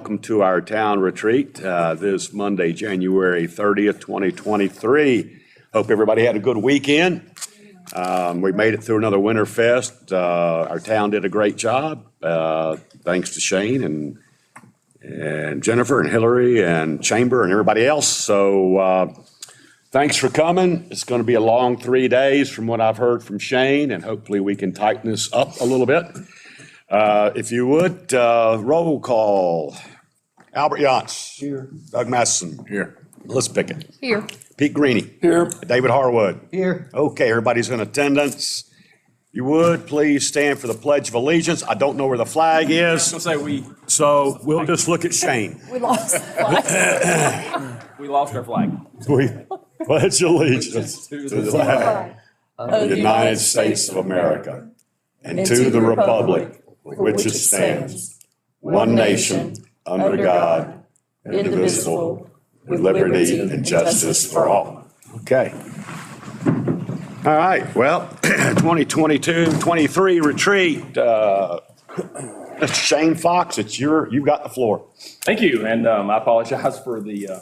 welcome to our town retreat this Monday, January 30th, 2023. Hope everybody had a good weekend. We made it through another Winter Fest. Our town did a great job, thanks to Shane and Jennifer and Hillary and Chamber and everybody else. So thanks for coming. It's going to be a long 3 days from what I've heard from Shane, and hopefully we can tighten this up a little bit. If you would, roll call. Albert Yance. Here. Doug Matheson. Here. Melissa Pickett. Here. Pete Greeny. Here. David Harwood. Here. Okay, everybody's in attendance. You would please stand for the Pledge of Allegiance. I don't know where the flag is, so we'll just look at Shane. We lost the flag. We lost our flag. We pledge allegiance to the flag of the United States of America and to the republic for which it stands, one nation, under God, indivisible, with liberty and justice for all. Okay. All right, well, 2022-23 retreat. Mr. Shane Fox, you've got the floor. Thank you, and I apologize for the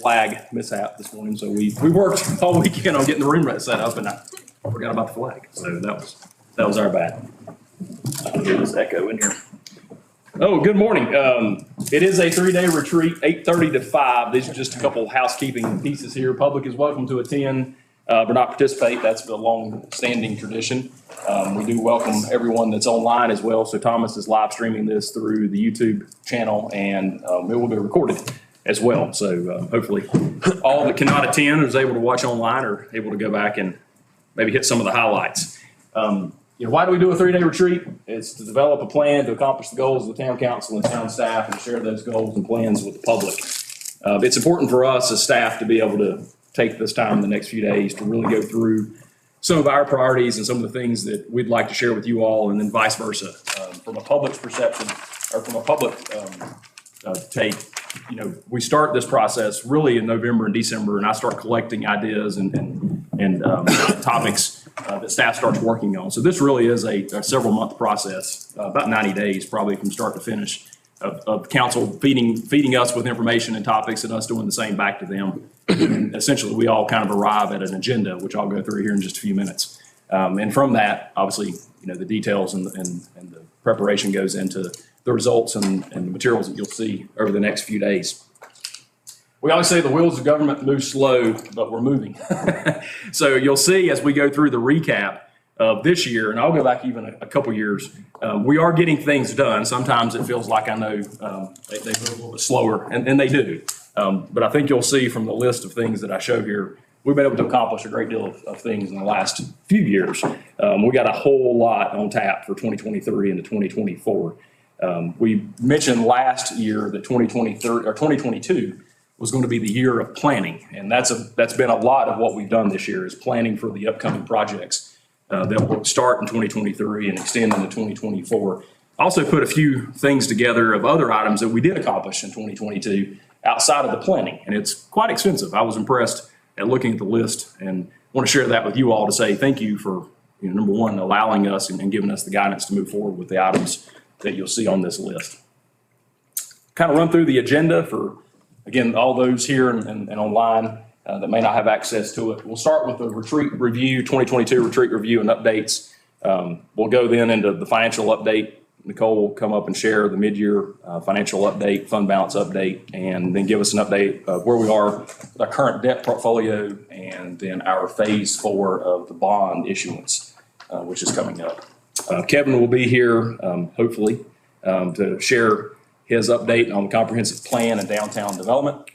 flag mishap this morning. So we worked all weekend on getting the room set up, and I forgot about the flag. So that was our bad. I'll get this echo in here. Oh, good morning. It is a 3-day retreat, 8:30 to 5. These are just a couple housekeeping pieces here. Public is welcome to attend, but not participate. That's a long-standing tradition. We do welcome everyone that's online as well. So Thomas is live streaming this through the YouTube channel, and it will be recorded as well. So hopefully all that cannot attend is able to watch online or able to go back and maybe hit some of the highlights. Why do we do a 3-day retreat? It's to develop a plan to accomplish the goals of the town council and town staff and share those goals and plans with the public. It's important for us as staff to be able to take this time in the next few days to really go through some of our priorities and some of the things that we'd like to share with you all, and then vice versa. From a public's perception or from a public take, we start this process really in November and December, and I start collecting ideas and topics that staff starts working on. So this really is a several month process, about 90 days probably from start to finish, of council feeding us with information and topics and us doing the same back to them. And essentially, we all kind of arrive at an agenda, which I'll go through here in just a few minutes. And from that, obviously, the details and the preparation goes into the results and the materials that you'll see over the next few days. We always say the wheels of government move slow, but we're moving. So you'll see as we go through the recap of this year, and I'll go back even a couple years, we are getting things done. Sometimes it feels like I know they move a little bit slower, and they do. But I think you'll see from the list of things that I show here, we've been able to accomplish a great deal of things in the last few years. We got a whole lot on tap for 2023 into 2024. We mentioned last year that 2022 was going to be the year of planning, and that's been a lot of what we've done this year is planning for the upcoming projects that will start in 2023 and extend into 2024. I also put a few things together of other items that we did accomplish in 2022 outside of the planning, and it's quite extensive. I was impressed at looking at the list and want to share that with you all to say thank you for, number one, allowing us and giving us the guidance to move forward with the items that you'll see on this list. Kind of run through the agenda for, again, all those here and online that may not have access to it. We'll start with the retreat review, 2022 retreat review and updates. We'll go then into the financial update. Nicole will come up and share the mid-year financial update, fund balance update, and then give us an update of where we are with our current debt portfolio and then our phase 4 of the bond issuance, which is coming up. Kevin will be here, hopefully, to share his update on the comprehensive plan and downtown development.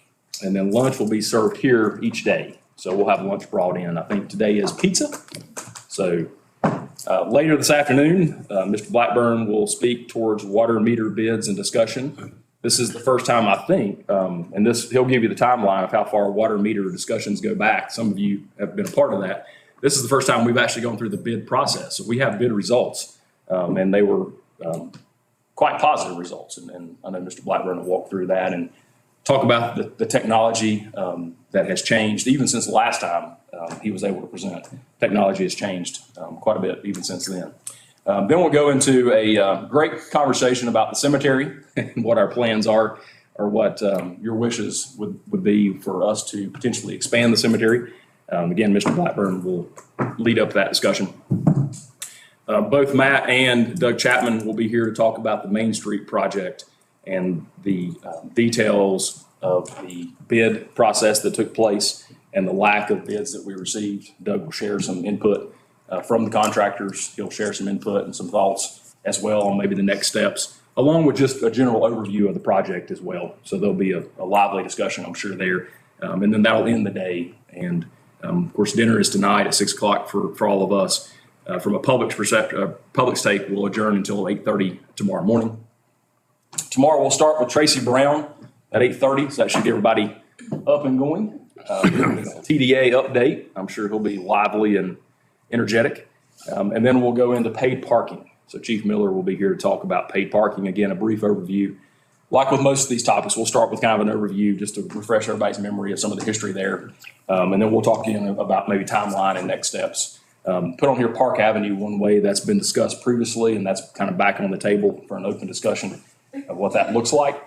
And then lunch will be served here each day. So we'll have lunch brought in. I think today is pizza. So later this afternoon, Mr. Blackburn will speak towards water meter bids and discussion. This is the first time, I think, and he'll give you the timeline of how far water meter discussions go back. Some of you have been a part of that. This is the first time we've actually gone through the bid process. So we have bid results, and they were quite positive results. And I know Mr. Blackburn will walk through that and talk about the technology that has changed even since the last time he was able to present. Technology has changed quite a bit even since then. Then we'll go into a great conversation about the cemetery and what our plans are, or what your wishes would be for us to potentially expand the cemetery. Again, Mr. Blackburn will lead up that discussion. Both Matt and Doug Chapman will be here to talk about the Main Street project and the details of the bid process that took place and the lack of bids that we received. Doug will share some input from the contractors. He'll share some input and some thoughts as well on maybe the next steps, along with just a general overview of the project as well. So there'll be a lively discussion, I'm sure, there. And then that'll end the day. And of course, dinner is tonight at 6 o'clock for all of us. From a public stake, we'll adjourn until 8:30 tomorrow morning. Tomorrow we'll start with Tracy Brown at 8:30, so that should get everybody up and going. TDA update, I'm sure he'll be lively and energetic. And then we'll go into paid parking. So Chief Miller will be here to talk about paid parking. Again, a brief overview. Like with most of these topics, we'll start with kind of an overview just to refresh everybody's memory of some of the history there. And then we'll talk again about maybe timeline and next steps. Put on here Park Avenue one way. That's been discussed previously, and that's kind of back on the table for an open discussion of what that looks like.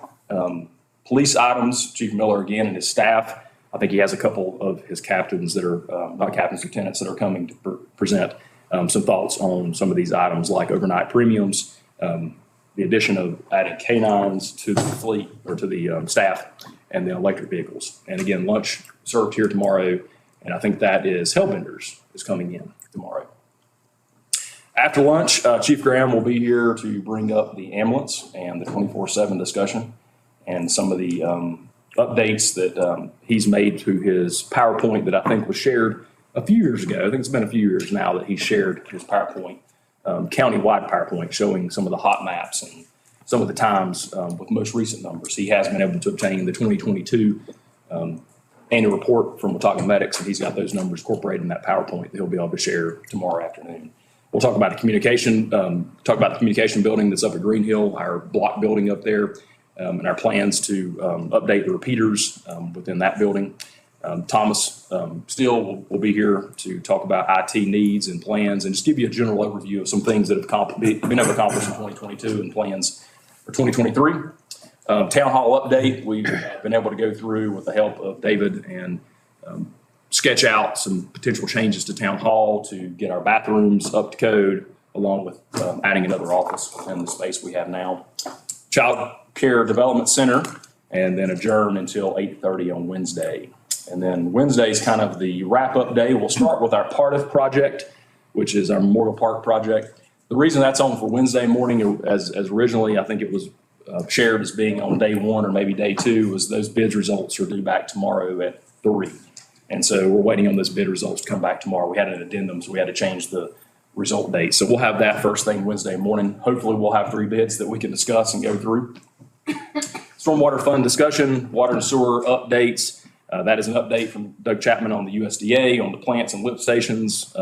Police items, Chief Miller again and his staff. I think he has a couple of his captains that are, not captains, lieutenants that are coming to present some thoughts on some of these items like overnight premiums, the addition of adding canines to the fleet or to the staff, and the electric vehicles. And again, lunch served here tomorrow, and I think that is Hellbenders is coming in tomorrow. After lunch, Chief Graham will be here to bring up the ambulance and the 24/7 discussion and some of the updates that he's made to his PowerPoint that I think was shared a few years ago. I think it's been a few years now that he shared his PowerPoint, county-wide PowerPoint, showing some of the hot maps and some of the times with most recent numbers. He has been able to obtain the 2022 annual report from Watauga Medics, and he's got those numbers incorporated in that PowerPoint that he'll be able to share tomorrow afternoon. We'll talk about the communication, building that's up at Green Hill, our block building up there, and our plans to update the repeaters within that building. Thomas Steele will be here to talk about IT needs and plans and just give you a general overview of some things that have been accomplished in 2022 and plans for 2023. Town hall update, we've been able to go through with the help of David and sketch out some potential changes to town hall to get our bathrooms up to code, along with adding another office within the space we have now. Child Care Development Center, and then adjourn until 8:30 on Wednesday. And then Wednesday is kind of the wrap-up day. We'll start with our Pardiff project, which is our Memorial Park project. The reason that's on for Wednesday morning, as originally I think it was shared as being on day one or maybe day two, was those bid results are due back tomorrow at 3. And so we're waiting on those bid results to come back tomorrow. We had an addendum, so we had to change the result date. So we'll have that first thing Wednesday morning. Hopefully we'll have 3 bids that we can discuss and go through. Stormwater fund discussion, water and sewer updates. That is an update from Doug Chapman on the USDA, on the plants and lift stations,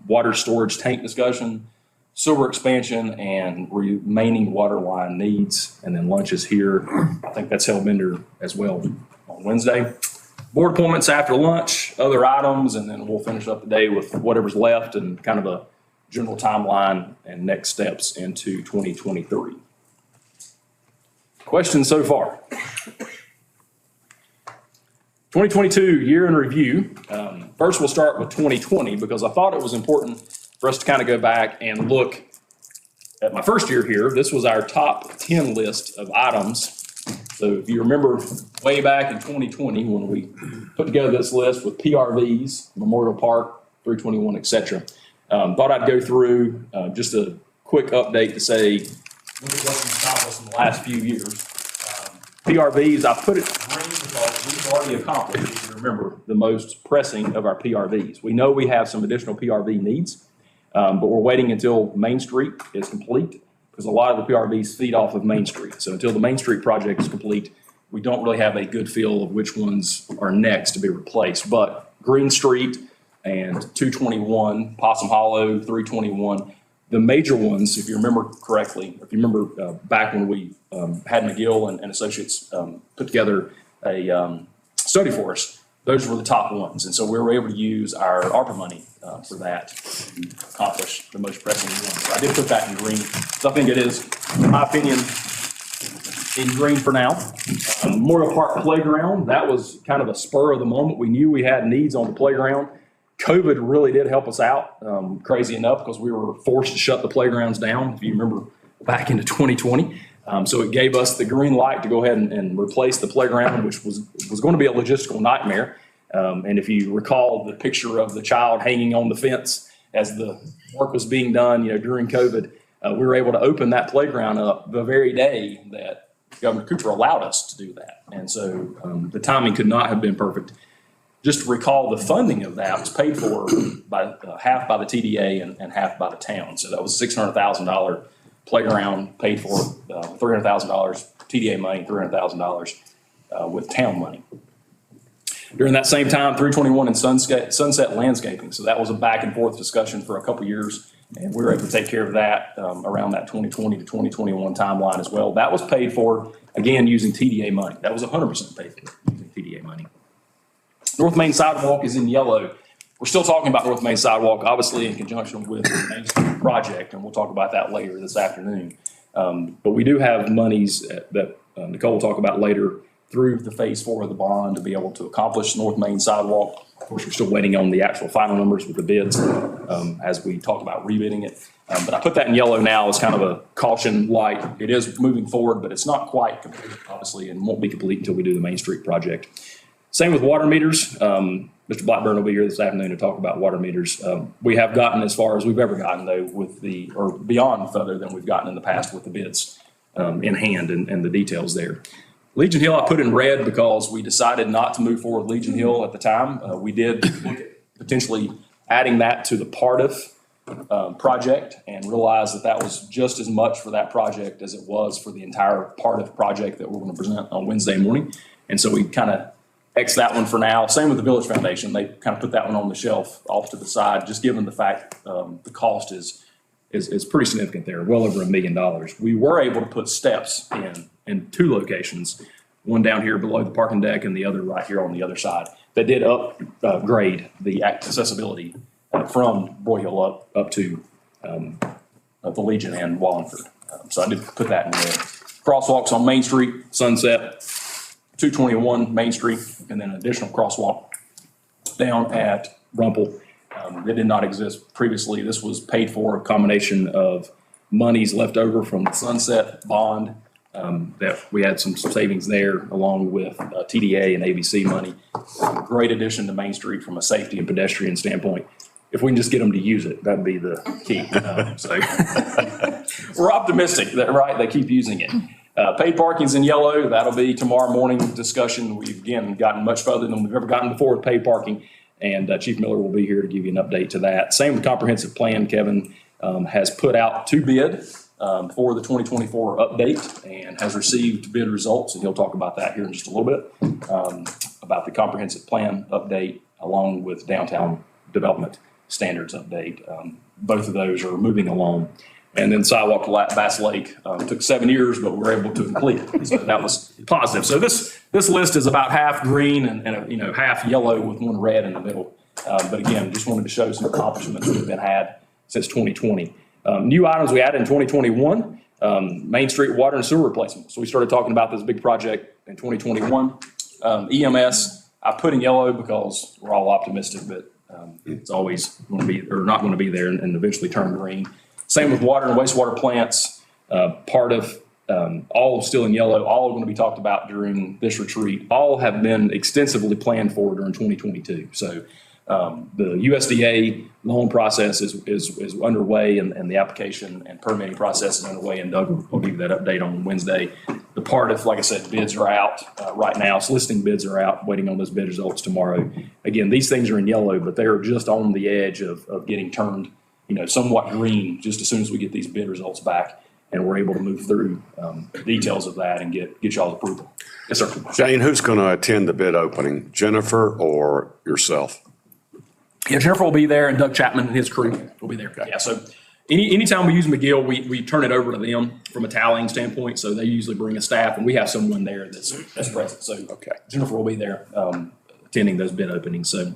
water storage tank discussion, sewer expansion, and remaining water line needs. And then lunch is here. I think that's Hellbender as well on Wednesday. Board appointments after lunch, other items, and then we'll finish up the day with whatever's left and kind of a general timeline and next steps into 2023. Questions so far? 2022 year in review. First, we'll start with 2020 because I thought it was important for us to kind of go back and look at my first year here. This was our top 10 list of items. So if you remember way back in 2020 when we put together this list with PRVs, Memorial Park, 321, et cetera, thought I'd go through just a quick update to say look at what's stopped us in the last few years. PRVs, I put it green because we've already accomplished, if you remember, the most pressing of our PRVs. We know we have some additional PRV needs, but we're waiting until Main Street is complete because a lot of the PRVs feed off of Main Street. So until the Main Street project is complete, we don't really have a good feel of which ones are next to be replaced. But Green Street and 221, Possum Hollow, 321, the major ones, if you remember correctly, if you remember back when we had McGill and Associates put together a study for us, those were the top ones. And so we were able to use our ARPA money for that to accomplish the most pressing ones. So I did put that in green. So I think it is, in my opinion, in green for now. Memorial Park Playground, that was kind of a spur of the moment. We knew we had needs on the playground. COVID really did help us out, crazy enough, because we were forced to shut the playgrounds down, if you remember, back into 2020. So it gave us the green light to go ahead and replace the playground, which was going to be a logistical nightmare. And if you recall the picture of the child hanging on the fence as the work was being done, during COVID, we were able to open that playground up the very day that Governor Cooper allowed us to do that. And so the timing could not have been perfect. Just to recall, the funding of that was paid for by half by the TDA and half by the town. So that was $600,000 playground paid for, $300,000 TDA money, $300,000 with town money. During that same time, 321 and Sunset Landscaping. So that was a back and forth discussion for a couple years, and we were able to take care of that around that 2020 to 2021 timeline as well. That was paid for, again, using TDA money. That was 100% paid for using TDA money. North Main Sidewalk is in yellow. We're still talking about North Main Sidewalk, obviously in conjunction with the Main Street project, and we'll talk about that later this afternoon. But we do have monies that Nicole will talk about later through the phase 4 of the bond to be able to accomplish North Main Sidewalk. Of course, we're still waiting on the actual final numbers with the bids as we talk about rebidding it. But I put that in yellow now as kind of a caution light. It is moving forward, but it's not quite complete, obviously, and won't be complete until we do the Main Street project. Same with water meters. Mr. Blackburn will be here this afternoon to talk about water meters. We have gotten as far as we've ever gotten, though, or beyond further than we've gotten in the past with the bids in hand and the details there. Legion Hill I put in red because we decided not to move forward with Legion Hill at the time. We did look at potentially adding that to the Pardiff project and realized that was just as much for that project as it was for the entire Pardiff project that we're going to present on Wednesday morning. And so we kind of X that one for now. Same with the Village Foundation. They kind of put that one on the shelf off to the side, just given the fact the cost is pretty significant there, well over $1 million. We were able to put steps in 2 locations, one down here below the parking deck and the other right here on the other side, that did upgrade the accessibility from Broyhill up to the Legion and Wallingford. So I did put that in red. Crosswalks on Main Street, Sunset, 221 Main Street, and then an additional crosswalk down at Rumpel. That did not exist previously. This was paid for a combination of monies left over from the Sunset bond that we had some savings there, along with TDA and ABC money. Great addition to Main Street from a safety and pedestrian standpoint. If we can just get them to use it, that'd be the key. So we're optimistic that, right, they keep using it. Paid parking's in yellow. That'll be tomorrow morning discussion. We've, again, gotten much further than we've ever gotten before with paid parking, and Chief Miller will be here to give you an update to that. Same with comprehensive plan. Kevin has put out to bid for the 2024 update and has received bid results, and he'll talk about that here in just a little bit, about the comprehensive plan update along with downtown development standards update. Both of those are moving along. And then sidewalk to Bass Lake took 7 years, but we were able to complete it. So that was positive. So this list is about half green and half yellow with one red in the middle. But again, just wanted to show some accomplishments that have been had since 2020. New items we added in 2021, Main Street water and sewer replacement. So we started talking about this big project in 2021. EMS, I put in yellow because we're all optimistic that it's always going to be, or not going to be there and eventually turn green. Same with water and wastewater plants, part of all still in yellow, all going to be talked about during this retreat. All have been extensively planned for during 2022. So the USDA loan process is underway, and the application and permitting process is underway, and Doug will give you that update on Wednesday. The part of, like I said, bids are out right now. Soliciting bids are out, waiting on those bid results tomorrow. Again, these things are in yellow, but they are just on the edge of getting turned somewhat green just as soon as we get these bid results back and we're able to move through the details of that and get y'all's approval. Yes, sir. Shane, who's going to attend the bid opening, Jennifer or yourself? Yeah, Jennifer will be there, and Doug Chapman and his crew will be there. Yeah, so anytime we use McGill, we turn it over to them from a tallying standpoint. So they usually bring a staff, and we have someone there that's present. So Okay. Jennifer will be there attending those bid openings. So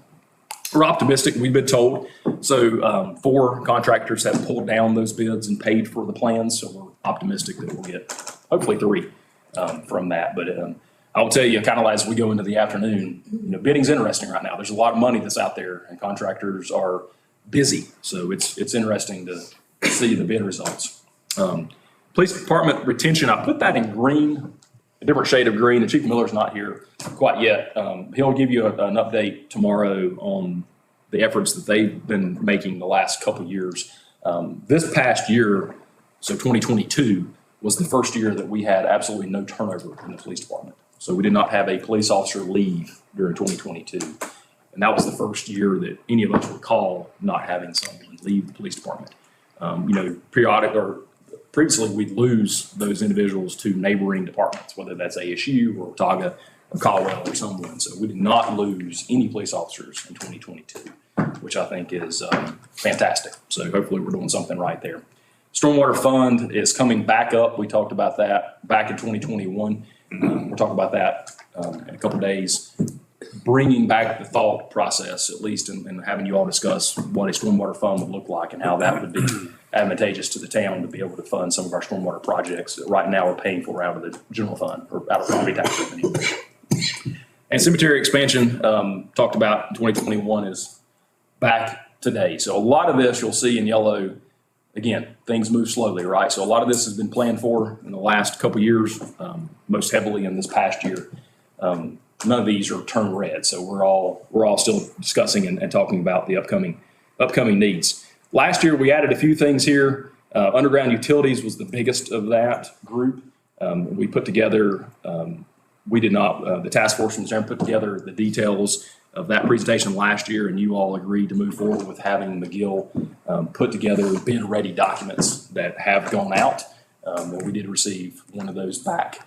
we're optimistic, we've been told. So 4 contractors have pulled down those bids and paid for the plans. So we're optimistic that we'll get hopefully 3 from that. But I will tell you, kind of as we go into the afternoon, bidding's interesting right now. There's a lot of money that's out there and contractors are busy. So it's interesting to see the bid results. Police Department retention, I put that in green, a different shade of green, and Chief Miller's not here quite yet. He'll give you an update tomorrow on the efforts that they've been making the last couple of years. This past year, so 2022, was the first year that we had absolutely no turnover in the police department. So we did not have a police officer leave during 2022. And that was the first year that any of us recall not having someone leave the police department. Previously, we'd lose those individuals to neighboring departments, whether that's ASU or Otaga or Caldwell or someone. So we did not lose any police officers in 2022, which I think is fantastic. So hopefully we're doing something right there. Stormwater Fund is coming back up. We talked about that back in 2021. We'll talk about that in a couple of days. Bringing back the thought process, at least, and having you all discuss what a stormwater fund would look like and how that would be advantageous to the town to be able to fund some of our stormwater projects that right now we're paying for out of the general fund or out of property tax revenue. And cemetery expansion, talked about in 2021, is back today. So a lot of this you'll see in yellow. Again, things move slowly, right? So a lot of this has been planned for in the last couple of years, most heavily in this past year. None of these are turned red, so we're all still discussing and talking about the upcoming needs. Last year, we added a few things here. Underground utilities was the biggest of that group. We put together, the task force from Zerm put together the details of that presentation last year, and you all agreed to move forward with having McGill put together bid-ready documents that have gone out. We did receive one of those back.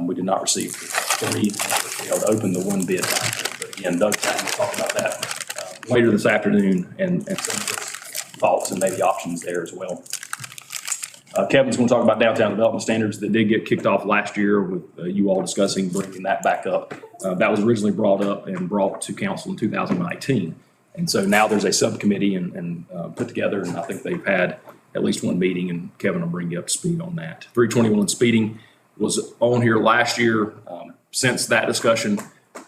We did not receive 3. We were able to open the 1 bid document. But again, Doug will talk about that later this afternoon and some of his thoughts and maybe options there as well. Kevin's going to talk about downtown development standards that did get kicked off last year with you all discussing bringing that back up. That was originally brought up and brought to council in 2019. And so now there's a subcommittee and put together, and I think they've had at least 1 meeting, and Kevin will bring you up to speed on that. 321 speeding was on here last year. Since that discussion,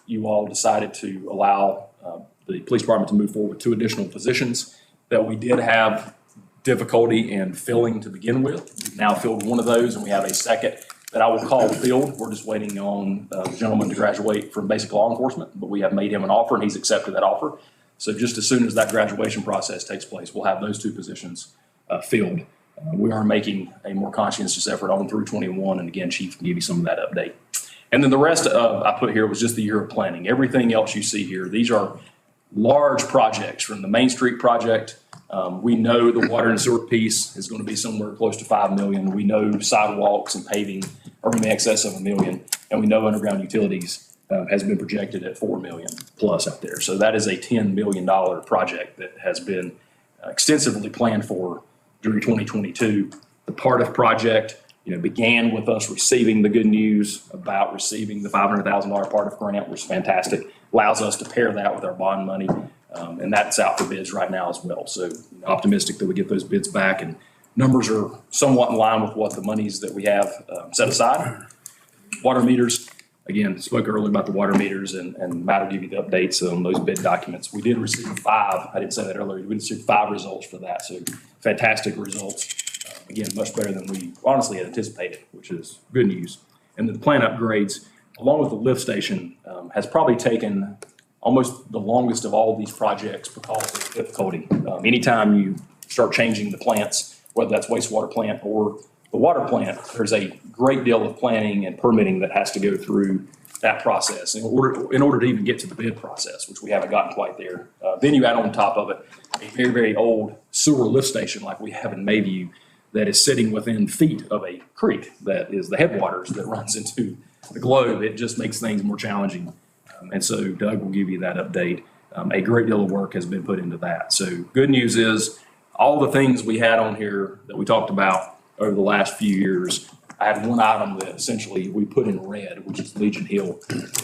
you all decided to allow the police department to move forward with 2 additional positions that we did have difficulty in filling to begin with. We've now filled 1 of those, and we have a second that I will call filled. We're just waiting on the gentleman to graduate from basic law enforcement, but we have made him an offer, and he's accepted that offer. So just as soon as that graduation process takes place, we'll have those 2 positions filled. We are making a more conscientious effort on through 21, and again, Chief can give you some of that update. And then the rest I put here was just the year of planning. Everything else you see here, these are large projects from the Main Street project. We know the water and sewer piece is going to be somewhere close to $5 million. We know sidewalks and paving are in excess of $1 million, and we know underground utilities has been projected at $4 million plus out there. So that is a $10 million project that has been extensively planned for during 2022. The Part project, began with us receiving the good news about receiving the $500,000 Part grant, which is fantastic. Allows us to pair that with our bond money, and that's out for bids right now as well. So optimistic that we get those bids back, and numbers are somewhat in line with what the monies that we have set aside. Water meters, again, spoke earlier about the water meters, and Matt will give you the updates on those bid documents. We did receive 5. I didn't say that earlier. We received 5 results for that. So fantastic results. Again, much better than we honestly had anticipated, which is good news. And the plant upgrades, along with the lift station, has probably taken almost the longest of all of these projects because of the difficulty. Anytime you start changing the plants, whether that's wastewater plant or the water plant, there's a great deal of planning and permitting that has to go through that process in order to even get to the bid process, which we haven't gotten quite there. Then you add on top of it a very, very old sewer lift station like we have in Mayview that is sitting within feet of a creek that is the headwaters that runs into the globe. It just makes things more challenging. And so Doug will give you that update. A great deal of work has been put into that. So good news is all the things we had on here that we talked about over the last few years I had one item that essentially we put in red, which is Legion Hill.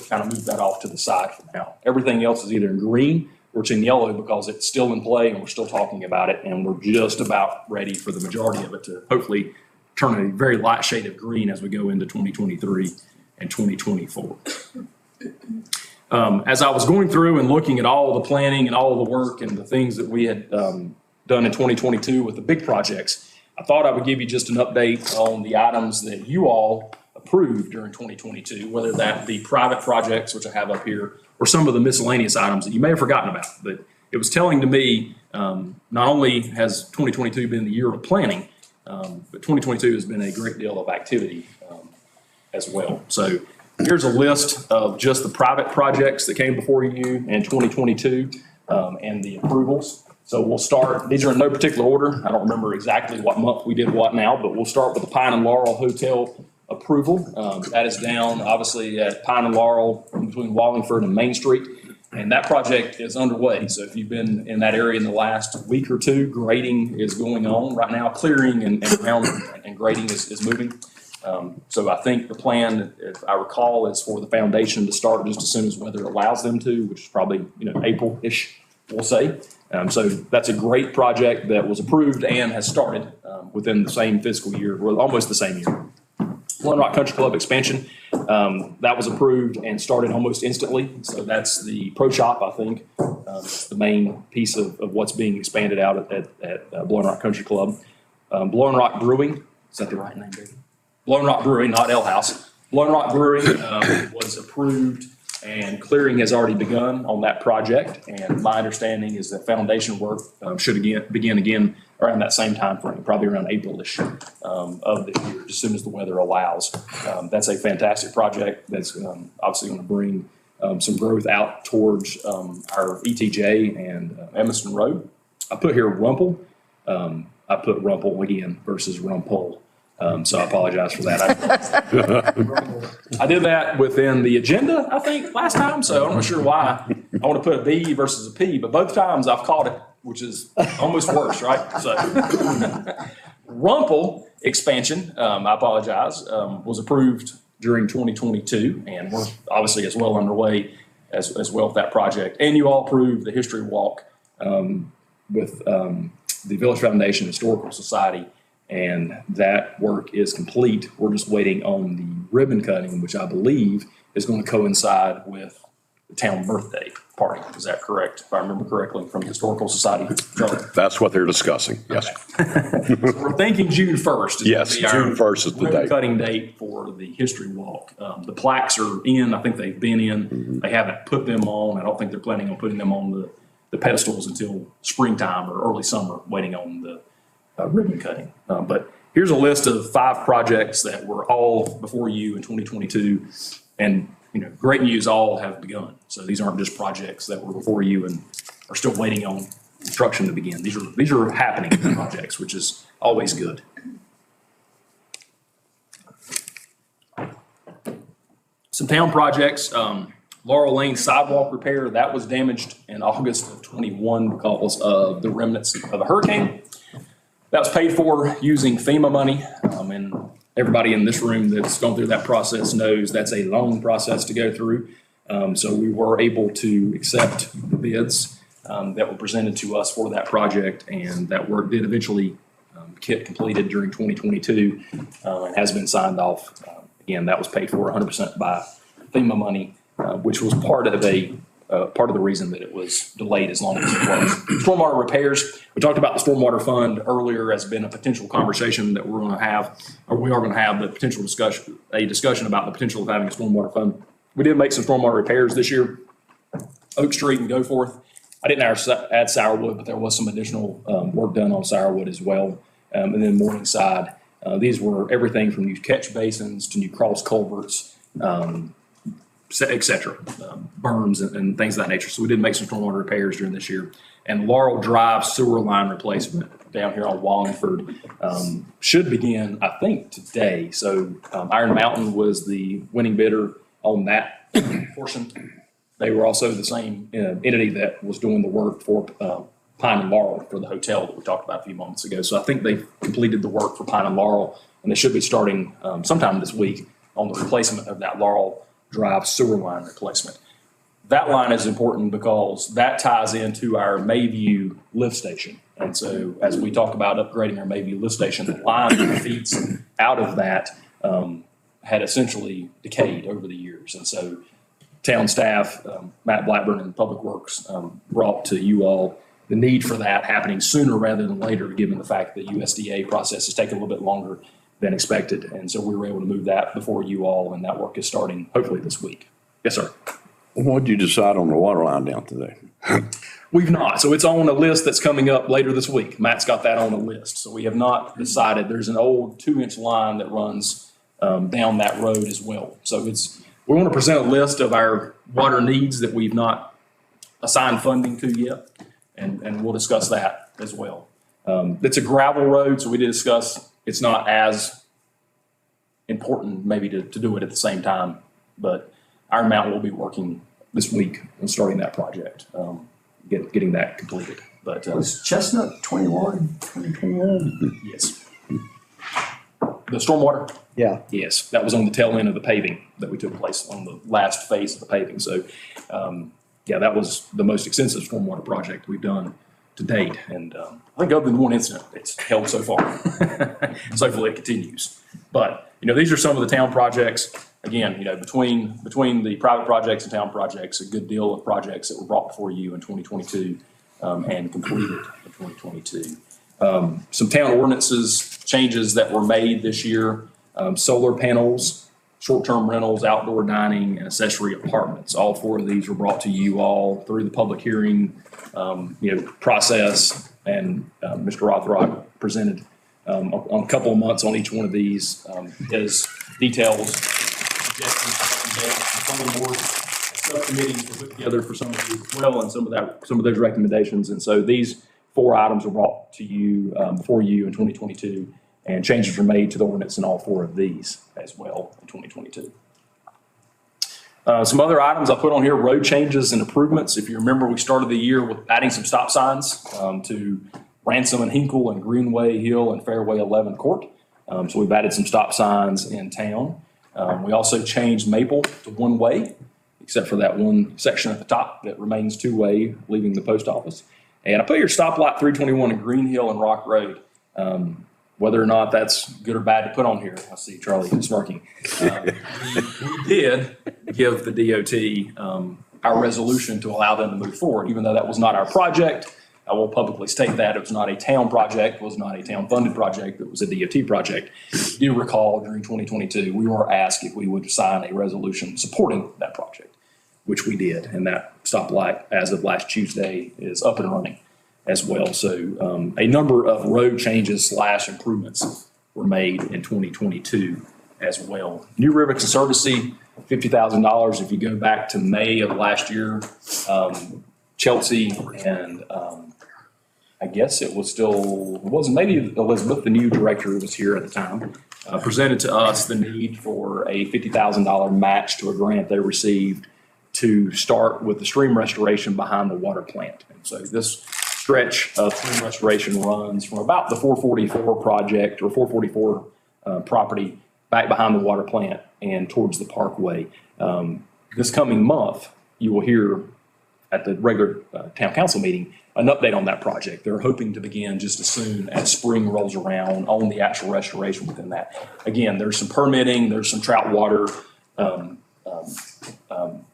Kind of moved that off to the side for now. Everything else is either in green or it's in yellow because it's still in play and we're still talking about it. And we're just about ready for the majority of it to hopefully turn a very light shade of green as we go into 2023 and 2024. As I was going through and looking at all the planning and all the work and the things that we had done in 2022 with the big projects, I thought I would give you just an update on the items that you all approved during 2022, whether that be private projects, which I have up here, or some of the miscellaneous items that you may have forgotten about. But it was telling to me, not only has 2022 been the year of planning, but 2022 has been a great deal of activity as well. So here's a list of just the private projects that came before you in 2022 and the approvals. So we'll start, these are in no particular order. I don't remember exactly what month we did what now, but we'll start with the Pine and Laurel Hotel approval. That is down obviously at Pine and Laurel between Wallingford and Main Street. And that project is underway. So if you've been in that area in the last week or two, grading is going on right now. Clearing and ground and grading is moving. So I think the plan, if I recall, is for the foundation to start just as soon as weather allows them to, which is probably, April-ish, we'll say. So that's a great project that was approved and has started within the same fiscal year, or almost the same year. Blowing Rock Country Club expansion, that was approved and started almost instantly. So that's the pro shop, I think. It's the main piece of what's being expanded out at Blowing Rock Country Club. Blowing Rock Brewing, is that the right name, David? Blowing Rock Brewing, not Ale House. Blowing Rock Brewing was approved and clearing has already begun on that project. And my understanding is that foundation work should begin again around that same time frame, probably around April-ish of the year, as soon as the weather allows. That's a fantastic project that's obviously going to bring some growth out towards our ETJ and Emerson Road. I put here Rumple. I put Rumple again versus Rumpole. So I apologize for that. I did that within the agenda, I think, last time, so I'm not sure why. I want to put a B versus a P, but both times I've caught it, which is almost worse, right? So Rumple expansion, I apologize, was approved during 2022, and we're obviously as well underway as well with that project. And you all approved the History Walk with the Village Foundation Historical Society. And that work is complete. We're just waiting on the ribbon cutting, which I believe is going to coincide with the town birthday party. Is that correct? If I remember correctly from the Historical Society. That's what they're discussing, yes. So we're thinking June 1st. Yes, June 1st is the ribbon date. cutting date for the History Walk. The plaques are in. I think they've been in. Mm-hmm. They haven't put them on. I don't think they're planning on putting them on the pedestals until springtime or early summer, waiting on the ribbon cutting. But here's a list of 5 projects that were all before you in 2022. And, great news, all have begun. So these aren't just projects that were before you and are still waiting on construction to begin. These are happening projects, which is always good. Some town projects, Laurel Lane sidewalk repair, that was damaged in August of 21 because of the remnants of a hurricane. That was paid for using FEMA money, and everybody in this room that's gone through that process knows that's a long process to go through. So we were able to accept the bids that were presented to us for that project, and that work did eventually get completed during 2022 and has been signed off. Again, that was paid for 100% by FEMA money, which was part of the reason that it was delayed as long as it was. Stormwater repairs, we talked about the stormwater fund earlier as been a potential conversation that we are going to have the potential discussion about the potential of having a stormwater fund. We did make some stormwater repairs this year, Oak Street and Goforth. I didn't add Sourwood, but there was some additional work done on Sourwood as well. And then Morningside, these were everything from new catch basins to new cross culverts, et cetera, berms and things of that nature. So we did make some stormwater repairs during this year. And Laurel Drive sewer line replacement down here on Wallingford should begin, I think, today. So Iron Mountain was the winning bidder on that portion. They were also the same entity that was doing the work for Pine and Laurel for the hotel that we talked about a few moments ago. So I think they've completed the work for Pine and Laurel and they should be starting sometime this week on the replacement of that Laurel Drive sewer line replacement. That line is important because that ties into our Mayview lift station. And so as we talk about upgrading our Mayview lift station, the line that feeds out of that had essentially decayed over the years. And so town staff, Matt Blackburn and Public Works brought to you all the need for that happening sooner rather than later, given the fact that USDA process has taken a little bit longer than expected. And so we were able to move that before you all, and that work is starting hopefully this week. Yes, sir. What'd you decide on the water line down to there? We've not. So it's on a list that's coming up later this week. Matt's got that on a list. So we have not decided. There's an old 2-inch line that runs down that road as well. So we want to present a list of our water needs that we've not assigned funding to yet, and we'll discuss that as well. It's a gravel road, so we did discuss it's not as important maybe to do it at the same time, but Iron Mountain will be working this week on starting that project, getting that completed. But Was Chestnut 2021? yes. The stormwater? Yeah. Yes, that was on the tail end of the paving that we took place on the last phase of the paving. So, yeah, that was the most extensive stormwater project we've done to date. And I think other than one incident, it's held so far. So hopefully it continues. But, these are some of the town projects. Again, between the private projects and town projects, a good deal of projects that were brought before you in 2022 and completed in 2022. Some town ordinances changes that were made this year. Solar panels, short-term rentals, outdoor dining, and accessory apartments. All 4 of these were brought to you all through the public hearing, process, and Mr. Rothrock presented on a couple of months on each one of these. His details, suggestions, some of the board subcommittees were put together for some of these as well, and some of those recommendations. And so these 4 items were brought to you before you in 2022. And changes were made to the ordinance in all 4 of these as well in 2022. Some other items I put on here, road changes and improvements. If you remember, we started the year with adding some stop signs to Ransom and Hinkle and Greenway Hill and Fairway 11 Court. So we've added some stop signs in town. We also changed Maple to one-way, except for that one section at the top that remains two-way, leaving the post office. And I put your stoplight 321 in Green Hill and Rock Road. Whether or not that's good or bad to put on here, I see Charlie smirking. We did give the DOT our resolution to allow them to move forward, even though that was not our project. I will publicly state that it was not a town project, was not a town-funded project, it was a DOT project. If you recall, during 2022, we were asked if we would sign a resolution supporting that project, which we did, and that stoplight, as of last Tuesday, is up and running as well. So a number of road changes / improvements were made in 2022 as well. New River Conservancy, $50,000. If you go back to May of last year, Chelsea and I guess it wasn't maybe Elizabeth, the new director who was here at the time, presented to us the need for a $50,000 match to a grant they received to start with the stream restoration behind the water plant. And so this stretch of stream restoration runs from about the 444 project or 444 property back behind the water plant and towards the parkway. This coming month, you will hear at the regular town council meeting an update on that project. They're hoping to begin just as soon as spring rolls around on the actual restoration within that. Again, there's some permitting, there's some trout water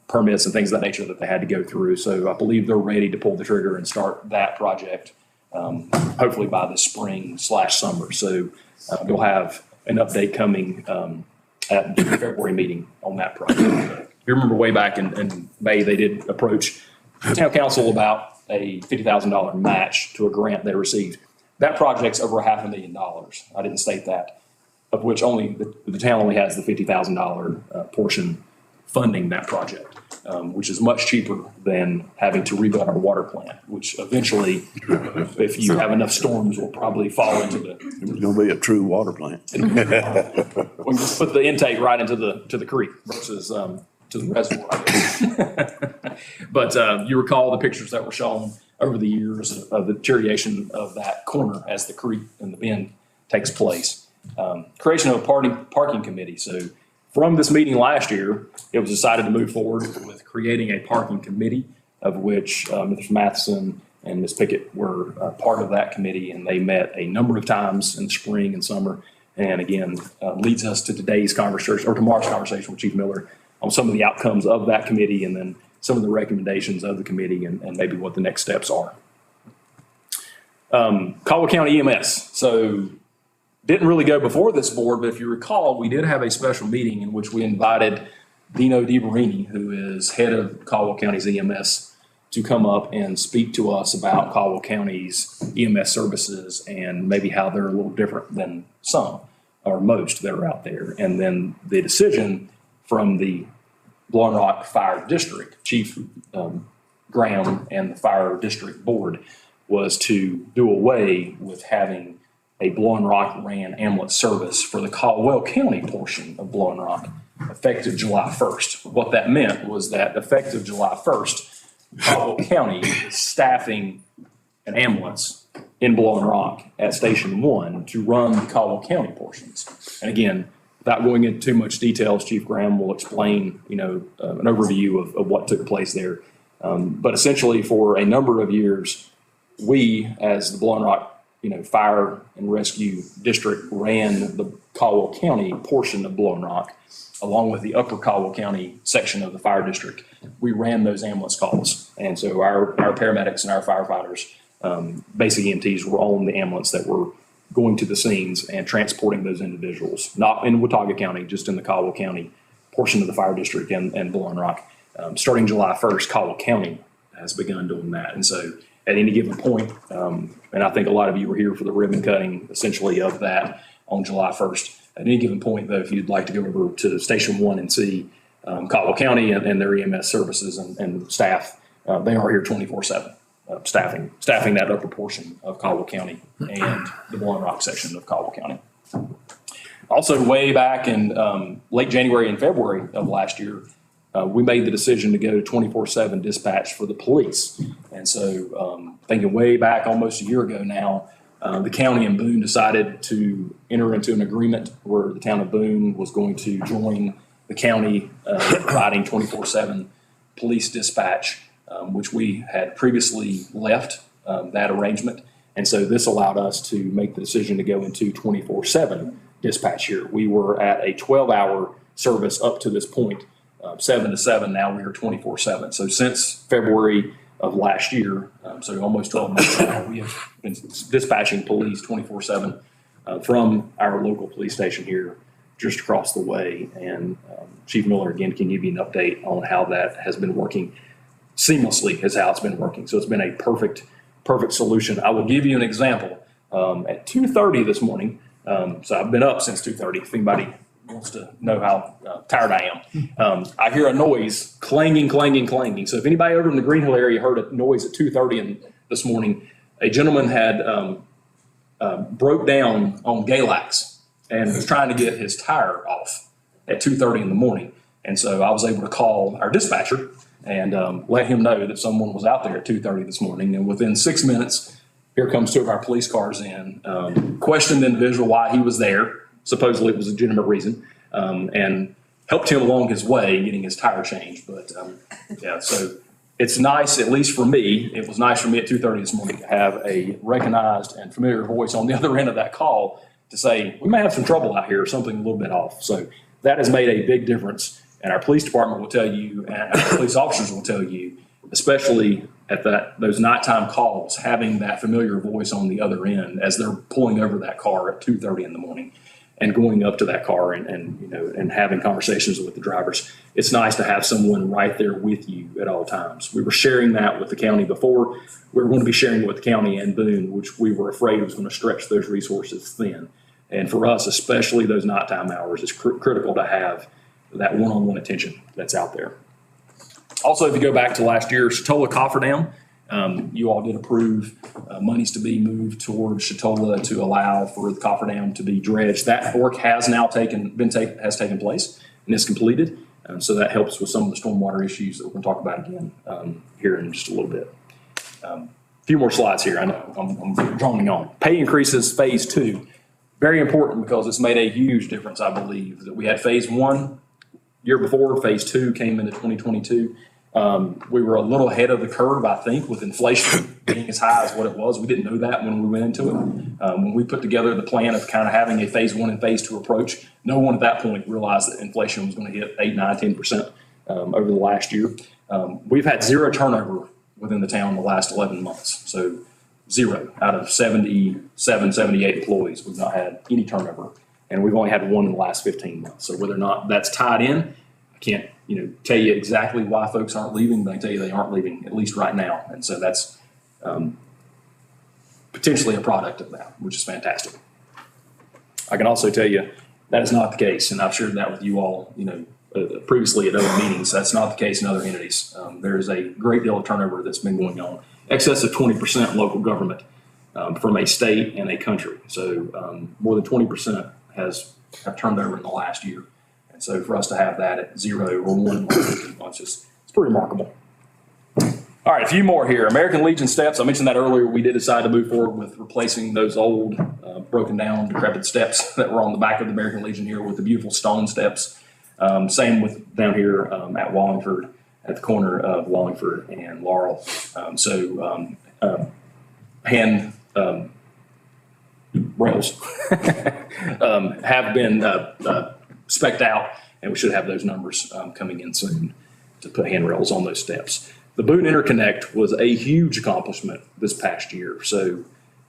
permits and things of that nature that they had to go through. So I believe they're ready to pull the trigger and start that project, hopefully by the spring / summer. So you'll have an update coming at the February meeting on that project. If you remember way back in May, they did approach the town council about a $50,000 match to a grant they received. That project's over $500,000. I didn't state that, of which only the town only has the $50,000 portion funding that project, which is much cheaper than having to rebuild our water plant, which eventually, if you have enough storms, will probably fall into the. It's gonna be a true water plant. We can just put the intake right into the creek versus to the reservoir, I guess. But you recall the pictures that were shown over the years of the deterioration of that corner as the creek and the bend takes place. creation of a parking committee. So from this meeting last year, it was decided to move forward with creating a parking committee, of which Mr. Matheson and Ms. Pickett were part of that committee, and they met a number of times in the spring and summer. And again, leads us to today's conversation, or tomorrow's conversation with Chief Miller on some of the outcomes of that committee, and then some of the recommendations of the committee, and maybe what the next steps are. Caldwell County EMS. So didn't really go before this board, but if you recall, we did have a special meeting in which we invited Dino DiBerini, who is head of Caldwell County's EMS, to come up and speak to us about Caldwell County's EMS services and maybe how they're a little different than some or most that are out there. And then the decision from the Blowing Rock Fire District, Chief Graham and the Fire District Board, was to do away with having a Blowing Rock ran ambulance service for the Caldwell County portion of Blowing Rock effective July 1st. What that meant was that effective July 1st, Caldwell County is staffing an ambulance in Blowing Rock at Station 1 to run the Caldwell County portions. And again, without going into too much details, Chief Graham will explain, an overview of what took place there. But essentially, for a number of years, we, as the Blowing Rock, Fire and Rescue District, ran the Caldwell County portion of Blowing Rock, along with the Upper Caldwell County section of the Fire District. We ran those ambulance calls. And so our paramedics and our firefighters, basic EMTs, were on the ambulance that were going to the scenes and transporting those individuals, not in Watauga County, just in the Caldwell County portion of the Fire District and Blowing Rock. Starting July 1st, Caldwell County has begun doing that. And so at any given point, and I think a lot of you were here for the ribbon cutting essentially of that on July 1st. At any given point, though, if you'd like to go over to Station 1 and see Caldwell County and their EMS services and staff, they are here 24/7, staffing that upper portion of Caldwell County and the Blowing Rock section of Caldwell County. Also, way back in late January and February of last year, we made the decision to go to 24/7 dispatch for the police. And so thinking way back almost a year ago now, the county and Boone decided to enter into an agreement where the town of Boone was going to join the county providing 24/7 police dispatch, which we had previously left that arrangement. And so this allowed us to make the decision to go into 24/7 dispatch here. We were at a 12-hour service up to this point, 7 to 7. Now we are 24/7. So since February of last year, so almost 12 months now, we have been dispatching police 24/7 from our local police station here just across the way. And Chief Miller, again, can give you an update on how that has been working seamlessly, is how it's been working. So it's been a perfect solution. I will give you an example. At 2:30 this morning, so I've been up since 2:30, if anybody wants to know how tired I am. I hear a noise, clanging. So if anybody over in the Green Hill area heard a noise at 2:30 this morning, a gentleman had broke down on Galax and was trying to get his tire off at 2:30 in the morning. And so I was able to call our dispatcher and let him know that someone was out there at 2:30 this morning. And within 6 minutes, here comes 2 of our police cars in, questioned the individual why he was there. Supposedly it was a legitimate reason, and helped him along his way getting his tire changed. But so it's nice, at least for me, it was nice for me at 2:30 this morning to have a recognized and familiar voice on the other end of that call to say, we may have some trouble out here, something a little bit off. So that has made a big difference. And our police department will tell you, and our police officers will tell you, especially at those nighttime calls, having that familiar voice on the other end as they're pulling over that car at 2:30 in the morning and going up to that car and having conversations with the drivers. It's nice to have someone right there with you at all times. We were sharing that with the county before. We were going to be sharing it with the county and Boone, which we were afraid was going to stretch those resources thin. And for us, especially those nighttime hours, it's critical to have that one-on-one attention that's out there. Also, if you go back to last year, Chatola Cofferdam, you all did approve monies to be moved towards Chatola to allow for the Cofferdam to be dredged. That work has now taken place and is completed. So that helps with some of the stormwater issues that we're going to talk about again here in just a little bit. A few more slides here. I know I'm droning on. Pay increases phase 2. Very important because it's made a huge difference, I believe, that we had phase one year before, phase two came into 2022. We were a little ahead of the curve, I think, with inflation being as high as what it was. We didn't know that when we went into it. When we put together the plan of kind of having a phase one and phase two approach, no one at that point realized that inflation was going to hit 8, 9, 10% over the last year. We've had zero turnover within the town in the last 11 months. So zero out of 77, 78 employees. We've not had any turnover. And we've only had one in the last 15 months. So whether or not that's tied in, I can't, tell you exactly why folks aren't leaving, but I can tell you they aren't leaving, at least right now. And so that's potentially a product of that, which is fantastic. I can also tell you that is not the case, and I've shared that with you all, previously at other meetings. That's not the case in other entities. There is a great deal of turnover that's been going on, excess of 20% local government from a state and a country. So more than 20% have turned over in the last year. And so for us to have that at 0 or 1 in the last 15 months it's pretty remarkable. All right, a few more here. American Legion steps. I mentioned that earlier. We did decide to move forward with replacing those old, broken down, decrepit steps that were on the back of the American Legion here with the beautiful stone steps. Same with down here at Wallingford, at the corner of Wallingford and Laurel. Hand rails have been spec'd out, and we should have those numbers coming in soon to put handrails on those steps. The Boone Interconnect was a huge accomplishment this past year. So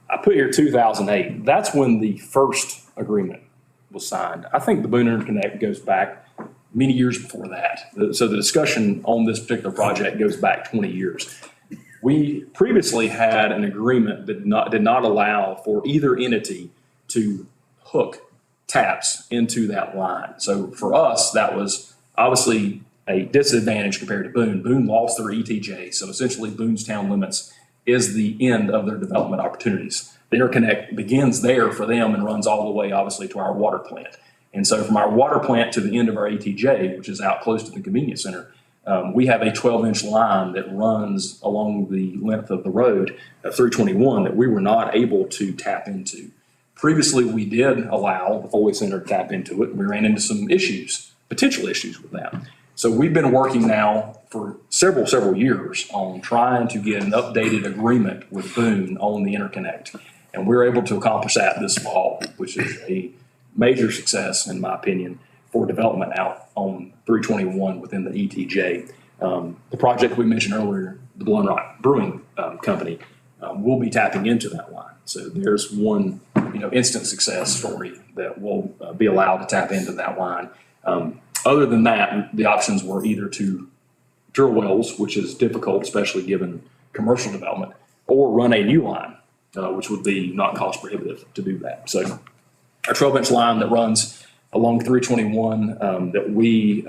I put here 2008. That's when the first agreement was signed. I think the Boone Interconnect goes back many years before that. So the discussion on this particular project goes back 20 years. We previously had an agreement that did not allow for either entity to hook taps into that line. So for us, that was obviously a disadvantage compared to Boone. Boone lost their ETJ. So essentially Boone's town limits is the end of their development opportunities. The interconnect begins there for them and runs all the way, obviously, to our water plant. And so from our water plant to the end of our ETJ, which is out close to the convenience center, we have a 12-inch line that runs along the length of the road of 321 that we were not able to tap into. Previously, we did allow the Foley Center to tap into it, and we ran into some issues, potential issues with that. So we've been working now for several years on trying to get an updated agreement with Boone on the interconnect. And we're able to accomplish that this fall, which is a major success, in my opinion, for development out on 321 within the ETJ. The project we mentioned earlier, the Blown Rock Brewing Company, will be tapping into that line. So there's one, instant success story that will be allowed to tap into that line. Other than that, the options were either to drill wells, which is difficult, especially given commercial development, or run a new line, which would be not cost prohibitive to do that. So our 12-inch line that runs along 321 that we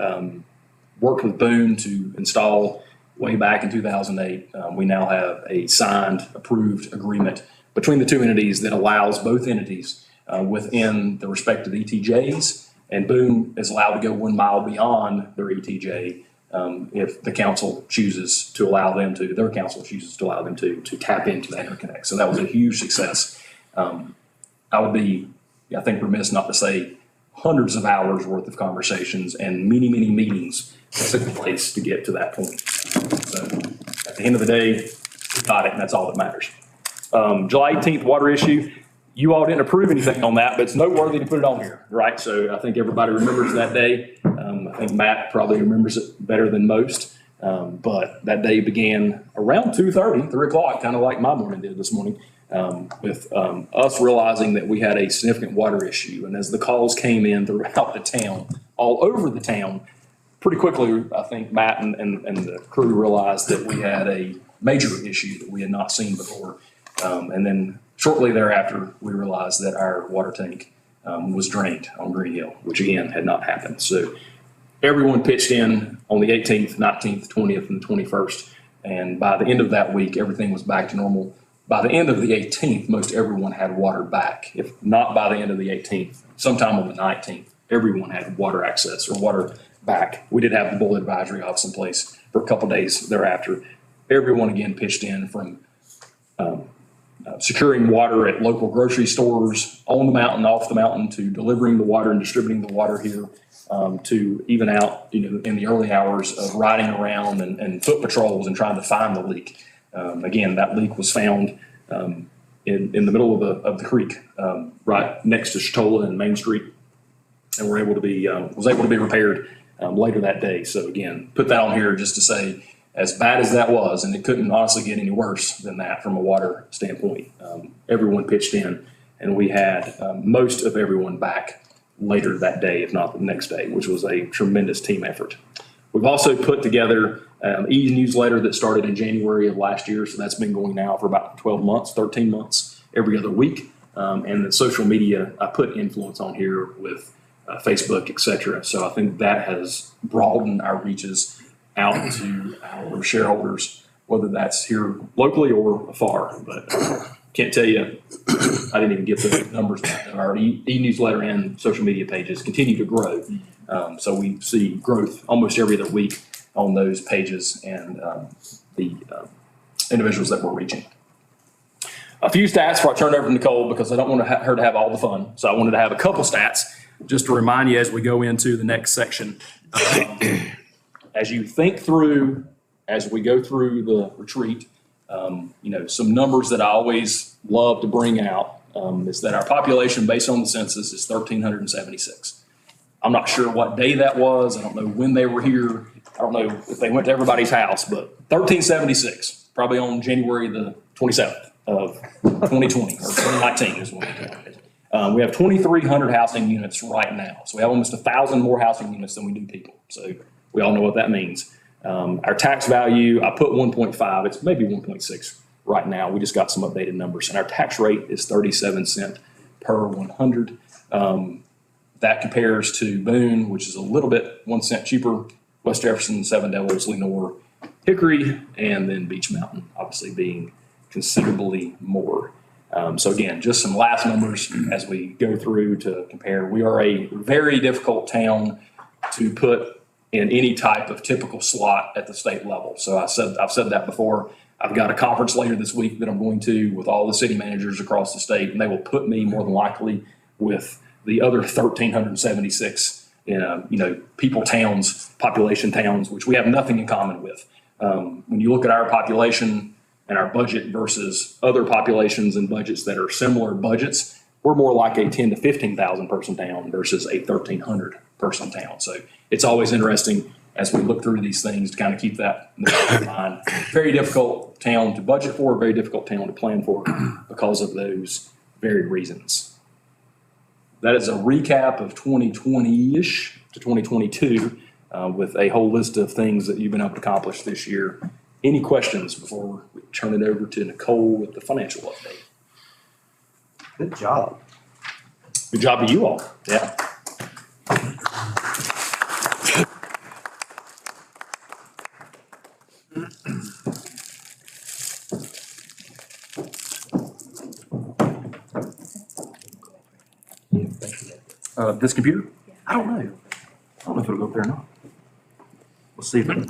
worked with Boone to install way back in 2008. We now have a signed, approved agreement between the two entities that allows both entities within the respective ETJs, and Boone is allowed to go 1 mile beyond their ETJ if the council chooses to allow them to, their council chooses to allow them to tap into that interconnect. So that was a huge success. I would be, I think, remiss not to say hundreds of hours worth of conversations and many meetings that took place to get to that point. So at the end of the day, we got it, and that's all that matters. July 18th water issue. You all didn't approve anything on that, but it's noteworthy to put it on here, right? So I think everybody remembers that day. I think Matt probably remembers it better than most. But that day began around 2:30, 3 o'clock, kind of like my morning did this morning, with us realizing that we had a significant water issue. And as the calls came in throughout the town, all over the town, pretty quickly, I think Matt and the crew realized that we had a major issue that we had not seen before. And then shortly thereafter, we realized that our water tank was drained on Green Hill, which again had not happened. So everyone pitched in on the 18th, 19th, 20th, and the 21st. And by the end of that week, everything was back to normal. By the end of the 18th, most everyone had water back. If not by the end of the 18th, sometime on the 19th, everyone had water access or water back. We did have the boil advisory office in place for a couple days thereafter. Everyone again pitched in from securing water at local grocery stores, on the mountain, off the mountain, to delivering the water and distributing the water here, to even out, in the early hours of riding around and foot patrols and trying to find the leak. Again, that leak was found in the middle of the creek, right next to Chatola and Main Street, and was able to be repaired later that day. So again, put that on here just to say, as bad as that was, and it couldn't honestly get any worse than that from a water standpoint. Everyone pitched in, and we had most of everyone back later that day, if not the next day, which was a tremendous team effort. We've also put together e-newsletter that started in January of last year, so that's been going now for about 12 months, 13 months, every other week. And the social media, I put influence on here with Facebook, et cetera. So I think that has broadened our reaches out to our shareholders, whether that's here locally or afar. But can't tell you, I didn't even get the numbers. Our e-newsletter and social media pages continue to grow. So we see growth almost every other week on those pages and the individuals that we're reaching. A few stats before I turn it over to Nicole, because I don't want her to have all the fun. So I wanted to have a couple stats just to remind you as we go into the next section. As you think through, as we go through the retreat, some numbers that I always love to bring out is that our population based on the census is 1,376. I'm not sure what day that was. I don't know when they were here. I don't know if they went to everybody's house, but 1,376, probably on January the 27th of 2020 or 2019 is when we counted. We have 2,300 housing units right now. So we have almost 1,000 more housing units than we do people. So we all know what that means. Our tax value, I put 1.5, it's maybe 1.6 right now. We just got some updated numbers. And our tax rate is 37 cents per 100. That compares to Boone, which is a little bit 1 cent cheaper, West Jefferson, Seven Devils, Lenore, Hickory, and then Beech Mountain, obviously being considerably more. So again, just some last numbers as we go through to compare. We are a very difficult town to put in any type of typical slot at the state level. So I've said that before. I've got a conference later this week that I'm going to with all the city managers across the state, and they will put me more than likely with the other 1,376, population towns, which we have nothing in common with. When you look at our population and our budget versus other populations and budgets that are similar budgets, we're more like a 10 to 15,000 person town versus a 1,300 person town. So it's always interesting as we look through these things to kind of keep that in the back of mind. Very difficult town to budget for, very difficult town to plan for because of those very reasons. That is a recap of 2020-ish to 2022 with a whole list of things that you've been able to accomplish this year. Any questions before we turn it over to Nicole with the financial update? Good job. Good job to you all. Yeah. This computer? I don't know. I don't know if it'll go up there or not. We'll see if it.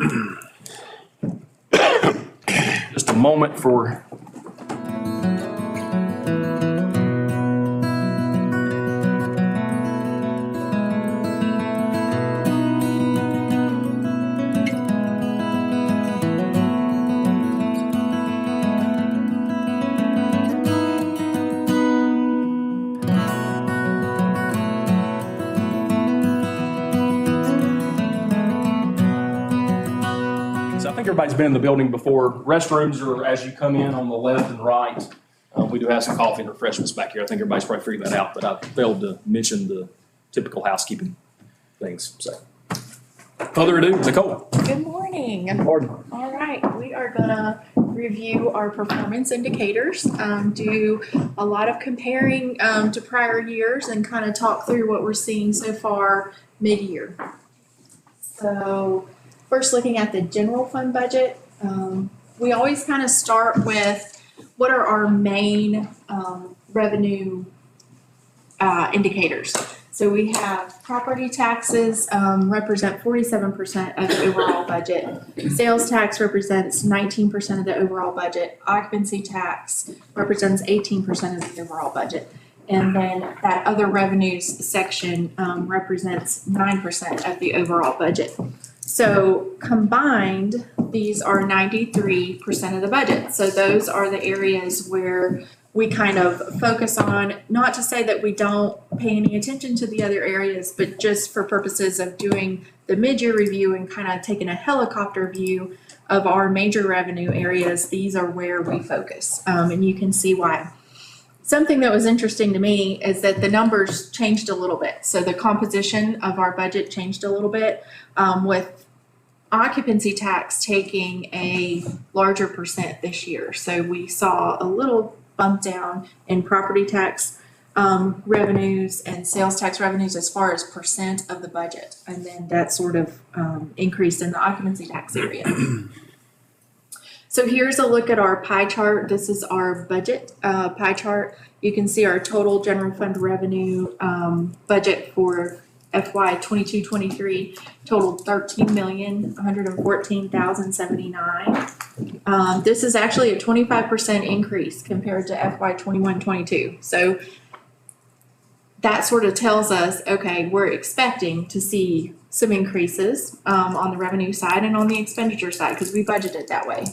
Just a moment for. Everybody's been in the building before. Restrooms are as you come in on the left and right. We do have some coffee and refreshments back here. I think everybody's probably figured that out, but I failed to mention the typical housekeeping things. So, further ado, Nicole. Good morning. All right, we are gonna review our performance indicators, do a lot of comparing to prior years and kind of talk through what we're seeing so far mid-year. So first, looking at the general fund budget, we always kind of start with what are our main revenue indicators. So we have property taxes represent 47% of the overall budget. Sales tax represents 19% of the overall budget. Occupancy tax represents 18% of the overall budget. And then that other revenues section represents 9% of the overall budget. So combined, these are 93% of the budget. So those are the areas where we kind of focus on, not to say that we don't pay any attention to the other areas, but just for purposes of doing the mid-year review and kind of taking a helicopter view of our major revenue areas, these are where we focus. And you can see why. Something that was interesting to me is that the numbers changed a little bit. So the composition of our budget changed a little bit, with occupancy tax taking a larger percent this year. So we saw a little bump down in property tax revenues and sales tax revenues as far as percent of the budget. And then that sort of increased in the occupancy tax area. So here's a look at our pie chart. This is our budget pie chart. You can see our total general fund revenue budget for FY 22-23 totaled $13,114,079. This is actually a 25% increase compared to FY 21-22. So that sort of tells us, okay, we're expecting to see some increases on the revenue side and on the expenditure side because we budgeted that way.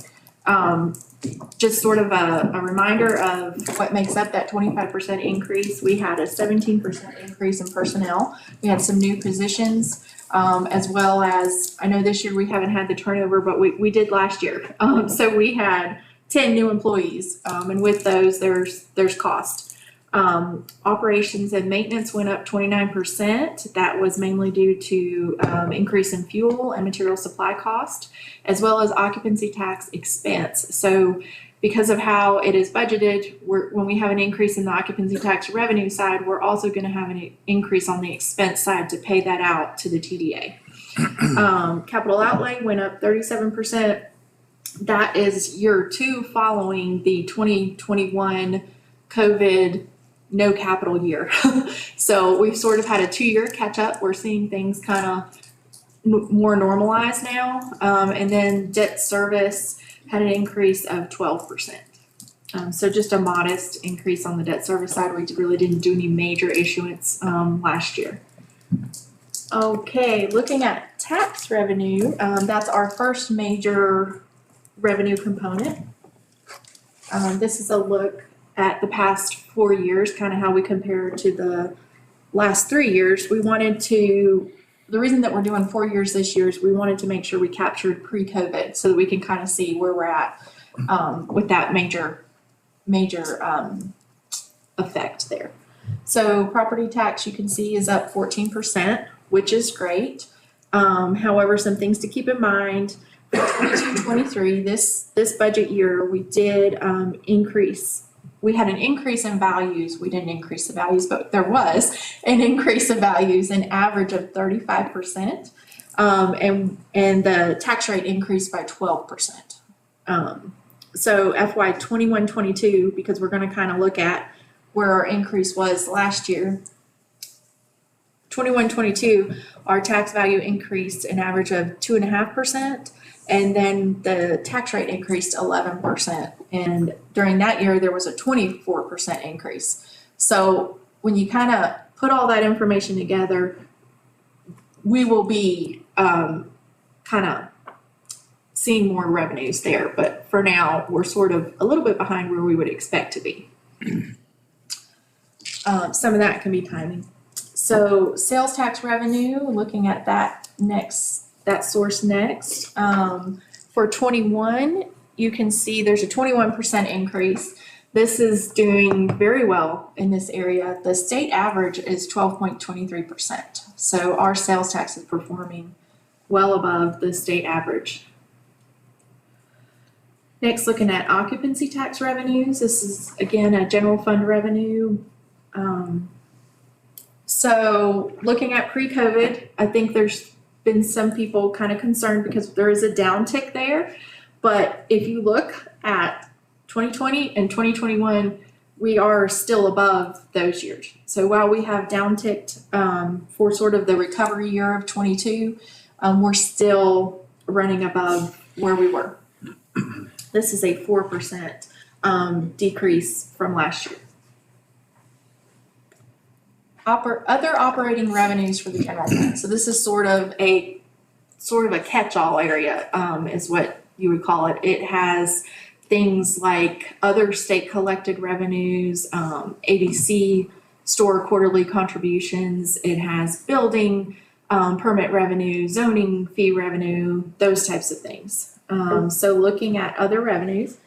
Just sort of a reminder of what makes up that 25% increase. We had a 17% increase in personnel. We had some new positions, as well as, I know this year we haven't had the turnover, but we did last year. So we had 10 new employees, and with those, there's cost. Operations and maintenance went up 29%. That was mainly due to increase in fuel and material supply cost, as well as occupancy tax expense. So because of how it is budgeted, when we have an increase in the occupancy tax revenue side, we're also going to have an increase on the expense side to pay that out to the TDA. Capital outlay went up 37%. That is year 2 following the 2021 COVID no capital year. So we've sort of had a 2-year catch up. We're seeing things kind of more normalized now. And then debt service had an increase of 12%. So just a modest increase on the debt service side. We really didn't do any major issuance last year. Okay, looking at tax revenue, that's our first major revenue component. This is a look at the past 4 years, kind of how we compare to the last 3 years. We wanted to, the reason that we're doing 4 years this year is we wanted to make sure we captured pre-COVID so that we can kind of see where we're at with that major effect there. So property tax, you can see, is up 14%, which is great. However, some things to keep in mind. For 22-23, this budget year, we did increase. We had an increase in values. We didn't increase the values, but there was an increase in values, an average of 35%. And the tax rate increased by 12%. So FY 21-22, because we're going to kind of look at where our increase was last year. 21-22, our tax value increased an average of 2.5%. And then the tax rate increased 11%. And during that year, there was a 24% increase. So when you kind of put all that information together, we will be kind of seeing more revenues there. But for now, we're sort of a little bit behind where we would expect to be. Some of that can be timing. So sales tax revenue, looking at that source next. For 21, you can see there's a 21% increase. This is doing very well in this area. The state average is 12.23%. So our sales tax is performing well above the state average. Next, looking at occupancy tax revenues. This is, again, a general fund revenue. So looking at pre-COVID, I think there's been some people kind of concerned because there is a downtick there. But if you look at 2020 and 2021, we are still above those years. So while we have downticked for sort of the recovery year of 22, we're still running above where we were. This is a 4% decrease from last year. Other operating revenues for the general fund. So this is sort of a catch-all area, is what you would call it. It has things like other state collected revenues, ADC store quarterly contributions. It has building permit revenue, zoning fee revenue, those types of things. So looking at other revenues,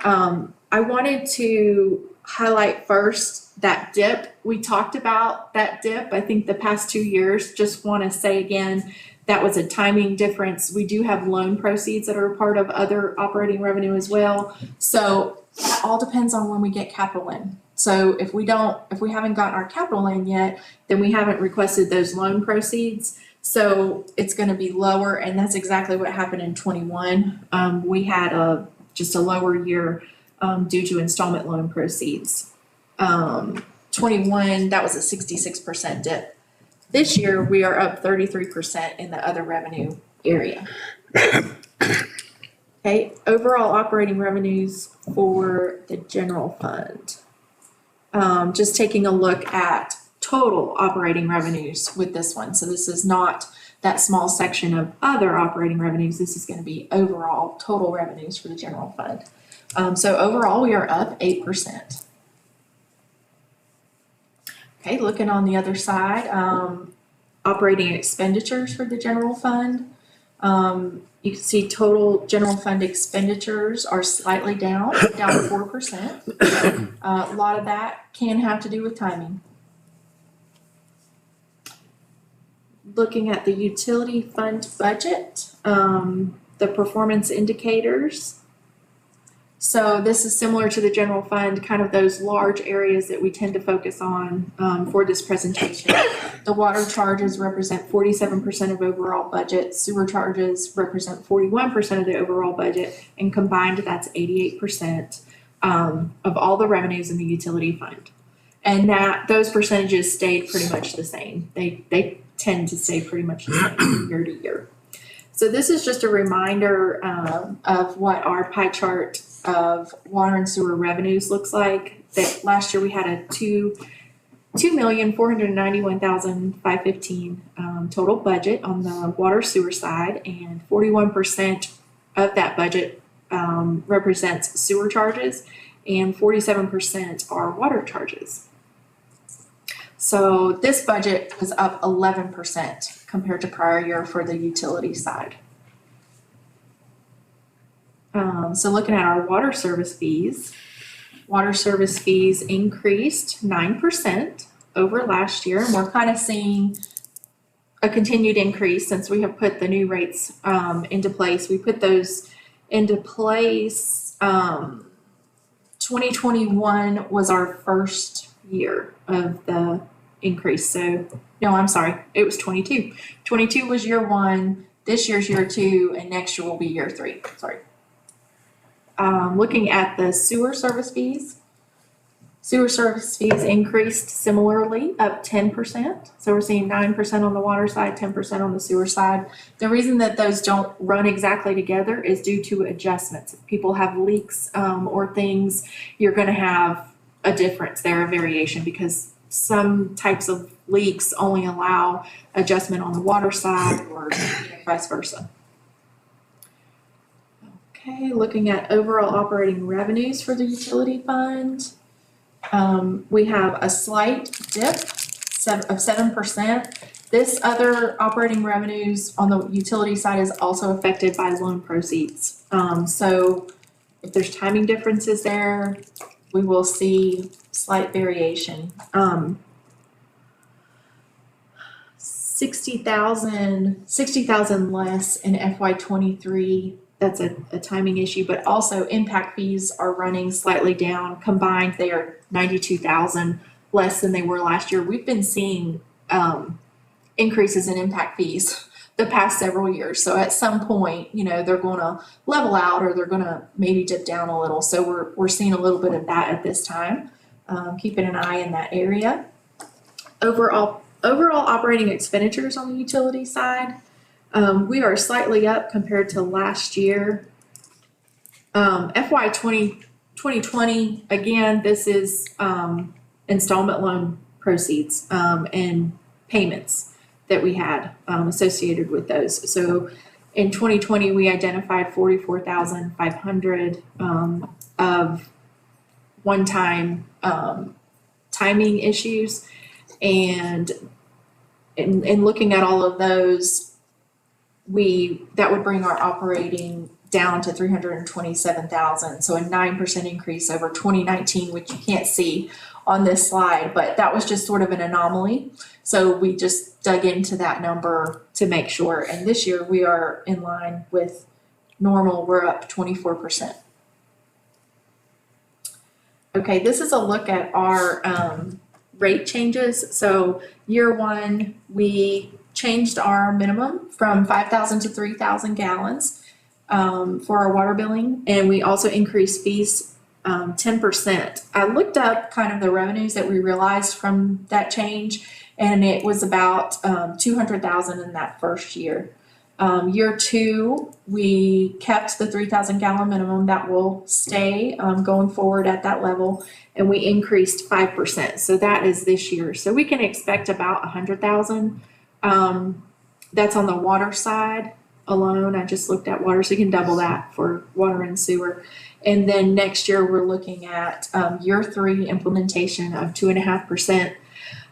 I wanted to highlight first that dip. We talked about that dip, I think the past 2 years. Just want to say again, that was a timing difference. We do have loan proceeds that are a part of other operating revenue as well. So it all depends on when we get capital in. So if we haven't gotten our capital in yet, then we haven't requested those loan proceeds. So it's going to be lower, and that's exactly what happened in 21. We had just a lower year due to installment loan proceeds. 21, that was a 66% dip. This year, we are up 33% in the other revenue area. Okay, overall operating revenues for the general fund. Just taking a look at total operating revenues with this one. So this is not that small section of other operating revenues. This is going to be overall total revenues for the general fund. So overall, we are up 8%. Okay, looking on the other side, operating expenditures for the general fund. You can see total general fund expenditures are slightly down 4%. A lot of that can have to do with timing. Looking at the utility fund budget, the performance indicators. So this is similar to the general fund, kind of those large areas that we tend to focus on for this presentation. The water charges represent 47% of overall budget. Sewer charges represent 41% of the overall budget, and combined that's 88% of all the revenues in the utility fund. And that those percentages stayed pretty much the same. They tend to stay pretty much the same year to year. So this is just a reminder of what our pie chart of water and sewer revenues looks like. That last year we had a $2,491,515 total budget on the water sewer side, and 41% of that budget represents sewer charges, and 47% are water charges. So this budget was up 11% compared to prior year for the utility side. So looking at our water service fees increased 9% over last year, and we're kind of seeing a continued increase since we have put the new rates into place. We put those into place. 2021 was our first year of the increase. So no, I'm sorry, it was 22. 22 was year 1, this year's year 2, and next year will be year 3. Sorry. Looking at the sewer service fees increased similarly, up 10%. So we're seeing 9% on the water side, 10% on the sewer side. The reason that those don't run exactly together is due to adjustments. If people have leaks or things, you're going to have a difference there, a variation, because some types of leaks only allow adjustment on the water side, or vice versa. Okay, looking at overall operating revenues for the utility fund, we have a slight dip of 7%. This other operating revenues on the utility side is also affected by loan proceeds. So if there's timing differences there, we will see slight variation. 60,000 less in FY23. That's a timing issue, but also impact fees are running slightly down. Combined, they are 92,000 less than they were last year. We've been seeing increases in impact fees the past several years. So at some point, they're going to level out, or they're going to maybe dip down a little. So we're seeing a little bit of that at this time. keeping an eye in that area. Overall operating expenditures on the utility side, we are slightly up compared to last year. FY 2020, again, this is installment loan proceeds and payments that we had associated with those. So in 2020, we identified 44,500 of one-time timing issues. And in looking at all of those, that would bring our operating down to 327,000. So a 9% increase over 2019, which you can't see on this slide, but that was just sort of an anomaly. So we just dug into that number to make sure. And this year we are in line with normal. We're up 24%. Okay, this is a look at our rate changes. So year one, we changed our minimum from 5,000 to 3,000 gallons for our water billing, and we also increased fees 10%. I looked up kind of the revenues that we realized from that change, and it was about 200,000 in that first year. Year two, we kept the 3,000 gallon minimum. That will stay going forward at that level, and we increased 5%. So that is this year. So we can expect about 100,000. That's on the water side alone. I just looked at water, so you can double that for water and sewer. And then next year, we're looking at year three implementation of 2.5%.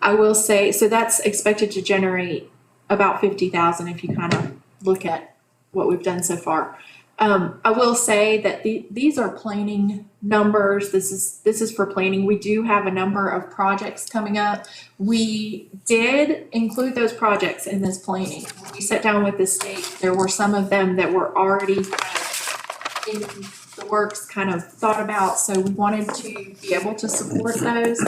I will say, so that's expected to generate about 50,000 if you kind of look at what we've done so far. I will say that these are planning numbers. This is for planning. We do have a number of projects coming up. We did include those projects in this planning. When we sat down with the state, there were some of them that were already in the works, kind of thought about. So we wanted to be able to support those.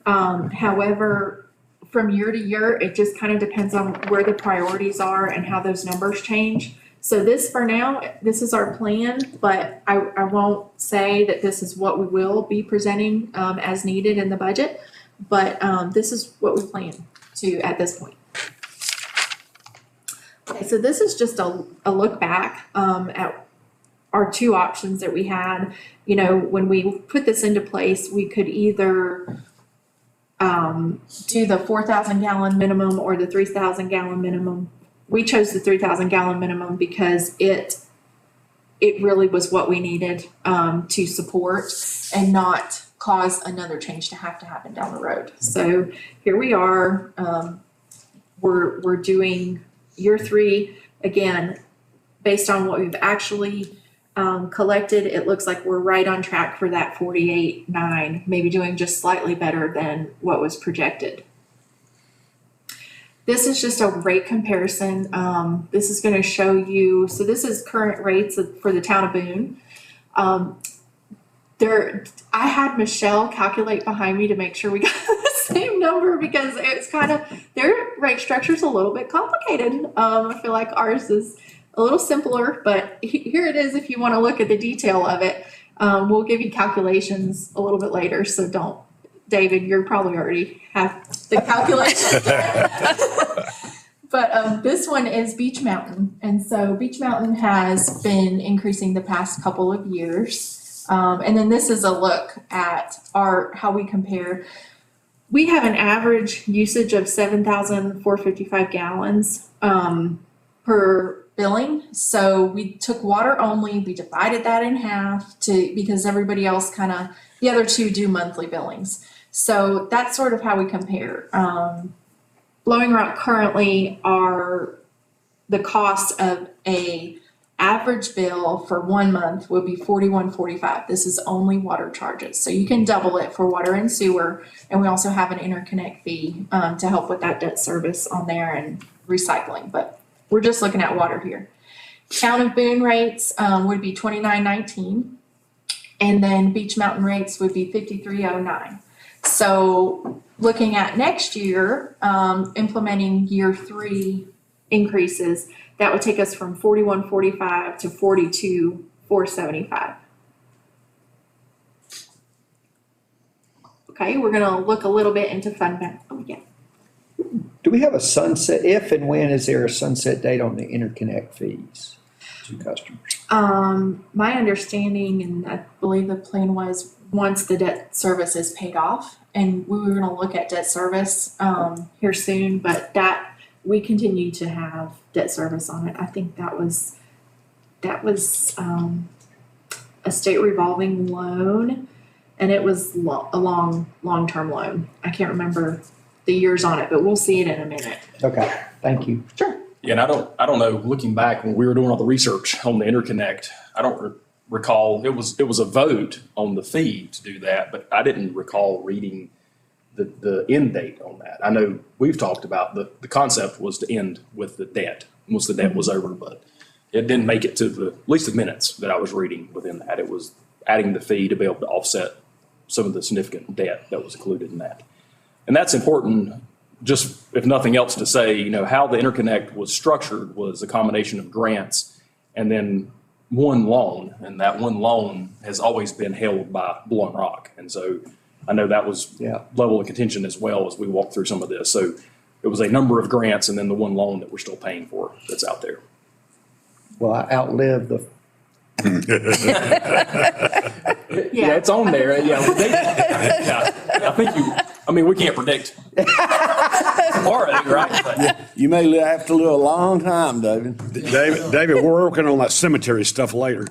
However, from year to year, it just kind of depends on where the priorities are and how those numbers change. So this, for now, this is our plan, but I won't say that this is what we will be presenting as needed in the budget, but this is what we plan to at this point. Okay, so this is just a look back at our two options that we had. You know, when we put this into place, we could either do the 4,000 gallon minimum or the 3,000 gallon minimum. We chose the 3,000 gallon minimum because it really was what we needed to support and not cause another change to happen down the road. So here we are. We're doing year three again, based on what we've actually collected. It looks like we're right on track for that 48.9, maybe doing just slightly better than what was projected. This is just a rate comparison. This is going to show you, so this is current rates for the town of Boone. I had Michelle calculate behind me to make sure we got the same number because it's kind of, their rate structure is a little bit complicated. I feel like ours is a little simpler, but here it is if you want to look at the detail of it. We'll give you calculations a little bit later, so don't. David, you're probably already have the calculations. But this one is Beech Mountain. And so Beech Mountain has been increasing the past couple of years. And then this is a look at how we compare. We have an average usage of 7,455 gallons per billing. So we took water only, we divided that in half because everybody else the other two do monthly billings. So that's sort of how we compare. Blowing Rock currently the cost of a average bill for 1 month would be $41.45. This is only water charges. So you can double it for water and sewer. And we also have an interconnect fee to help with that debt service on there and recycling. But we're just looking at water here. Town of Boone rates would be $29.19. And then Beech Mountain rates would be $53.09. So looking at next year, implementing year three increases, that would take us from $41.45 to $42.475. Okay, we're gonna look a little bit into fund balance. Oh, yeah. Do we have a sunset, if and when is there a sunset date on the interconnect fees to customers? My understanding, and I believe the plan was, once the debt service is paid off, and we were gonna look at debt service, here soon, but that, we continue to have debt service on it. I think that was, a state revolving loan, and it was a long-term loan. I can't remember the years on it, but we'll see it in a minute. Okay, thank you. Sure. Yeah, and I don't know, looking back when we were doing all the research on the interconnect, I don't recall, it was a vote on the fee to do that, but I didn't recall reading the end date on that. I know we've talked about the concept was to end with the debt, once the debt was over, but it didn't make it to at least the minutes that I was reading within that. It was adding the fee to be able to offset some of the significant debt that was included in that. And that's important, just if nothing else, to say, how the interconnect was structured was a combination of grants and then one loan. And that one loan has always been held by Blowing Rock. And so I know that was level of contention as well as we walked through some of this. So it was a number of grants and then the one loan that we're still paying for that's out there. Well, I outlived the, Yeah, it's on there. I think we can't predict tomorrow, right? But You may have to live a long time, David. David, we're working on that cemetery stuff later.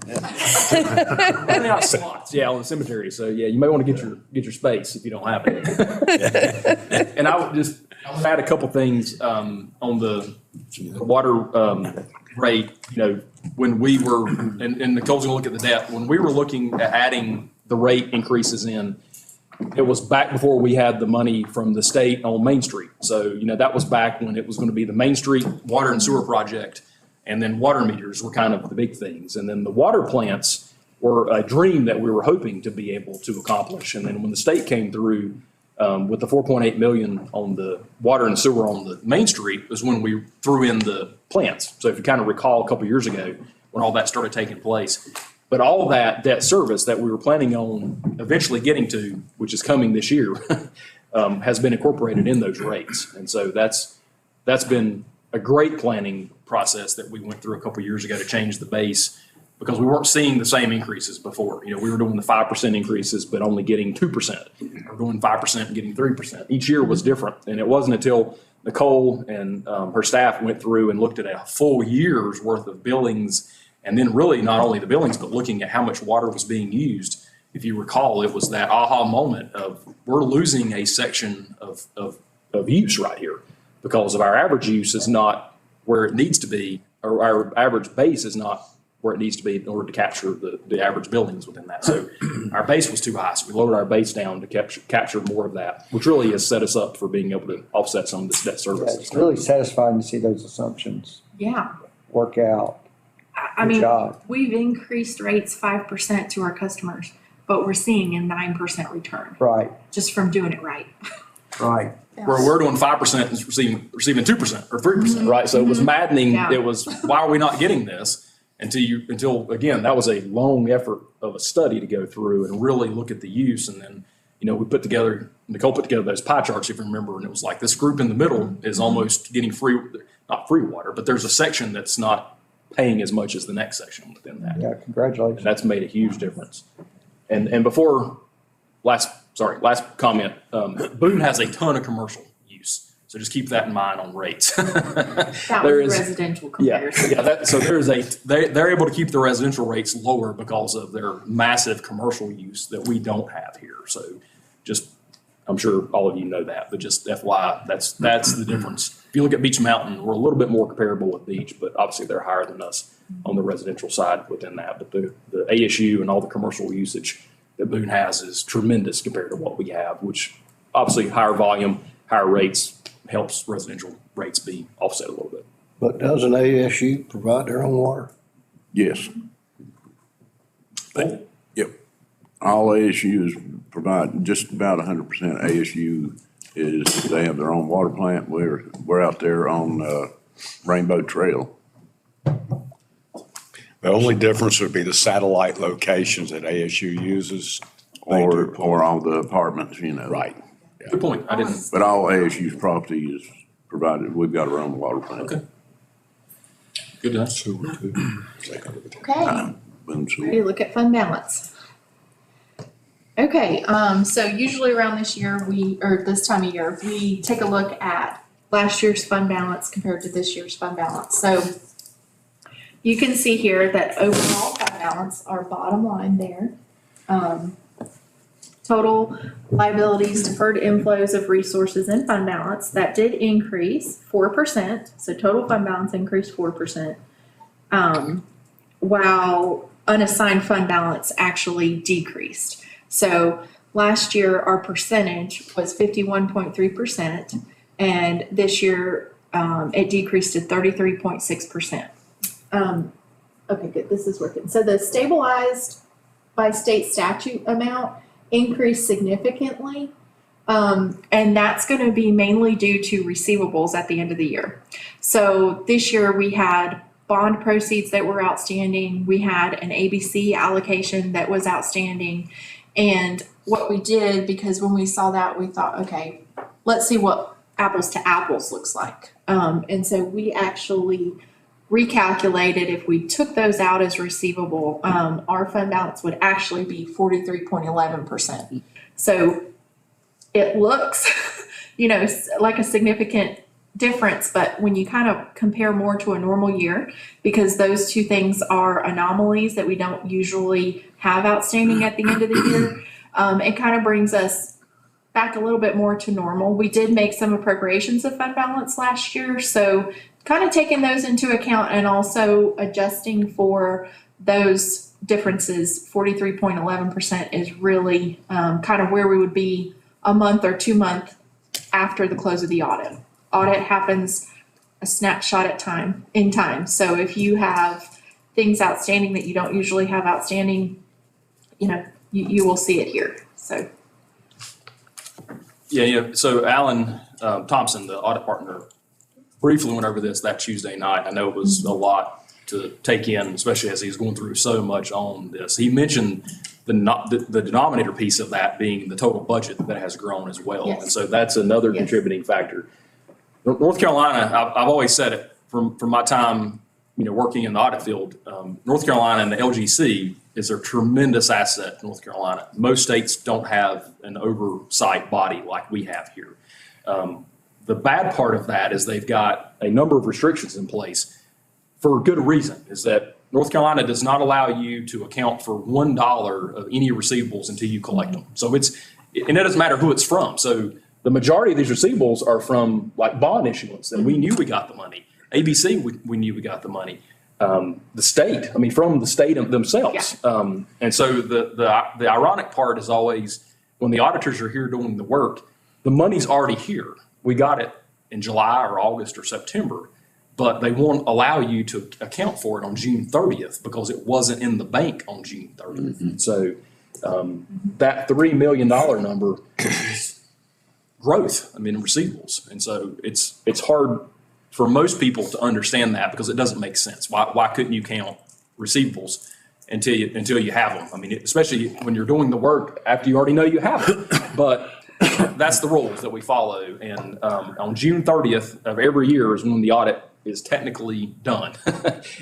running out slots, on the cemetery. So you may want to get your space if you don't have it. And I would add a couple things on the water rate. When we were, and Nicole's gonna look at the debt, when we were looking at adding the rate increases in, it was back before we had the money from the state on Main Street. So, that was back when it was gonna be the Main Street water and sewer project, and then water meters were kind of the big things. And then the water plants were a dream that we were hoping to be able to accomplish. And then when the state came through with the 4.8 million on the water and sewer on the Main Street was when we threw in the plants. So if you kind of recall a couple years ago when all that started taking place. But all that debt service that we were planning on eventually getting to, which is coming this year, has been incorporated in those rates. And so that's been a great planning process that we went through a couple years ago to change the base, because we weren't seeing the same increases before. We were doing the 5% increases, but only getting 2%, or doing 5% and getting 3%. Each year was different. And it wasn't until Nicole and her staff went through and looked at a full year's worth of billings, and then really not only the billings, but looking at how much water was being used. If you recall, it was that aha moment of we're losing a section of use right here because of our average use is not where it needs to be, or our average base is not where it needs to be in order to capture the average buildings within that. So our base was too high, so we lowered our base down to capture more of that, which really has set us up for being able to offset some of this debt service. it's really satisfying to see those assumptions Yeah. work out. I Good mean, job. we've increased rates 5% to our customers, but we're seeing a 9% return Right, just from doing it right. right. Where we're doing 5% and receiving 2% or 3%, right? So it was maddening. Yeah. It was, why are we not getting this? Until again, that was a long effort of a study to go through and really look at the use. And then, Nicole put together those pie charts, if you remember, and it was like this group in the middle is almost getting not free water, but there's a section that's not paying as much as the next section within that. Yeah, And congratulations. that's made a huge difference. And before, last comment, Boone has a ton of commercial use. So just keep that in mind on rates. That There was is- residential comparison. So they're able to keep the residential rates lower because of their massive commercial use that we don't have here. So just, I'm sure all of you know that, but just FYI, that's the difference. If you look at Beach Mountain, we're a little bit more comparable with Beach, but obviously they're higher than us on the residential side within that. But the ASU and all the commercial usage that Boone has is tremendous compared to what we have, which obviously higher volume, higher rates helps residential rates be offset a little bit. But doesn't ASU provide their own water? Yes. Yep. All ASUs provide just about 100% ASU they have their own water plant. We're out there on Rainbow Trail. The only difference would be the satellite locations that ASU uses or all the apartments, you know. Right. Good point. I didn't, But all ASU's property is provided, we've got our own water plant. okay. Good to know. Okay. Boom, so- Ready to look at fund balance. Okay, so usually around this year, or this time of year, we take a look at last year's fund balance compared to this year's fund balance. So you can see here that overall fund balance, our bottom line there, total liabilities, deferred inflows of resources and fund balance, that did increase 4%. So total fund balance increased 4%. While unassigned fund balance actually decreased. So last year, our percentage was 51.3%, and this year, it decreased to 33.6%. Okay, good, this is working. So the stabilized by state statute amount increased significantly. And that's gonna be mainly due to receivables at the end of the year. So this year, we had bond proceeds that were outstanding. We had an ABC allocation that was outstanding. And what we did, because when we saw that, we thought, okay, let's see what apples to apples looks like. And so we actually recalculated if we took those out as receivable, our fund balance would actually be 43.11%. So it looks, like a significant difference, but when you kind of compare more to a normal year, because those two things are anomalies that we don't usually have outstanding at the end of the year, it kind of brings us back a little bit more to normal. We did make some appropriations of fund balance last year, so kind of taking those into account and also adjusting for those differences, 43.11% is really kind of where we would be a month or 2 months after the close of the audit. Audit happens a snapshot in time. So if you have things outstanding that you don't usually have outstanding, you will see it here. So. Yeah. So Alan Thompson, the audit partner, briefly went over this that Tuesday night. I know it was a lot to take in, especially as he was going through so much on this. He mentioned the denominator piece of that being the total budget that has grown as well. Yes. And so that's another Yes. contributing factor. North Carolina, I've always said it from my time, working in the audit field, North Carolina and the LGC is a tremendous asset to North Carolina. Most states don't have an oversight body like we have here. The bad part of that is they've got a number of restrictions in place for a good reason, is that North Carolina does not allow you to account for $1 of any receivables until you collect them. So and it doesn't matter who it's from. So the majority of these receivables are from like bond issuance, and we knew we got the money. ABC, we knew we got the money. The state, from the state themselves. Yeah. And so the ironic part is always when the auditors are here doing the work, the money's already here. We got it in July or August or September, but they won't allow you to account for it on June 30th because it wasn't in the bank on June 30th. Mm-hmm. So that $3 million number is growth, in receivables. And so it's hard for most people to understand that because it doesn't make sense. Why couldn't you count receivables until you have them? Especially when you're doing the work after you already know you have them. But that's the rules that we follow. And on June 30th of every year is when the audit is technically done.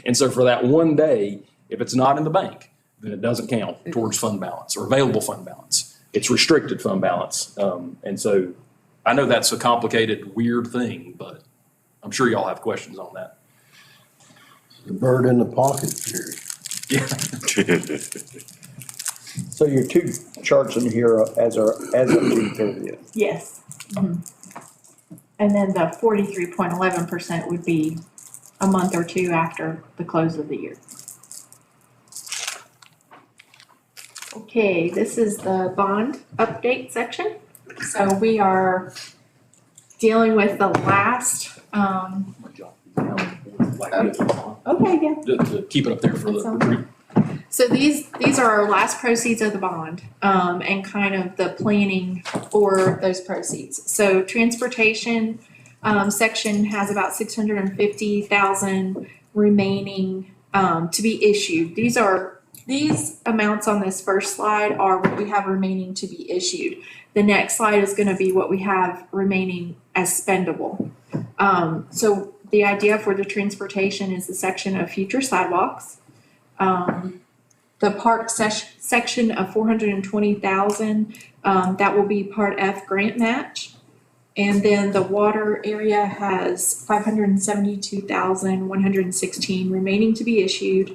And so for that one day, if it's not in the bank, then it doesn't count towards fund balance or available fund balance. It's restricted fund balance. And so I know that's a complicated, weird thing, but I'm sure y'all have questions on that. The bird in the pocket theory. Yeah. So your two charts in here as of June 30th. Yes. Mhm. And then the 43.11% would be a month or two after the close of the year. Okay, this is the bond update section. So we are dealing with the last, okay, yeah. To keep it up there for That sounds the. So these are our last proceeds of the bond, and kind of the planning for those proceeds. So transportation, section has about 650,000 remaining, to be issued. These are These amounts on this first slide are what we have remaining to be issued. The next slide is gonna be what we have remaining as spendable. So the idea for the transportation is the section of future sidewalks. The park section of 420,000, that will be part F grant match. And then the water area has 572,116 remaining to be issued.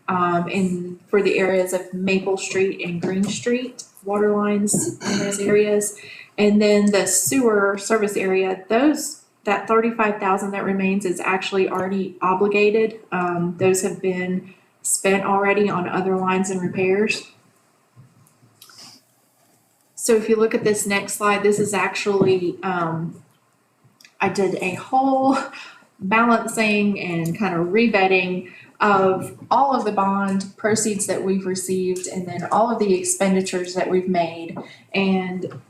And for the areas of Maple Street and Green Street, water lines in those areas. And then the sewer service area, that 35,000 that remains is actually already obligated. Those have been spent already on other lines and repairs. So if you look at this next slide, this is actually, I did a whole balancing and kind of revetting of all of the bond proceeds that we've received and then all of the expenditures that we've made. And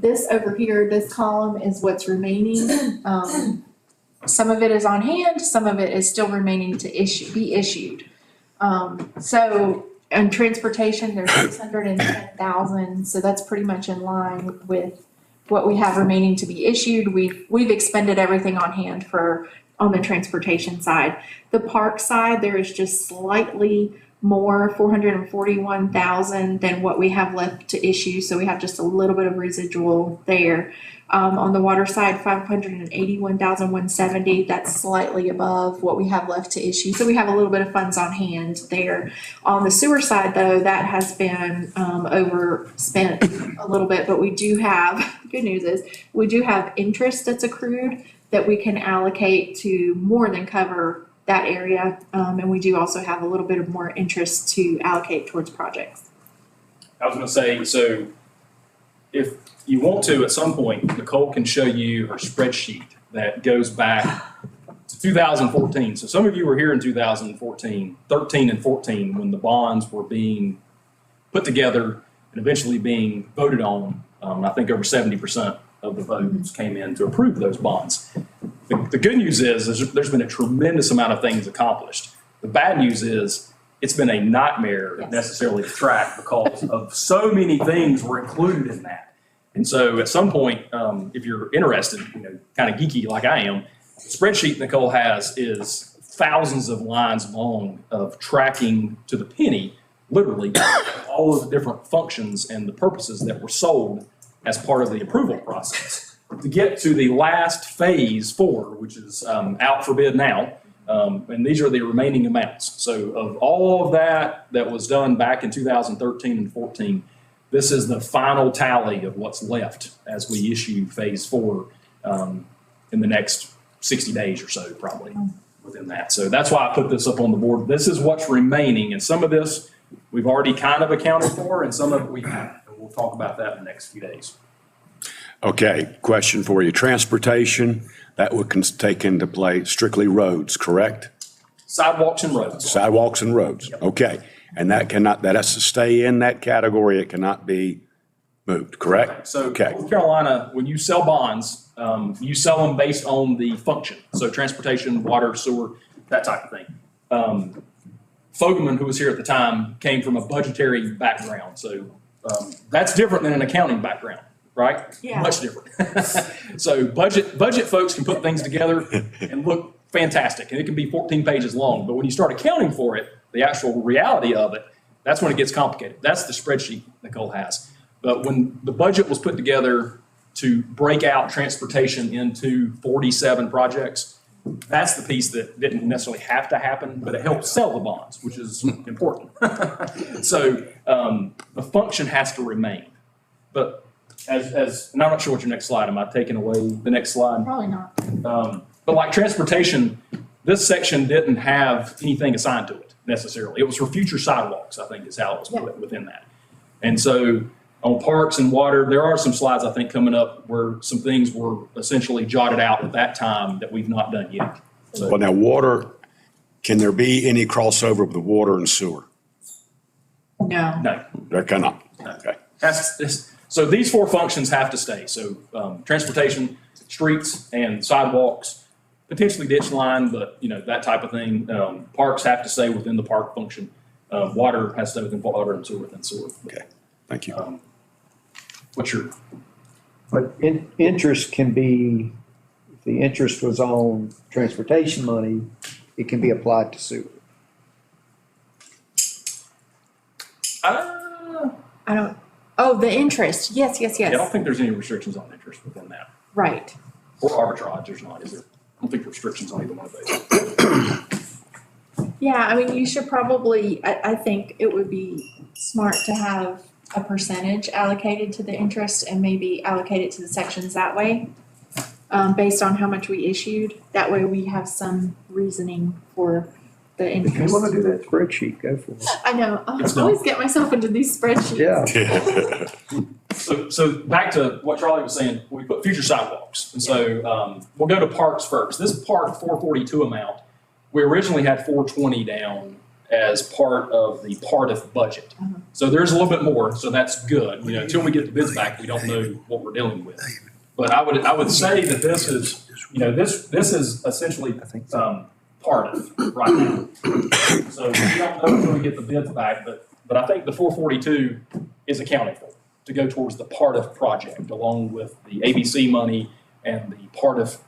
this over here, this column is what's remaining. Some of it is on hand, some of it is still remaining to be issued. So in transportation, there's 610,000, so that's pretty much in line with what we have remaining to be issued. We've expended everything on hand on the transportation side. The park side, there is just slightly more, 441,000 than what we have left to issue, so we have just a little bit of residual there. On the water side, 581,170, that's slightly above what we have left to issue, so we have a little bit of funds on hand there. On the sewer side, though, that has been overspent a little bit, but we do have, good news is, we do have interest that's accrued that we can allocate to more than cover that area, and we do also have a little bit of more interest to allocate towards projects. I was gonna say, so if you want to, at some point, Nicole can show you her spreadsheet that goes back to 2014. So some of you were here in 2014, 13 and 14, when the bonds were being put together and eventually being voted on. I think over 70% of the votes came in to approve those bonds. The good news is there's been a tremendous amount of things accomplished. The bad news is it's been a nightmare necessarily to track because of so many things were included in that. And so at some point, if you're interested, kind of geeky like I am, the spreadsheet Nicole has is thousands of lines long of tracking to the penny, literally, all of the different functions and the purposes that were sold as part of the approval process. To get to the last phase 4, which is out for bid now, and these are the remaining amounts. So of all of that was done back in 2013 and 14, this is the final tally of what's left as we issue phase 4 in the next 60 days or so, probably within that. So that's why I put this up on the board. This is what's remaining, and some of this we've already kind of accounted for, and some of it we haven't. And we'll talk about that in the next few days. Okay, question for you. Transportation, that would take into play strictly roads, correct? Sidewalks and roads. Sidewalks and roads, okay. And that has to stay in that category. It cannot be moved, correct? So Okay. North Carolina, when you sell bonds, you sell them based on the function. So transportation, water, sewer, that type of thing. Fogelman, who was here at the time, came from a budgetary background. So that's different than an accounting background, right? Yeah. Much different. So budget folks can put things together and look fantastic, and it can be 14 pages long. But when you start accounting for it, the actual reality of it, that's when it gets complicated. That's the spreadsheet Nicole has. But when the budget was put together to break out transportation into 47 projects, that's the piece that didn't necessarily have to happen, but it helped sell the bonds, which is important. So the function has to remain. But and I'm not sure what your next slide, am I taking away the next slide? Probably not. But like transportation, this section didn't have anything assigned to it necessarily. It was for future sidewalks, I think is how it was put within that. And so on parks and water, there are some slides I think coming up where some things were essentially jotted out at that time that we've not done yet. So, Well, now water, can there be any crossover with the water and sewer? No. no. There cannot. Okay. So these 4 functions have to stay. So transportation, streets and sidewalks, potentially ditch line, but that type of thing. Parks have to stay within the park function. Water has to stay within water and sewer within sewer. Okay, thank you. What's your, But interest can be, if the interest was on transportation money, it can be applied to sewer. I don't, oh, the interest, yes, yes, I don't yes, think there's any restrictions on interest within that. right. Or arbitrage, there's not, is there? I don't think restrictions on either one of those. Yeah, I mean, you should probably, I think it would be smart to have a percentage allocated to the interest and maybe allocate it to the sections that way, based on how much we issued. That way we have some reasoning for the If you interest. wanna do that spreadsheet, go for it. I know, I It's done. always get myself into these spreadsheets. Yeah. So back to what Charlie was saying, we put future sidewalks. And so, we'll go to parks first. This part 442 amount, we originally had 420 down as part of the Partif budget. So there's a little bit more, so that's good. You know, until we get the bids back, we don't know what we're dealing with. But I would say that this is, you know, this is essentially, Partif right now. So we don't know until we get the bids back, but I think the 442 is accounted for to go towards the Partif project, along with the ABC money and the Partif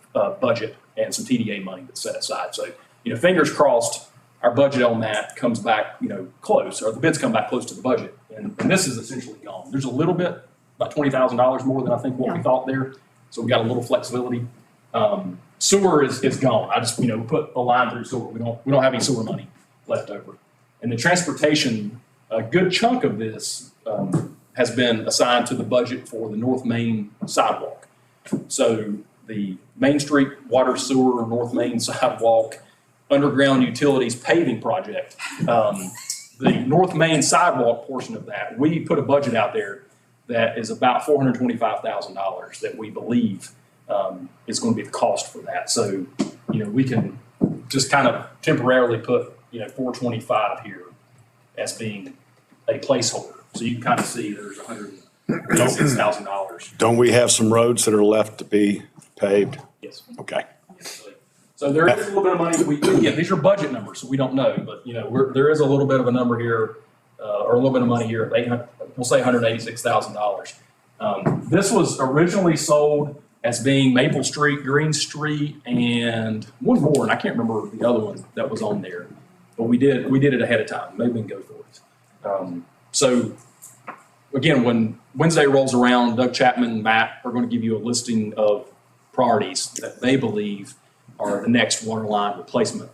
budget and some TDA money that's set aside. So, you know, fingers crossed, our budget on that comes back, you know, close, or the bids come back close to the budget. And this is essentially gone. There's a little bit, about $20,000 more than I think what we Yeah. thought there. So we got a little flexibility. Sewer is gone. I just, you know, put a line through sewer. We don't have any sewer money left over. And the transportation, a good chunk of this, has been assigned to the budget for the North Main sidewalk. So the Main Street Water Sewer North Main sidewalk underground utilities paving project, the North Main sidewalk portion of that, we put a budget out there that is about $425,000 that we believe is going to be the cost for that. So, you know, we can just kind of temporarily put, you know, 425 here as being a placeholder. So you can kind of see there's $106,000. Don't we have some roads that are left to be paved? Yes. Okay. So there is a little bit of money. Again, these are budget numbers, so we don't know, but you know, there is a little bit of a number here, or a little bit of money here. We'll say $186,000. This was originally sold as being Maple Street, Green Street, and one more, and I can't remember the other one that was on there. But we did it ahead of time. Maybe we can go for it. So again, when Wednesday rolls around, Doug Chapman and Matt are going to give you a listing of priorities that they believe are the next water line replacement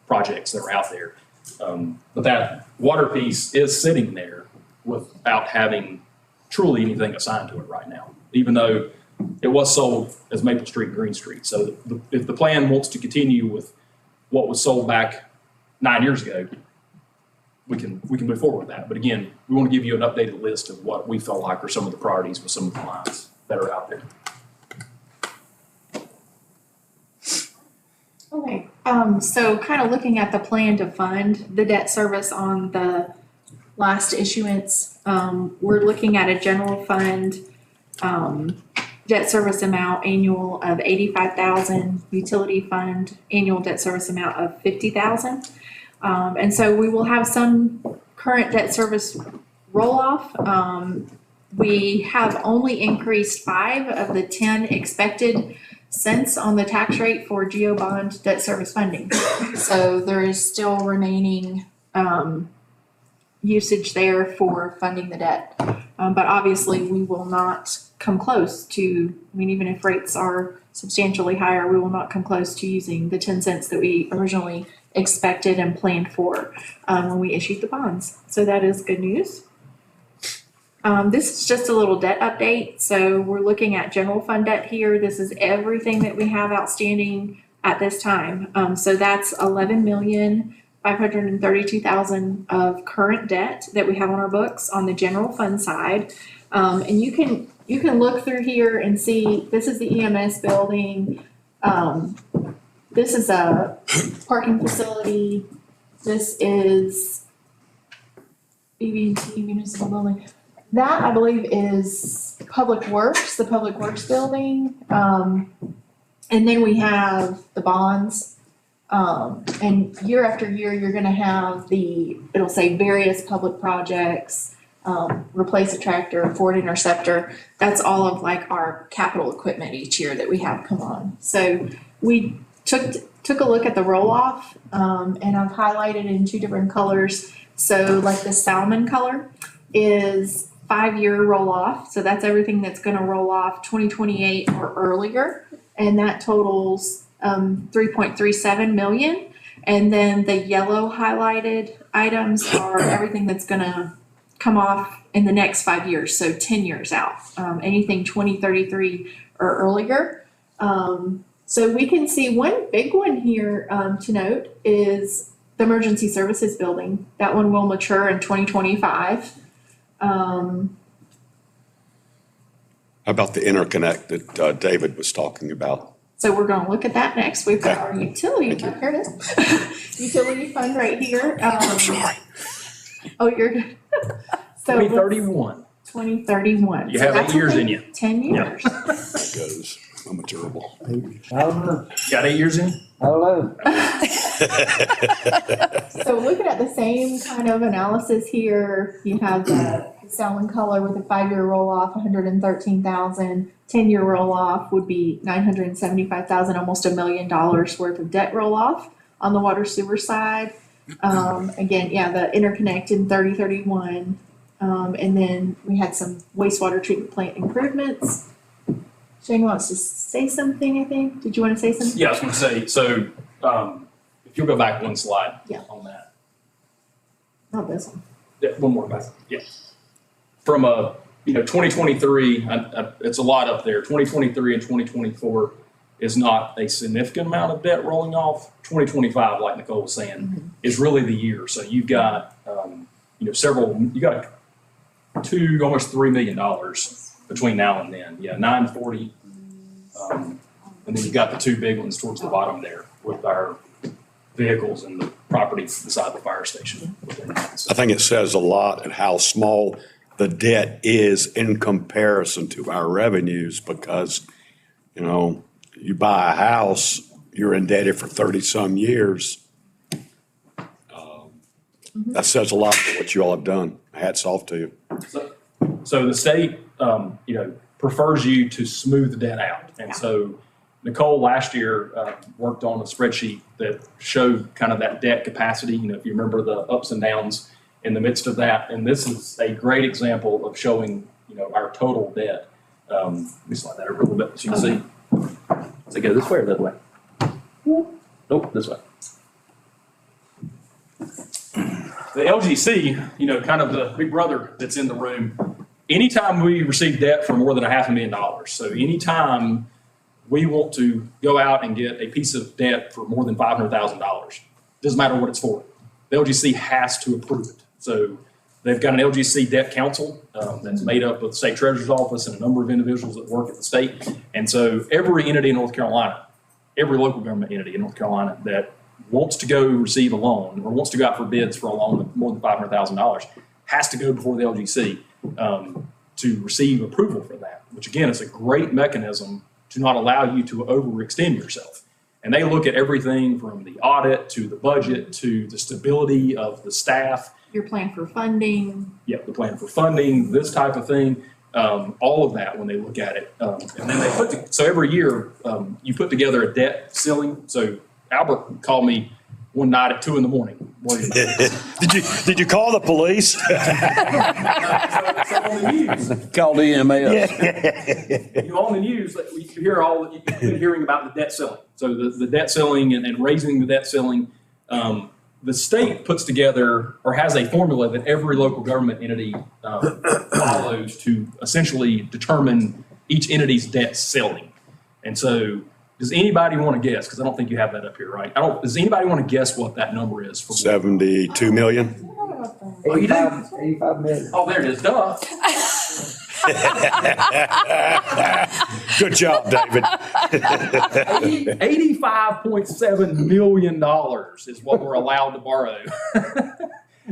projects that are out there. But that water piece is sitting there without having truly anything assigned to it right now, even though it was sold as Maple Street, Green Street. So if the plan wants to continue with what was sold back 9 years ago, we can move forward with that. But again, we want to give you an updated list of what we felt like are some of the priorities with some of the lines that are out there. Okay, so kind of looking at the plan to fund the debt service on the last issuance, we're looking at a general fund, debt service amount annual of $85,000, utility fund annual debt service amount of $50,000. And so we will have some current debt service roll off. We have only increased 5 of the 10 expected cents on the tax rate for GO bond debt service funding. So there is still remaining usage there for funding the debt. But obviously we will not come close to, I mean, even if rates are substantially higher, we will not come close to using the 10 cents that we originally expected and planned for when we issued the bonds. So that is good news. This is just a little debt update. So we're looking at general fund debt here. This is everything that we have outstanding at this time. So that's 11,532,000 of current debt that we have on our books on the general fund side. And you can look through here and see, this is the EMS building. This is a parking facility. This is BB&T Municipal Building. That, I believe, is Public Works, the Public Works building. And then we have the bonds And year after year, you're gonna have it'll say various public projects, replace a tractor, Ford Interceptor. That's all of like our capital equipment each year that we have come on. So we took a look at the roll-off, and I've highlighted in 2 different colors. So like the salmon color is 5-year roll-off. So that's everything that's gonna roll off 2028 or earlier. And that totals 3.37 million. And then the yellow highlighted items are everything that's gonna come off in the next 5 years, so 10 years out. Anything 2033 or earlier. So we can see one big one here to note is the emergency services building. That one will mature in 2025. How about the interconnect that David was talking about? So we're gonna look at that next. We've got our utility fund, here it is. Utility fund right here. Sorry. Oh, you're good. So 2031. 2031. You So have 8 that's years in only you. 10 years. That goes. I'm terrible. I don't know. You got 8 years in? I don't know. So looking at the same kind of analysis here, you have the salmon color with a 5-year roll-off, 113,000. 10-year roll-off would be 975,000, almost $1 million worth of debt roll-off on the water sewer side. Again, yeah, the interconnect in 3031. And then we had some wastewater treatment plant improvements. Shane wants to say something, I think. Did you want to say something? Yeah, I was gonna say, so, if you'll go back one slide Yeah. on that. Not this one. Yeah, one more back, yeah. From 2023, it's a lot up there. 2023 and 2024 is not a significant amount of debt rolling off. 2025, like Nicole was saying, is really the year. So you've got, you got almost $3 million between now and then. Yeah, 940. And then you've got the 2 big ones towards the bottom there with our vehicles and the property beside the fire station. I think it says a lot at how small the debt is in comparison to our revenues because, you buy a house, you're indebted for 30-some years. That says a lot for what you all have done. Hats off to you. So the state, prefers you to smooth the debt out. And so Nicole last year worked on a spreadsheet that showed kind of that debt capacity, if you remember the ups and downs in the midst of that. And this is a great example of showing, our total debt. Let me slide that over a little bit so you can see. Does it go this way or that way? Nope, this way. The LGC, kind of the big brother that's in the room, anytime we receive debt for more than $500,000, so anytime we want to go out and get a piece of debt for more than $500,000, doesn't matter what it's for, the LGC has to approve it. So they've got an LGC debt council that's made up of the state treasurer's office and a number of individuals that work at the state. And so every entity in North Carolina, every local government entity in North Carolina that wants to go receive a loan or wants to go out for bids for a loan of more than $500,000 has to go before the LGC to receive approval for that, which again is a great mechanism to not allow you to overextend yourself. And they look at everything from the audit to the budget to the stability of the staff. Your plan for funding. Yep, the plan for funding, this type of thing, all of that when they look at it. And then so every year you put together a debt ceiling. So Albert called me one night at 2 a.m. worried about it. Did you call the police? So on the news, Called EMS. on the news, you've been hearing about the debt ceiling. So the debt ceiling and raising the debt ceiling. The state puts together or has a formula that every local government entity follows to essentially determine each entity's debt ceiling. And so does anybody want to guess? Because I don't think you have that up here, right? Does anybody want to guess what that number is? For 72 million? Oh, you do? 85 million. Oh, there it is. Duh. Good job, David. $85.7 million is what we're allowed to borrow.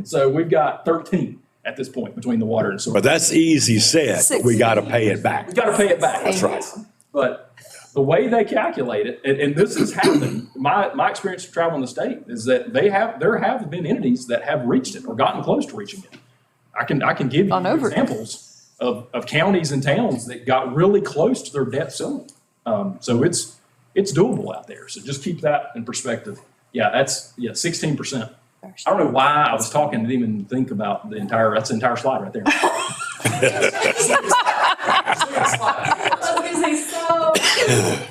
So we've got 13 at this point between the water and sewer. But that's easy said, but we got to pay it back. We got to pay it back. That's right. But the way they calculate it, and this has happened, my experience of traveling the state is that there have been entities that have reached it or gotten close to reaching it. I can give you Gone over it. examples of counties and towns that got really close to their debt ceiling. So it's doable out there. So just keep that in perspective. Yeah, 16%. I don't know why I was talking to them and think about that's the entire slide right there. I was gonna say,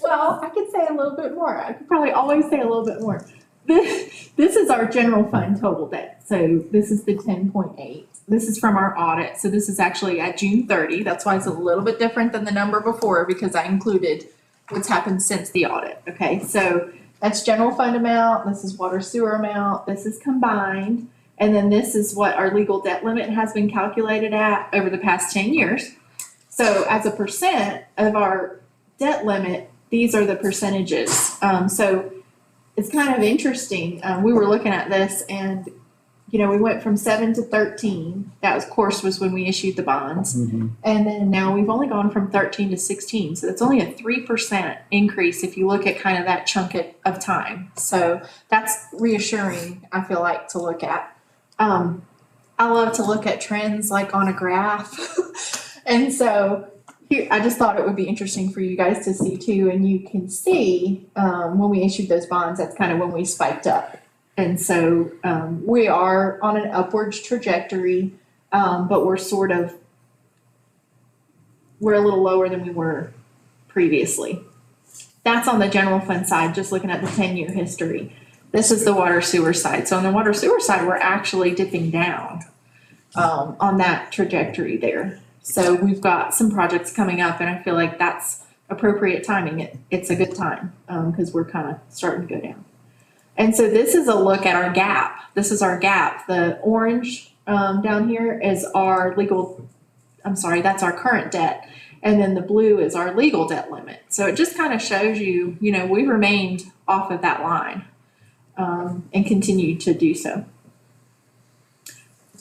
well, I could say a little bit more. I could probably always say a little bit more. This is our general fund total debt. So this is the 10.8. This is from our audit. So this is actually at June 30. That's why it's a little bit different than the number before, because I included what's happened since the audit. Okay, so that's general fund amount. This is water sewer amount. This is combined. And then this is what our legal debt limit has been calculated at over the past 10 years. So as a percent of our debt limit, these are the percentages. So it's kind of interesting. We were looking at this and, we went from 7 to 13. That was when we issued the bonds. And then now we've only gone from 13 to 16. So it's only a 3% increase if you look at kind of that chunk of time. So that's reassuring, I feel like, to look at. I love to look at trends like on a graph. And so here, I just thought it would be interesting for you guys to see too. And you can see when we issued those bonds, that's kind of when we spiked up. And so we are on an upwards trajectory, but we're a little lower than we were previously. That's on the general fund side, just looking at the 10-year history. This is the water sewer side. So on the water sewer side, we're actually dipping down on that trajectory there. So we've got some projects coming up, and I feel like that's appropriate timing. It's a good time because we're kind of starting to go down. And so this is a look at our gap. This is our gap. The orange down here is that's our current debt. And then the blue is our legal debt limit. So it just kind of shows you, we remained off of that line and continue to do so.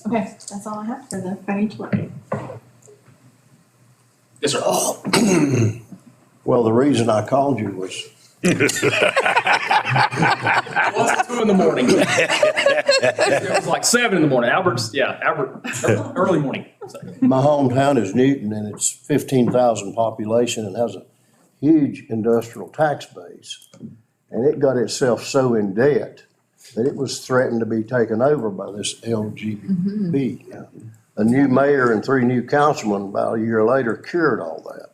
Okay, that's all I have for the financial update. Yes, sir. Well, the reason I called you was It wasn't 2 in the morning. It was like 7 in the morning. Albert, early morning. So. my hometown is Newton, and it's 15,000 population and has a huge industrial tax base. And it got itself so in debt that it was threatened to be taken over by this LGB. A new mayor and 3 new councilmen about a year later cured all that.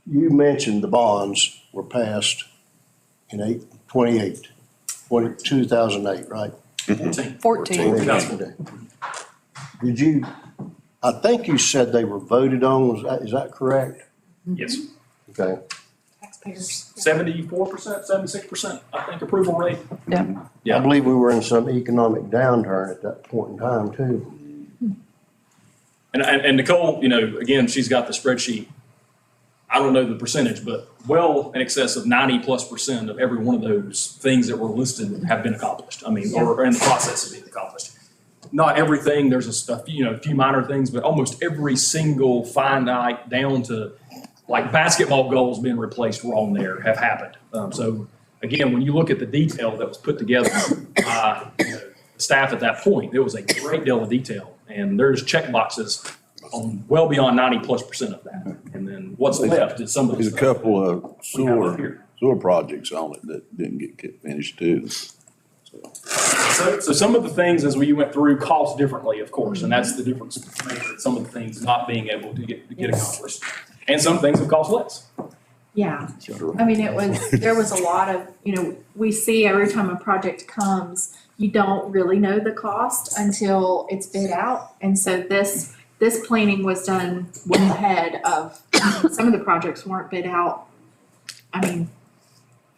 You mentioned the bonds were passed in 2008, right? 14. I think you said they were voted on, is that correct? Yes. Okay. Taxpayers. 74%, 76%, I think, approval rate. Yeah. I Yeah. believe we were in some economic downturn at that point in time too. And Nicole, again, she's got the spreadsheet. I don't know the percentage, but well in excess of 90+% of every one of those things that were listed have been accomplished. I mean, or in the process of being accomplished. Not everything, there's a few minor things, but almost every single finite down to like basketball goals being replaced were on there have happened. So again, when you look at the detail that was put together by the staff at that point, there was a great deal of detail, and there's check boxes on well beyond 90+% of that. And then what's left is some of the There's a stuff. couple of We have up here. sewer projects on it that didn't get finished too. So some of the things as we went through cost differently, of course, and that's the difference between some of the things not being able to get accomplished. And some things have cost less. Yeah, I mean, there was a lot of, we see every time a project comes, you don't really know the cost until it's bid out. And so this planning was done way ahead of, some of the projects weren't bid out,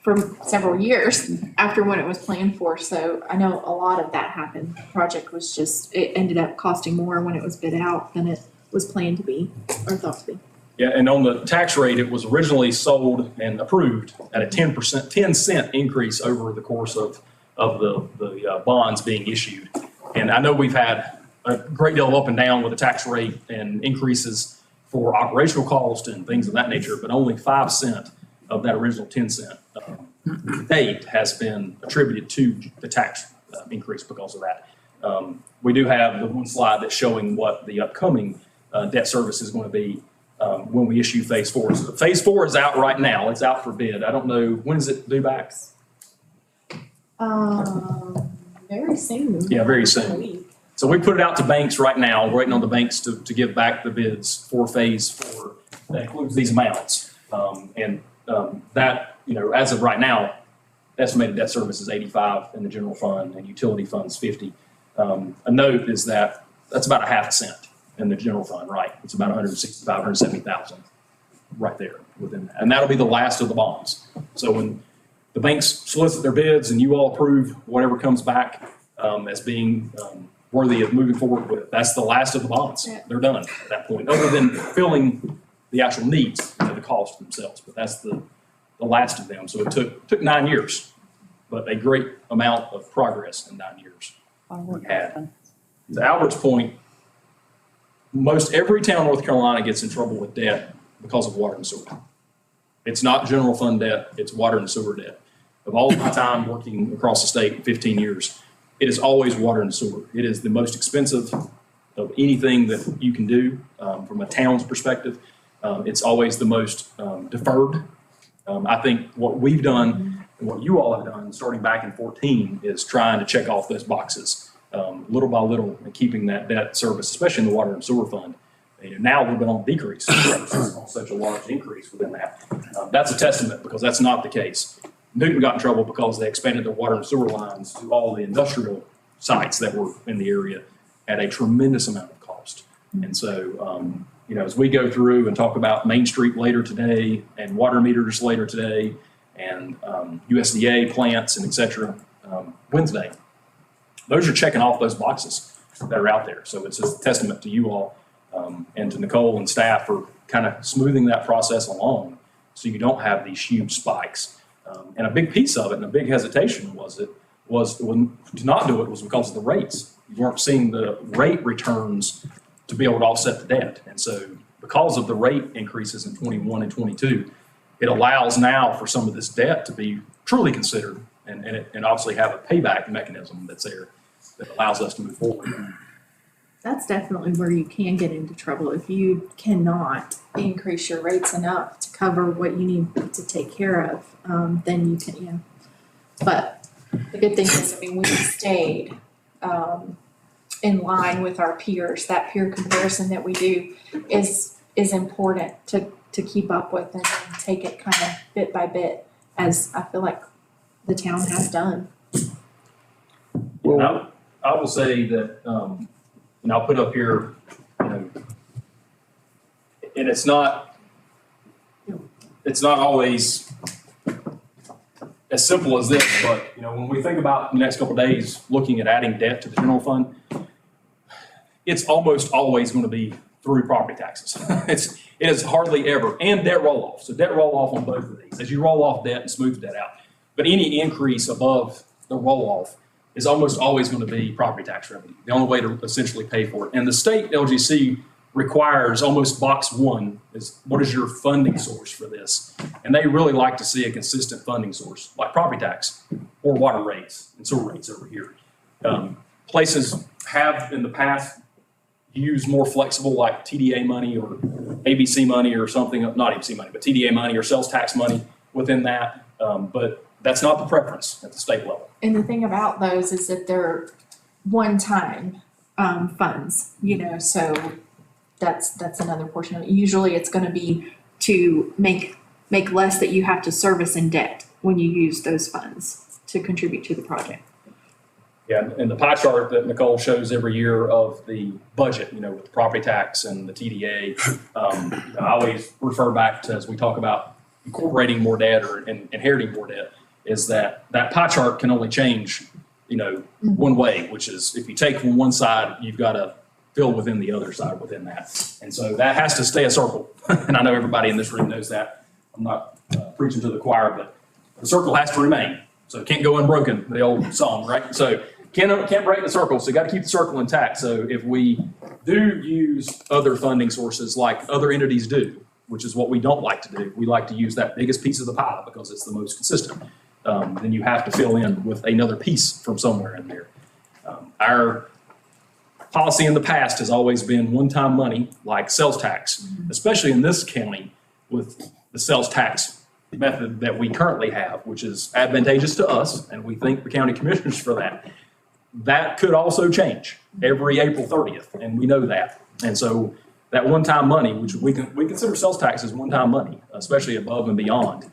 for several years after when it was planned for. So I know a lot of that happened. The project was it ended up costing more when it was bid out than it was planned to be or thought to be. Yeah, and on the tax rate, it was originally sold and approved at a 10% increase over the course of the bonds being issued. And I know we've had a great deal of up and down with the tax rate and increases for operational cost and things of that nature, but only 5 cents of that original 10 cent date has been attributed to the tax increase because of that. We do have the one slide that's showing what the upcoming debt service is going to be when we issue phase 4. So phase 4 is out right now. It's out for bid. I don't know, when is it due back? Very soon. Yeah, very soon. So we put it out to banks right now, We're waiting on the banks to give back the bids for phase 4. That includes these amounts. That, as of right now, estimated debt service is 85 in the general fund and utility funds 50. A note is that that's about a half a cent in the general fund, right? It's about 165, 170,000 right there within that. And that'll be the last of the bonds. So when the banks solicit their bids and you all approve whatever comes back as being worthy of moving forward with, that's the last of the bonds. They're done at that point, other than filling the actual needs at the cost themselves. But that's the last of them. So it took 9 years, but a great amount of progress in 9 years we had. To Albert's point, most every town in North Carolina gets in trouble with debt because of water and sewer. It's not general fund debt, it's water and sewer debt. Of all of my time working across the state, 15 years, it is always water and sewer. It is the most expensive of anything that you can do from a town's perspective. It's always the most deferred. I think what we've done and what you all have done starting back in 14 is trying to check off those boxes little by little and keeping that debt service, especially in the water and sewer fund. Now we've been on decrease, on such a large increase within that. That's a testament because that's not the case. Newton got in trouble because they expanded their water and sewer lines to all the industrial sites that were in the area at a tremendous amount of cost. And so, as we go through and talk about Main Street later today and water meters later today and USDA plants and et cetera, Wednesday, those are checking off those boxes that are out there. So it's a testament to you all and to Nicole and staff for kind of smoothing that process along so you don't have these huge spikes. And a big piece of it and a big hesitation to not do it was because of the rates. You weren't seeing the rate returns to be able to offset the debt. And so because of the rate increases in 21 and 22, it allows now for some of this debt to be truly considered and obviously have a payback mechanism that's there that allows us to move forward. That's definitely where you can get into trouble if you cannot increase your rates enough to cover what you need to take care of. Then you can, yeah. But the good thing is, we stayed in line with our peers. That peer comparison that we do is important to keep up with and take it kind of bit by bit, as I feel like the town has done. Well, I will say that, and I'll put up here, and it's not always as simple as this, but, when we think about the next couple of days, looking at adding debt to the general fund, it's almost always going to be through property taxes. It is hardly ever, and debt roll-off. So debt roll-off on both of these, as you roll off debt and smooth debt out. But any increase above the roll-off is almost always going to be property tax revenue, the only way to essentially pay for it. And the state LGC requires almost box one is what is your funding source for this? And they really like to see a consistent funding source like property tax or water rates and sewer rates over here. Places have in the past used more flexible like TDA money or ABC money or something, not ABC money, but TDA money or sales tax money within that. But that's not the preference at the state level. And the thing about those is that they're one-time funds, so that's another portion of it. Usually it's going to be to make less that you have to service in debt when you use those funds to contribute to the project. Yeah, and the pie chart that Nicole shows every year of the budget, with the property tax and the TDA, I always refer back to, as we talk about incorporating more debt or inheriting more debt, is that pie chart can only change, one way, which is if you take from one side, you've got to fill within the other side within that. And so that has to stay a circle. And I know everybody in this room knows that. I'm not preaching to the choir, but the circle has to remain. So it can't go unbroken, the old song, right? So can't break the circle, so you got to keep the circle intact. So if we do use other funding sources like other entities do, which is what we don't like to do, we like to use that biggest piece of the pie because it's the most consistent. Then you have to fill in with another piece from somewhere in there. Our policy in the past has always been one-time money like sales tax, especially in this county with the sales tax method that we currently have, which is advantageous to us, and we thank the county commissioners for that. That could also change every April 30th, and we know that. And so that one-time money, which we consider sales tax as one-time money, especially above and beyond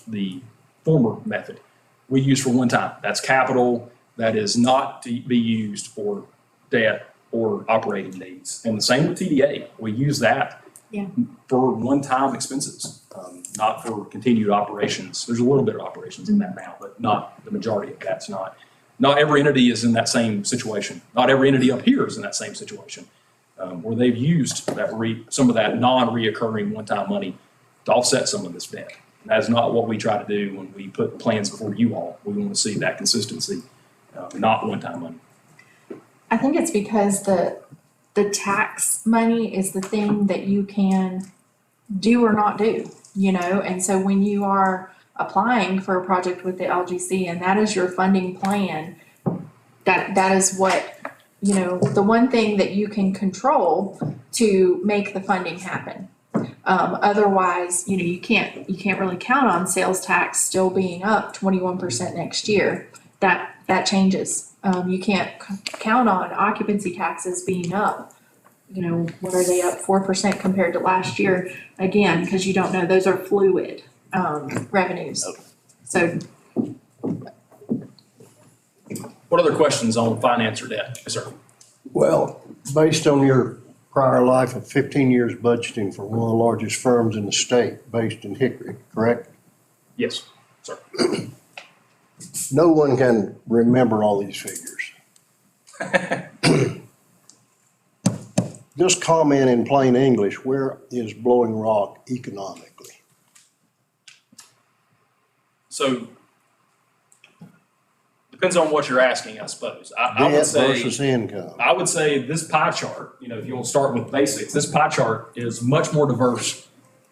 the former method, we use for one time. That's capital that is not to be used for debt or operating needs. And the same with TDA. We use that for one-time expenses, not for continued operations. There's a little bit of operations in that now, but not the majority of that's not. Not every entity is in that same situation. Not every entity up here is in that same situation, where they've used that some of that non-reoccurring one-time money to offset some of this debt. And that's not what we try to do when we put plans before you all. We want to see that consistency, not one-time money. I think it's because the tax money is the thing that you can do or not do, you know? And so when you are applying for a project with the LGC and that is your funding plan, that is what, you know, the one thing that you can control to make the funding happen. Otherwise, you know, you can't really count on sales tax still being up 21% next year. That changes. You can't count on occupancy taxes being up. You know, what are they up 4% compared to last year? Again, because you don't know, those are fluid revenues. So. What other questions on finance or debt? Yes, sir. Well, based on your prior life of 15 years budgeting for one of the largest firms in the state based in Hickory, correct? Yes, sir. No one can remember all these figures. Just comment in plain English, where is Blowing Rock economically? So depends on what you're asking, I suppose. I would Debt say versus income. I would say this pie chart, you know, if you want to start with basics, this pie chart is much more diverse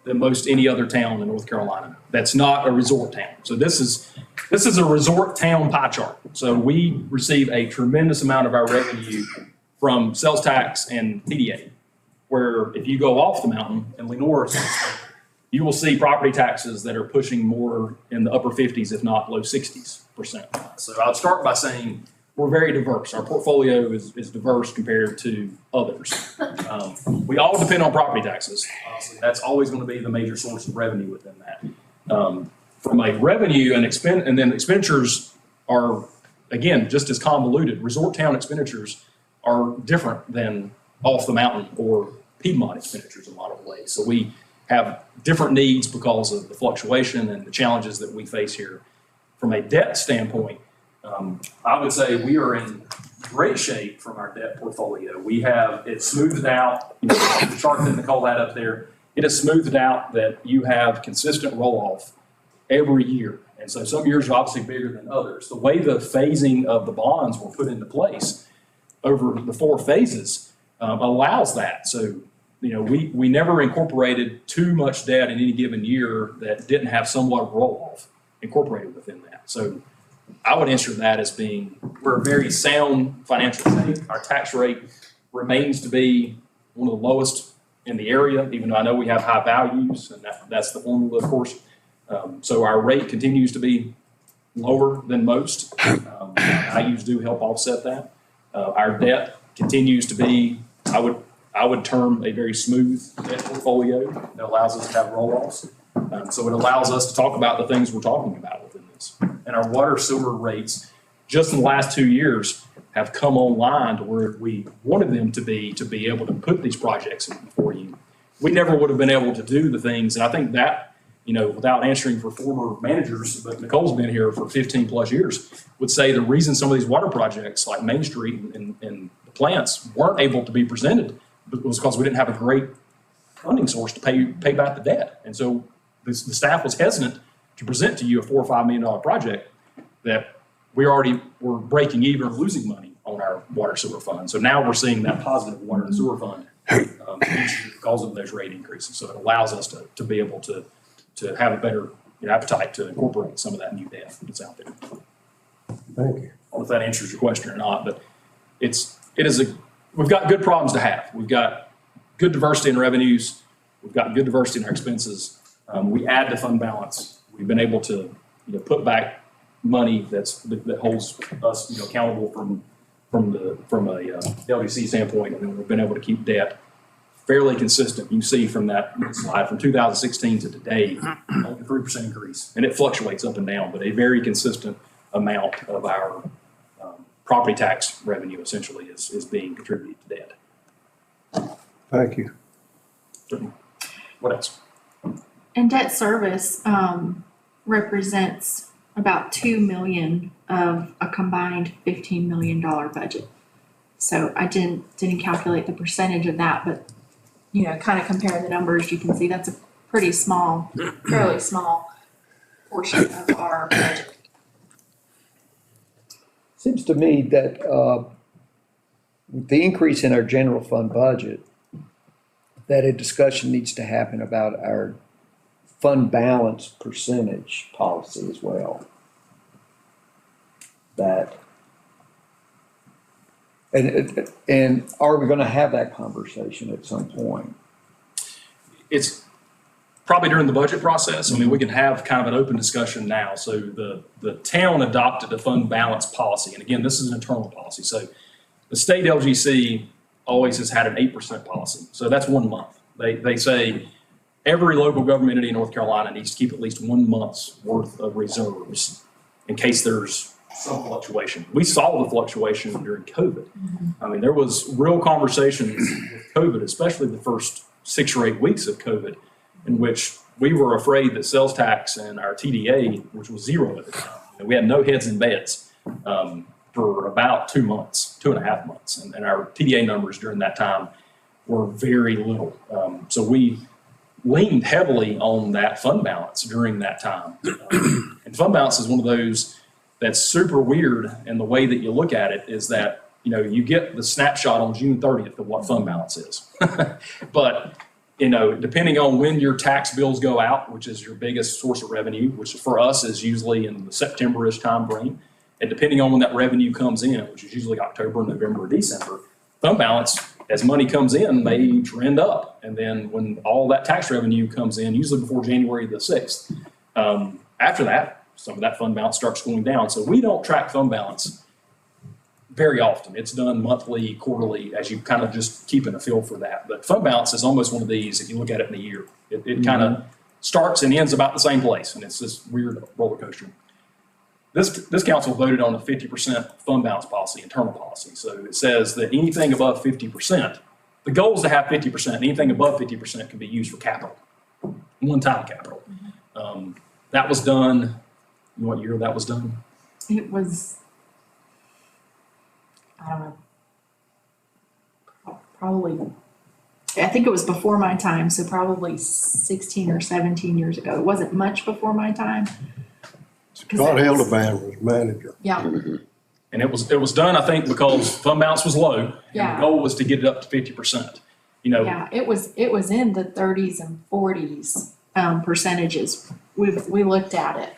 than most any other town in North Carolina. That's not a resort town. So this is a resort town pie chart. So we receive a tremendous amount of our revenue from sales tax and TDA, where if you go off the mountain in Lenore, you will see property taxes that are pushing more in the upper 50s, if not low 60s%. So I'll start by saying we're very diverse. Our portfolio is diverse compared to others. We all depend on property taxes. Honestly, that's always going to be the major source of revenue within that. From a revenue and then expenditures are, again, just as convoluted. Resort town expenditures are different than off the mountain or Piedmont expenditures in a lot of ways. So we have different needs because of the fluctuation and the challenges that we face here. From a debt standpoint, I would say we are in great shape from our debt portfolio. We have it smoothed out. The chart that Nicole had up there, it is smoothed out that you have consistent roll-off every year. And so some years are obviously bigger than others. The way the phasing of the bonds were put into place over the 4 phases allows that. So, you know, we never incorporated too much debt in any given year that didn't have somewhat of roll-off incorporated within that. So I would answer that as being, we're a very sound financial state. Our tax rate remains to be one of the lowest in the area, even though I know we have high values, and that's the formula, of course. So our rate continues to be lower than most. values do help offset that. Our debt continues to be, I would term a very smooth debt portfolio that allows us to have roll-offs. So it allows us to talk about the things we're talking about within this. And our water sewer rates, just in the last 2 years, have come online to where we wanted them to be able to put these projects in for you. We never would have been able to do the things, and I think that, you know, without answering for former managers, but Nicole's been here for 15 plus years, would say the reason some of these water projects like Main Street and the plants weren't able to be presented was because we didn't have a great funding source to pay back the debt. And so the staff was hesitant to present to you a $4 or $5 million project that we already were breaking even or losing money on our water sewer fund. So now we're seeing that positive water and sewer fund because of those rate increases. So it allows us to be able to have a better appetite to incorporate some of that new debt that's out there. Thank you. I don't know if that answers your question or not, but we've got good problems to have. We've got good diversity in revenues. We've got good diversity in our expenses. We add to fund balance. We've been able to, put back money that holds us, accountable from a LDC standpoint, and then we've been able to keep debt fairly consistent. You can see from that slide from 2016 to today, only a 3% increase, and it fluctuates up and down, but a very consistent amount of our property tax revenue essentially is being contributed to debt. Thank you. What else? And debt service represents about 2 million of a combined $15 million budget. So I didn't calculate the percentage of that, but kind of comparing the numbers, you can see that's a pretty small, fairly small portion of our budget. Seems to me that with the increase in our general fund budget, that a discussion needs to happen about our fund balance percentage policy as well. And are we gonna have that conversation at some point? It's probably during the budget process. I mean, we can have kind of an open discussion now. So the town adopted a fund balance policy. And again, this is an internal policy. So the state LGC always has had an 8% policy. So that's 1 month. They say every local government entity in North Carolina needs to keep at least 1 month's worth of reserves in case there's some fluctuation. We saw the fluctuation during COVID. I mean, there was real conversations with COVID, especially the first 6 or 8 weeks of COVID, in which we were afraid that sales tax and our TDA, which was 0 at the time, we had no heads in beds for about 2 months, 2.5 months. And our TDA numbers during that time were very little. So we leaned heavily on that fund balance during that time. And fund balance is one of those that's super weird. And the way that you look at it is that, you get the snapshot on June 30th of what fund balance is. But depending on when your tax bills go out, which is your biggest source of revenue, which for us is usually in the September-ish time frame, and depending on when that revenue comes in, which is usually October, November, or December, fund balance, as money comes in, may trend up. And then when all that tax revenue comes in, usually before January the 6th, after that, some of that fund balance starts going down. So we don't track fund balance very often. It's done monthly, quarterly, as you kind of just keeping a feel for that. But fund balance is almost one of these, if you look at it in a year. It kind of starts and ends about the same place, and it's this weird roller coaster. This council voted on a 50% fund balance policy, internal policy. So it says that anything above 50%, the goal is to have 50%, anything above 50% can be used for capital, one-time capital. That was done, what year that was done? It was, I don't know, probably, I think it was before my time, so probably 16 or 17 years ago. It wasn't much before my time. Scott Hildebrand was manager. Yeah, And it was done, I think, because fund balance was low. And Yeah. the goal was to get it up to 50%. yeah, it was in the 30s and 40s percentages. We looked at it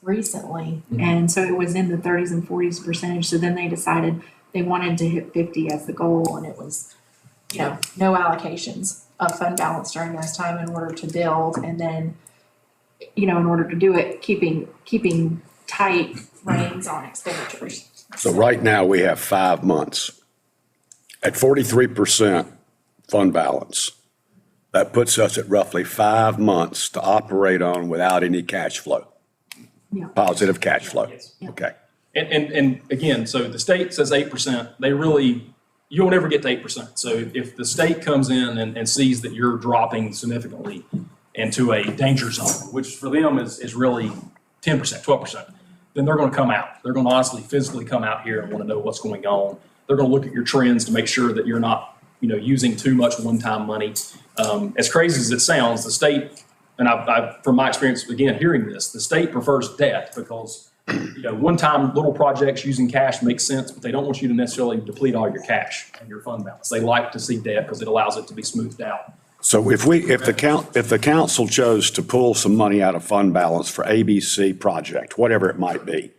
recently, and so it was in the 30s and 40s percentage. So then they decided they wanted to hit 50 as the goal, and it was, no allocations of fund balance during this time in order to build, and then, in order to do it, keeping tight reins on expenditures. So right now, we have 5 months. At 43% fund balance, that puts us at roughly 5 months to operate on without any cash flow, Yeah. positive cash flow. Yes. Okay. And again, so the state says 8%, you'll never get to 8%. So if the state comes in and sees that you're dropping significantly into a danger zone, which for them is really 10%, 12%, then they're going to come out. They're going to honestly physically come out here and want to know what's going on. They're going to look at your trends to make sure that you're not, using too much one-time money. As crazy as it sounds, the state, and I from my experience, again, hearing this, the state prefers debt because one-time little projects using cash makes sense, but they don't want you to necessarily deplete all your cash and your fund balance. They like to see debt because it allows it to be smoothed out. So if the council chose to pull some money out of fund balance for ABC project, whatever it might be,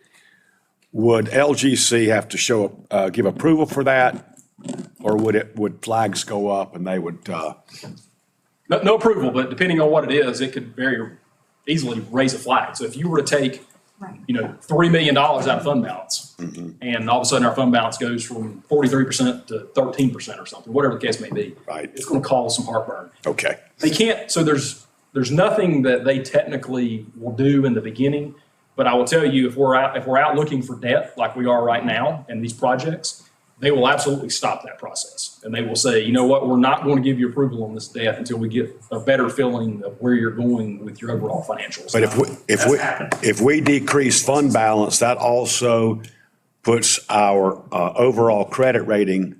would LGC have to give approval for that? Or would flags go up and they would, No approval, but depending on what it is, it could very easily raise a flag. So if you were to take, Right. $3 million out of fund balance, and all of a sudden our fund balance goes from 43% to 13% or something, whatever the case may be. Right. It's going to cause some heartburn. okay, They can't, so there's nothing that they technically will do in the beginning. But I will tell you, if we're out looking for debt like we are right now in these projects, they will absolutely stop that process. And they will say, you know what, we're not going to give you approval on this debt until we get a better feeling of where you're going with your overall financials. but That's happened. if we decrease fund balance, that also puts our overall credit rating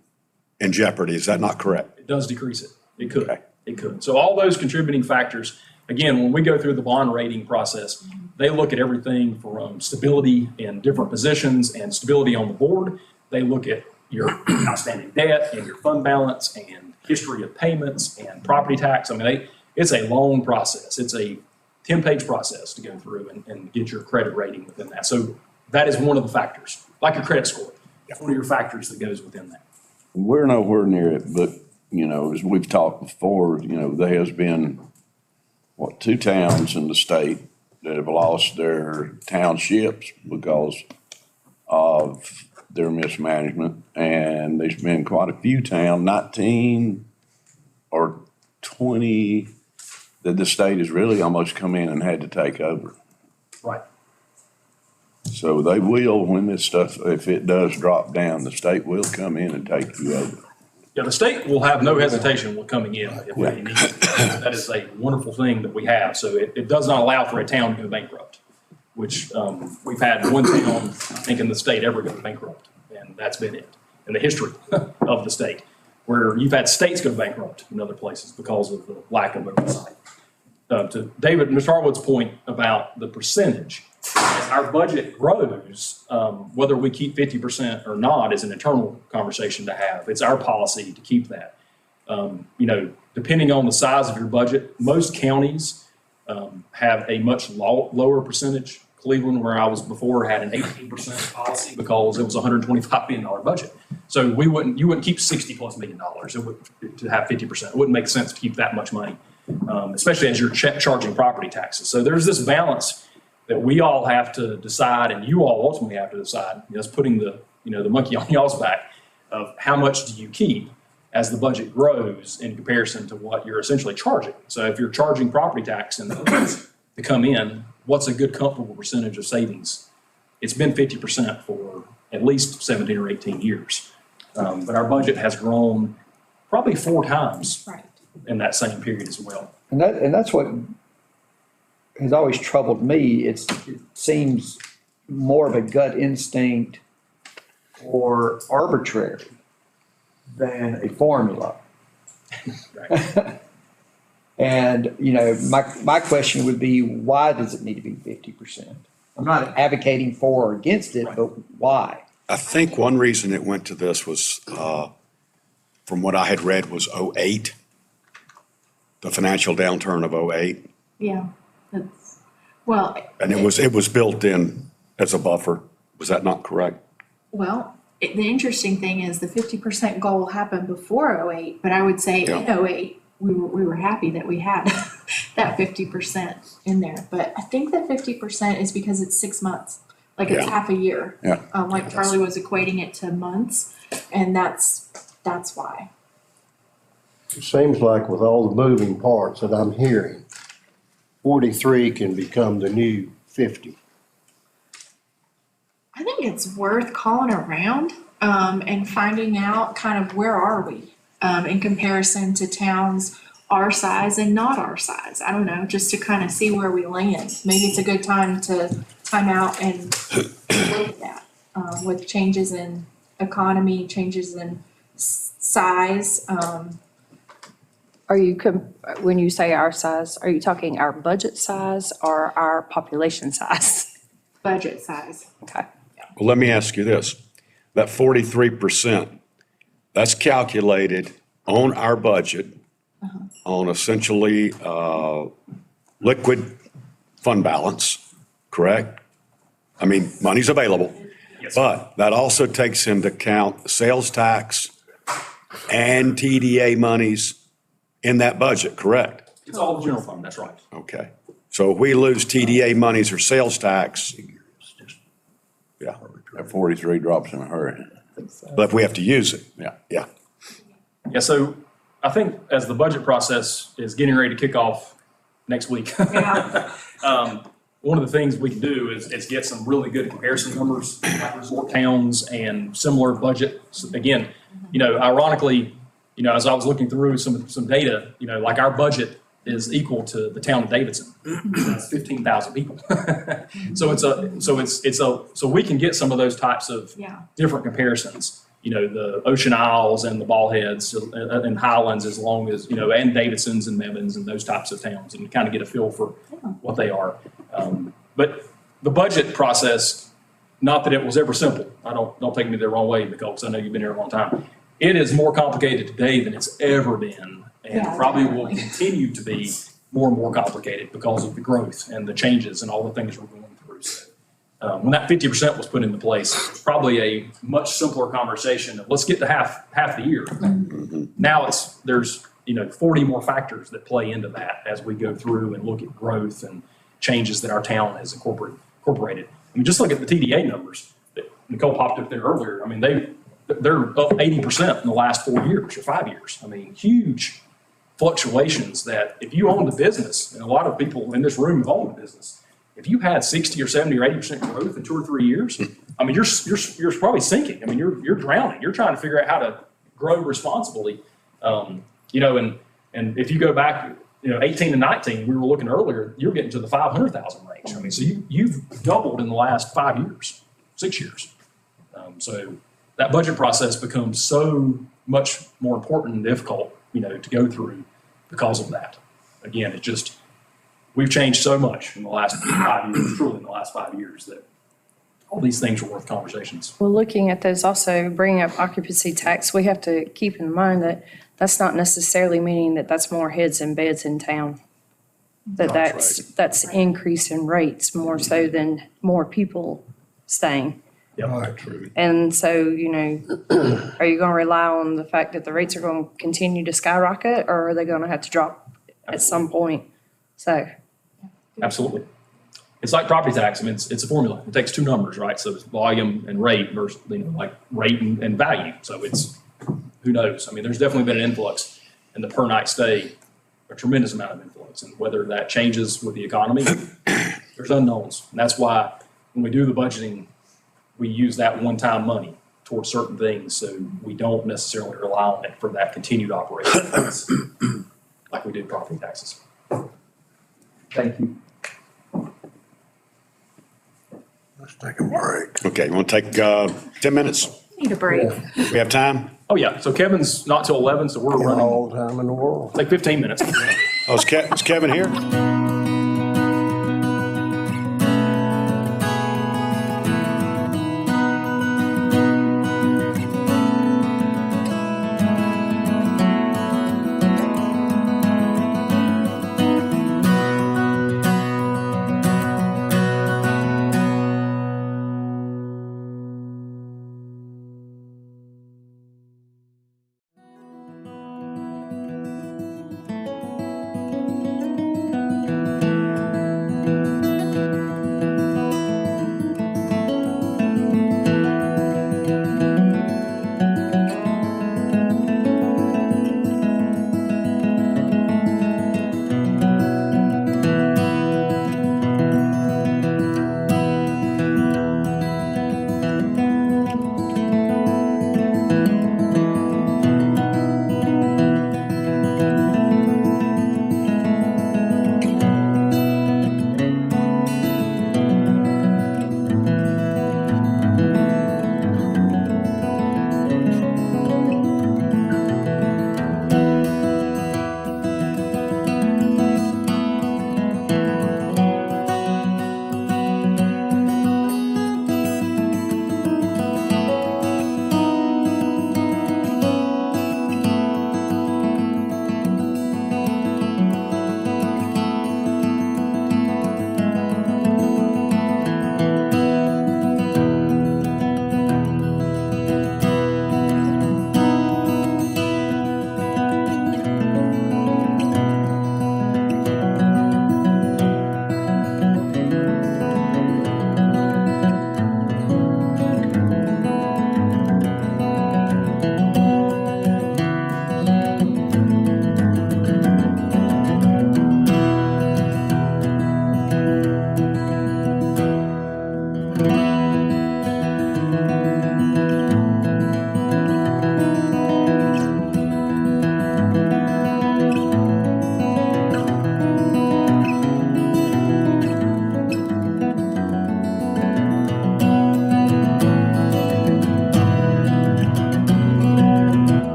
in jeopardy. Is that not correct? It does decrease it. It could. Okay. It could. So all those contributing factors, again, when we go through the bond rating process, they look at everything from stability in different positions and stability on the board. They look at your outstanding debt and your fund balance and history of payments and property tax. I mean, it's a long process. It's a 10-page process to go through and get your credit rating within that. So that is one of the factors, like your credit score. It's one of your factors that goes within that. We're nowhere near it, but, as we've talked before, there has been, two towns in the state that have lost their townships because of their mismanagement. And there's been quite a few towns, 19 or 20, that the state has really almost come in and had to take over. Right. So they will, when this stuff, if it does drop down, the state will come in and take you over. Yeah, the state will have no hesitation with coming in if they need it. That is a wonderful thing that we have. So it does not allow for a town to go bankrupt, which we've had one town, I think, in the state ever go bankrupt. And that's been it in the history of the state, where you've had states go bankrupt in other places because of the lack of oversight. To David, Mr. Harwood's point about the percentage, as our budget grows, whether we keep 50% or not is an internal conversation to have. It's our policy to keep that. Depending on the size of your budget, most counties have a much lower percentage. Cleveland, where I was before, had an 18% policy because it was a $125 million budget. So you wouldn't keep $60+ million to have 50%. It wouldn't make sense to keep that much money, especially as you're charging property taxes. So there's this balance that we all have to decide, and you all ultimately have to decide. It's putting the monkey on y'all's back of how much do you keep as the budget grows in comparison to what you're essentially charging. So if you're charging property tax and to come in, what's a good comfortable percentage of savings? It's been 50% for at least 17 or 18 years. But our budget has grown probably 4 times Right. in that same period as well. And that's what has always troubled me. It seems more of a gut instinct or arbitrary than a formula. Right. And, my question would be, why does it need to be 50%? I'm not advocating for or against it, but why? I think one reason it went to this was, from what I had read, was '08, the financial downturn of '08. Yeah. Well. And it was built in as a buffer. Was that not correct? Well, the interesting thing is the 50% goal happened before '08, but I would say Yeah. in '08, we were happy that we had that 50% in there. But I think that 50% is because it's 6 months, like it's Yeah. half a year. Yeah. Like Charlie was equating it to months, and that's why. It seems like with all the moving parts that I'm hearing, 43 can become the new 50. I think it's worth calling around and finding out kind of where are we in comparison to towns our size and not our size. I don't know, just to kind of see where we land. Maybe it's a good time to time out and look at that with changes in economy, changes in size. Are you, when you say our size, are you talking our budget size or our population size? budget size. Okay. Well, let me ask you this. That 43%, that's calculated on our budget on essentially liquid fund balance, correct? I mean, money's available. Yes. But that also takes into account sales tax and TDA monies in that budget, correct? It's all the general fund, that's right. Okay. So if we lose TDA monies or sales tax, yeah, That 43 drops in a hurry. but if we have to use it, Yeah. yeah. Yeah, so I think as the budget process is getting ready to kick off next week, one of the things we can do is get some really good comparison numbers, like resort towns and similar budgets. Again, ironically, as I was looking through some data, like our budget is equal to the town of Davidson. That's 15,000 people. So we can get some of those types of Yeah. different comparisons. The Ocean Isles and the Ball Heads and Highlands, as long as, and Davidsons and Mebans and those types of towns, and kind of get a feel for what they are. But the budget process, not that it was ever simple. Don't take me the wrong way, because I know you've been here a long time. It is more complicated today than it's ever been, and Yeah, probably will definitely. continue to be more and more complicated because of the growth and the changes and all the things we're going through. So, when that 50% was put into place, it was probably a much simpler conversation of let's get to half the year. Now there's 40 more factors that play into that as we go through and look at growth and changes that our town has incorporated. I mean, just look at the TDA numbers that Nicole popped up there earlier. I mean, they're up 80% in the last 4 years or 5 years. I mean, huge fluctuations that if you own the business, and a lot of people in this room have owned the business, if you had 60 or 70 or 80% growth in 2 or 3 years, I mean, you're probably sinking. I mean, you're drowning. You're trying to figure out how to grow responsibly. And if you go back, 18 and 19, we were looking earlier, you're getting to the 500,000 range. I mean, so you've doubled in the last 5 years, 6 years. So that budget process becomes so much more important and difficult, to go through because of that. Again, we've changed so much in the last 5 years, truly in the last 5 years, that all these things are worth conversations. Well, looking at those, also bringing up occupancy tax, we have to keep in mind that that's not necessarily meaning that that's more heads and beds in town. That's increase in rates more so than more people staying. Yep. And so, are you going to rely on the fact that the rates are going to continue to skyrocket, or are they going to have to drop at some point? So, Absolutely. It's like property tax. I mean, it's a formula. It takes two numbers, right? So it's volume and rate versus, like rate and value. So who knows? I mean, there's definitely been an influx in the per night stay, a tremendous amount of influence. And whether that changes with the economy, there's unknowns. And that's why when we do the budgeting, we use that one-time money towards certain things. So we don't necessarily rely on it for that continued operation like we do property taxes. Thank you. Let's take a break. Okay, you want to take 10 minutes? Need a break. We have time? Oh, yeah. So Kevin's not till 11, so we're running. All the time in the world. Take 15 minutes. Oh, is Kevin here?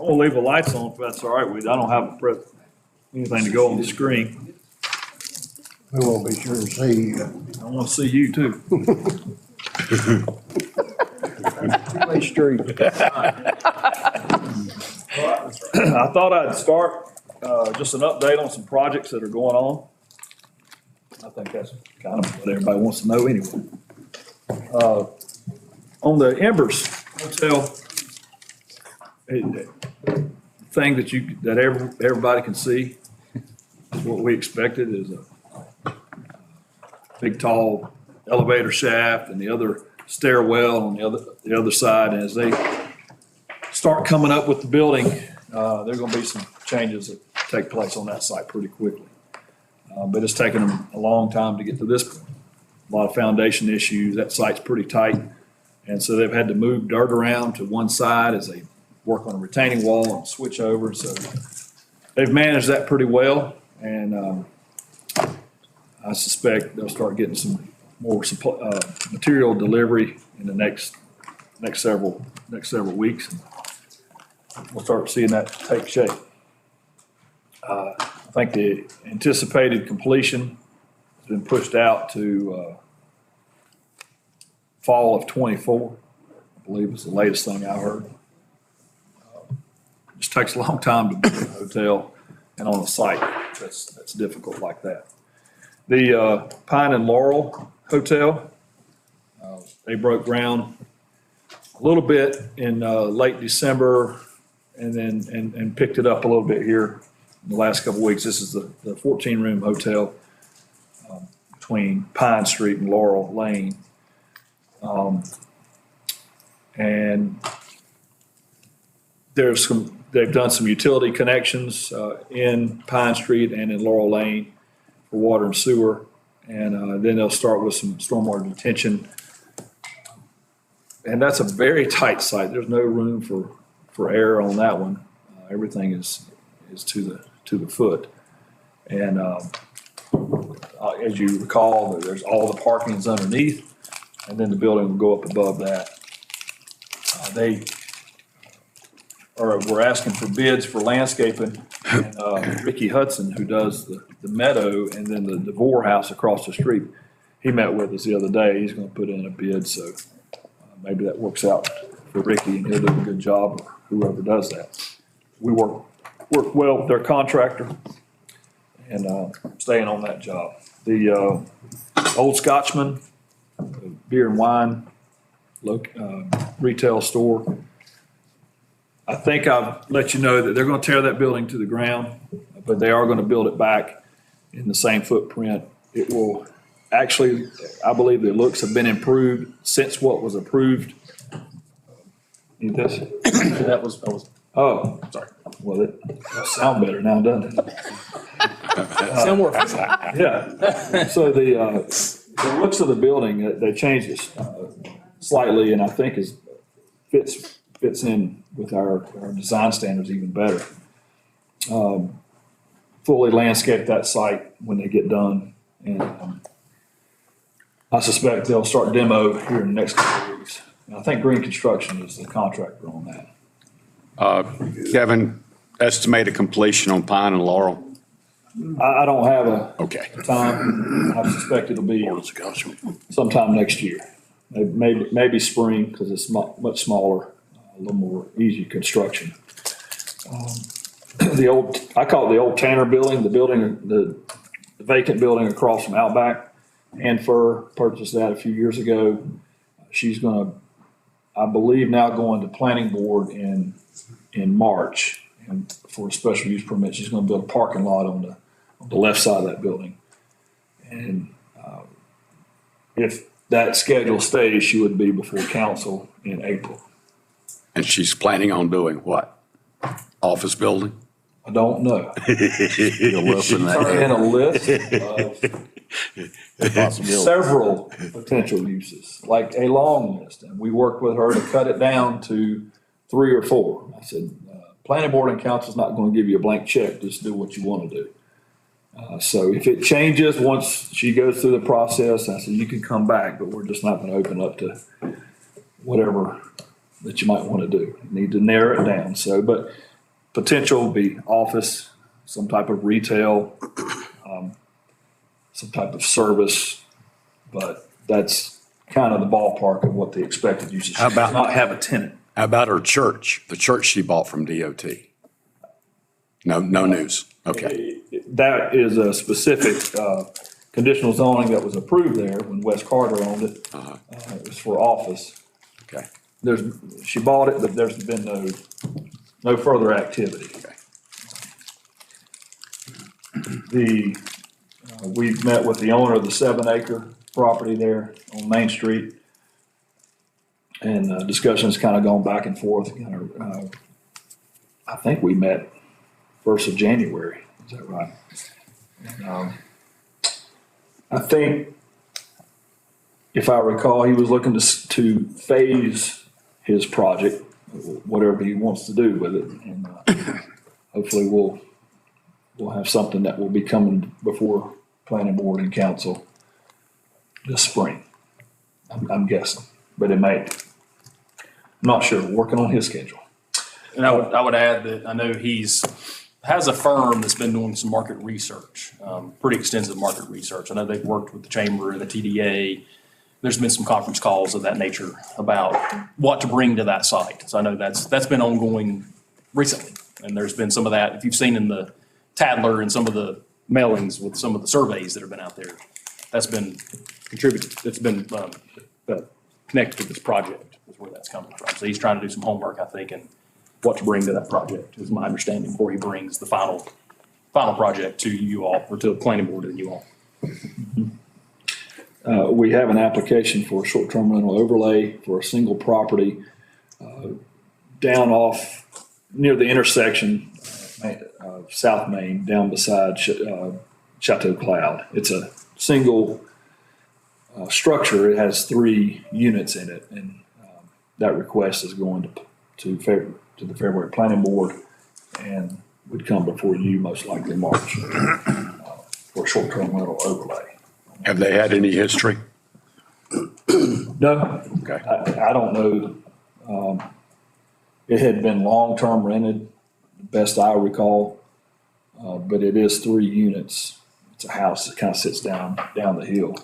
We'll leave the lights on if that's all right with you. I don't have anything to go on the screen. We won't be sure to see you. I want to see you too. Two-way street. I thought I'd start, just an update on some projects that are going on. I think that's kind of what everybody wants to know anyway. On the Embers Hotel, thing that everybody can see is what we expected is a big, tall elevator shaft and the other stairwell on the other side. And as they start coming up with the building, there are going to be some changes that take place on that site pretty quickly. But it's taken them a long time to get to this point. A lot of foundation issues. That site's pretty tight. And so they've had to move dirt around to one side as they work on a retaining wall and switch over. So they've managed that pretty well. And I suspect they'll start getting some more material delivery in the next several weeks. We'll start seeing that take shape. I think the anticipated completion has been pushed out to fall of '24. I believe is the latest thing I heard. It just takes a long time to build a hotel and on a site that's difficult like that. The Pine and Laurel Hotel, they broke ground a little bit in late December and then and picked it up a little bit here in the last couple of weeks. This is the 14-room hotel between Pine Street and Laurel Lane. And they've done some utility connections in Pine Street and in Laurel Lane for water and sewer. And then they'll start with some stormwater detention. And that's a very tight site. There's no room for error on that one. Everything is to the foot. And as you recall, there's all the parking is underneath, and then the building will go up above that. We're asking for bids for landscaping. And Ricky Hudson, who does the Meadow and then the DeVore house across the street, he met with us the other day. He's going to put in a bid, so maybe that works out for Ricky and he'll do a good job, or whoever does that. We work well with their contractor and staying on that job. The Old Scotchman beer and wine retail store, I think I've let you know that they're going to tear that building to the ground, but they are going to build it back in the same footprint. It will actually, I believe the looks have been improved since what was approved. Need this? That was, Oh, sorry. well, it'll sound better now, doesn't it? Sound more efficient. Yeah. So the looks of the building, they changed it slightly, and I think fits in with our design standards even better. Fully landscape that site when they get done, and I suspect they'll start demo here in the next couple of weeks. And I think Green Construction is the contractor on that. Kevin, estimated completion on Pine and Laurel? I don't have a Okay. time. I suspect it'll be sometime next year. Maybe spring, because it's much smaller, a little more easy construction. I call it the old Tanner building, the vacant building across from Outback. Hanford purchased that a few years ago. She's gonna, I believe, now going to planning board in March, and for a special use permit. She's gonna build a parking lot on the left side of that building. And if that schedule stays, she would be before council in April. And she's planning on doing what? Office building? I don't know. She turned in a list of several potential uses, like a long list. And we worked with her to cut it down to 3 or 4. I said, planning board and council's not going to give you a blank check. Just do what you want to do. So if it changes once she goes through the process, I said, you can come back, but we're just not going to open up to whatever that you might want to do. You need to narrow it down. So, but potential be office, some type of retail, some type of service, but that's kind of the ballpark of what the expected usage. How about- Not have a tenant. How about her church, the church she bought from DOT? No news. Okay. That is a specific conditional zoning that was approved there when Wes Carter owned it. It was for office. Okay. She bought it, but there's been no further activity. We've met with the owner of the 7-acre property there on Main Street. And discussions kind of gone back and forth. I think we met 1st of January. Is that right? And, I think, if I recall, he was looking to phase his project, whatever he wants to do with it. And hopefully we'll have something that will be coming before planning board and council this spring. I'm guessing, but it may. I'm not sure, working on his schedule. And I would add that I know has a firm that's been doing some market research, pretty extensive market research. I know they've worked with the chamber and the TDA. There's been some conference calls of that nature about what to bring to that site. So I know that's been ongoing recently. And there's been some of that, if you've seen in the Tadler and some of the mailings with some of the surveys that have been out there, that's been contributed, it's been connected to this project is where that's coming from. So he's trying to do some homework, I think, and what to bring to that project is my understanding before he brings the final project to you all, or to the planning board and you all. We have an application for a short-term rental overlay for a single property down off near the intersection of South Main, down beside Chateau Cloud. It's a single structure. It has 3 units in it, and that request is going to the February Planning Board and would come before you most likely March for a short-term rental overlay. Have they had any history? No. Okay. I don't know. It had been long-term rented, best I recall, but it is 3 units. It's a house that kind of sits down the hill.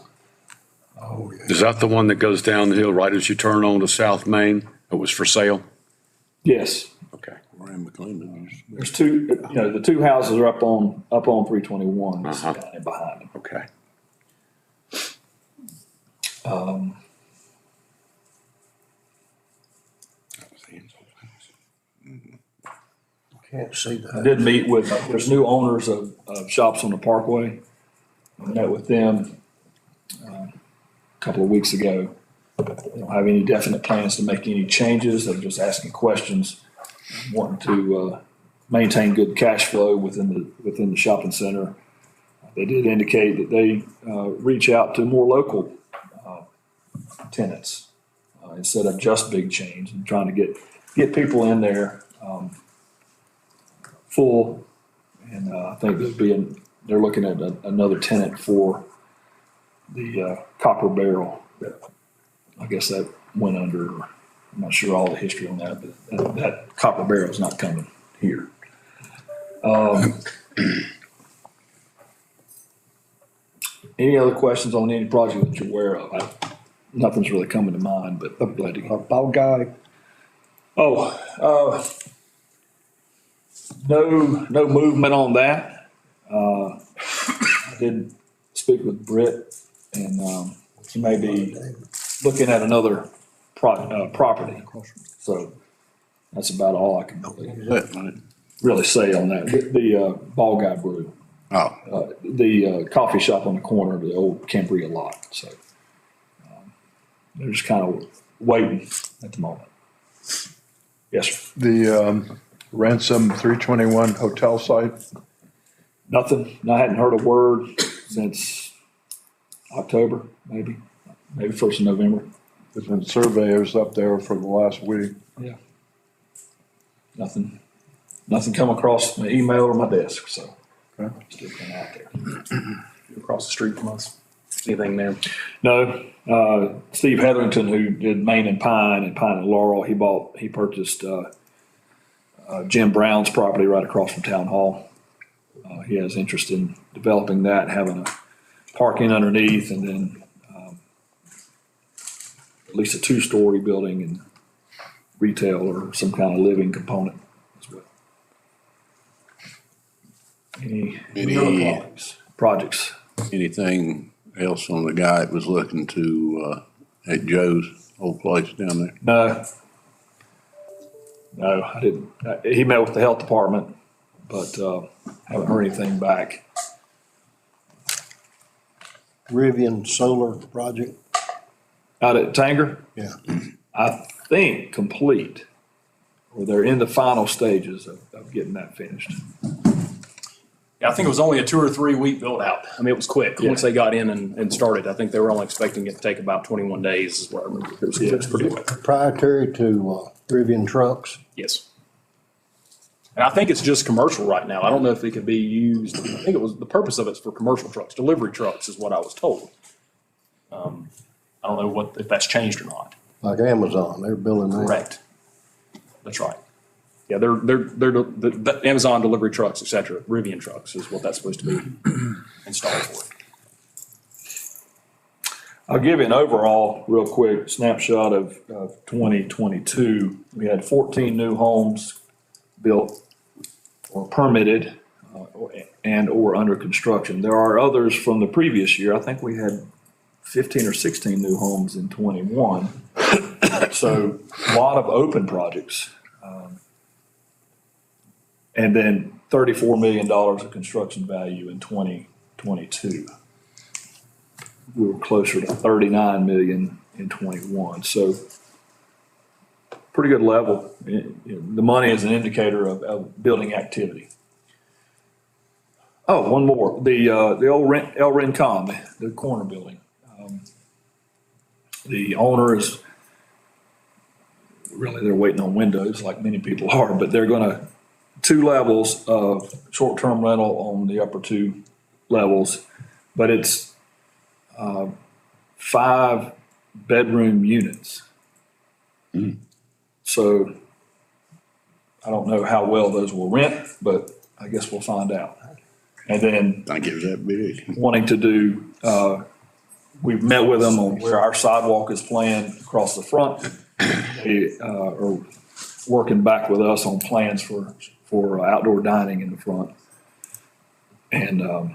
Is that the one that goes down the hill right as you turn on to South Main? It was for sale? Yes, Okay. there's 2. The 2 houses are up on 321 Uh-huh. kind of behind them. Okay. Can't see I that. did meet with, there's new owners of shops on the Parkway. I met with them a couple of weeks ago. They don't have any definite plans to make any changes. They're just asking questions, wanting to maintain good cash flow within the shopping center. They did indicate that they reach out to more local tenants instead of just big chains, and trying to get people in there full. And I think they're looking at another tenant for the Copper Barrel. I guess that went under. I'm not sure all the history on that, but that Copper Barrel is not coming here. Any other questions on any project that you're aware of? Nothing's really coming to mind, but I'm glad to. Ball guy, No movement on that. I did speak with Britt, and he may be looking at another property. So that's about all I can really say on that. The Ball Guy Brew, the coffee shop on the corner of the old Cambria lot. So they're just kind of waiting at the moment. Yes, sir. The Ransom 321 hotel site, Nothing. I hadn't heard a word since October, maybe 1st of November. there's been surveyors up there for the last week. Yeah. Nothing come across my email or my desk, so. Okay. Still kind of out there. Across the street from us. Anything there? No, Steve Hetherington, who did Main and Pine and Laurel, he purchased Jim Brown's property right across from Town Hall. He has interest in developing that, having a parking underneath, and then at least a two-story building and retail or some kind of living component as well. Any other projects? Anything else on the guy that was looking to, at Joe's old place down there? No, I didn't. He met with the health department, but haven't heard anything back. Rivian Solar Project, Out at Tanger, yeah. I think complete, or they're in the final stages of getting that finished. Yeah, I think it was only a 2 or 3 week build out. I mean, it was quick. Yeah. Once they got in and started, I think they were only expecting it to take about 21 days is what I remember. It was pretty quick. Proprietary to Rivian trucks. Yes. And I think it's just commercial right now. I don't know if it could be used. I think it was, the purpose of it's for commercial trucks, delivery trucks is what I was told. I don't know if that's changed or not. Like Amazon, they're building that. Correct. That's right. Yeah, they're the Amazon delivery trucks, et cetera. Rivian trucks is what that's supposed to be installed for. I'll give you an overall, real quick snapshot of 2022. We had 14 new homes built or permitted and/or under construction. There are others from the previous year. I think we had 15 or 16 new homes in 21. So a lot of open projects. And then $34 million of construction value in 2022. We were closer to 39 million in 21. So pretty good level. The money is an indicator of building activity. Oh, one more. The old El Rincon, the corner building. The owner is really, they're waiting on windows like many people are, but they're going to 2 levels of short-term rental on the upper 2 levels, but it's 5 bedroom units. So I don't know how well those will rent, but I guess we'll find out. And then I think it was that big. wanting to do, we've met with them on where our sidewalk is planned across the front. They are working back with us on plans for outdoor dining in the front. And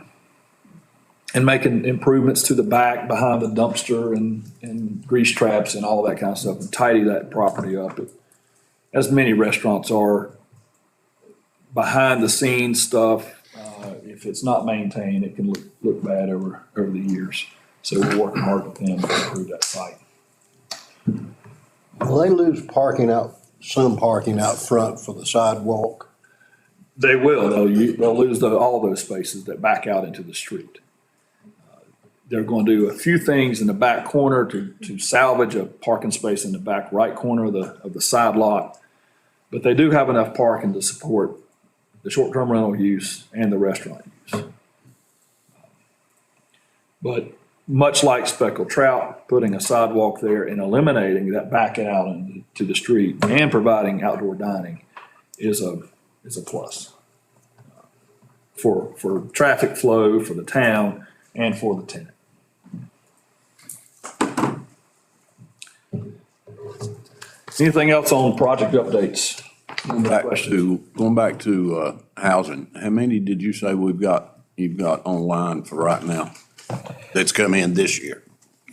making improvements to the back behind the dumpster and grease traps and all that kind of stuff and tidy that property up. As many restaurants are, behind the scenes stuff, if it's not maintained, it can look bad over the years. So we're working hard with them to improve that site. Will they lose some parking out front for the sidewalk? They will, they'll lose all those spaces that back out into the street. They're going to do a few things in the back corner to salvage a parking space in the back right corner of the side lot. But they do have enough parking to support the short-term rental use and the restaurant use. But much like Speckled Trout, putting a sidewalk there and eliminating that backing out into the street and providing outdoor dining is a plus for traffic flow, for the town, and for the tenant. Anything else on project updates? Going back to housing, how many did you say you've got online for right now that's come in this year?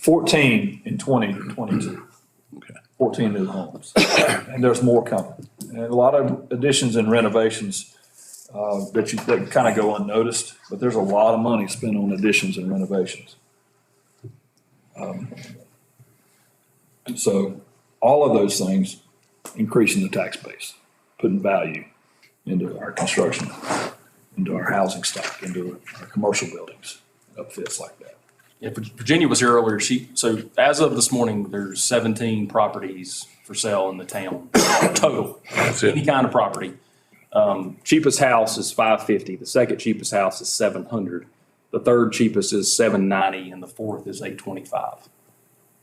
14 in 2022. Okay. 14 new homes. And there's more coming. And a lot of additions and renovations that kind of go unnoticed, but there's a lot of money spent on additions and renovations. So all of those things increasing the tax base, putting value into our construction, into our housing stock, into our commercial buildings, upfits like that. Yeah, Virginia was here earlier. So as of this morning, there's 17 properties for sale in the town, total, any kind of property. Cheapest house is $550. The second cheapest house is $700. The third cheapest is $790, and the fourth is $825.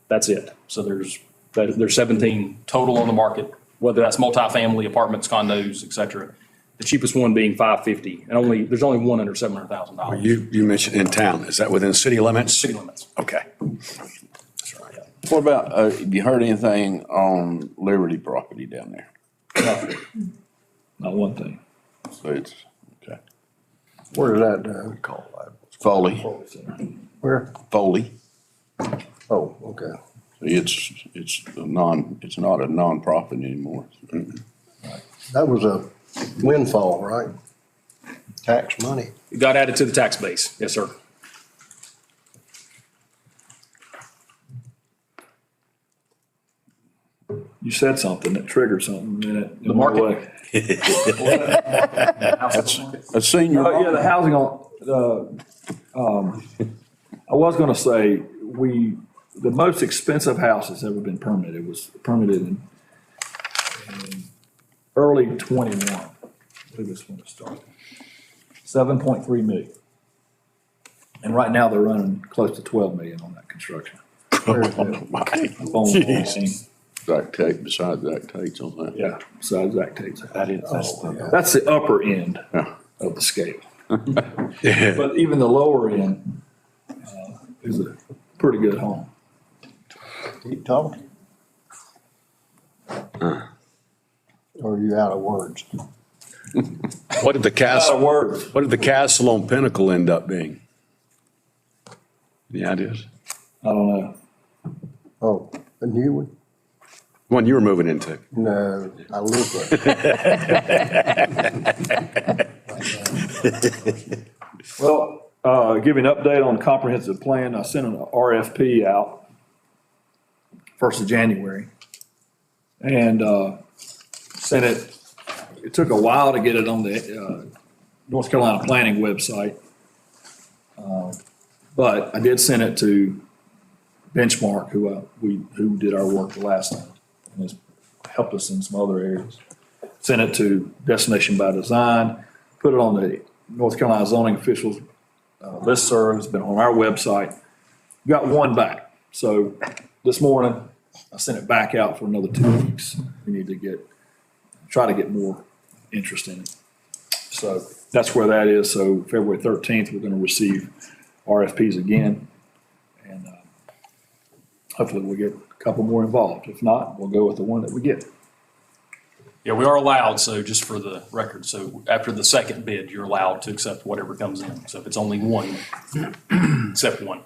That's it. So there's 17 total on the market whether that's multifamily, apartments, condos, et cetera. The cheapest one being $550, and there's only one under $700,000. You mentioned in town, is that within city limits? City limits. Okay. That's right. What about, have you heard anything on Liberty property down there? Not one thing. So it's, okay. Where's that, called? Foley, Where? Foley. Oh, okay. It's it's not a nonprofit anymore. That was a windfall, right? Tax money. It got added to the tax base. Yes, sir. You said something that triggered something in it. The market. A senior. Yeah, the housing I was gonna say, the most expensive house that's ever been permitted was permitted in early 21. I believe that's when it started. 7.3 million. And right now they're running close to 12 million on that construction. Zach Tate, besides Zach Tate's on that. Yeah, besides Zach Tate's. That's the upper end Yeah. of the scale. But even the lower end is a pretty good home. Keep talking. Or are you out of words? What did the castle, Words. what did the castle on Pinnacle end up being? Any ideas? I don't know. Oh, a new one? One you were moving into? No, I looked at it. Well, give you an update on the comprehensive plan. I sent an RFP out 1st of January. And sent it, it took a while to get it on the North Carolina Planning website. But I did send it to Benchmark, who did our work the last time and has helped us in some other areas. Sent it to Destination by Design, put it on the North Carolina zoning officials listserv. It's been on our website. Got one back. So this morning, I sent it back out for another 2 weeks. We need to try to get more interest in it. So that's where that is. So February 13th, we're going to receive RFPs again. And hopefully we'll get a couple more involved. If not, we'll go with the one that we get. Yeah, we are allowed, so just for the record, so after the second bid, you're allowed to accept whatever comes in. So if it's only one, accept one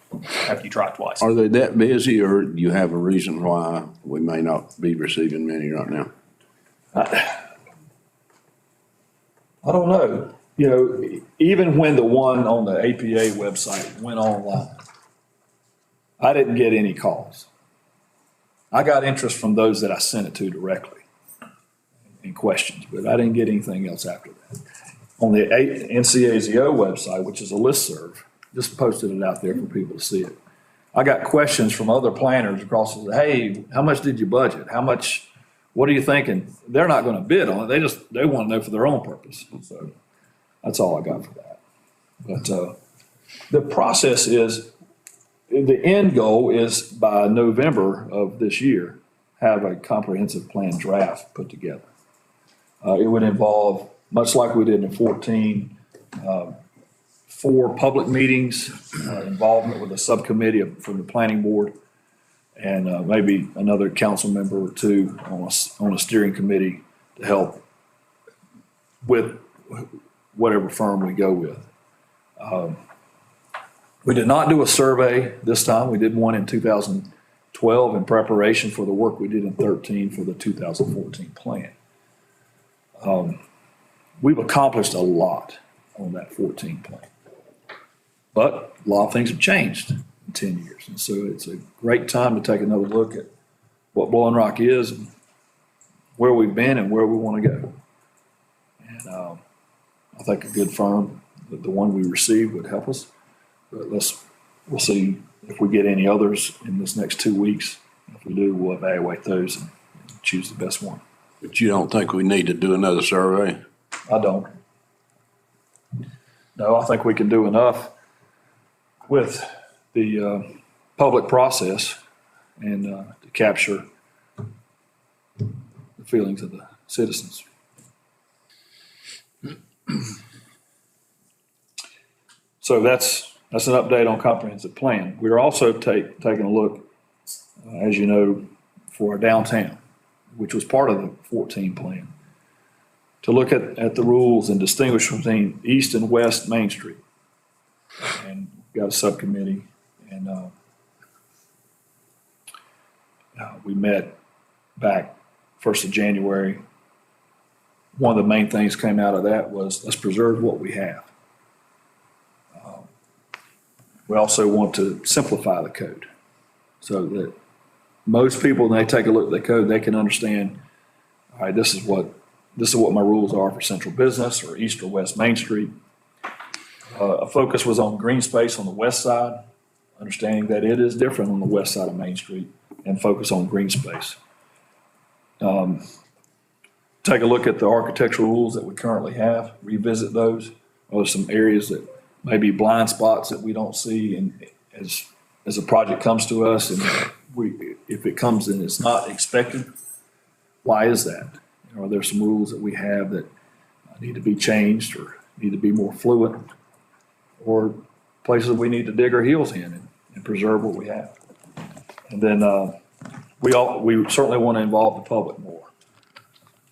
after you try it twice. Are they that busy, or do you have a reason why we may not be receiving many right now? I don't know. You know, even when the one on the APA website went online, I didn't get any calls. I got interest from those that I sent it to directly in questions, but I didn't get anything else after that. On the NCAZO website, which is a listserv, just posted it out there for people to see it. I got questions from other planners across the, hey, how much did you budget? How much, what are you thinking? They're not going to bid on it. They want to know for their own purpose. So that's all I got for that. But the process is, the end goal is by November of this year, have a comprehensive plan draft put together. It would involve, much like we did in 14, 4 public meetings, involvement with a subcommittee from the planning board, and maybe another council member or 2 on a steering committee to help with whatever firm we go with. We did not do a survey this time. We did one in 2012 in preparation for the work we did in 13 for the 2014 plan. We've accomplished a lot on that 14 plan. But a lot of things have changed in 10 years. And so it's a great time to take another look at what Blowing Rock is, and where we've been and where we want to go. And I think a good firm, the one we received, would help us. But we'll see if we get any others in this next 2 weeks. If we do, we'll evaluate those and choose the best one. But you don't think we need to do another survey? I don't. No, I think we can do enough with the public process and to capture the the feelings of the citizens. So that's an update on comprehensive plan. We're also taking a look, as you know, for our downtown, which was part of the 14 plan, to look at the rules and distinguish between East and West Main Street. And we've got a subcommittee, and we met back 1st of January. One of the main things came out of that was let's preserve what we have. We also want to simplify the code so that most people, when they take a look at the code, they can understand, all right, this is what my rules are for central business or East or West Main Street. A focus was on green space on the west side, understanding that it is different on the west side of Main Street, and focus on green space. Take a look at the architectural rules that we currently have, revisit those. Are there some areas that may be blind spots that we don't see, and as a project comes to us, and if it comes and it's not expected, why is that? Are there some rules that we have that need to be changed or need to be more fluent, or places we need to dig our heels in and preserve what we have? And then we certainly want to involve the public more.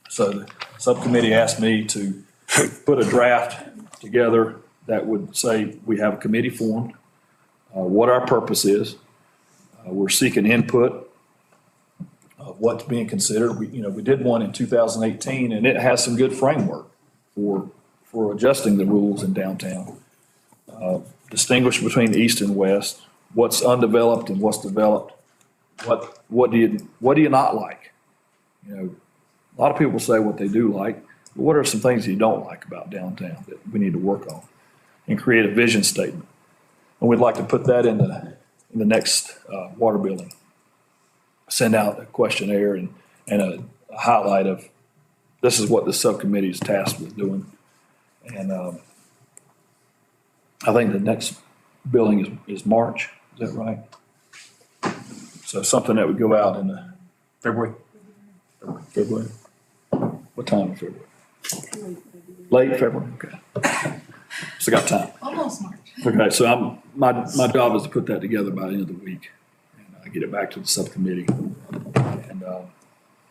So the subcommittee asked me to put a draft together that would say we have a committee formed, what our purpose is. We're seeking input of what's being considered. We did one in 2018, and it has some good framework for adjusting the rules in downtown. Distinguish between East and West, what's undeveloped and what's developed. What do you not like? A lot of people say what they do like, but what are some things you don't like about downtown that we need to work on and create a vision statement? And we'd like to put that in the next water billing. Send out a questionnaire and a highlight of this is what the subcommittee is tasked with doing. And I think the next billing is March. Is that right? So something that would go out in the February. February. What time in February? Late February. Okay. So got time. Almost March. Okay, so my job is to put that together by the end of the week, and I get it back to the subcommittee,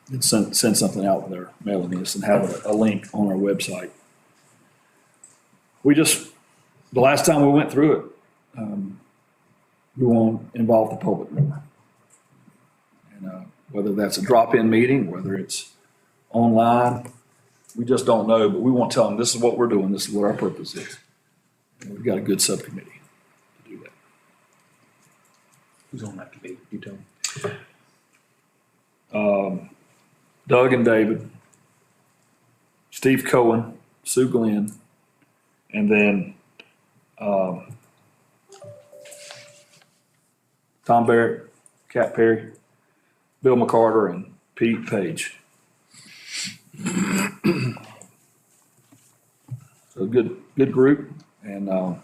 and send something out with our mailing list and have a link on our website. The last time we went through it, we want to involve the public more, and whether that's a drop-in meeting, whether it's online, we just don't know, but we want to tell them this is what we're doing, this is what our purpose is. And we've got a good subcommittee to do that. Who's on that committee? You tell me. Doug and David, Steve Cohen, Sue Glenn, and then Tom Barrett, Cat Perry, Bill McCarter, and Pete Page. So good group, and I'm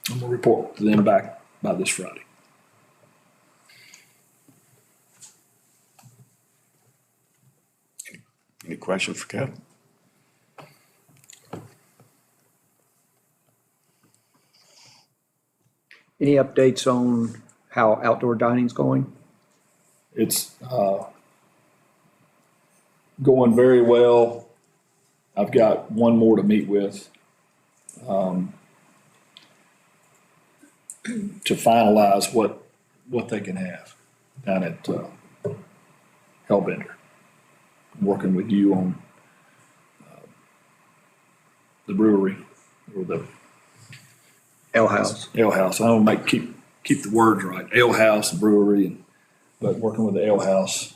gonna report to them back by this Friday. Any questions for Kevin? Any updates on how outdoor dining's going? It's going very well. I've got one more to meet with to finalize what they can have down at Hellbender. I'm working with you on the brewery or the Ale House. ale house. I don't keep the words right. Ale house, brewery, but working with the ale house.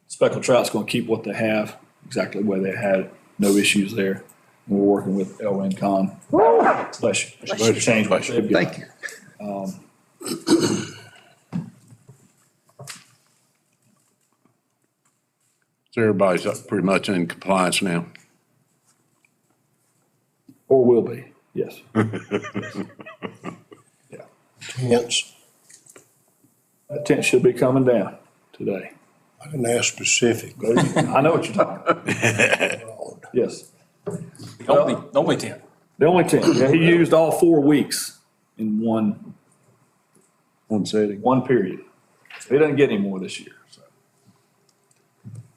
Speckled Trout's going to keep what they have exactly the way they had it. No issues there. And we're working with El Rincon. Bless you. Change what they've got. Thank you. So everybody's up pretty much in compliance now. Or will be, yes. Hence, That tent should be coming down today. I didn't ask specifically. I know what you're talking about. Yes. The only 10. The only tent. Yeah, he used all 4 weeks in one setting. period. He doesn't get any more this year. So.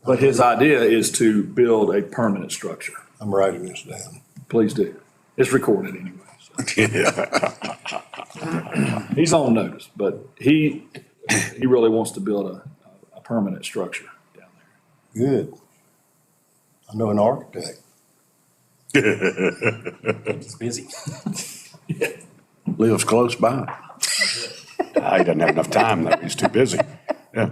But his idea is to build a permanent structure. I'm writing this down. Please do. It's recorded anyway. So. He's on notice, but he really wants to build a permanent structure down there. Good. I know an architect. It's busy. Lives close by. He doesn't have enough time, though. He's too busy. Yeah,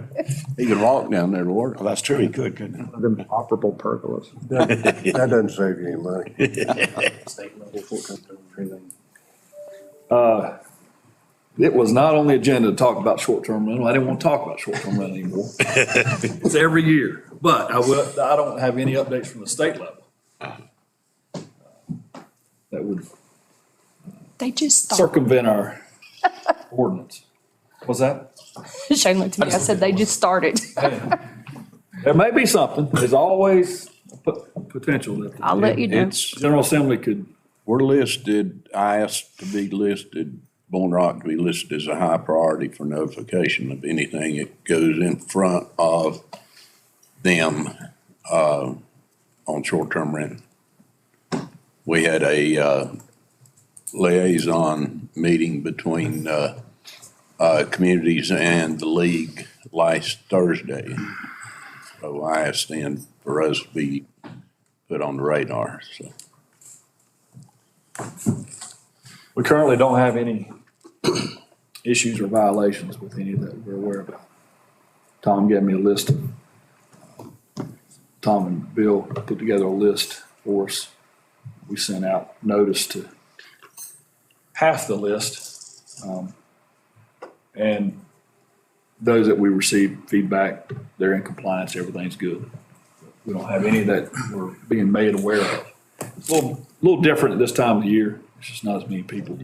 He could walk down there to work. well, that's true. He could, couldn't he? Them operable pergolas. That doesn't save you any money. State level short-term rental. It was not on the agenda to talk about short-term rental. I didn't want to talk about short-term rental anymore. It's every year, but I don't have any updates from the state level. That would They just started. circumvent our ordinance. What's that? Shane looked at me. I said, they just started. There may be something. There's always potential that I'll let you know. It's, General Assembly could, we're listed, I asked to be listed, Bone Rock to be listed as a high priority for notification of anything that goes in front of them, on short-term rental. We had a, liaison meeting between, communities and the league last Thursday. So I asked them for us to be put on the radar, so. we currently don't have any issues or violations with any that we're aware of. Tom gave me a list of, Tom and Bill put together a list for us. We sent out notice to half the list. And those that we received feedback, they're in compliance, everything's good. We don't have any that we're being made aware of. It's a little different at this time of the year. It's just not as many people.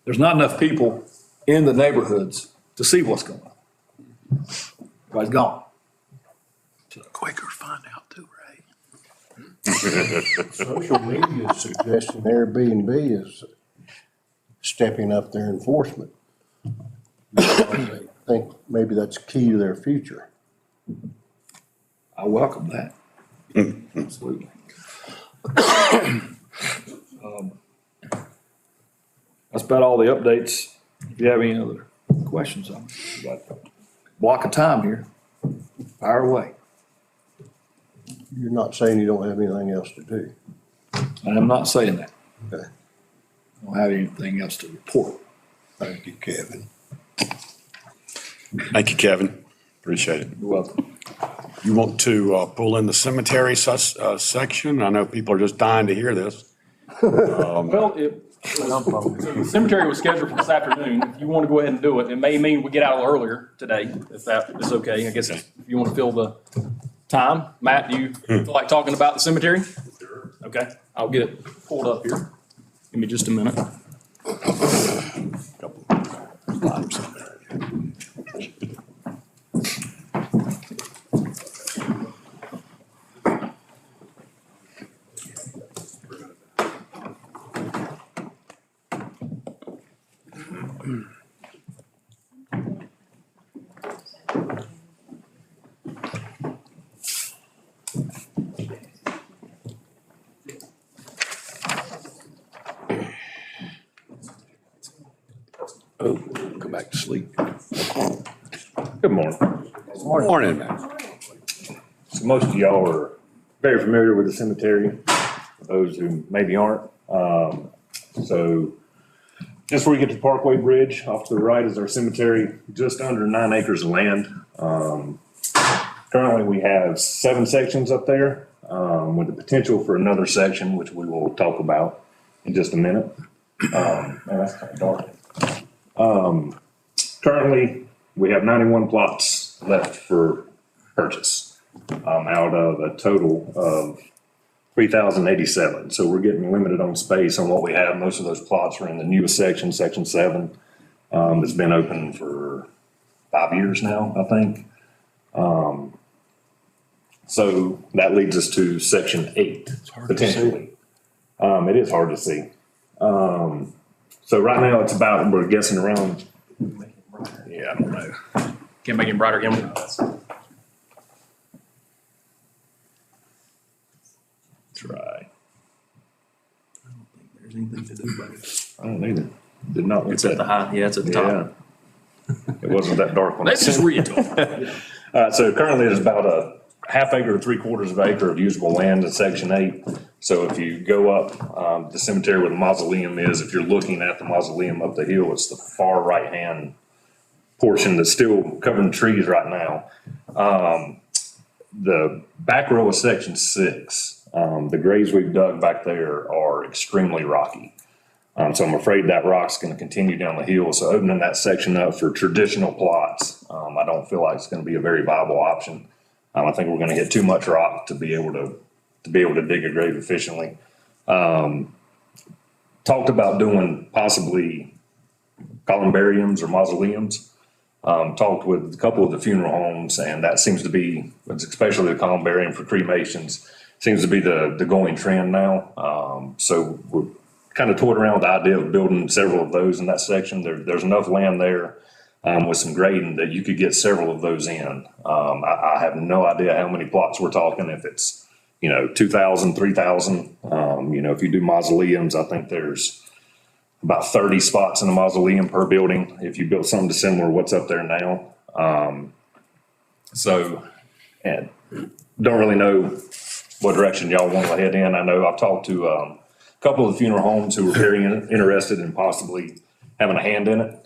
There's not enough people in the neighborhoods to see what's going on. Everybody's gone. Quicker find out too, Ray. Social media is suggesting Airbnb is stepping up their enforcement. I think maybe that's key to their future. I welcome that. Absolutely. That's about all the updates. If you have any other questions, I've got a block of time here. Fire away. You're not saying you don't have anything else to do. I am not saying that. Okay. I don't have anything else to report. Thank you, Kevin. Thank you, Kevin. Appreciate it. You're welcome. You want to pull in the cemetery section? I know people are just dying to hear this. Well, the cemetery was scheduled for this afternoon. If you want to go ahead and do it, it may mean we get out a little earlier today, if that is okay. I guess if you want to fill the time. Matt, do you feel like talking about the cemetery? Sure. Okay, I'll get it pulled up here. Give me just a minute. Oh, go back to sleep. Good morning. Morning, man. So most of y'all are very familiar with the cemetery, for those who maybe aren't. So just where you get to Parkway Bridge, off to the right is our cemetery, just under 9 acres of land. Currently, we have 7 sections up there, with the potential for another section, which we will talk about in just a minute. Man, that's kind of dark. Currently, we have 91 plots left for purchase, out of a total of 3,087. So we're getting limited on space on what we have. Most of those plots are in the newest section, section 7. It's been open for 5 years now, I think. So that leads us to section 8, potentially. It is hard to see. So right now it's about, we're guessing around, yeah, I don't know. Can't make it brighter, can we? Try. There's anything to do about it. I don't either. Did not. It's at the high, yeah, it's at the top. Yeah. It wasn't that dark one. Let's just read it to them. So currently there's about a half acre to 3/4 of acre of usable land in section 8. So if you go up, the cemetery where the mausoleum is, if you're looking at the mausoleum up the hill, it's the far right-hand portion that's still covered in trees right now. The back row of section 6, the graves we've dug back there are extremely rocky. So I'm afraid that rock's gonna continue down the hill. So opening that section up for traditional plots, I don't feel like it's gonna be a very viable option. I think we're gonna get too much rock to be able to dig a grave efficiently. Talked about doing possibly columbariums or mausoleums. Talked with a couple of the funeral homes, and that seems to be, especially the columbarium for cremations, seems to be the going trend now. So we're kind of toyed around with the idea of building several of those in that section. There's enough land there with some grading that you could get several of those in. I have no idea how many plots we're talking, if it's, 2,000, 3,000. If you do mausoleums, I think there's about 30 spots in a mausoleum per building. If you build something similar to what's up there now. And don't really know what direction y'all want to head in. I know I've talked to a couple of the funeral homes who were very interested in possibly having a hand in it.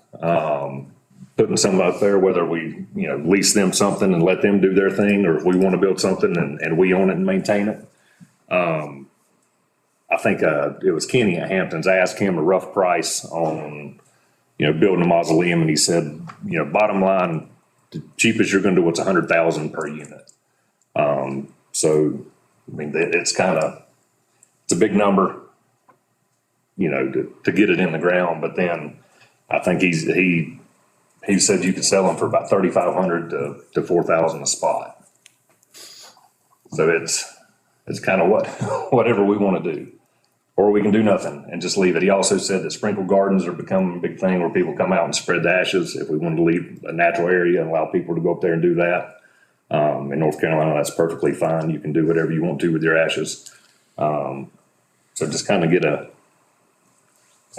Putting some up there, whether we, lease them something and let them do their thing, or if we want to build something and we own it and maintain it. I think it was Kenny at Hamptons. I asked him a rough price on, building a mausoleum, and he said, bottom line, the cheapest you're going to do what's $100,000 per unit. So I mean, it's a big number, to get it in the ground. But then I think he said you could sell them for about $3,500 to $4,000 a spot. So it's kind of whatever we want to do. Or we can do nothing and just leave it. He also said that sprinkle gardens are becoming a big thing where people come out and spread the ashes. If we wanted to leave a natural area and allow people to go up there and do that. In North Carolina, that's perfectly fine. You can do whatever you want to with your ashes. So just kind of get an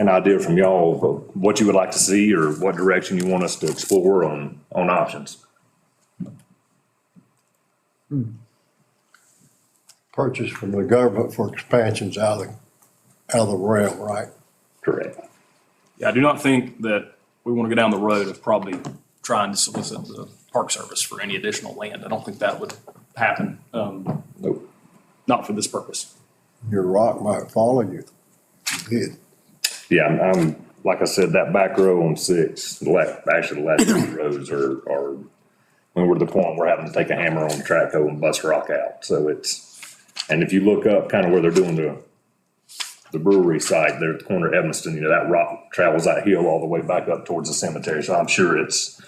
idea from y'all of what you would like to see or what direction you want us to explore on options. Purchase from the government for expansions out of the realm, right? Correct. Yeah, I do not think that we want to go down the road of probably trying to solicit the Park Service for any additional land. I don't think that would happen. Nope. Not for this purpose. Your rock might follow you. Good. Yeah, I'm like I said, that back row on 6, actually the last 2 rows are when we're at the point we're having to take a hammer on the track hoe and bust rock out. So and if you look up kind of where they're doing the brewery site there at the corner of Evanston, that rock travels that hill all the way back up towards the cemetery. So I'm sure it's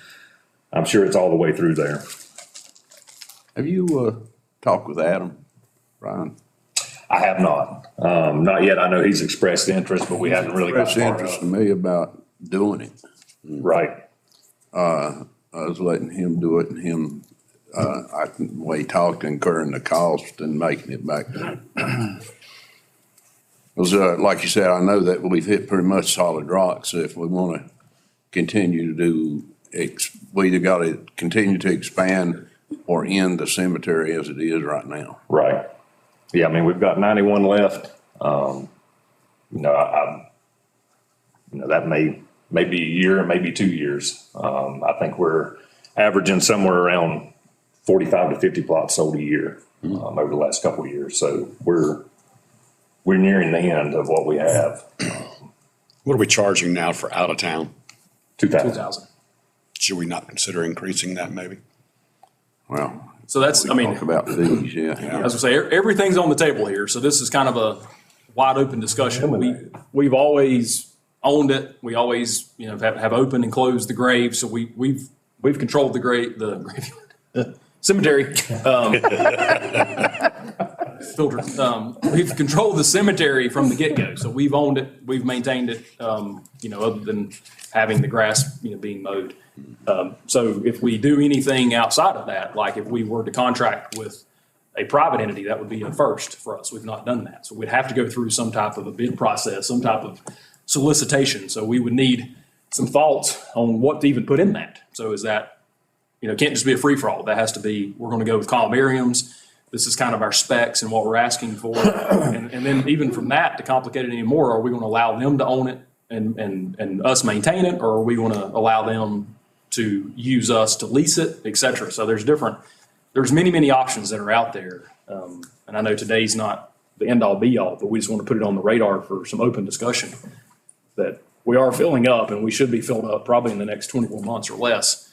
all the way through there. Have you, talked with Adam, Ryan? I have not. Not yet. I know he's expressed interest, but we haven't really got Expressed far interest enough. in me about doing it. Right. I was letting him do it, and we talked, incurring the cost and making it back there. Because, like you said, I know that we've hit pretty much solid rock, so if we want to continue to do, we either got to continue to expand or end the cemetery as it is right now. Right. Yeah, I mean, we've got 91 left. That may be a year, maybe 2 years. I think we're averaging somewhere around 45 to 50 plots sold a year over the last couple of years. So we're nearing the end of what we have. What are we charging now for out of town? 2,000. 2,000. Should we not consider increasing that maybe? Well, So that's, I mean, talk about fees, yeah. as I say, everything's on the table here. So this is kind of a wide open discussion. We've always owned it. We always, have opened and closed the grave. So we've we've controlled the cemetery. Filter. We've controlled the cemetery from the get-go. So we've owned it, we've maintained it, other than having the grass, being mowed. So if we do anything outside of that, like if we were to contract with a private entity, that would be a first for us. We've not done that. So we'd have to go through some type of a bid process, some type of solicitation. So we would need some thoughts on what to even put in that. So is that, it can't just be a free-for-all. That has to be, we're going to go with columbariums. This is kind of our specs and what we're asking for. And then even from that, to complicate it anymore, are we going to allow them to own it and us maintain it? Or are we going to allow them to use us to lease it, et cetera? So there's many, many options that are out there. And I know today's not the end all be all, but we just want to put it on the radar for some open discussion that we are filling up and we should be filled up probably in the next 24 months or less.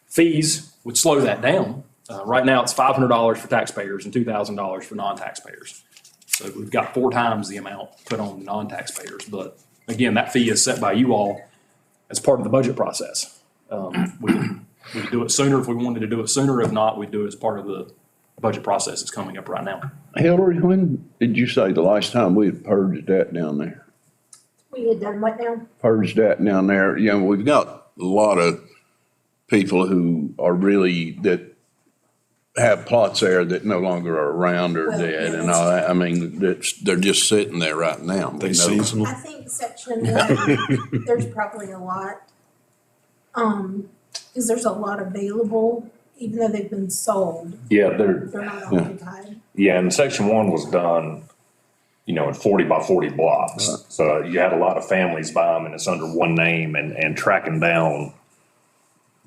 Fees would slow that down. Right now it's $500 for taxpayers and $2,000 for non-taxpayers. So we've got 4 times the amount put on non-taxpayers. But again, that fee is set by you all as part of the budget process. We could do it sooner if we wanted to do it sooner. If not, we'd do it as part of the budget process that's coming up right now. Hillary, when did you say the last time we had purged that down there? We had done what now? Purged that down there. We've got a lot of people who are that have plots there that no longer are around or dead and all that. I mean, they're just sitting there right now. They seasonal. I think section 1, there's probably a lot. Because there's a lot available, even though they've been sold, Yeah, they're not occupied. yeah, and section 1 was done, in 40 by 40 blocks. So you had a lot of families buy them and it's under one name and tracking down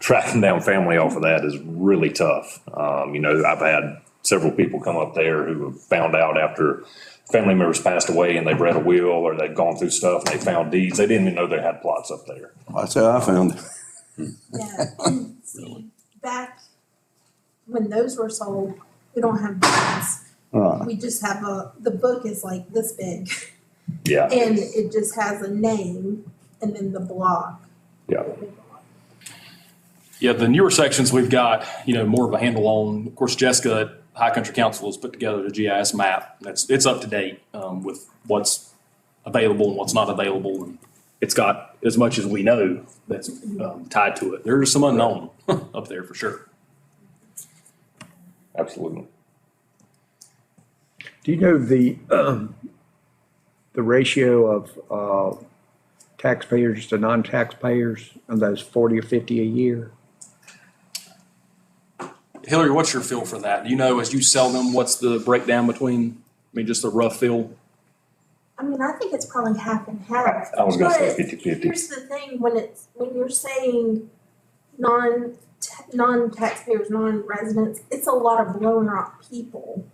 family off of that is really tough. I've had several people come up there who have found out after family members passed away and they've read a will or they've gone through stuff and they found deeds. They didn't even know they had plots up there. That's how I found it. Yeah, and see, back when those were sold, we don't have deeds. Right. We just have the book is like this big. Yeah. And it just has a name and then the block. Yeah. Yeah, the newer sections we've got, more of a handle on. Of course, Jessica at High Country Council has put together the GIS map. It's up to date with what's available and what's not available. And it's got as much as we know that's tied to it. There's some unknown up there for sure. Absolutely. Do you know the ratio of taxpayers to non-taxpayers on those 40 or 50 a year? Hillary, what's your feel for that? Do you know, as you sell them, what's the breakdown between, just a rough feel? I mean, I think it's probably half and half. I was gonna say But 50-50. Here's the thing, when you're saying non-taxpayers, non-residents, it's a lot of Blowing Rock people,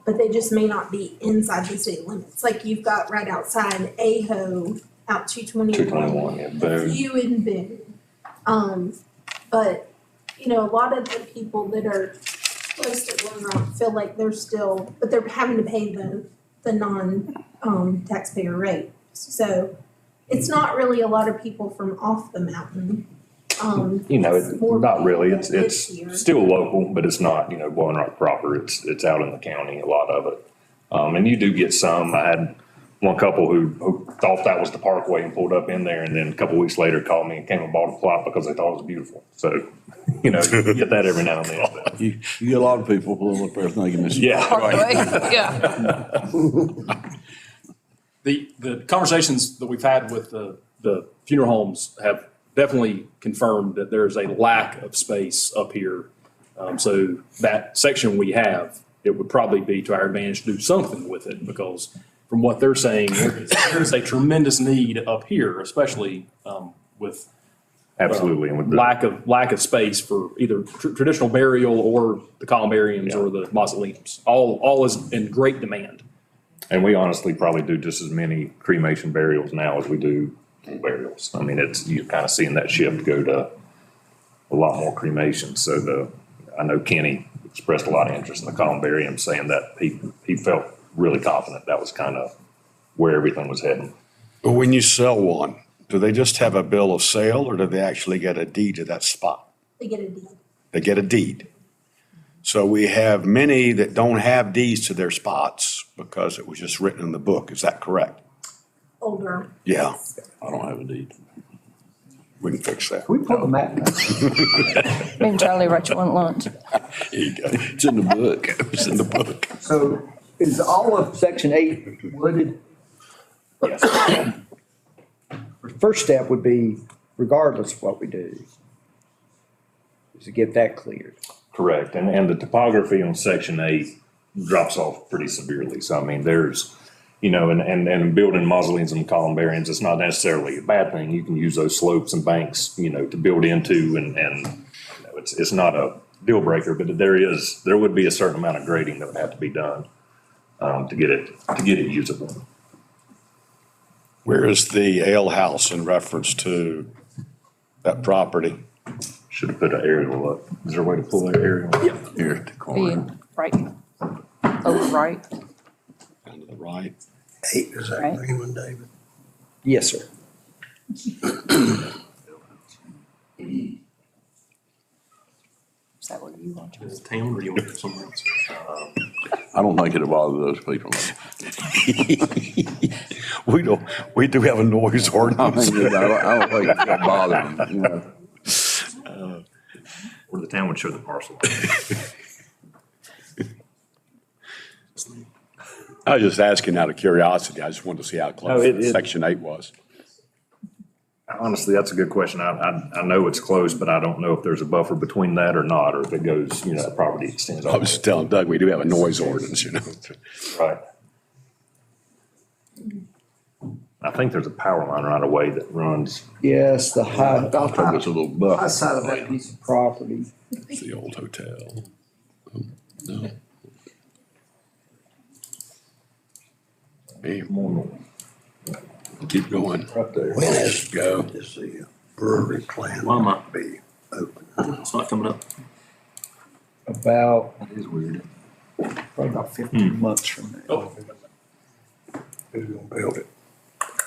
but they just may not be inside the city limits. Like you've got right outside Aho, out 221. 221, yeah, A Boone. few in Boone. But, a lot of the people that are close to Blowing Rock feel like but they're having to pay the non-taxpayer rate. So it's not really a lot of people from off the mountain. It's more not really. people that It's live here. still local, but it's not, Blowing Rock proper. It's out in the county, a lot of it. And you do get some. I had one couple who thought that was the Parkway and pulled up in there, and then a couple weeks later called me and came and bought a plot because they thought it was beautiful. So, you get that every now and then. But You get a lot of people pulling up there thinking this. yeah. Parkway, yeah. The conversations that we've had with the funeral homes have definitely confirmed that there's a lack of space up here. So that section we have, it would probably be to our advantage to do something with it because from what they're saying, there is a tremendous need up here, especially with Absolutely. And with the, lack of space for either traditional burial or the columbariums or the mausoleums. All is in great demand. and we honestly probably do just as many cremation burials now as we do burials. I mean, you're kind of seeing that shift go to a lot more cremations. So I know Kenny expressed a lot of interest in the columbarium, saying that he felt really confident that was kind of where everything was heading. But when you sell one, do they just have a bill of sale or do they actually get a deed to that spot? They get a deed. They get a deed. So we have many that don't have deeds to their spots because it was just written in the book. Is that correct? Older. Yeah, I don't have a deed. we can fix that. We pull the map back. Me and Charlie wrote you one lunch. Here you go. It's in the book. It's in the book. So is all of section 8 wooded? Yes. First step would be, regardless of what we do, is to get that cleared. Correct, and the topography on section 8 drops off pretty severely, so I mean, there's, and building mausoleums and columbariums, it's not necessarily a bad thing, you can use those slopes and banks, to build into, and it's not a deal breaker, but there would be a certain amount of grading that would have to be done, to get it usable. Where is the ale house in reference to that property? Should have put an aerial up. Is there a way to pull that aerial? Yep. Here at the corner. Being right, over right, Down to the right. 8, is that Right. green one, David? Yes, sir. is that what you want? Is it town or you want it somewhere else? I don't think it'll bother those people. We do have a noise I ordinance. don't think it's gonna bother them, Or the town would show the parcel. I was just asking out of curiosity. I just wanted to see how No, close it- section 8 was. Honestly, that's a good question. I know it's close, but I don't know if there's a buffer between that or not, or if it goes, the property extends. I was just telling Doug, we do have a noise ordinance, Right. I think there's a power line right away that runs. Yes, the high, I thought it's a little high buffer. side of that piece of property. It's the old hotel. No. Hey, keep going. Right there. When is, Go. is the brewery plan Why am I? be open? It's not coming up. About, That is weird. probably about 15 months from now. Oh, Who's gonna build it?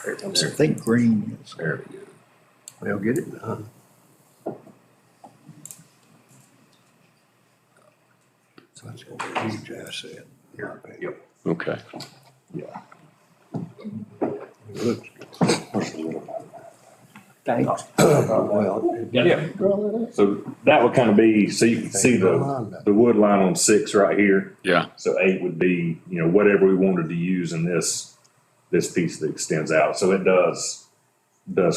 I think green is. There we go. They'll get it done. So that's gonna be a huge asset. in my opinion. Yep. Okay. Yeah. It looks Thanks. well. Yeah. So that would kind of be, so you can see the wood line on 6 right here. Yeah. So 8 would be, whatever we wanted to use in this piece that extends out. So it does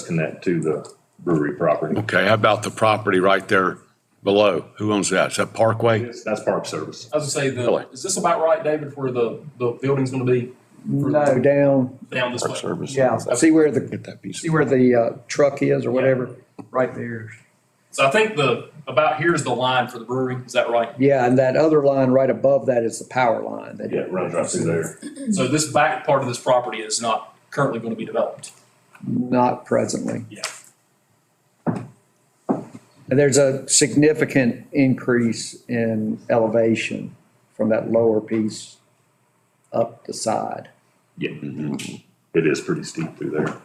connect to the brewery property. Okay, how about the property right there below? Who owns that? Is that Parkway? That's Park Service. I was gonna say, Really? is this about right, David, where the building's gonna be No, down, down this way? Service. yeah, see where the, Get that piece. see where the truck is or whatever? Right there. So I think about here's the line for the brewery, is that right? Yeah, and that other line right above that is the power line. that- Yeah, it runs right through there. So this back part of this property is not currently gonna be developed. Not presently. Yeah. And there's a significant increase in elevation from that lower piece up the side. Yeah. It is pretty steep through there.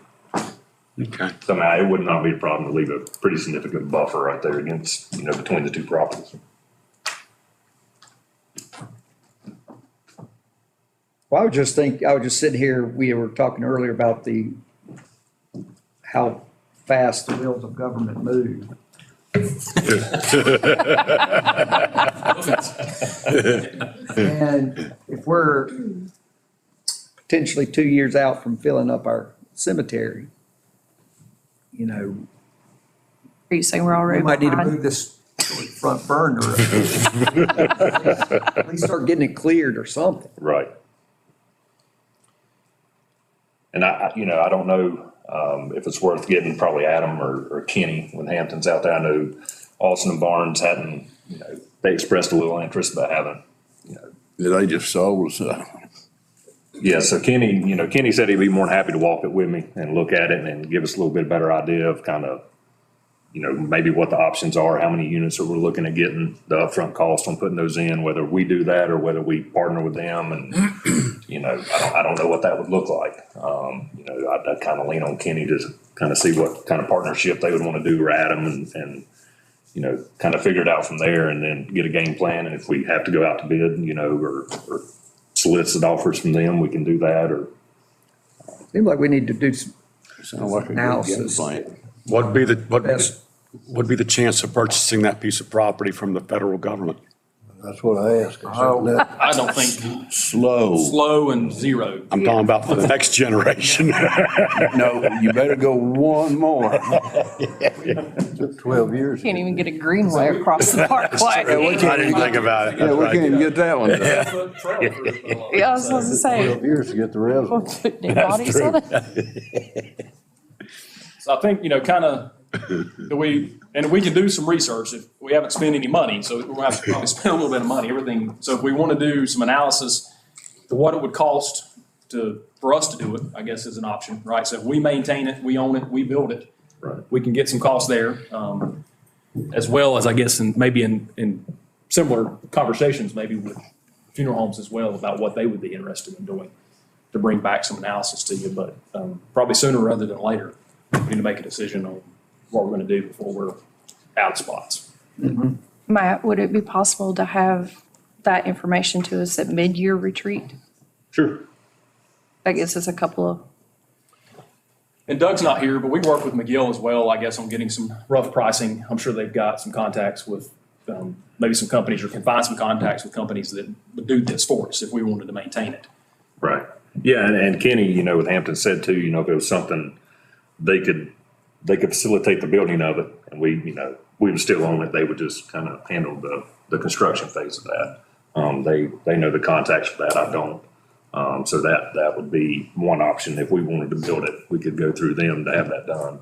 Okay. Somehow it would not be a problem to leave a pretty significant buffer right there against, between the two properties. Well, I would just sit here, we were talking earlier about how fast the wheels of government move. And if we're potentially 2 years out from filling up our cemetery, Are you saying we're we already might need to behind? move this to the front burner. At least start getting it cleared or something. Right. And I don't know, if it's worth getting probably Adam or Kenny when Hampton's out there. I know Austin and Barnes hadn't, they expressed a little interest, but haven't, They just sold us, Yeah, so Kenny said he'd be more than happy to walk it with me and look at it and give us a little bit better idea of kind of, maybe what the options are, how many units that we're looking at getting, the upfront cost on putting those in, whether we do that or whether we partner with them. And, I don't know what that would look like. I'd kind of lean on Kenny to kind of see what kind of partnership they would want to do, or Adam, and kind of figure it out from there and then get a game plan. And if we have to go out to bid, or solicit offers from them, we can do that, or. Seems like we need to do some Sound like a good game analysis. plan. What'd be Yes. what'd be the chance of purchasing that piece of property from the federal government? That's what I asked. I said, no. I don't think Slow. slow and zero. I'm talking about for the next generation. No, you better go one more. Took 12 years. Can't even get a greenway across the parkway. I didn't think about it. Yeah, we can't even get that one done. Yeah, I was supposed to say, 12 years to get the reservoir. we'll put dead bodies on it. So I think, kind of, we can do some research if we haven't spent any money, so we're gonna have to probably spend a little bit of money, everything. So if we want to do some analysis to what it would cost for us to do it, I guess is an option, right? So if we maintain it, we own it, we build it. Right. We can get some costs there, as well as, I guess, maybe in similar conversations, maybe with funeral homes as well, about what they would be interested in doing to bring back some analysis to you, but probably sooner rather than later. We need to make a decision on what we're going to do before we're out of spots. Matt, would it be possible to have that information to us at mid-year retreat? Sure. That gives us a couple of, And Doug's not here, but we work with McGill as well, I guess, on getting some rough pricing. I'm sure they've got some contacts with maybe some companies, or can find some contacts with companies that would do this for us if we wanted to maintain it. Right. Yeah, and Kenny, with Hampton said too, if it was something they could facilitate the building of it, and we would still own it, they would just kind of handle the construction phase of that. They know the contacts for that, I don't. So that would be one option. If we wanted to build it, we could go through them to have that done.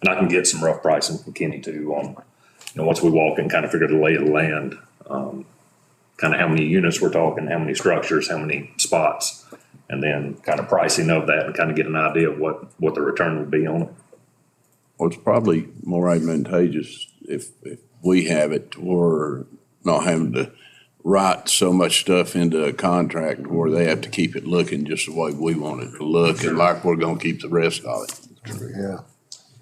And I can get some rough pricing from Kenny too on, once we walk and kind of figure the lay of the land, kind of how many units we're talking, how many structures, how many spots, and then kind of pricing of that and kind of get an idea of what the return would be on it. Well, it's probably more advantageous if we have it, or not having to write so much stuff into a contract where they have to keep it looking just the way we want it to look, and like we're gonna keep the rest of it. Yeah,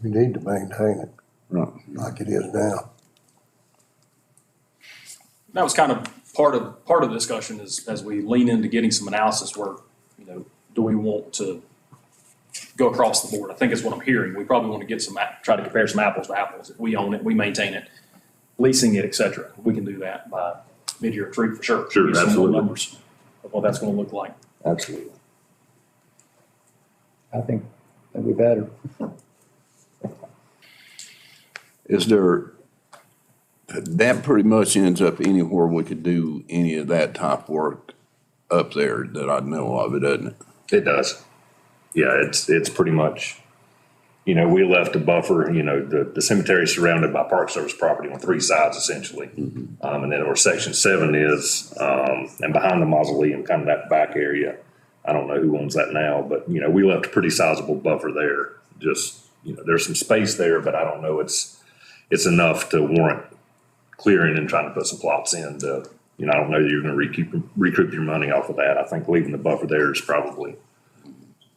we need to maintain it Right. like it is now. That was kind of part of the discussion as we lean into getting some analysis where, do we want to go across the board? I think is what I'm hearing. We probably want to get try to compare some apples to apples. If we own it, we maintain it, leasing it, et cetera. We can do that by mid-year retreat for sure. Sure, Give some more absolutely. numbers of what that's going to look like. Absolutely. I think that'd be better. Is there, that pretty much ends up anywhere we could do any of that type of work up there that I know of, it doesn't it? It does. Yeah, it's pretty much, we left a buffer, the cemetery is surrounded by Park Service property on three sides essentially. And then where section 7 is, and behind the mausoleum, kind of that back area, I don't know who owns that now, but, we left a pretty sizable buffer there. Just, there's some space there, but I don't know it's enough to warrant clearing and trying to put some plots in to, I don't know that you're going to recoup your money off of that. I think leaving the buffer there is probably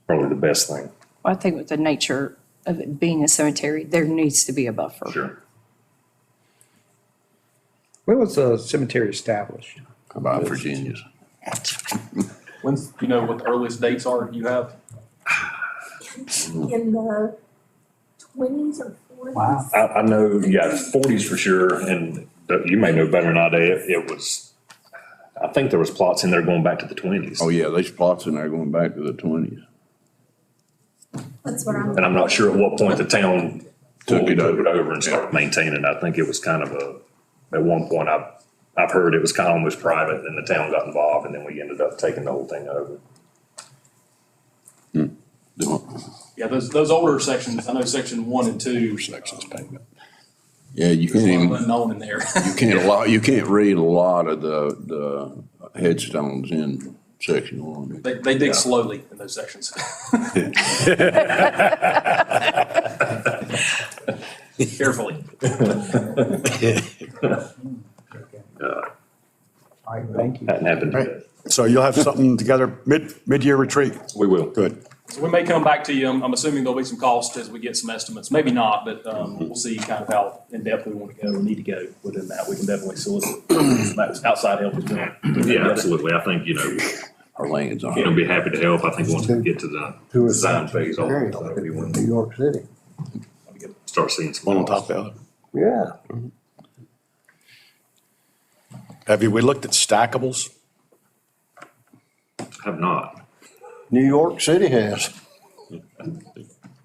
the best thing. I think with the nature of it being a cemetery, there needs to be a buffer. Sure. When was the cemetery established? About Virginia's. When's, what the earliest dates are you have? In the 20s or 40s. Wow. I know, yeah, 40s for sure, and you may know better than I do. It was, I think there was plots in there going back to the 20s. Oh, yeah, there's plots in there going back to the 20s. That's what I'm. And I'm not sure at what point the town Took it fully over. and started maintaining. I think it was kind of at one point, I've heard it was kind of almost private, and the town got involved, and then we ended up taking the whole thing over. Yeah, those older sections, I know section 1 and 2. Yeah, you There's can't a lot of even, unknown in there. you can't read a lot of the headstones in section 1. They dig slowly in those sections. Carefully. All right, thank you. Hadn't happened yet. So you'll have something together mid-year retreat? We will. Good. So we may come back to you. I'm assuming there'll be some cost as we get some estimates. Maybe not, but we'll see kind of how in-depth we want to go or need to go within that. We can definitely solicit some outside help as well. Yeah, absolutely. I think, Our land's on. be happy to help. I think once we get to the To a design phase, I'll area, be willing New to York City. start seeing some. One on top costs. of the other. Yeah. We looked at stackables? Have not. New York City has.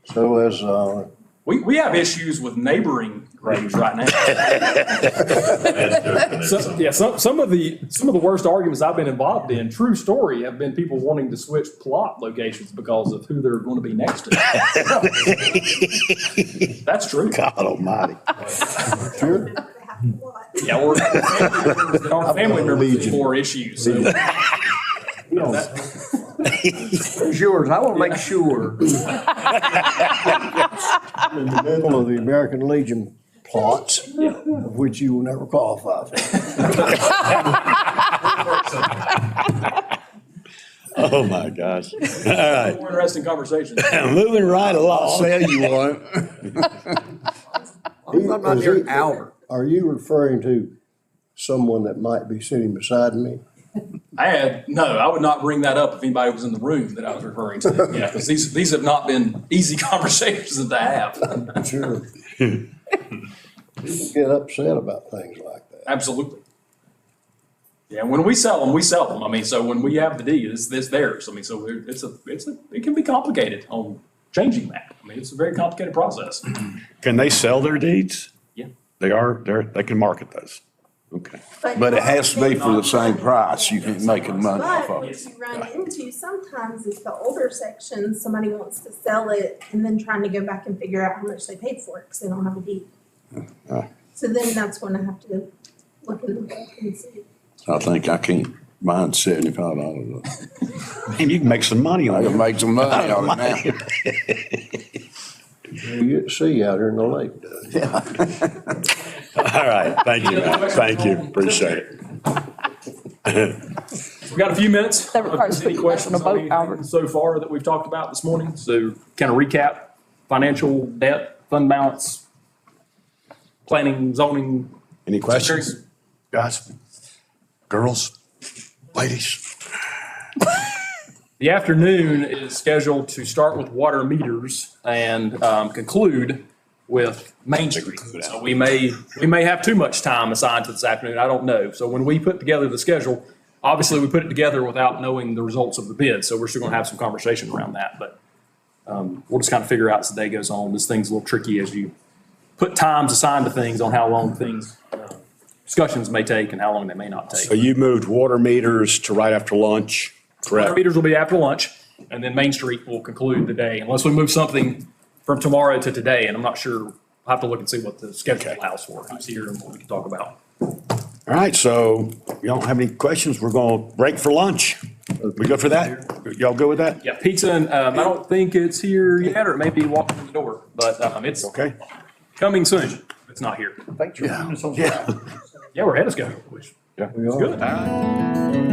So has, We have issues with neighboring graves right now. Some of the worst arguments I've been involved in, true story, have been people wanting to switch plot locations because of who they're going to be next to. That's true. God almighty. sure. Yeah, or our family members more issues. So. Where's yours? I want to make sure. In the middle of the American Legion plots, of which you will never qualify for. Oh, my gosh. All right. More interesting conversations. Moving right along. Say you want. I'm not near Albert. Are you referring to someone that might be sitting beside me? I would not bring that up if anybody was in the room that I was referring to. Yeah, because these have not been easy conversations to have. Sure. People get upset about things like that. Absolutely. Yeah, when we sell them, we sell them. I mean, so when we have the deed, it's theirs. I mean, so it can be complicated on changing that. I mean, it's a very complicated process. Can they sell their deeds? Yeah. They can market those. Okay. But it has to be for the same price. You can make money off But of what it. you run into sometimes is the older sections, somebody wants to sell it and then trying to go back and figure out how much they paid for it because they don't have a deed. So then that's when I have to look in the book and see. I think I can't mind $75. And you can make some money I on can it. make some money on it now. You get to see out here in the lake, doesn't you? All right. Thank you, man. Thank you. Appreciate it. We've got a few minutes. That requires Any questions putting a boat, on anything Albert. so far that we've talked about this morning? So kind of recap, financial debt, fund balance, planning, zoning. Any questions? Guys? Girls? Ladies? The afternoon is scheduled to start with water meters and conclude with Main Street. So we may have too much time assigned to this afternoon. I don't know. So when we put together the schedule, obviously we put it together without knowing the results of the bid. So we're still going to have some conversation around that. But we'll just kind of figure out as the day goes on. This thing's a little tricky as you put times assigned to things on how long things, discussions may take and how long they may not take. So you moved water meters to right after lunch, Water correct? meters will be after lunch, and then Main Street will conclude the day, unless we move something from tomorrow to today, and I'm not sure. I'll have to look and see what the schedule allows for, who's here and what we can talk about. All right, so you don't have any questions? We're going to break for lunch. We good for that? Y'all good with that? Yeah, pizza, and I don't think it's here yet, or it may be walking in the door, but it's Okay. coming soon. It's not here. Thanks for doing this on Yeah. Friday. Yeah, we're ahead of schedule, which We is are. good.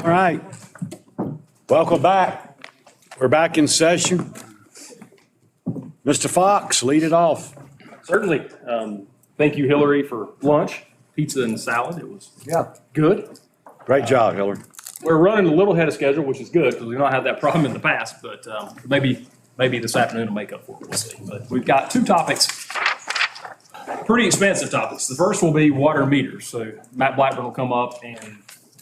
All right. Welcome back. We're back in session. Mr. Fox, lead it off. Certainly. Thank you, Hillary, for lunch, pizza and salad. It was good. Great job, Hillary. We're running a little ahead of schedule, which is good because we've not had that problem in the past, but maybe this afternoon will make up for it. We'll see. But we've got two topics, pretty expensive topics. The first will be water meters. So Matt Blackburn will come up and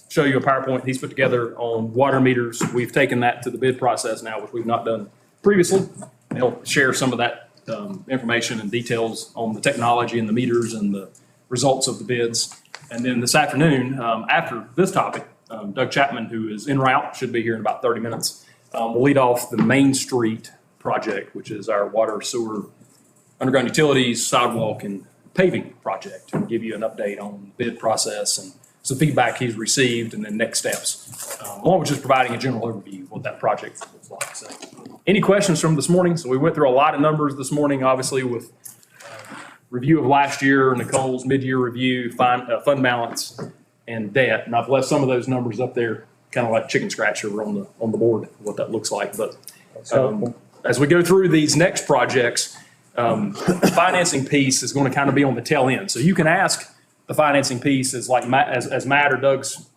show you a PowerPoint he's put together on water meters. We've taken that to the bid process now, which we've not done previously. He'll share some of that information and details on the technology and the meters and the results of the bids. And then this afternoon, after this topic, Doug Chapman, who is en route, should be here in about 30 minutes, will lead off the Main Street project, which is our water, sewer, underground utilities, sidewalk, and paving project, and give you an update on the bid process and some feedback he's received, and then next steps, along with just providing a general overview of what that project looks like. So, any questions from this morning? So we went through a lot of numbers this morning, obviously with review of last year, Nicole's mid-year review, fund balance, and debt. And I've left some of those numbers up there, kind of like chicken scratch over on the board, what that looks like. But as we go through these next projects, the financing piece is going to kind of be on the tail end. So you can ask the financing piece as like as Matt or Doug's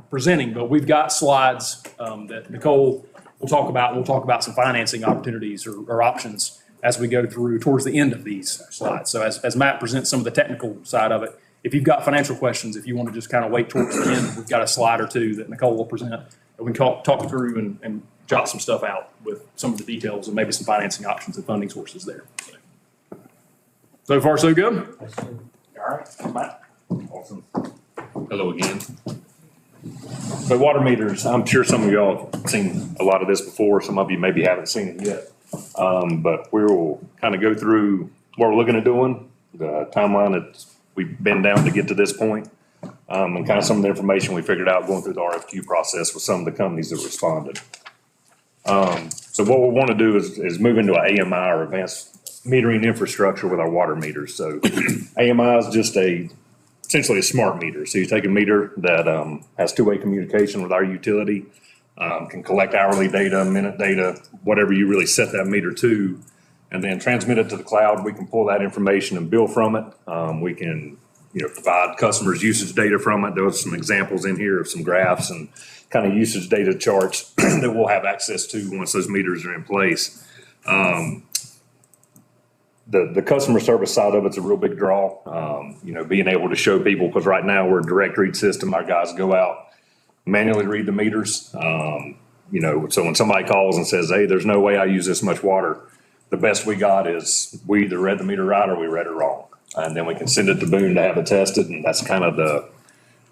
presenting, but we've got slides that Nicole will talk about. We'll talk about some financing opportunities or options as we go through towards the end of these slides. So as Matt presents some of the technical side of it, if you've got financial questions, if you want to just kind of wait towards the end, we've got a slide or two that Nicole will present, and we can talk through and jot some stuff out with some of the details and maybe some financing options and funding sources there. So far, so good? All right, Matt. Awesome. Hello again. So water meters, I'm sure some of y'all have seen a lot of this before. Some of you maybe haven't seen it yet. But we will kind of go through what we're looking at doing, the timeline that we've been down to get to this point, and kind of some of the information we figured out going through the RFQ process with some of the companies that responded. So what we want to do is move into an AMI, or advanced metering infrastructure, with our water meters. So AMI is just essentially a smart meter. So you take a meter that has two-way communication with our utility, can collect hourly data, minute data, whatever you really set that meter to, and then transmit it to the cloud. We can pull that information and bill from it. We can provide customers usage data from it. There was some examples in here of some graphs and kind of usage data charts that we'll have access to once those meters are in place. The customer service side of it's a real big draw. Being able to show people, because right now we're a direct read system. Our guys go out, manually read the meters. So when somebody calls and says, hey, there's no way I use this much water, the best we got is we either read the meter right or we read it wrong. And then we can send it to Boone to have it tested. And that's kind of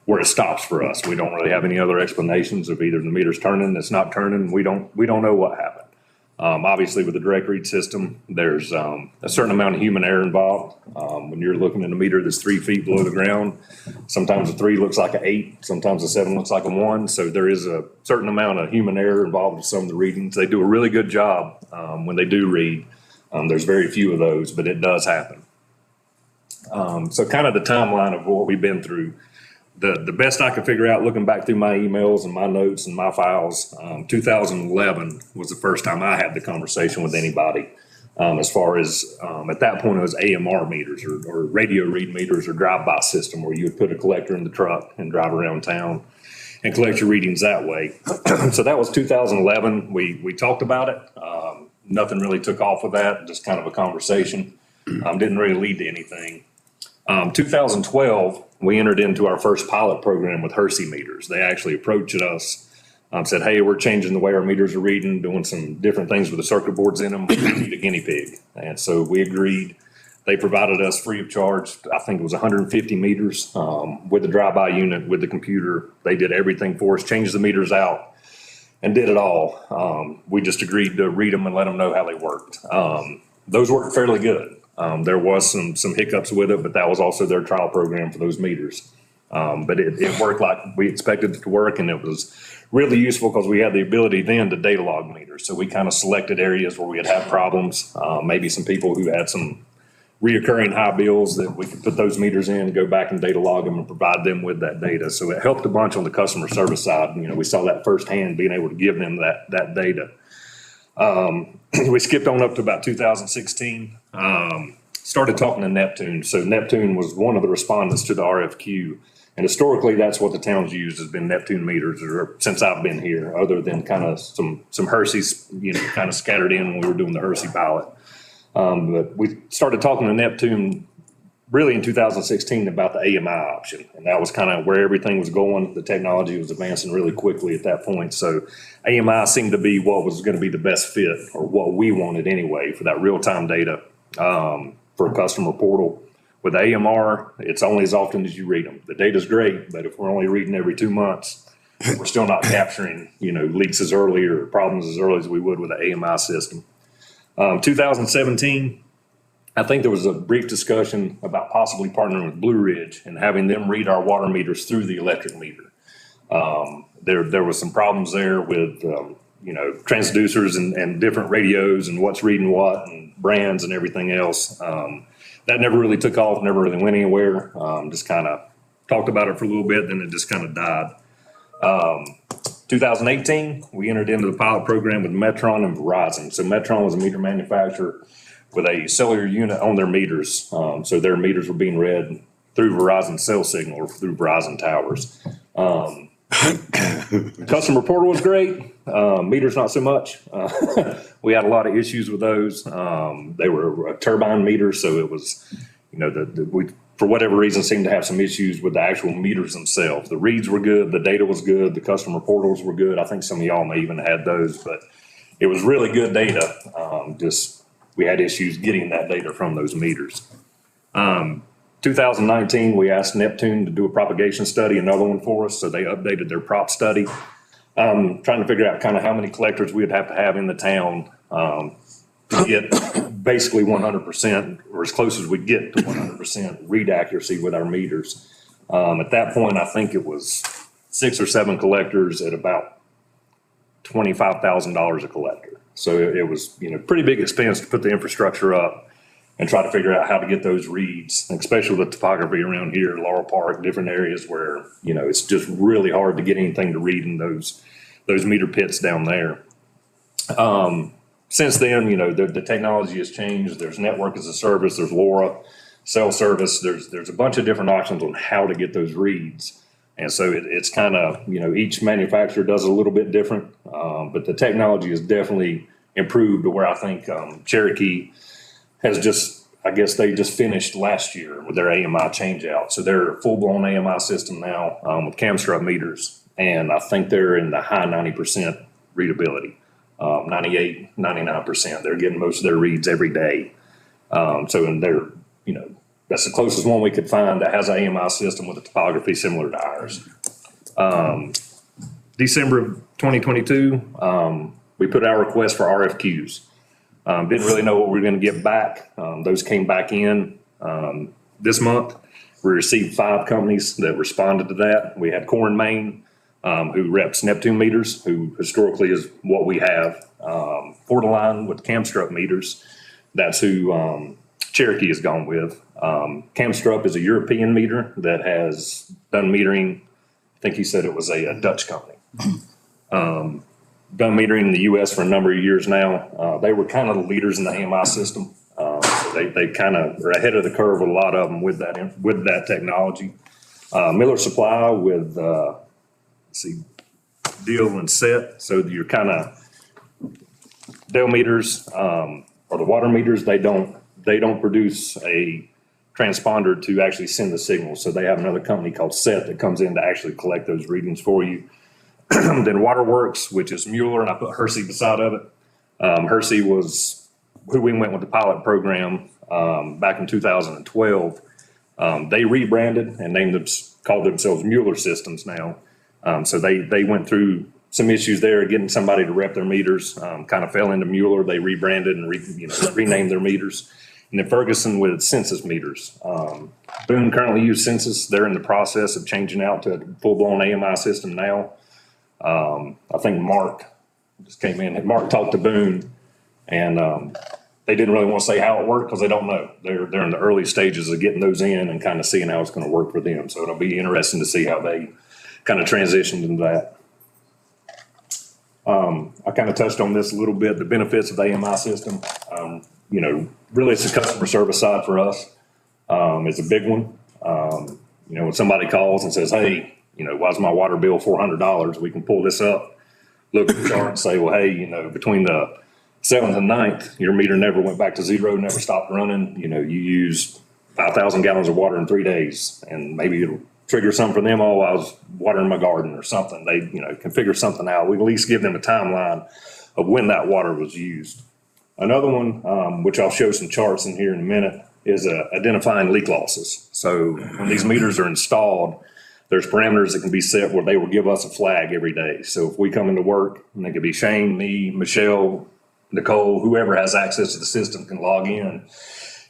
where it stops for us. We don't really have any other explanations of either the meter's turning, it's not turning. We don't know what happened. Obviously, with the direct read system, there's a certain amount of human error involved. When you're looking at a meter that's 3 feet below the ground, sometimes a 3 looks like an 8, sometimes a 7 looks like a 1. So there is a certain amount of human error involved with some of the readings. They do a really good job when they do read. There's very few of those, but it does happen. So kind of the timeline of what we've been through. The best I could figure out, looking back through my emails and my notes and my files, 2011 was the first time I had the conversation with anybody. As far as at that point, it was AMR meters or radio read meters or drive-by system, where you would put a collector in the truck and drive around town and collect your readings that way. So that was 2011. We talked about it. Nothing really took off of that, just kind of a conversation. Didn't really lead to anything. 2012, we entered into our first pilot program with Hersey Meters. They actually approached us, said, hey, we're changing the way our meters are reading, doing some different things with the circuit boards in them. We need a guinea pig. And so we agreed. They provided us free of charge. I think it was 150 meters with the drive-by unit, with the computer. They did everything for us, changed the meters out, and did it all. We just agreed to read them and let them know how they worked. Those worked fairly good. There was some hiccups with it, but that was also their trial program for those meters. But it worked like we expected it to work, and it was really useful because we had the ability then to data log meters. So we kind of selected areas where we had problems, maybe some people who had some reoccurring high bills, that we could put those meters in, go back and data log them and provide them with that data. So it helped a bunch on the customer service side. You know, we saw that firsthand, being able to give them that data. We skipped on up to about 2016, started talking to Neptune. So Neptune was one of the respondents to the RFQ. And historically, that's what the town's used, has been Neptune meters, or since I've been here, other than kind of some Hershey's, you know, kind of scattered in when we were doing the Hershey pilot. But we started talking to Neptune really in 2016 about the AMI option. And that was kind of where everything was going. The technology was advancing really quickly at that point. So AMI seemed to be what was going to be the best fit, or what we wanted anyway, for that real-time data for a customer portal. With AMR, it's only as often as you read them. The data's great, but if we're only reading every 2 months, we're still not capturing, you know, leaks as early or problems as early as we would with the AMI system. 2017, I think there was a brief discussion about possibly partnering with Blue Ridge and having them read our water meters through the electric meter. There was some problems there with, you know, transducers and different radios and what's reading what and brands and everything else. That never really took off, never really went anywhere. Just kind of talked about it for a little bit, then it just kind of died. 2018, we entered into the pilot program with Metron and Verizon. So Metron was a meter manufacturer with a cellular unit on their meters. So their meters were being read through Verizon cell signal or through Verizon towers. Customer portal was great. Meters, not so much. We had a lot of issues with those. They were a turbine meter, so it was, you know, we, for whatever reason, seemed to have some issues with the actual meters themselves. The reads were good, the data was good, the customer portals were good. I think some of y'all may even had those, but it was really good data. Just we had issues getting that data from those meters. 2019, we asked Neptune to do a propagation study, another one for us, so they updated their prop study. Trying to figure out kind of how many collectors we would have to have in the town to get basically 100%, or as close as we get to 100% read accuracy with our meters. At that point, I think it was 6 or 7 collectors at about $25,000 a collector. So it was, you know, pretty big expense to put the infrastructure up and try to figure out how to get those reads, especially with topography around here, Laurel Park, different areas where, you know, it's just really hard to get anything to read in those meter pits down there. Since then, you know, the technology has changed. There's network as a service, there's LoRa, cell service. There's a bunch of different options on how to get those reads. And so it's kind of, you know, each manufacturer does a little bit different, but the technology has definitely improved to where I think Cherokee has just, I guess they just finished last year with their AMI change out. So they're a full-blown AMI system now with Camstrup meters. And I think they're in the high 90% readability, 98, 99%. They're getting most of their reads every day. And they're, you know, that's the closest one we could find that has an AMI system with a topography similar to ours. December of 2022, we put our request for RFQs. Didn't really know what we were going to get back. Those came back in this month. We received 5 companies that responded to that. We had Core and Main, who reps Neptune meters, who historically is what we have. Fortiline with Camstrup meters. That's who Cherokee has gone with. Camstrup is a European meter that has done metering. I think he said it was a Dutch company. Done metering in the U.S. for a number of years now. They were kind of the leaders in the AMI system. So they kind of are ahead of the curve with a lot of them with that technology. Miller Supply with, Deal and Set. So you're kind of, Dell meters, or the water meters, they don't produce a transponder to actually send the signal. So they have another company called Set that comes in to actually collect those readings for you. Then Waterworks, which is Mueller, and I put Hersey beside of it. Hersey was who we went with the pilot program back in 2012. They rebranded and called themselves Mueller Systems now. So they went through some issues there, getting somebody to rep their meters, kind of fell into Mueller. They rebranded and renamed their meters. And then Ferguson with Census meters. Boone currently use Census. They're in the process of changing out to a full-blown AMI system now. I think Mark just came in. Mark talked to Boone, and they didn't really want to say how it worked because they don't know. They're in the early stages of getting those in and kind of seeing how it's going to work for them. So it'll be interesting to see how they kind of transitioned into that. I kind of touched on this a little bit, the benefits of the AMI system. You know, really it's the customer service side for us. It's a big one. You know, when somebody calls and says, hey, you know, why's my water bill $400? We can pull this up, look at the chart and say, well, hey, you know, between the 7th and 9th, your meter never went back to zero, never stopped running. You know, you used 5,000 gallons of water in 3 days, and maybe it'll trigger something for them. Oh, I was watering my garden or something. They, you know, can figure something out. We at least give them a timeline of when that water was used. Another one, which I'll show some charts in here in a minute, is identifying leak losses. So when these meters are installed, there's parameters that can be set where they will give us a flag every day. So if we come into work, and it could be Shane, me, Michelle, Nicole, whoever has access to the system can log in.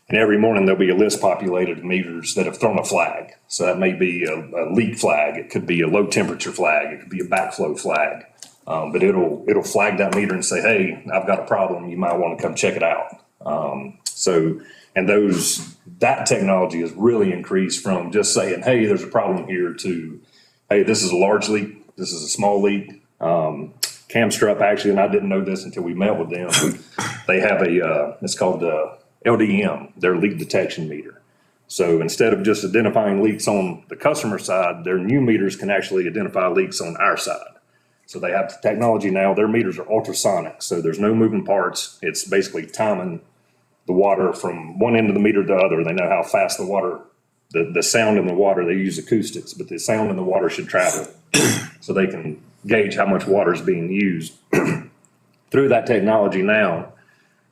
And every morning there'll be a list populated of meters that have thrown a flag. So that may be a leak flag. It could be a low temperature flag. It could be a backflow flag. But it'll flag that meter and say, hey, I've got a problem. You might want to come check it out. That technology has really increased from just saying, hey, there's a problem here to, hey, this is a large leak. This is a small leak. Camstrup actually, and I didn't know this until we met with them. They have it's called LDM, their leak detection meter. So instead of just identifying leaks on the customer side, their new meters can actually identify leaks on our side. So they have the technology now. Their meters are ultrasonic, so there's no moving parts. It's basically timing the water from one end of the meter to the other. They know how fast the water, the sound in the water, they use acoustics, but the sound in the water should travel. So they can gauge how much water is being used. Through that technology now,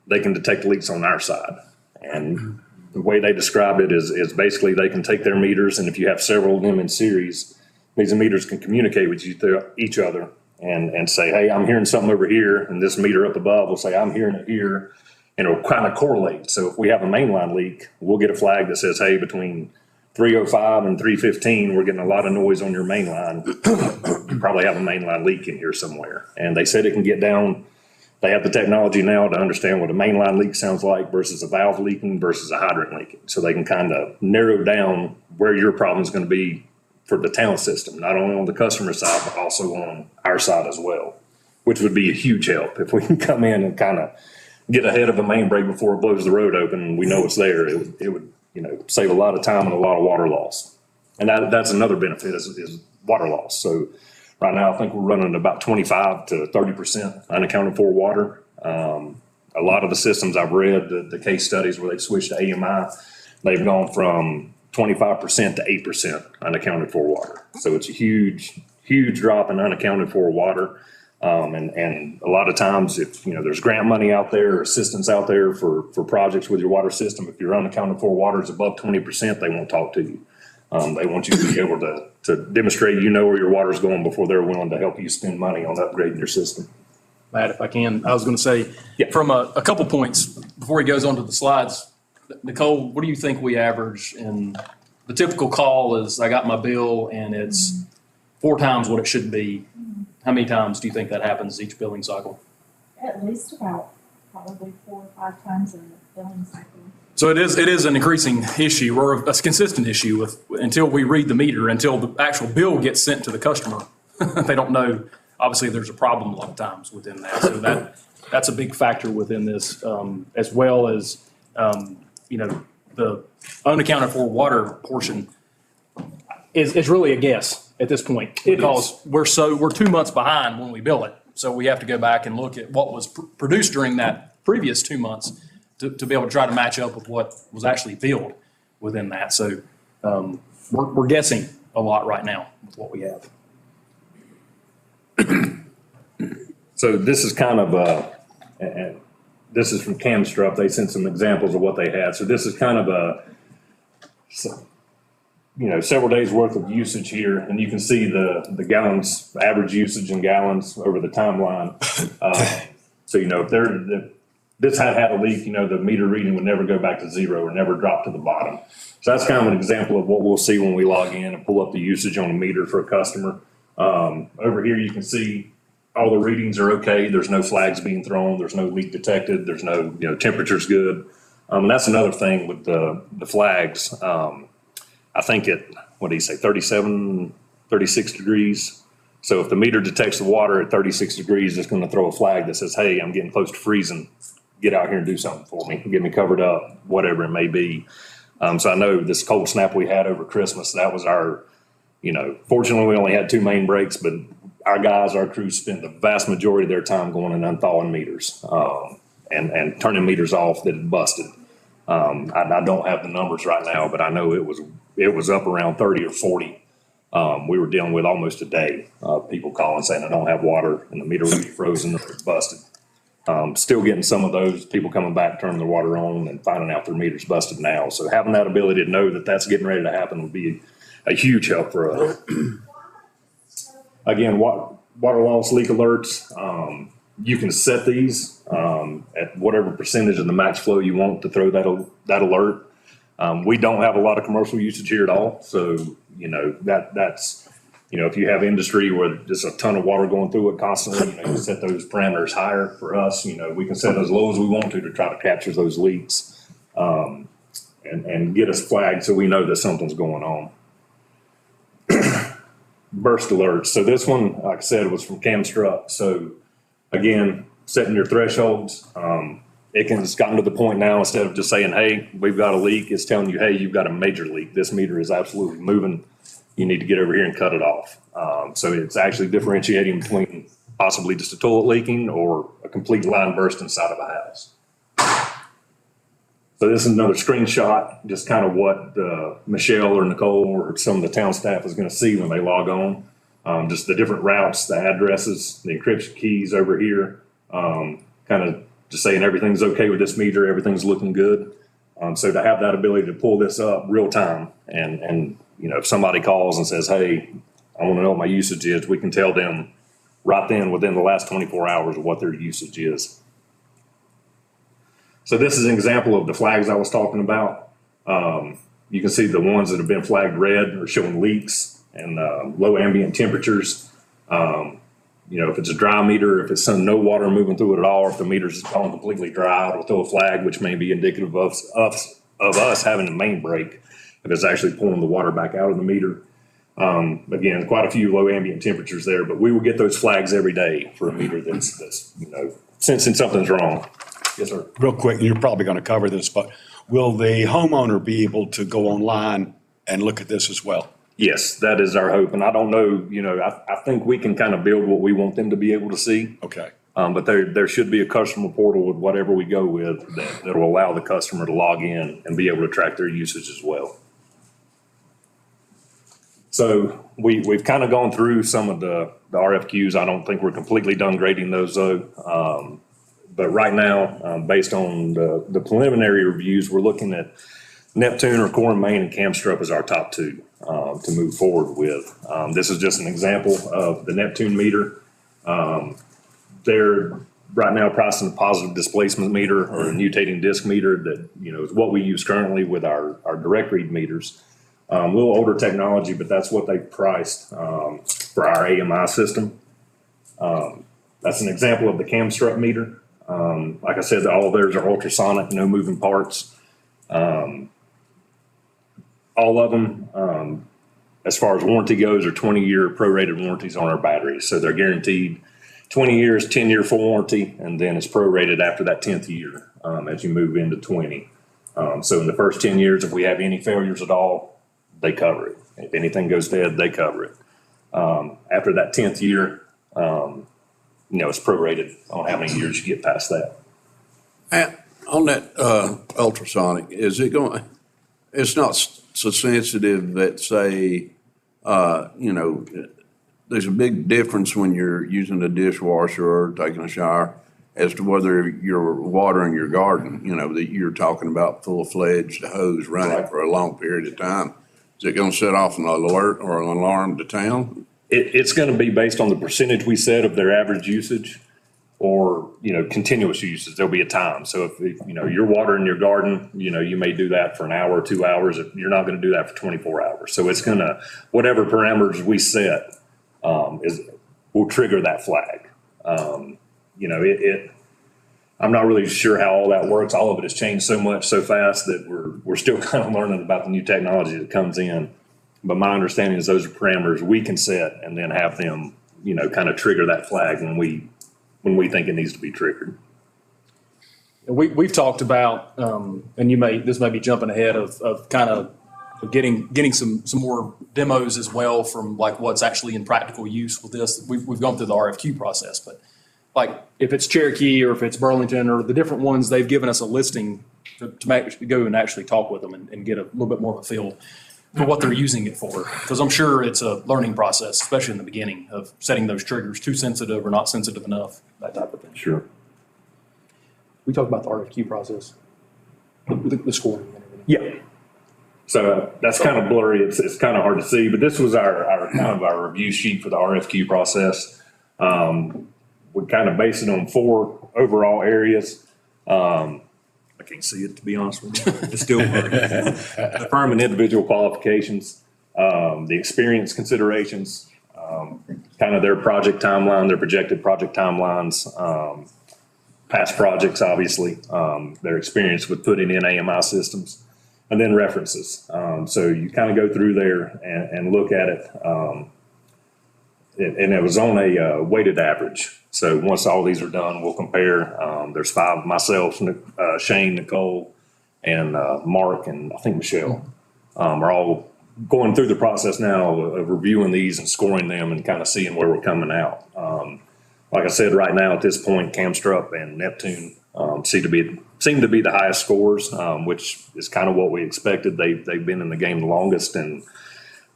they can detect leaks on our side. And the way they describe it is basically they can take their meters, and if you have several of them in series, these meters can communicate with each other and say, hey, I'm hearing something over here, and this meter up above will say, I'm hearing it here, and it'll kind of correlate. So if we have a mainline leak, we'll get a flag that says, hey, between 305 and 315, we're getting a lot of noise on your main line. You probably have a mainline leak in here somewhere. And they said it can get down. They have the technology now to understand what a mainline leak sounds like versus a valve leaking versus a hydrant leaking. So they can kind of narrow down where your problem is going to be for the town system, not only on the customer side, but also on our side as well, which would be a huge help. If we can come in and kind of get ahead of a main break before it blows the road open and we know it's there, it would save a lot of time and a lot of water loss. And that's another benefit is water loss. So right now, I think we're running about 25 to 30% unaccounted for water. A lot of the systems I've read, the case studies where they've switched to AMI, they've gone from 25% to 8% unaccounted for water. So it's a huge, huge drop in unaccounted for water. And a lot of times if, there's grant money out there or assistance out there for projects with your water system, if your unaccounted for water is above 20%, they won't talk to you. They want you to be able to demonstrate, where your water's going before they're willing to help you spend money on upgrading your system. Matt, if I can, I was going to say, from a couple points before he goes on to the slides, Nicole, what do you think we average? And the typical call is I got my bill and it's 4 times what it should be. How many times do you think that happens each billing cycle? At least about probably 4 or 5 times in the billing cycle. So it is an increasing issue or a consistent issue until we read the meter, until the actual bill gets sent to the customer. They don't know. Obviously, there's a problem a lot of times within that. So that's a big factor within this, as well as the unaccounted for water portion is really a guess at this point because we're 2 months behind when we bill it. So we have to go back and look at what was produced during that previous 2 months to be able to try to match up with what was actually billed within that. So we're guessing a lot right now with what we have. So this is kind of and this is from Camstrup. They sent some examples of what they had. So this is kind of several days worth of usage here, and you can see the gallons, average usage in gallons over the timeline. So if this had a leak, the meter reading would never go back to zero or never drop to the bottom. So that's kind of an example of what we'll see when we log in and pull up the usage on a meter for a customer. Over here you can see all the readings are okay. There's no flags being thrown. There's no leak detected. There's no, temperature's good. And that's another thing with the flags. I think what do you say, 37, 36 degrees. So if the meter detects the water at 36 degrees, it's going to throw a flag that says, hey, I'm getting close to freezing. Get out here and do something for me. Get me covered up, whatever it may be. So I know this cold snap we had over Christmas, that was our, fortunately we only had 2 main breaks, but our guys, our crew spent the vast majority of their time going and unthawing meters and turning meters off that had busted. I don't have the numbers right now, but I know it was up around 30 or 40. We were dealing with almost a day of people calling saying I don't have water and the meter would be frozen or it's busted. Still getting some of those people coming back, turning their water on and finding out their meter's busted now. So having that ability to know that that's getting ready to happen would be a huge help for us. Again, water loss leak alerts, you can set these at whatever percentage of the max flow you want to throw that alert. We don't have a lot of commercial usage here at all. So, that's, if you have industry where there's a ton of water going through it constantly, you can set those parameters higher. For us, we can set as low as we want to try to capture those leaks and get us flagged so we know that something's going on. Burst alerts. So this one, like I said, was from Camstruck. So again, setting your thresholds. It's gotten to the point now, instead of just saying, hey, we've got a leak, it's telling you, hey, you've got a major leak. This meter is absolutely moving. You need to get over here and cut it off. So it's actually differentiating between possibly just a toilet leaking or a complete line burst inside of a house. So this is another screenshot, just kind of what Michelle or Nicole or some of the town staff is going to see when they log on. Just the different routes, the addresses, the encryption keys over here, kind of just saying everything's okay with this meter, everything's looking good. So to have that ability to pull this up real time and if somebody calls and says, hey, I want to know what my usage is, we can tell them right then within the last 24 hours of what their usage is. So this is an example of the flags I was talking about. You can see the ones that have been flagged red are showing leaks and low ambient temperatures. If it's a dry meter, if it's no water moving through it at all, if the meter's gone completely dry, it'll throw a flag, which may be indicative of us having a main break if it's actually pulling the water back out of the meter. Again, quite a few low ambient temperatures there, but we will get those flags every day for a meter that's sensing something's wrong. Yes, sir. Real quick, you're probably going to cover this, but will the homeowner be able to go online and look at this as well? Yes, that is our hope. And I don't know, I think we can kind of build what we want them to be able to see. Okay. But there should be a customer portal with whatever we go with that will allow the customer to log in and be able to track their usage as well. So we've kind of gone through some of the RFQs. I don't think we're completely done grading those though. But right now, based on the preliminary reviews, we're looking at Neptune or Core & Main and Camstruck as our top 2 to move forward with. This is just an example of the Neptune meter. They're right now pricing a positive displacement meter or a mutating disk meter that is what we use currently with our direct read meters. A little older technology, but that's what they priced for our AMI system. That's an example of the Camstruck meter. Like I said, all of theirs are ultrasonic, no moving parts. All of them, as far as warranty goes, are 20-year prorated warranties on our batteries. So they're guaranteed 20 years, 10-year full warranty, and then it's prorated after that 10th year as you move into 20. So in the first 10 years, if we have any failures at all, they cover it. If anything goes dead, they cover it. After that 10th year, it's prorated on how many years you get past that. On that ultrasonic, it's not so sensitive that say, there's a big difference when you're using a dishwasher or taking a shower as to whether you're watering your garden, that you're talking about full-fledged hose running for a long period of time. Is it going to set off an alert or an alarm to town? It's going to be based on the percentage we set of their average usage or, continuous usage. There'll be a time. So if you're watering your garden, you may do that for an hour or 2 hours. You're not going to do that for 24 hours. So it's going to, whatever parameters we set will trigger that flag. You know, I'm not really sure how all that works. All of it has changed so much so fast that we're still kind of learning about the new technology that comes in. But my understanding is those are parameters we can set and then have them, you know, kind of trigger that flag when we think it needs to be triggered. We've talked about, and this may be jumping ahead of kind of getting some more demos as well from like what's actually in practical use with this. We've gone through the RFQ process, but like if it's Cherokee or if it's Burlington or the different ones, they've given us a listing to go and actually talk with them and get a little bit more of a feel for what they're using it for. Because I'm sure it's a learning process, especially in the beginning of setting those triggers, too sensitive or not sensitive enough, that type of thing. Sure. We talked about the RFQ process, the scoring and everything. Yeah. So that's kind of blurry. It's kind of hard to see, but this was our kind of our review sheet for the RFQ process. We kind of based it on 4 overall areas. I can't see it, to be honest with you. It's still blurry. The firm and individual qualifications, the experience considerations, kind of their project timeline, their projected project timelines, past projects, obviously, their experience with putting in AMI systems, and then references. So you kind of go through there and look at it. And it was on a weighted average. So once all these are done, we'll compare. There's 5 of myself, Shane, Nicole, and Mark, and I think Michelle are all going through the process now of reviewing these and scoring them and kind of seeing where we're coming out. Like I said, right now at this point, Camstrup and Neptune seem to be the highest scores, which is kind of what we expected. They've been in the game the longest and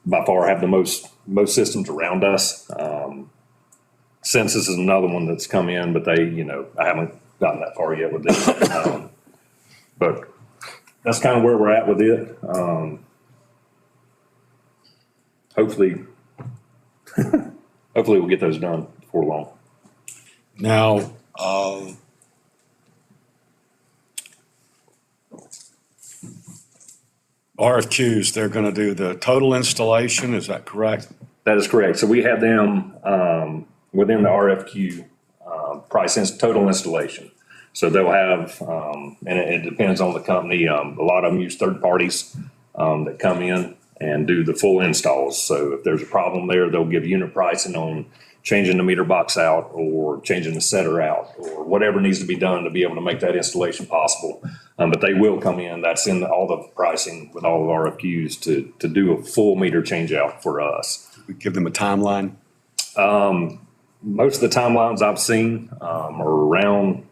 by far have the most systems around us. Census is another one that's come in, but they, you know, I haven't gotten that far yet with this. But that's kind of where we're at with it. Hopefully we'll get those done before long. Now, RFQs, they're going to do the total installation, is that correct? That is correct. So we have them within the RFQ price total installation. So they'll have, and it depends on the company. A lot of them use third parties that come in and do the full installs. So if there's a problem there, they'll give unit pricing on changing the meter box out or changing the setter out or whatever needs to be done to be able to make that installation possible. But they will come in, that's in all the pricing with all of RFQs to do a full meter change out for us. We give them a timeline? Most of the timelines I've seen are around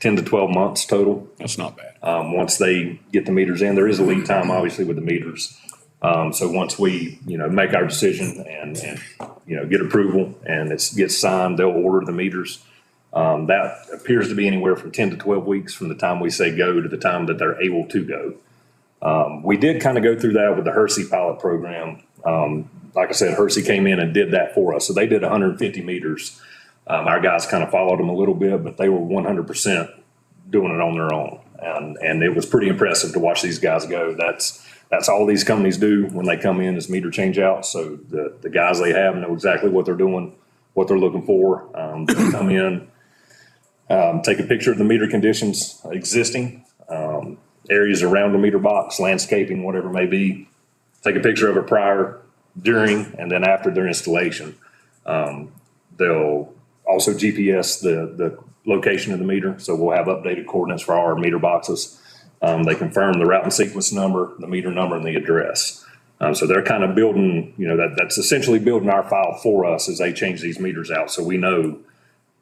10 to 12 months total. That's not bad. Once they get the meters in, there is a lead time obviously with the meters. So once we, you know, make our decision and you know, get approval and it gets signed, they'll order the meters. That appears to be anywhere from 10 to 12 weeks from the time we say go to the time that they're able to go. We did kind of go through that with the Hersey pilot program. Like I said, Hersey came in and did that for us. So they did 150 meters. Our guys kind of followed them a little bit, but they were 100% doing it on their own. And it was pretty impressive to watch these guys go. That's all these companies do when they come in is meter change out. So the guys they have know exactly what they're doing, what they're looking for. They come in, take a picture of the meter conditions existing, areas around the meter box, landscaping, whatever it may be. Take a picture of it prior, during, and then after their installation. They'll also GPS the location of the meter. So we'll have updated coordinates for our meter boxes. They confirm the route and sequence number, the meter number, and the address. So they're kind of building, you know, that's essentially building our file for us as they change these meters out. So we know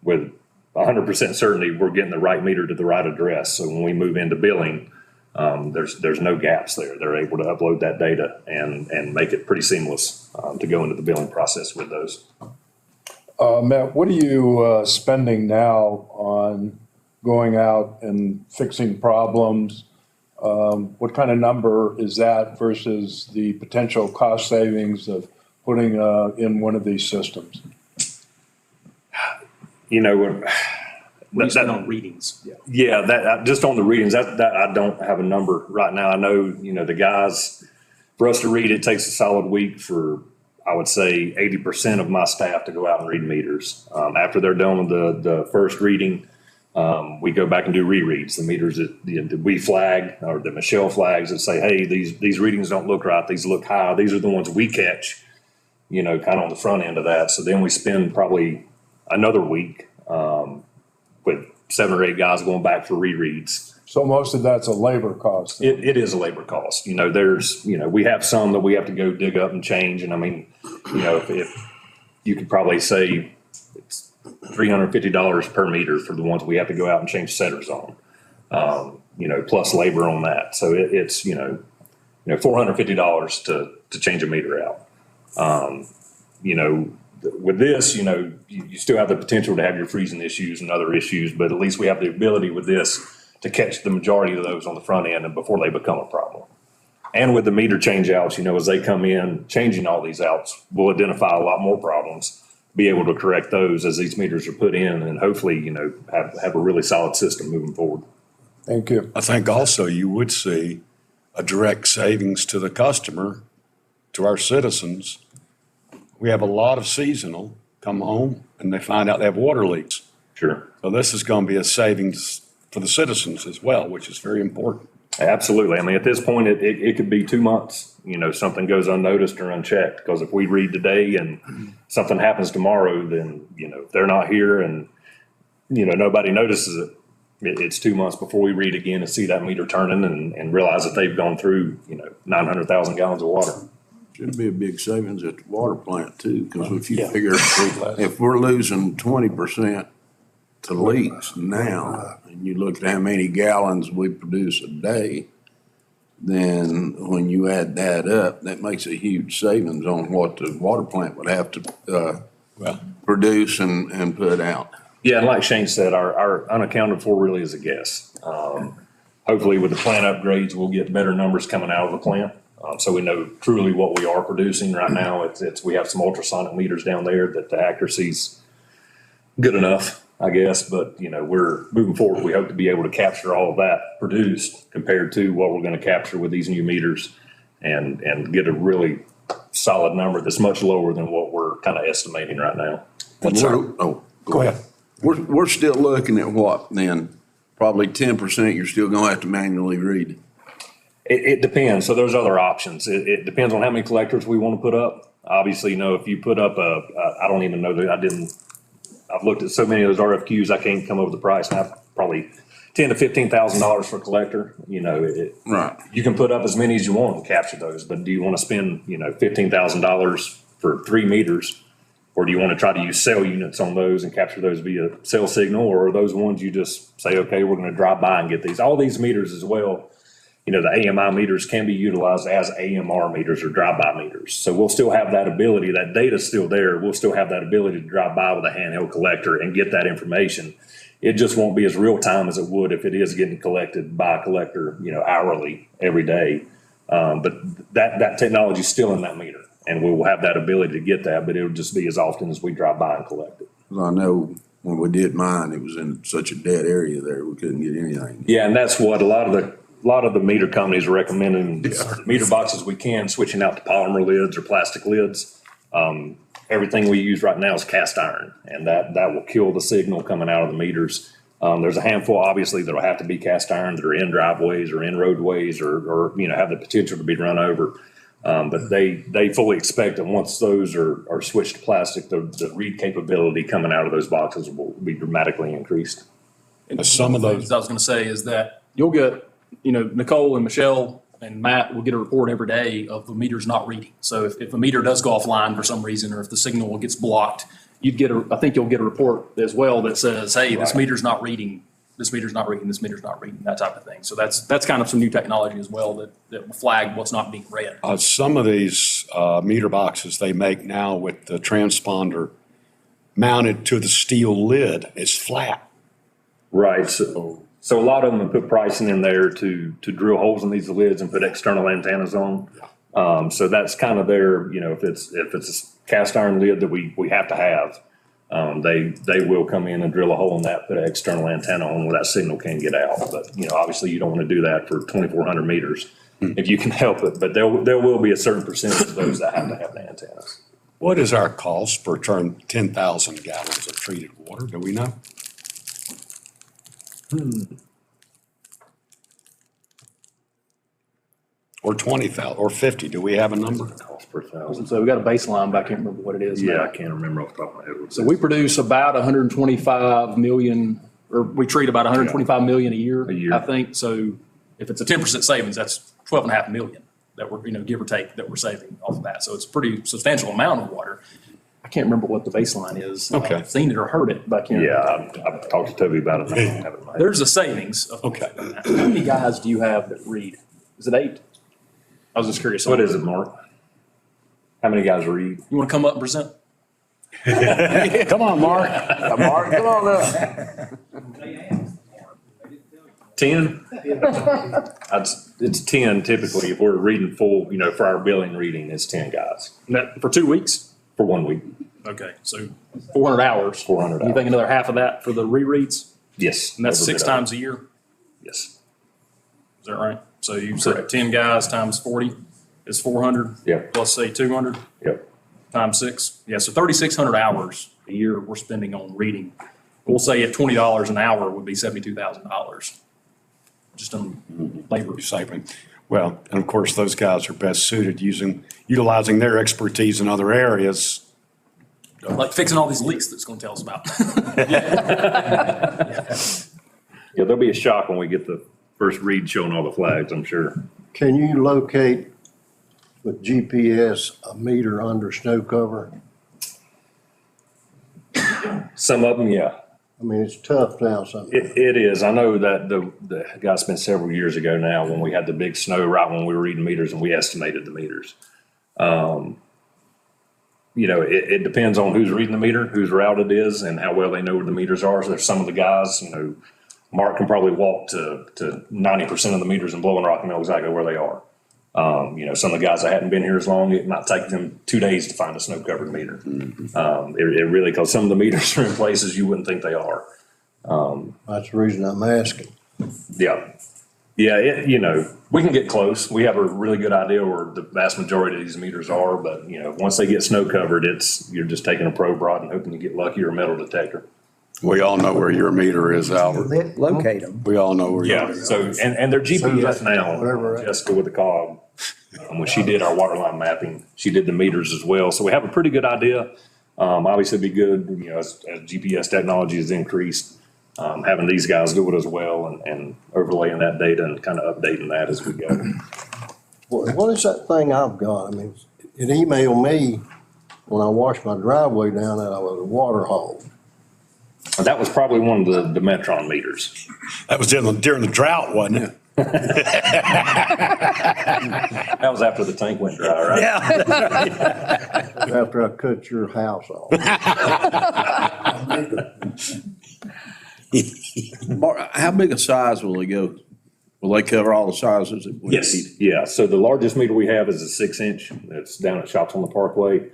with 100% certainty we're getting the right meter to the right address. So when we move into billing, there's no gaps there. They're able to upload that data and make it pretty seamless to go into the billing process with those. Matt, what are you spending now on going out and fixing problems? What kind of number is that versus the potential cost savings of putting in one of these systems? You know, We spend on readings. yeah, that just on the readings, that I don't have a number right now. I know, you know, the guys, for us to read, it takes a solid week for I would say 80% of my staff to go out and read meters. After they're done with the first reading, we go back and do rereads. The meters that we flag or that Michelle flags that say, hey, these readings don't look right. These look high. These are the ones we catch, kind of on the front end of that. So then we spend probably another week with 7 or 8 guys going back for rereads. So most of that's a labor cost. It is a labor cost. We have some that we have to go dig up and change. And I mean, if you could probably say it's $350 per meter for the ones we have to go out and change setters on, plus labor on that. So it's $450 to change a meter out. With this, you still have the potential to have your freezing issues and other issues, but at least we have the ability with this to catch the majority of those on the front end and before they become a problem. And with the meter change outs, as they come in, changing all these outs, we'll identify a lot more problems, be able to correct those as these meters are put in, and hopefully, have a really solid system moving forward. Thank you. I think also you would see a direct savings to the customer, to our citizens. We have a lot of seasonal come home and they find out they have water leaks. Sure. So this is going to be a savings for the citizens as well, which is very important. Absolutely. I mean, at this point, it could be 2 months, something goes unnoticed or unchecked. Because if we read today and something happens tomorrow, then, if they're not here and, nobody notices it, it's 2 months before we read again and see that meter turning and realize that they've gone through, 900,000 gallons of water. Should be a big savings at the water plant too, because if you figure, if we're losing 20% to leaks now, and you look at how many gallons we produce a day, then when you add that up, that makes a huge savings on what the water plant would have to produce and put out. Yeah, and like Shane said, our unaccounted for really is a guess. Hopefully with the plant upgrades, we'll get better numbers coming out of the plant. So we know truly what we are producing right now. We have some ultrasonic meters down there that the accuracy's good enough, I guess, but we're moving forward. We hope to be able to capture all of that produced compared to what we're going to capture with these new meters and get a really solid number that's much lower than what we're kind of estimating right now. Go ahead. We're still looking at what then? Probably 10% you're still gonna have to manually read. It depends. So there's other options. It depends on how many collectors we want to put up. Obviously, if you put up I don't even know that I've looked at so many of those RFQs, I can't come up with the price now. Probably $10,000 to $15,000 for a collector. Right. You can put up as many as you want and capture those, but do you want to spend, $15,000 for 3 meters? Or do you want to try to use cell units on those and capture those via cell signal? Or are those ones you just say, okay, we're going to drive by and get these? All these meters as well, the AMI meters can be utilized as AMR meters or drive-by meters. So we'll still have that ability. That data's still there. We'll still have that ability to drive by with a handheld collector and get that information. It just won't be as real time as it would if it is getting collected by a collector, hourly every day. But that technology is still in that meter. And we will have that ability to get that, but it'll just be as often as we drive by and collect it. I know when we did mine, it was in such a dead area there, we couldn't get anything. Yeah, and that's what a lot of the meter companies are recommending. Meter boxes we can, switching out to polymer lids or plastic lids. Everything we use right now is cast iron, and that will kill the signal coming out of the meters. There's a handful, obviously, that'll have to be cast iron that are in driveways or in roadways or have the potential to be run over. But they fully expect that once those are switched to plastic, the read capability coming out of those boxes will be dramatically increased. And Some of one those- things I was going to say is that you'll get, Nicole and Michelle and Matt will get a report every day of the meters not reading. So if a meter does go offline for some reason, or if the signal gets blocked, I think you'll get a report as well that says, hey, this meter's not reading. This meter's not reading, this meter's not reading, that type of thing. So that's kind of some new technology as well that will flag what's not being read. Some of these meter boxes they make now with the transponder mounted to the steel lid is flat. Right. So a lot of them have put pricing in there to drill holes in these lids and put external antennas on. So that's kind of their, if it's a cast iron lid that we have to have, they will come in and drill a hole in that, put an external antenna on where that signal can get out. But, obviously you don't want to do that for 2,400 meters if you can help it. But there will be a certain percentage of those that have to have the antennas. What is our cost per turn 10,000 gallons of treated water? Do we know? Or 20,000, or 50? Do we have a number? Cost per thousand. So we got a baseline, but I can't remember what it is. Yeah, now. I can't remember off the top of my head. So we produce about 125 million, or we treat about 125 million a year. A year. I think. So if it's a 10% savings, that's 12.5 million that we're, give or take, that we're saving off of that. So it's a pretty substantial amount of water. I can't remember what the baseline is. Okay. I've seen it or heard it, but I can't. Yeah, I've talked to Toby about it. I don't have it in my head. There's a savings. Okay. How many guys do you have that read? Is it 8? I was just curious. What is it, Mark? How many guys read? You want to come up and present? Come on, Mark. Mark, come on up. 10? It's 10 typically. If we're reading full, for our billing reading, it's 10 guys That, for 2 weeks? for 1 week. Okay, so 400 hours. 400 You think hours. another half of that for the rereads? Yes. And that's every 6 bit of it. times a year? Yes. Is that right? So you said Correct. 10 guys times 40 is 400? Yep. Plus say 200 Yep. times 6? Yeah, so 3,600 hours a year we're spending on reading. We'll say at $20 an hour would be $72,000. Just on labor. Saving. Well, and of course, those guys are best suited utilizing their expertise in other areas. Like fixing all these leaks that's going to tell us about. Yeah, there'll be a shock when we get the first read showing all the flags, I'm sure. Can you locate with GPS a meter under snow cover? Some of them, yeah. I mean, it's tough now sometimes. It is. I know that the guy spent several years ago now when we had the big snow right when we were reading meters and we estimated the meters. It depends on who's reading the meter, whose route it is, and how well they know where the meters are. So there's some of the guys, Mark can probably walk to 90% of the meters in Blowing Rock and know exactly where they are. Some of the guys that hadn't been here as long, it might take them 2 days to find a snow covered meter. It really, because some of the meters are in places you wouldn't think they are. That's the reason I'm asking. Yeah. Yeah, we can get close. We have a really good idea where the vast majority of these meters are, but, once they get snow covered, you're just taking a probe rod and hoping you get lucky or a metal detector. We all know where your meter is, Albert. Locate them. We all know where your Yeah, meter is. so, and they're GPS Whatever. now, Jessica with the cog. When she did our water line mapping, she did the meters as well. So we have a pretty good idea. Obviously it'd be good, as GPS technology has increased, having these guys do it as well and overlaying that data and kind of updating that as we go. What is that thing I've got? I mean, it emailed me when I washed my driveway down that I was a water hole. And that was probably one of the Metron meters. That was during the drought, wasn't it? That was after the tank went dry, right? After I cut your house off. Mark, how big a size will they go? Will they cover all the sizes? that we need? Yes, yeah. So the largest meter we have is a 6-inch. It's down at Shops on the Parkway.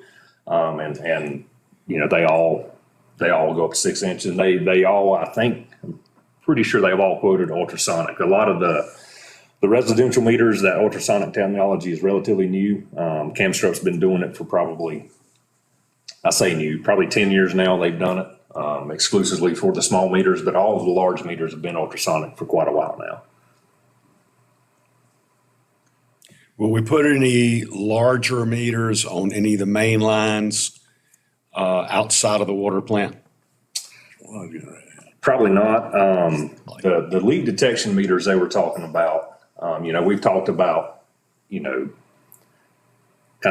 They all go up to 6 inches, and they all, I think, I'm pretty sure they've all quoted ultrasonic. A lot of the residential meters, that ultrasonic technology is relatively new. Camstrup's been doing it for probably 10 years now. They've done it exclusively for the small meters, but all of the large meters have been ultrasonic for quite a while now. Will we put any larger meters on any of the main lines outside of the water plant? Probably not. The leak detection meters they were talking about, we've talked about, kind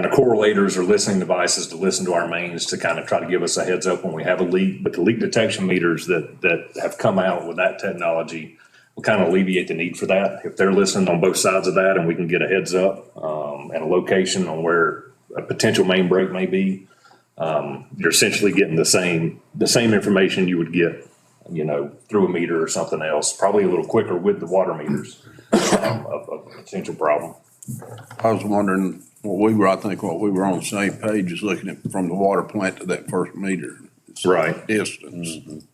of correlators or listening devices to listen to our mains to kind of try to give us a heads up when we have a leak. But the leak detection meters that have come out with that technology will kind of alleviate the need for that. If they're listening on both sides of that and we can get a heads up and a location on where a potential main break may be, you're essentially getting the same information you would get, through a meter or something else, probably a little quicker with the water meters of a potential problem. I was wondering what we were on the same page as looking at from the water plant to that first meter. It's Right. Distance.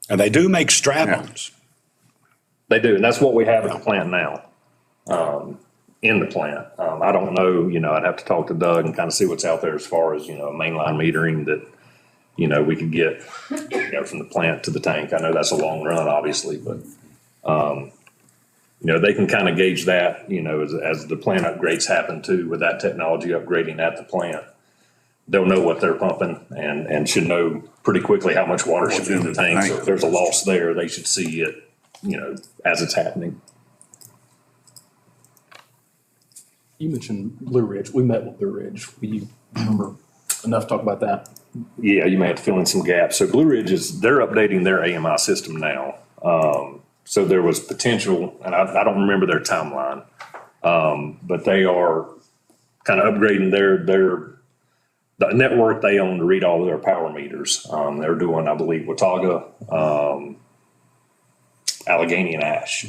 And they do make strap-ons. They do, and that's what we have at the plant now. in the plant. I don't know, I'd have to talk to Doug and kind of see what's out there as far as, mainline metering that, we could get, from the plant to the tank. I know that's a long run, obviously, but, they can kind of gauge that, as the plant upgrades happen too, with that technology upgrading at the plant. They'll know what they're pumping and should know pretty quickly how much water should be in the tank. So if there's a loss there, they should see it, as it's happening. You mentioned Blue Ridge. We met with Blue Ridge. Will you remember enough to talk about that? Yeah, you may have to fill in some gaps. So Blue Ridge they're updating their AMI system now. So there was potential, and I don't remember their timeline, but they are kind of upgrading the network they own to read all of their power meters. They're doing, I believe, Watauga, Allegheny, and Ash.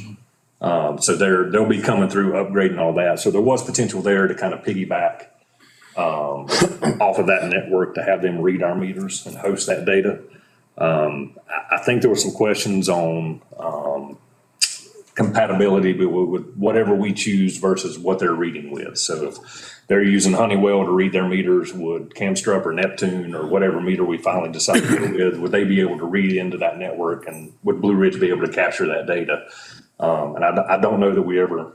So they'll be coming through upgrading all that. So there was potential there to kind of piggyback off of that network to have them read our meters and host that data. I think there were some questions on compatibility with whatever we choose versus what they're reading with. So if they're using Honeywell to read their meters, would Camstrup or Neptune or whatever meter we finally decide to go with, would they be able to read into that network, and would Blue Ridge be able to capture that data? And I don't know that we ever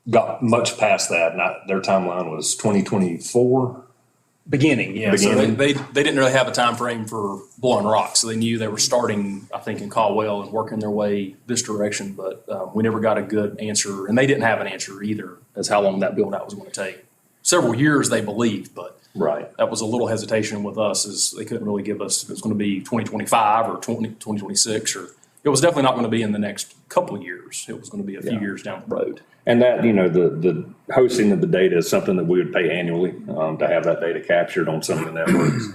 got much past that. Their timeline was 2024. Beginning, yeah. So Beginning. they didn't really have a time frame for blowing rocks. So they knew they were starting, I think, in Caldwell and working their way this direction. But we never got a good answer, and they didn't have an answer either as how long that build out was going to take. Several years, they believed, but Right. that was a little hesitation with us, is they couldn't really give us if it was going to be 2025 or 2026, or it was definitely not going to be in the next couple of years. It was going to be a few years down the road. And that, the hosting of the data is something that we would pay annually to have that data captured on some of the networks,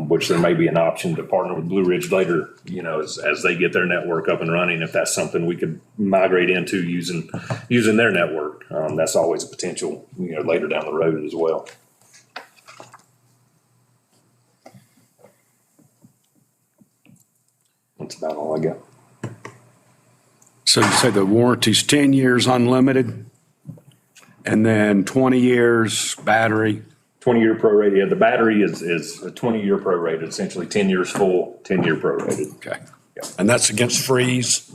which there may be an option to partner with Blue Ridge later, as they get their network up and running, if that's something we could migrate into using their network. That's always a potential, later down the road as well. That's about all I got. So you say the warranty's 10 years unlimited, and then 20 years battery? 20-year prorated. Yeah, the battery is a 20-year prorated, essentially 10 years full, 10-year prorated. Okay. And that's against freeze,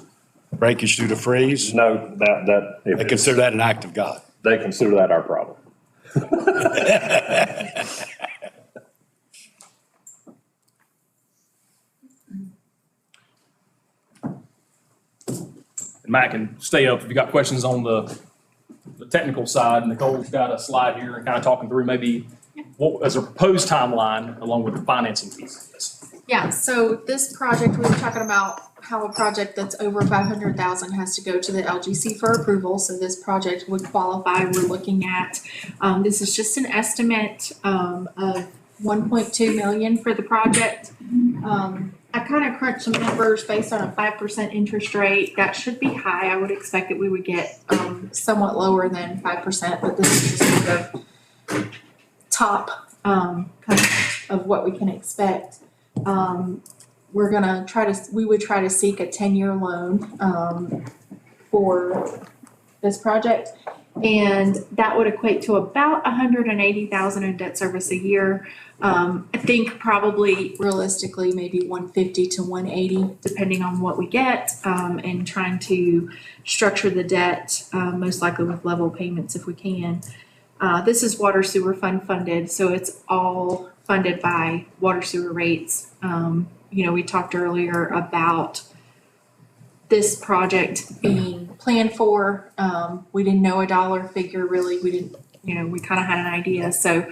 breakage due to freeze? No, that. They consider that an act of God? They consider that our problem. Matt can stay up if you got questions on the technical side. Nicole's got a slide here and kind of talking through maybe what as a proposed timeline along with the financing piece of this. Yeah, so this project, we were talking about how a project that's over 500,000 has to go to the LGC for approval. So this project would qualify. We're looking at, this is just an estimate of 1.2 million for the project. I kind of crunched some numbers based on a 5% interest rate. That should be high. I would expect that we would get somewhat lower than 5%, but this is just sort of top kind of what we can expect. We're gonna we would try to seek a 10-year loan for this project. And that would equate to about 180,000 in debt service a year. I think probably realistically maybe 150 to 180, depending on what we get, and trying to structure the debt, most likely with level payments if we can. This is water sewer fund funded, so it's all funded by water sewer rates. We talked earlier about this project being planned for. We didn't know a dollar figure really. We didn't, we kind of had an idea. So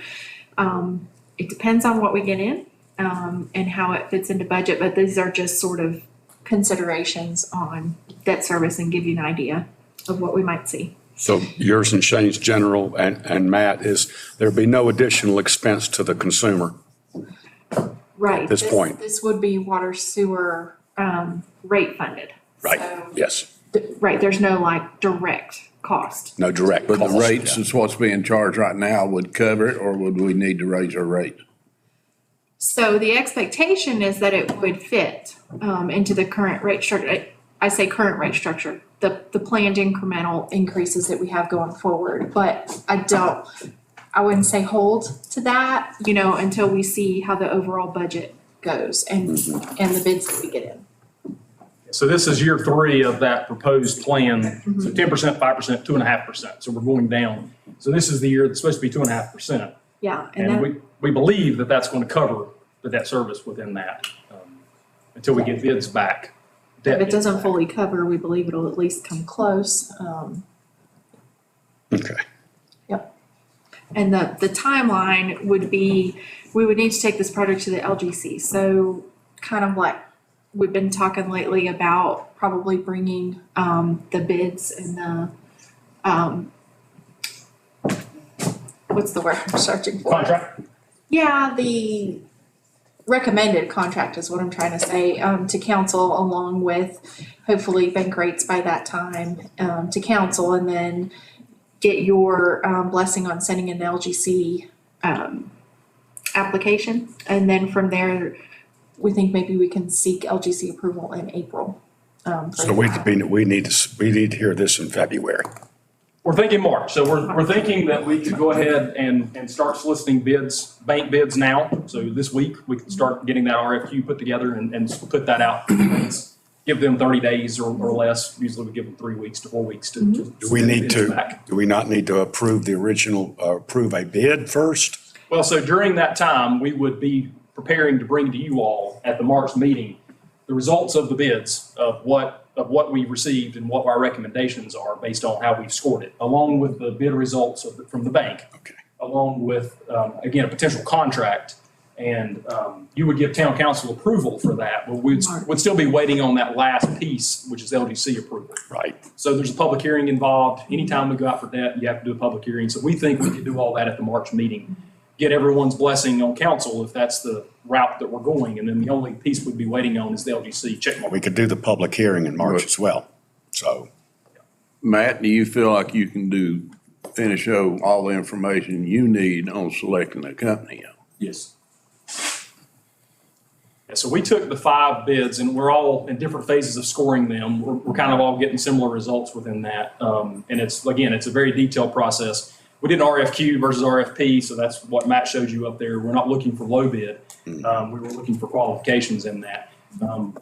it depends on what we get in and how it fits into budget. But these are just sort of considerations on debt service and give you an idea of what we might see. So yours and Shane's general and Matt is there'd be no additional expense to the consumer. Right. At this point. This would be water sewer rate funded. Right, So, yes. Right, there's no like direct cost. No direct But cost. the rates is what's being charged right now would cover it, or would we need to raise our rate? So the expectation is that it would fit into the current rate structure. I say current rate structure, the planned incremental increases that we have going forward. But I wouldn't say hold to that, until we see how the overall budget goes and the bids that we get in. So this is year 3 of that proposed plan. So 10%, 5%, 2.5%. So we're going down. So this is the year that's supposed to be 2.5%. Yeah, And and we believe that that's going to cover the debt service within that, until we get bids back. if it doesn't fully cover, we believe it'll at least come close. Okay. Yep. And the timeline would be, we would need to take this project to the LGC. So kind of like we've been talking lately about probably bringing the bids and the, what's the word I'm searching for? Contract? Yeah, the recommended contract is what I'm trying to say, to council, along with hopefully bank rates by that time, to council, and then get your blessing on sending an LGC application. And then from there, we think maybe we can seek LGC approval in April. So we need to hear this in February. We're thinking March. So we're thinking that we could go ahead and start soliciting bids, bank bids now. So this week, we can start getting that RFQ put together and put that out. Give them 30 days or less. Usually we give them 3 weeks to 4 weeks to. Do we not need to approve the original, approve a bid first? Well, so during that time, we would be preparing to bring to you all at the March meeting the results of the bids of what we received and what our recommendations are based on how we've scored it, along with the bid results from the bank. Okay. Along with, again, a potential contract. And you would give town council approval for that, but we'd still be waiting on that last piece, which is LGC approval. Right. So there's a public hearing involved. Anytime we go out for debt, you have to do a public hearing. So we think we could do all that at the March meeting. Get everyone's blessing on council if that's the route that we're going. And then the only piece we'd be waiting on is the LGC check mark. We could do the public hearing in March as well. So Matt, do you feel like you can finish all the information you need on selecting a company? Yes. Yeah, so we took the 5 bids and we're all in different phases of scoring them. We're kind of all getting similar results within that. And it's a very detailed process. We did an RFQ versus RFP, so that's what Matt showed you up there. We're not looking for low bid. We were looking for qualifications in that.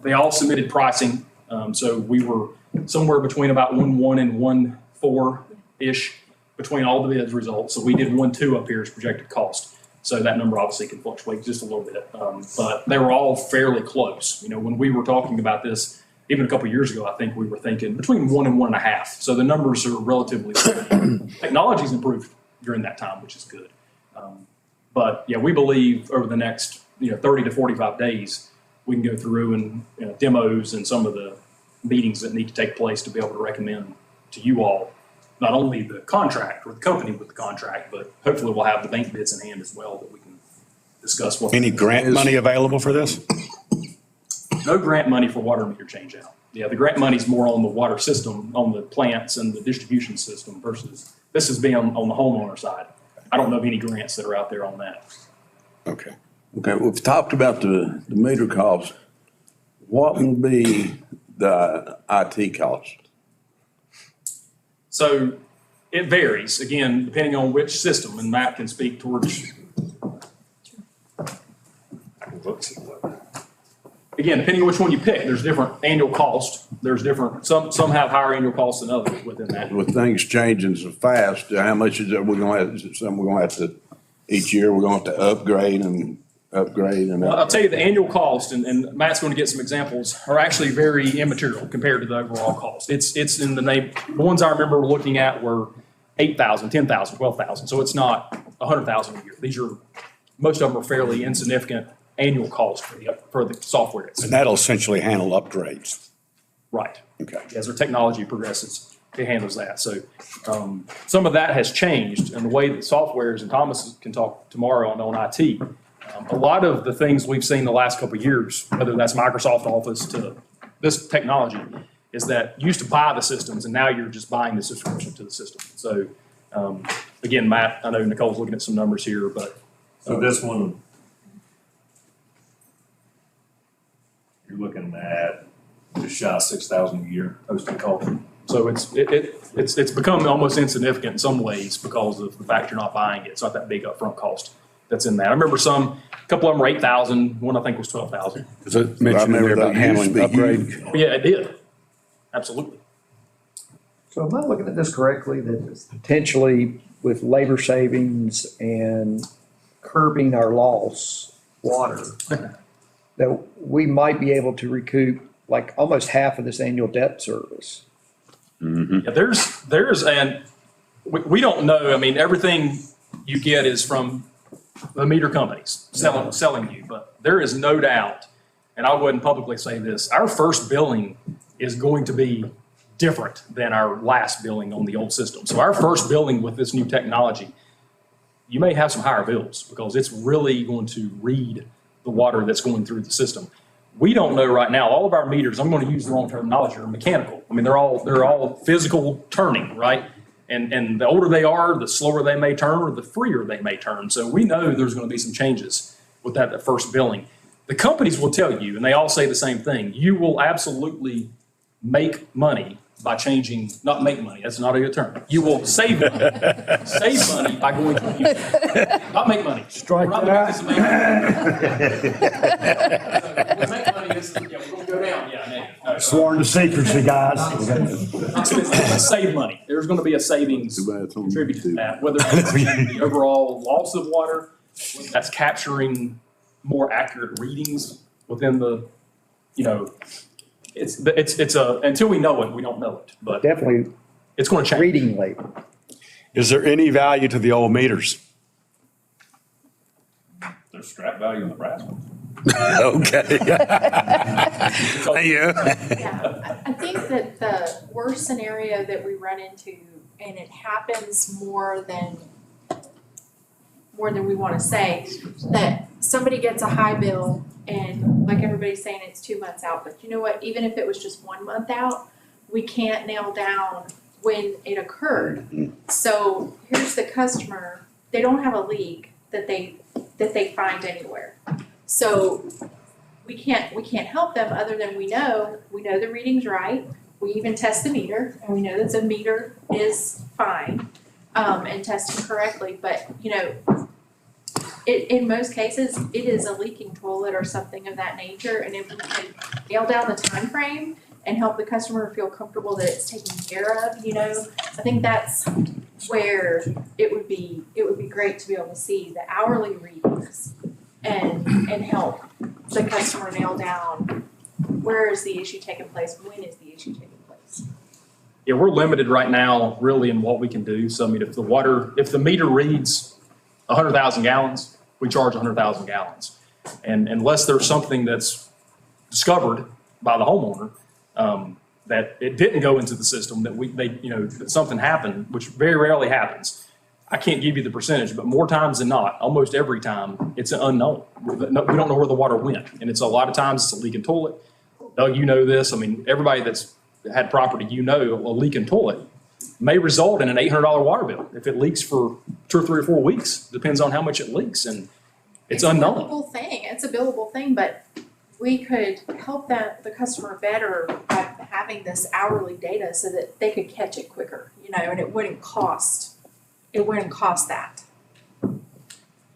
They all submitted pricing. So we were somewhere between about 1.1 and 1.4-ish between all the bids results. So we did 1.2 up here as projected cost. So that number obviously can fluctuate just a little bit. But they were all fairly close. When we were talking about this, even a couple of years ago, I think we were thinking between 1 and 1.5. So the numbers are relatively low. Technology's improved during that time, which is good. But yeah, we believe over the next 30 to 45 days, we can go through and demos and some of the meetings that need to take place to be able to recommend to you all not only the contract or the company with the contract, but hopefully we'll have the bank bids in hand as well that we can discuss what. any grant money available for this? No grant money for water meter change out. Yeah, the grant money's more on the water system, on the plants and the distribution system versus this is being on the homeowner side. I don't know of any grants that are out there on that. Okay. Okay, we've talked about the meter cost. What will be the IT cost? So it varies, again, depending on which system, and Matt can speak towards. Again, depending on which one you pick, there's different annual cost. There's different, some have higher annual costs than others within that. With things changing so fast, how much is it we're gonna have, is it something we're gonna have to, each year, we're gonna have to upgrade and upgrade and Well, I'll upgrade? tell you the annual cost, and Matt's going to get some examples, are actually very immaterial compared to the overall cost. It's in the name, the ones I remember looking at were 8,000, 10,000, 12,000. So it's not 100,000 a year. These are, most of them are fairly insignificant annual cost for the software. And that'll essentially handle upgrades. Right. Okay. As our technology progresses, it handles that. So some of that has changed and the way that softwares, and Thomas can talk tomorrow on IT, a lot of the things we've seen the last couple of years, whether that's Microsoft Office to this technology, is that you used to buy the systems and now you're just buying the subscription to the system. So again, Matt, I know Nicole's looking at some numbers here, but. So this one, you're looking at, just just shy of 6,000 a year hosting cost. So it's become almost insignificant in some ways because of the fact you're not buying it. It's not that big upfront cost that's in that. I remember a couple of them were 8,000, one I think was 12,000. Does it mention in there about handling upgrade? Yeah, it did. Absolutely. So am I looking at this correctly, that potentially with labor savings and curbing our loss water, that we might be able to recoup like almost half of this annual debt service? Yeah, and we don't know. I mean, everything you get is from the meter companies selling you, but there is no doubt, and I wouldn't publicly say this, our first billing is going to be different than our last billing on the old system. So our first billing with this new technology, you may have some higher bills because it's really going to read the water that's going through the system. We don't know right now. All of our meters, I'm going to use the wrong terminology, are mechanical. I mean, they're all physical turning, right? And the older they are, the slower they may turn or the freer they may turn. So we know there's going to be some changes with that first billing. The companies will tell you, and they all say the same thing, you will absolutely make money by changing, not make money, that's not a good term. You will save money by going to, not make money. Strike We're not that. looking to make money. We make money, we're going to go down, negative. Sworn to secrecy, guys. Save money. There's going to be a savings contributed to that, whether it's the overall loss of water, whether that's capturing more accurate readings within the, it's until we know it, we don't know it, but Definitely it's going to change. reading labor. Is there any value to the old meters? There's scrap value in the brass ones. Okay. Yeah, I think that the worst scenario that we run into, and it happens more than we want to say, that somebody gets a high bill and like everybody's saying, it's 2 months out, but you know what, even if it was just 1 month out, we can't nail down when it occurred. So here's the customer, they don't have a leak that they find anywhere. So we can't help them other than we know the reading's right. We even test the meter and we know that the meter is fine, and testing correctly, but in most cases, it is a leaking toilet or something of that nature, and if we can nail down the time frame and help the customer feel comfortable that it's taken care of, I think that's where it would be great to be able to see the hourly readings and help the customer nail down where is the issue taking place, when is the issue taking place. Yeah, we're limited right now really in what we can do. So I mean, if the meter reads 100,000 gallons, we charge 100,000 gallons. And unless there's something that's discovered by the homeowner, that it didn't go into the system, that something happened, which very rarely happens. I can't give you the percentage, but more times than not, almost every time, it's an unknown. We don't know where the water went. And it's a lot of times it's a leaking toilet. Doug, you know this. I mean, everybody that's had property, a leaking toilet may result in an $800 water bill if it leaks for 2 or 3 or 4 weeks. Depends on how much it leaks, and it's unknown. It's a billable thing, but we could help the customer better by having this hourly data so that they could catch it quicker, and it wouldn't cost that.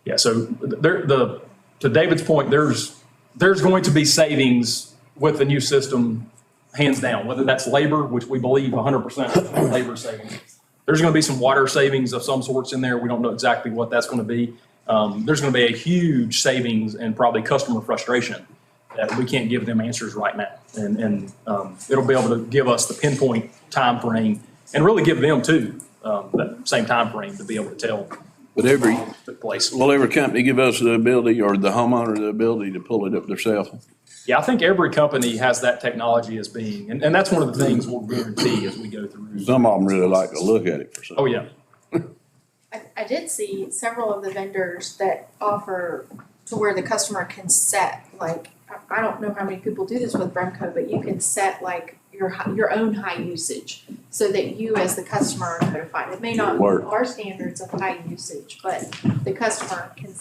Yeah, so to David's point, there's going to be savings with the new system, hands down, whether that's labor, which we believe 100% labor savings. There's going to be some water savings of some sorts in there. We don't know exactly what that's going to be. There's going to be a huge savings and probably customer frustration that we can't give them answers right now. And it'll be able to give us the pinpoint time frame and really give them too that same time frame to be able to tell. But will every company give us the ability or the homeowner the ability to pull it up themselves? Yeah, I think every company has that technology as being, and that's one of the things we'll guarantee as we go through. Some of them really like to look at it for something. Oh, yeah. I did see several of the vendors that offer to where the customer can set, like, I don't know how many people do this with Bremco, but you can set like your own high usage so that you as the customer are notified. It may not meet our standards of high usage, but the customer can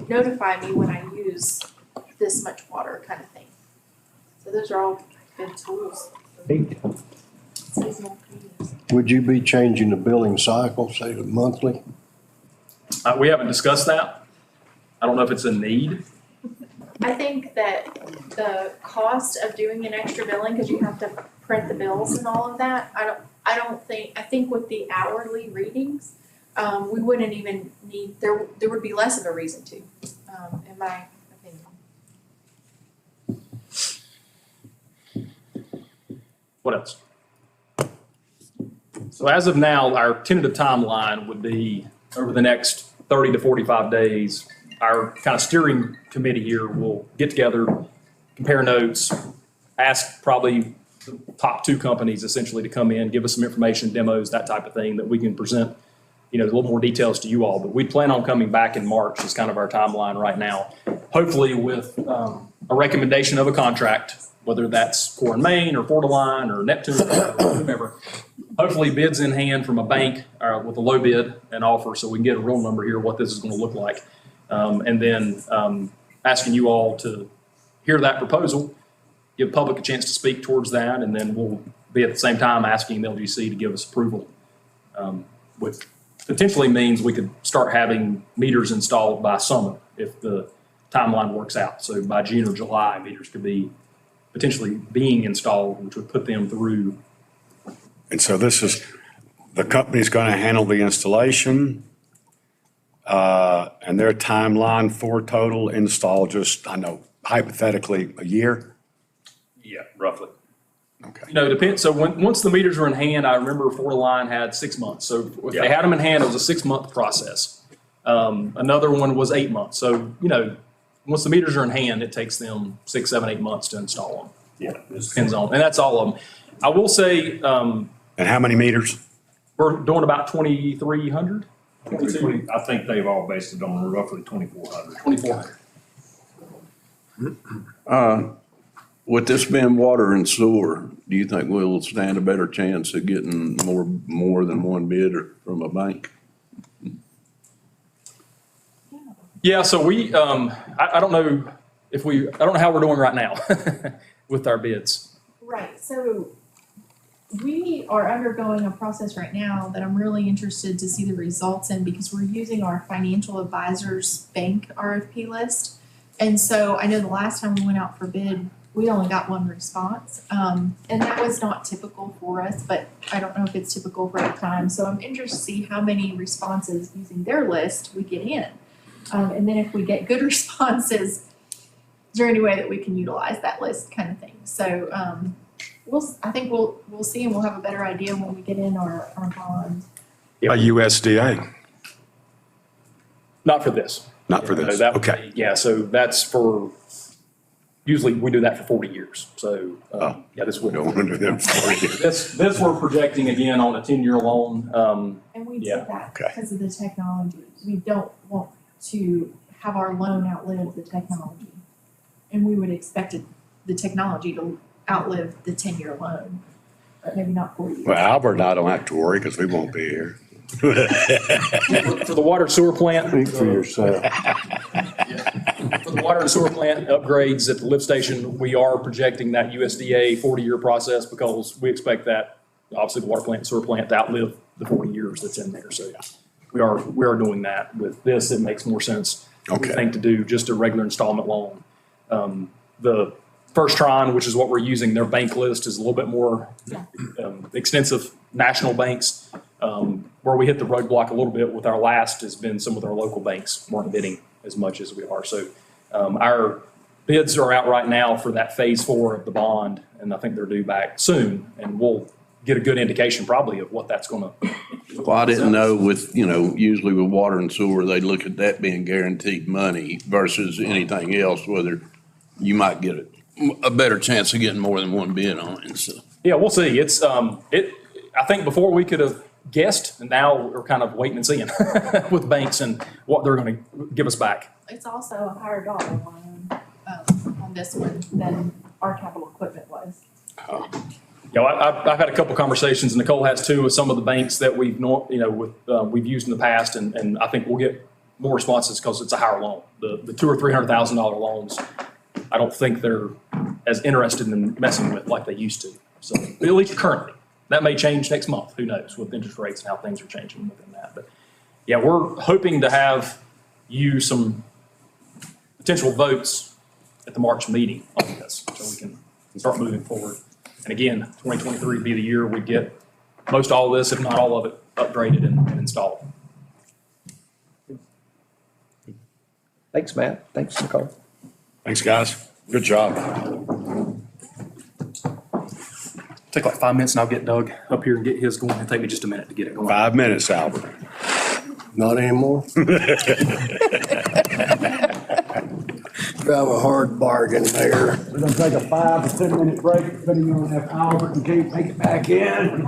notify me when I use this much water kind of thing. So those are all good tools. Neat. Seasonal cleaners. Would you be changing the billing cycle, say to monthly? We haven't discussed that. I don't know if it's a need. I think that the cost of doing an extra billing, because you have to print the bills and all of that, I think with the hourly readings, we wouldn't even need, there would be less of a reason to, in my opinion. What else? So as of now, our tentative timeline would be over the next 30 to 45 days. Our kind of steering committee here will get together, compare notes, ask probably the top 2 companies essentially to come in, give us some information, demos, that type of thing that we can present, a little more details to you all. But we plan on coming back in March is kind of our timeline right now. Hopefully with a recommendation of a contract, whether that's Core and Main or Fort Line or Neptune or whomever. Hopefully bids in hand from a bank with a low bid and offer so we can get a real number here, what this is going to look like. And then asking you all to hear that proposal, give public a chance to speak towards that, and then we'll be at the same time asking the LGC to give us approval, which potentially means we could start having meters installed by summer if the timeline works out. So by June or July, meters could be potentially being installed, which would put them through. And so this is, the company's going to handle the installation, and their timeline for total install, just, I know, hypothetically, a year? Yeah, roughly. Okay. Depends. So once the meters are in hand, I remember Fort Line had 6 months. So if they had them in hand, it was a 6-month process. Another one was 8 months. So, once the meters are in hand, it takes them 6, 7, 8 months to install them. Yeah. Depends on, and that's all of them. I will say, And how many meters? we're doing about 2,300. I think they've all based it on roughly 2,400. 2,400. With this being water and sewer, do you think we'll stand a better chance of getting more than one bid from a bank? Yeah, so we, I don't know I don't know how we're doing right now with our bids. Right, so we are undergoing a process right now that I'm really interested to see the results in because we're using our financial advisors bank RFP list. And so I know the last time we went out for bid, we only got one response. And that was not typical for us, but I don't know if it's typical for other times. So I'm interested to see how many responses using their list we get in. And then if we get good responses, is there any way that we can utilize that list kind of thing? So I think we'll see and we'll have a better idea when we get in our bond. A USDA, Not for this. not for No, this. that would Okay. be- Yeah, so that's for, usually we do that for 40 years. So, yeah, this We would, don't want to do them for you. this we're projecting again on a 10-year loan. And we Yeah, did that okay. because of the technology. We don't want to have our loan outlive the technology. And we would expect the technology to outlive the 10-year loan, but maybe not 40 years. Well, Albert and I don't have to worry because we won't be here. For the water sewer plant. Speak for yourself. For the water and sewer plant upgrades at the lift station, we are projecting that USDA 40-year process because we expect that, obviously, the water plant and sewer plant to outlive the 40 years that's in there. So we are doing that. With this, it makes more sense, Okay. I think, to do just a regular installment loan. The First Tron, which is what we're using, their bank list is a little bit more extensive. National banks, where we hit the roadblock a little bit with our last has been some of our local banks weren't bidding as much as we are. So our bids are out right now for that phase 4 of the bond, and I think they're due back soon, and we'll get a good indication probably of what that's going to. Well, I didn't know with, usually with water and sewer, they look at that being guaranteed money versus anything else, whether you might get a better chance of getting more than one bid on it, so. Yeah, we'll see. It's, I think before we could have guessed, and now we're kind of waiting and seeing with banks and what they're going to give us back. It's also a higher dollar loan on this one than our capital equipment was. I've had a couple conversations, and Nicole has too, with some of the banks that we've we've used in the past, and I think we'll get more responses because it's a higher loan. The $200,000 or $300,000 loans, I don't think they're as interested in messing with like they used to. So, at least currently. That may change next month, who knows, with interest rates and how things are changing within that. But yeah, we're hoping to have you some potential votes at the March meeting on this, so we can start moving forward. And again, 2023 would be the year we get most all of this, if not all of it, upgraded and installed. Thanks, Matt. Thanks, Nicole. Thanks, guys. Good job. Take like 5 minutes and I'll get Doug up here and get his going. It'll take me just a minute to get it going. 5 minutes, Albert. Not anymore. Drive a hard bargain there. We're gonna take a 5 to 10 minute break, depending on if Albert and Kate make it back in.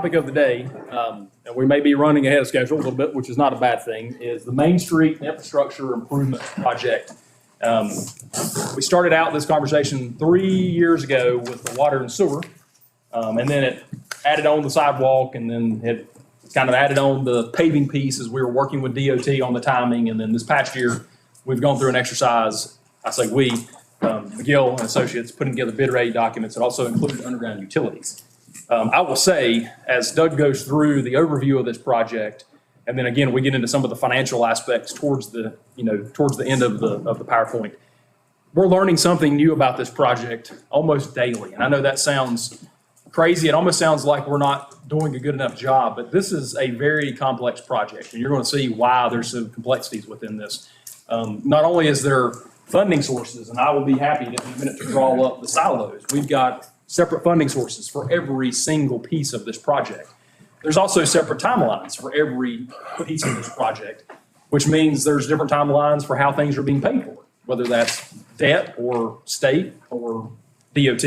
topic of the day, and we may be running ahead of schedule a little bit, which is not a bad thing, is the Main Street Infrastructure Improvement Project. We started out this conversation 3 years ago with the water and sewer, and then it added on the sidewalk, and then it kind of added on the paving piece as we were working with DOT on the timing. And then this past year, we've gone through an exercise, I say we, McGill and Associates, putting together bid rate documents that also included underground utilities. I will say, as Doug goes through the overview of this project, and then again, we get into some of the financial aspects towards the end of the PowerPoint, we're learning something new about this project almost daily. And I know that sounds crazy. It almost sounds like we're not doing a good enough job, but this is a very complex project, and you're going to see why there's some complexities within this. Not only is there funding sources, and I will be happy in a minute to draw up the silos. We've got separate funding sources for every single piece of this project. There's also separate timelines for every piece of this project, which means there's different timelines for how things are being paid for, whether that's debt or state or DOT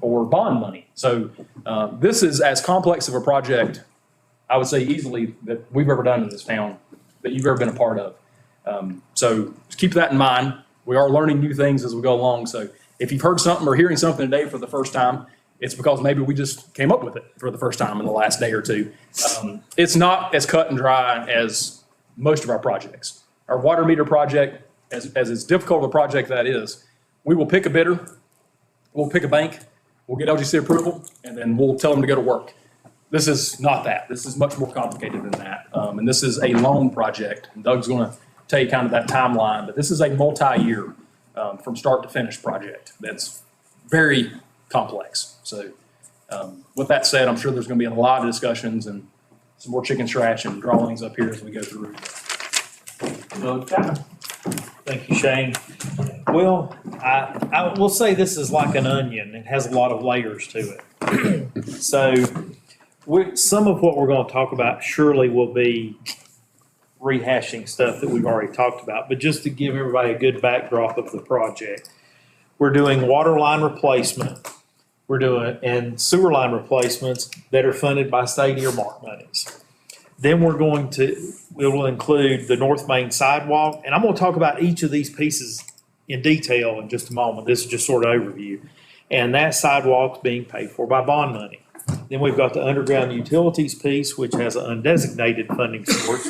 or bond money. So this is as complex of a project, I would say easily, that we've ever done in this town, that you've ever been a part of. So just keep that in mind. We are learning new things as we go along. So if you've heard something or hearing something today for the first time, it's because maybe we just came up with it for the first time in the last day or two. It's not as cut and dry as most of our projects. Our water meter project, as difficult of a project that is, we will pick a bidder, we'll pick a bank, we'll get LGC approval, and then we'll tell them to go to work. This is not that. This is much more complicated than that. And this is a long project. And Doug's going to tell you kind of that timeline, but this is a multi-year from start to finish project that's very complex. So with that said, I'm sure there's going to be a lot of discussions and some more chicken scratch and drawings up here as we go through. Thank you, Shane. Well, I will say this is like an onion. It has a lot of layers to it. So some of what we're going to talk about surely will be rehashing stuff that we've already talked about. But just to give everybody a good backdrop of the project, we're doing water line replacement. We're doing and sewer line replacements that are funded by state earmark monies. Then we will include the North Main sidewalk, and I'm going to talk about each of these pieces in detail in just a moment. This is just sort of overview. And that sidewalk's being paid for by bond money. Then we've got the underground utilities piece, which has an undesignated funding source,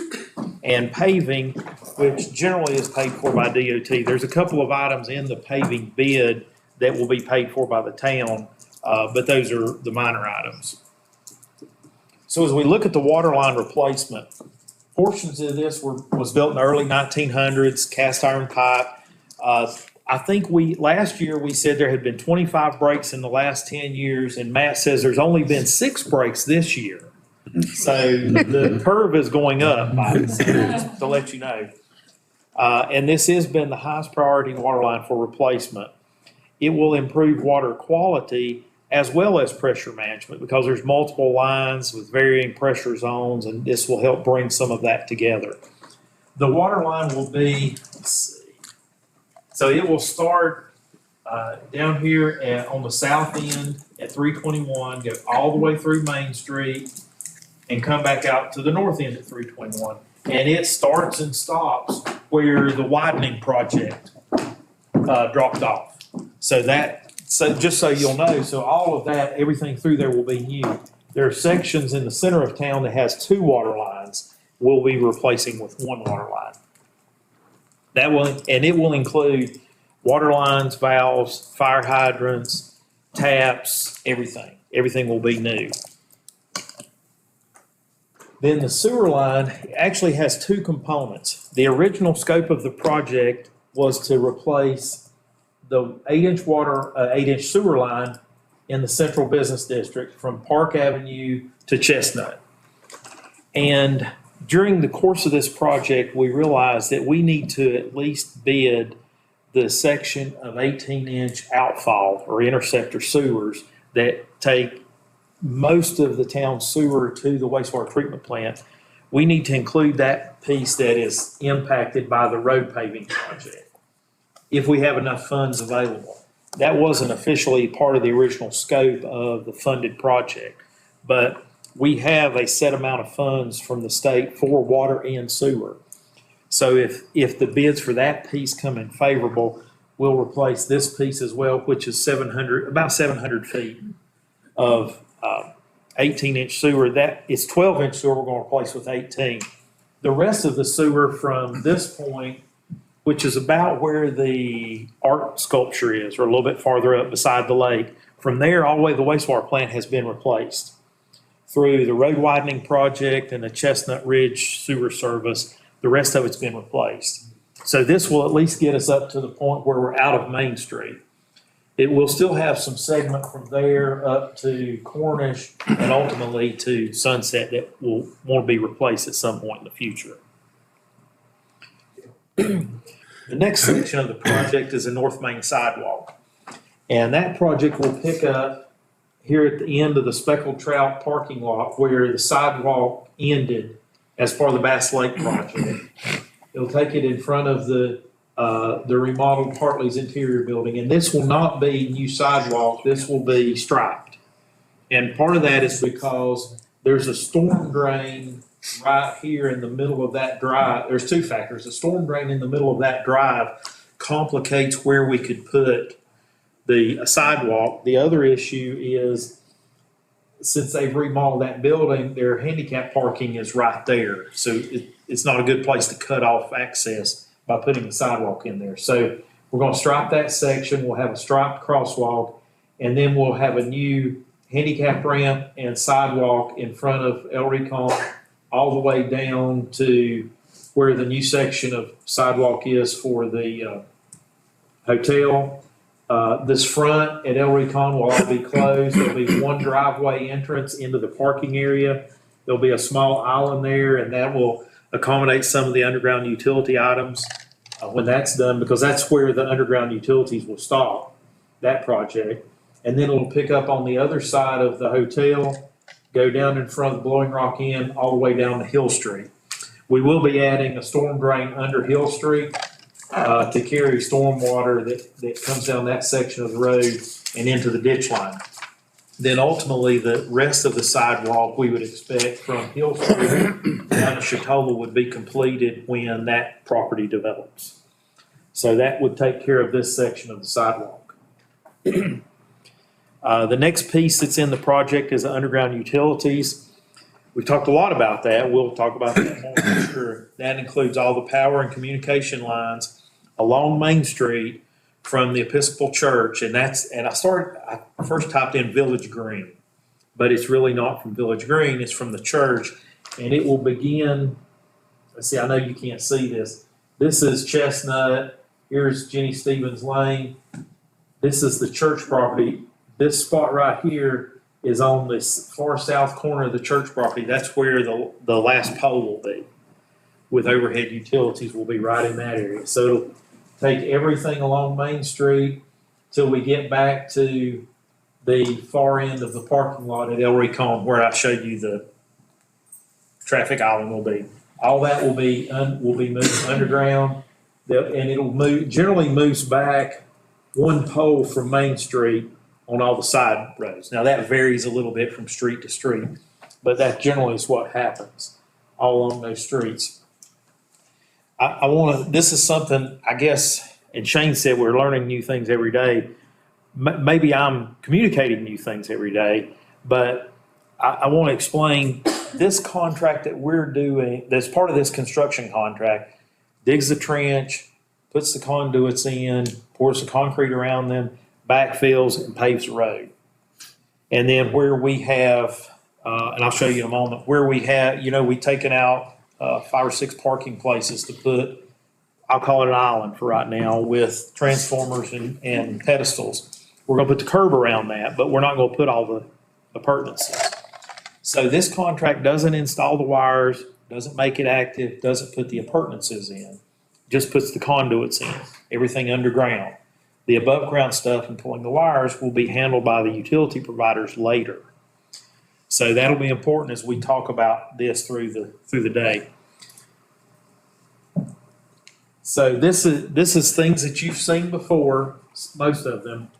and paving, which generally is paid for by DOT. There's a couple of items in the paving bid that will be paid for by the town, but those are the minor items. So as we look at the water line replacement, portions of this was built in the early 1900s, cast iron pipe. I think last year we said there had been 25 breaks in the last 10 years, and Matt says there's only been 6 breaks this year. So the curve is going up, just to let you know. And this has been the highest priority water line for replacement. It will improve water quality as well as pressure management because there's multiple lines with varying pressure zones, and this will help bring some of that together. The water line will be, let's see, so it will start down here on the south end at 321, go all the way through Main Street, and come back out to the north end at 321. And it starts and stops where the widening project dropped off. So just so you'll know, so all of that, everything through there will be new. There are sections in the center of town that has 2 water lines. We'll be replacing with 1 water line. And it will include water lines, valves, fire hydrants, taps, everything. Everything will be new. Then the sewer line actually has 2 components. The original scope of the project was to replace the 8-inch sewer line in the central business district from Park Avenue to Chestnut. And during the course of this project, we realized that we need to at least bid the section of 18-inch outfall or interceptor sewers that take most of the town's sewer to the wastewater treatment plant. We need to include that piece that is impacted by the road paving project, if we have enough funds available. That wasn't officially part of the original scope of the funded project, but we have a set amount of funds from the state for water and sewer. So if the bids for that piece come in favorable, we'll replace this piece as well, which is about 700 feet of 18-inch sewer. That it's 12-inch sewer we're going to replace with 18. The rest of the sewer from this point, which is about where the art sculpture is, or a little bit farther up beside the lake, from there all the way to the wastewater plant has been replaced through the road widening project and the Chestnut Ridge sewer service. The rest of it's been replaced. So this will at least get us up to the point where we're out of Main Street. It will still have some segment from there up to Cornish and ultimately to Sunset that will want to be replaced at some point in the future. The next section of the project is a North Main sidewalk. And that project will pick up here at the end of the Speckled Trout parking lot where the sidewalk ended as part of the Bass Lake project. It'll take it in front of the remodeled Hartley's interior building. And this will not be new sidewalk, this will be striped. And part of that is because there's a storm drain right here in the middle of that drive. There's two factors. The storm drain in the middle of that drive complicates where we could put the sidewalk. The other issue is, since they've remodeled that building, their handicap parking is right there. So it's not a good place to cut off access by putting the sidewalk in there. So we're going to stripe that section. We'll have a striped crosswalk, and then we'll have a new handicap ramp and sidewalk in front of El Recon all the way down to where the new section of sidewalk is for the hotel. This front at El Recon will all be closed. There'll be one driveway entrance into the parking area. There'll be a small island there, and that will accommodate some of the underground utility items when that's done, because that's where the underground utilities will stop, that project. And then it'll pick up on the other side of the hotel, go down in front of the Blowing Rock Inn, all the way down to Hill Street. We will be adding a storm drain under Hill Street to carry storm water that comes down that section of the road and into the ditch line. Then ultimately, the rest of the sidewalk we would expect from Hill Street down to Chatola would be completed when that property develops. So that would take care of this section of the sidewalk. The next piece that's in the project is the underground utilities. We've talked a lot about that. We'll talk about that more for sure. That includes all the power and communication lines along Main Street from the Episcopal Church. And I first typed in Village Green, but it's really not from Village Green, it's from the church. And it will begin, let's see, I know you can't see this. This is Chestnut. Here's Jenny Stevens Lane. This is the church property. This spot right here is on the far south corner of the church property. That's where the last pole will be, with overhead utilities will be right in that area. So it'll take everything along Main Street till we get back to the far end of the parking lot at El Recon, where I showed you the traffic island will be. All that will be moved underground, and it'll generally moves back one pole from Main Street on all the side roads. Now that varies a little bit from street to street, but that generally is what happens all along those streets. This is something, I guess, and Shane said we're learning new things every day. Maybe I'm communicating new things every day, but I want to explain this contract that we're doing, that's part of this construction contract, digs the trench, puts the conduits in, pours the concrete around them, backfills and paves the road. And then where we have, and I'll show you in a moment, where we have, we've taken out 5 or 6 parking places to put, I'll call it an island for right now, with transformers and pedestals. We're going to put the curb around that, but we're not going to put all the appurtenances. So this contract doesn't install the wires, doesn't make it active, doesn't put the appurtenances in, just puts the conduits in, everything underground. The above ground stuff and pulling the wires will be handled by the utility providers later. So that'll be important as we talk about this through the day. So this is things that you've seen before, most of them.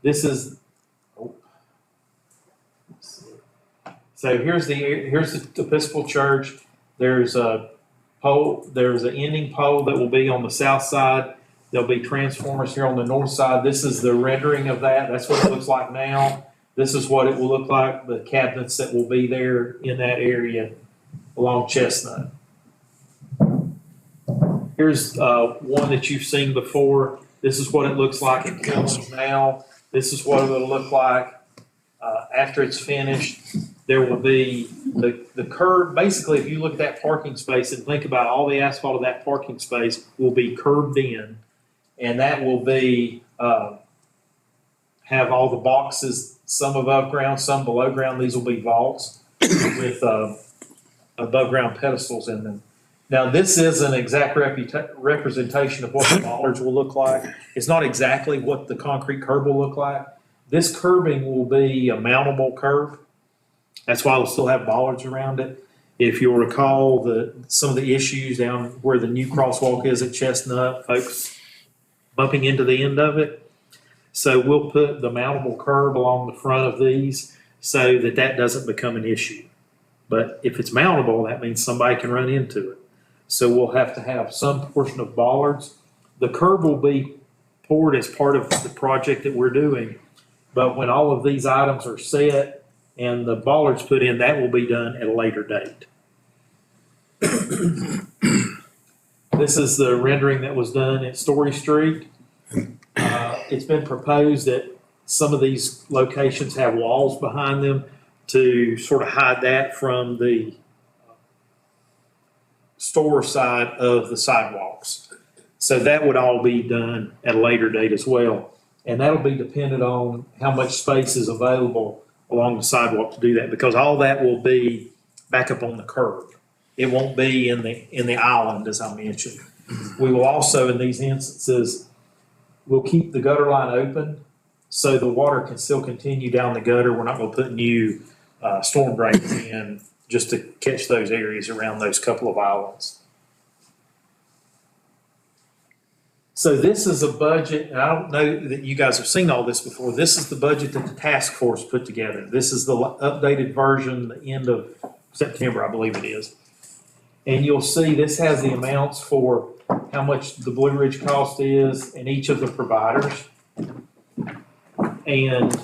This is So here's the Episcopal Church. There's a pole, there's an ending pole that will be on the south side. There'll be transformers here on the north side. This is the rendering of that. That's what it looks like now. This is what it will look like, the cabinets that will be there in that area along Chestnut. Here's one that you've seen before. This is what it looks like in Killen's now. This is what it'll look like after it's finished. There will be the curb. Basically, if you look at that parking space and think about all the asphalt of that parking space will be curbed in, and that will be have all the boxes, some above ground, some below ground. These will be vaults with above ground pedestals in them. Now, this is an exact representation of what the bollards will look like. It's not exactly what the concrete curb will look like. This curbing will be a mountable curb. That's why we'll still have bollards around it. If you'll recall some of the issues down where the new crosswalk is at Chestnut, folks bumping into the end of it. So we'll put the mountable curb along the front of these so that doesn't become an issue. But if it's mountable, that means somebody can run into it. So we'll have to have some portion of bollards. The curb will be poured as part of the project that we're doing. But when all of these items are set and the bollards put in, that will be done at a later date. This is the rendering that was done at Story Street. It's been proposed that some of these locations have walls behind them to sort of hide that from the store side of the sidewalks. So that would all be done at a later date as well. And that'll be dependent on how much space is available along the sidewalk to do that, because all that will be back up on the curb. It won't be in the island, as I mentioned. We will also, in these instances, we'll keep the gutter line open so the water can still continue down the gutter. We're not going to put new storm drains in just to catch those areas around those couple of islands. So this is a budget, and I don't know that you guys have seen all this before. This is the budget that the task force put together. This is the updated version, the end of September, I believe it is. And you'll see this has the amounts for how much the Blue Ridge cost is and each of the providers. And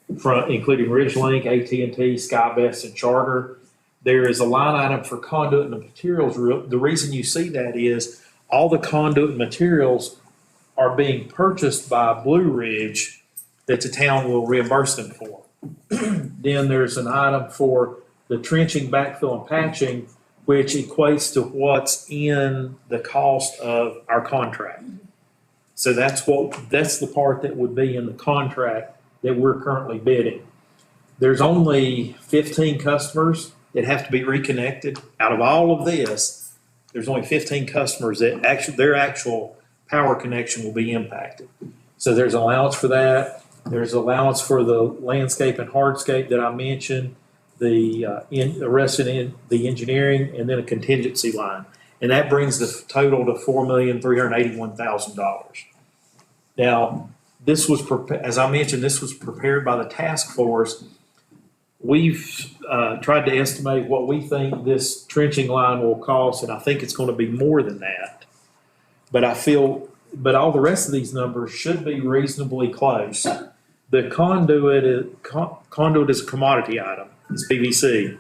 including Ridgelink, AT&T, SkyBest, and Charter. There is a line item for conduit and materials. The reason you see that is all the conduit and materials are being purchased by Blue Ridge that the town will reimburse them for. Then there's an item for the trenching, backfill, and patching, which equates to what's in the cost of our contract. So that's the part that would be in the contract that we're currently bidding. There's only 15 customers that have to be reconnected. Out of all of this, there's only 15 customers that their actual power connection will be impacted. So there's allowance for that. There's allowance for the landscape and hardscape that I mentioned, the rest in the engineering, and then a contingency line. And that brings the total to $4,381,000. Now, this was, as I mentioned, this was prepared by the task force. We've tried to estimate what we think this trenching line will cost, and I think it's going to be more than that. But all the rest of these numbers should be reasonably close. The conduit is a commodity item. It's PVC.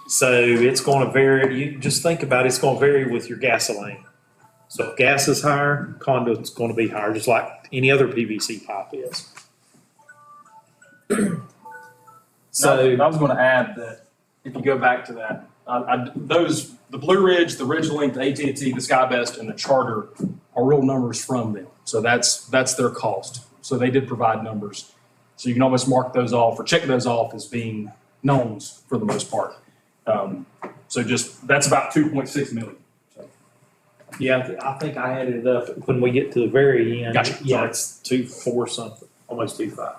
So it's going to vary. You just think about it, it's going to vary with your gasoline. So if gas is higher, conduit's going to be higher, just like any other PVC pipe is. So I was going to add that if you go back to that, the Blue Ridge, the Ridgelink, the AT&T, the SkyBest, and the Charter are real numbers from them. So that's their cost. So they did provide numbers. So you can almost mark those off or check those off as being knowns for the most part. So that's about 2.6 million. Yeah, I think I added it up when we get to the very end. Gotcha. Yeah, it's 2.4 something, almost 2.5.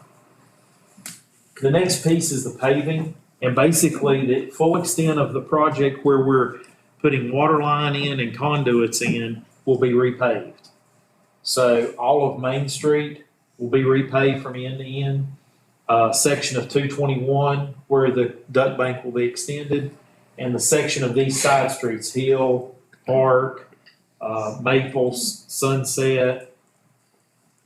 The next piece is the paving, and basically the full extent of the project where we're putting water line in and conduits in will be repaved. So all of Main Street will be repaved from end to end. section of 221 where the duck bank will be extended, and the section of these side streets, Hill, Park, Maples, Sunset,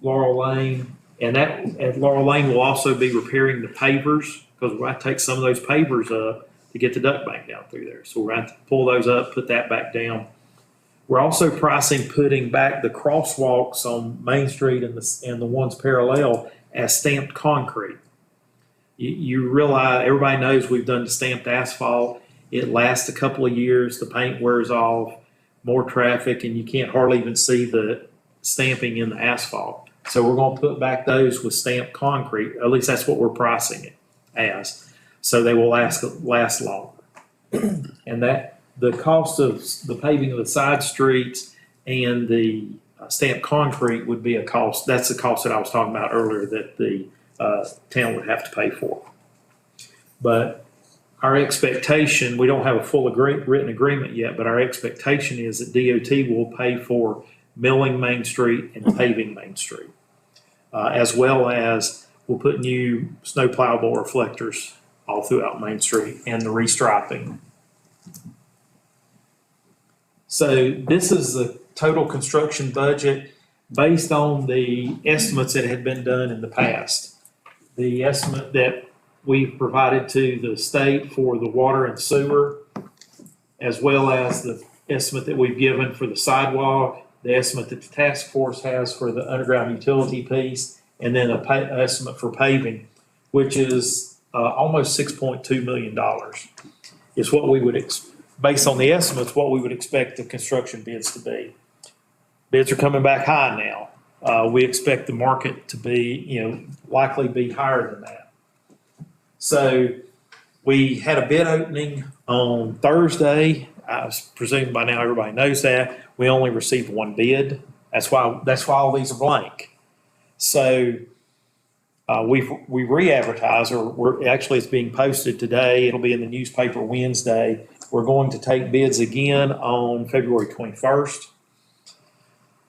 Laurel Lane. And that, at Laurel Lane, will also be repairing the pavers, because we're going to take some of those pavers up to get the duck bank down through there. So we're going to pull those up, put that back down. We're also pricing putting back the crosswalks on Main Street and the ones parallel as stamped concrete. You realize, everybody knows we've done the stamped asphalt. It lasts a couple of years, the paint wears off, more traffic, and you can't hardly even see the stamping in the asphalt. So we're going to put back those with stamped concrete. At least that's what we're pricing it as. So they will last longer. And that the cost of the paving of the side streets and the stamped concrete would be a cost. That's the cost that I was talking about earlier that the town would have to pay for. But our expectation, we don't have a full written agreement yet, but our expectation is that DOT will pay for milling Main Street and paving Main Street, as well as we'll put new snow plowable reflectors all throughout Main Street and the restriping. So this is the total construction budget based on the estimates that had been done in the past. The estimate that we've provided to the state for the water and sewer, as well as the estimate that we've given for the sidewalk, the estimate that the task force has for the underground utility piece, and then an estimate for paving, which is almost $6.2 million. Is what we would, based on the estimates, what we would expect the construction bids to be. Bids are coming back high now. We expect the market to be, likely be higher than that. So we had a bid opening on Thursday. I presume by now everybody knows that. We only received one bid. That's why all these are blank. So we re-advertise, or it's being posted today. It'll be in the newspaper Wednesday. We're going to take bids again on February 21st.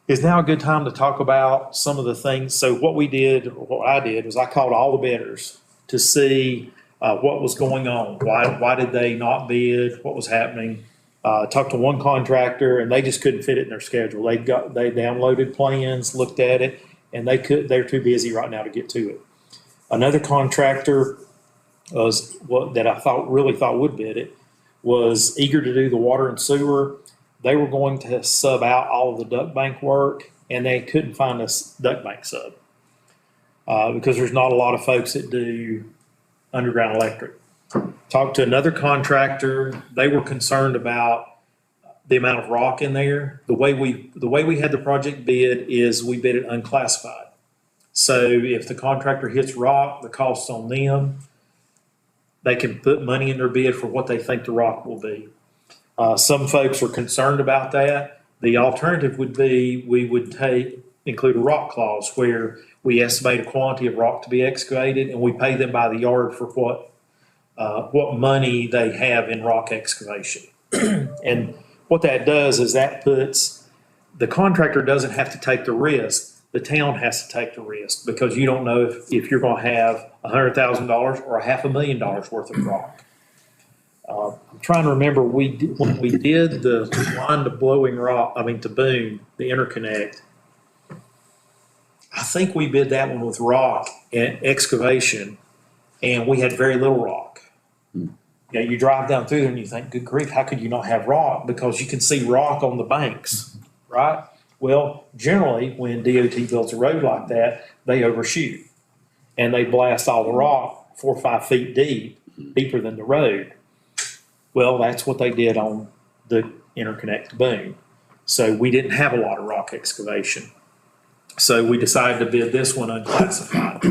Is now a good time to talk about some of the things. So what I did was I called all the bidders to see what was going on. Why did they not bid? What was happening? Talked to one contractor and they just couldn't fit it in their schedule. They downloaded plans, looked at it, and they're too busy right now to get to it. Another contractor that I really thought would bid it was eager to do the water and sewer. They were going to sub out all of the duct bank work, and they couldn't find a duct bank sub because there's not a lot of folks that do underground electric. Talked to another contractor. They were concerned about the amount of rock in there. The way we had the project bid is we bid it unclassified. So if the contractor hits rock, the cost's on them. They can put money in their bid for what they think the rock will be. Some folks are concerned about that. The alternative would be we would include a rock clause where we estimate a quantity of rock to be excavated and we pay them by the yard for what money they have in rock excavation. And what that does is that puts, the contractor doesn't have to take the risk. The town has to take the risk because you don't know if you're going to have $100,000 or $500,000 worth of rock. I'm trying to remember, when we did the line to to Boone, the interconnect, I think we bid that one with rock and excavation, and we had very little rock. You drive down through there and you think, good grief, how could you not have rock? Because you can see rock on the banks, right? Well, generally, when DOT builds a road like that, they overshoot. And they blast all the rock 4 or 5 feet deep, deeper than the road. Well, that's what they did on the interconnect to Boone. So we didn't have a lot of rock excavation. So we decided to bid this one unclassified.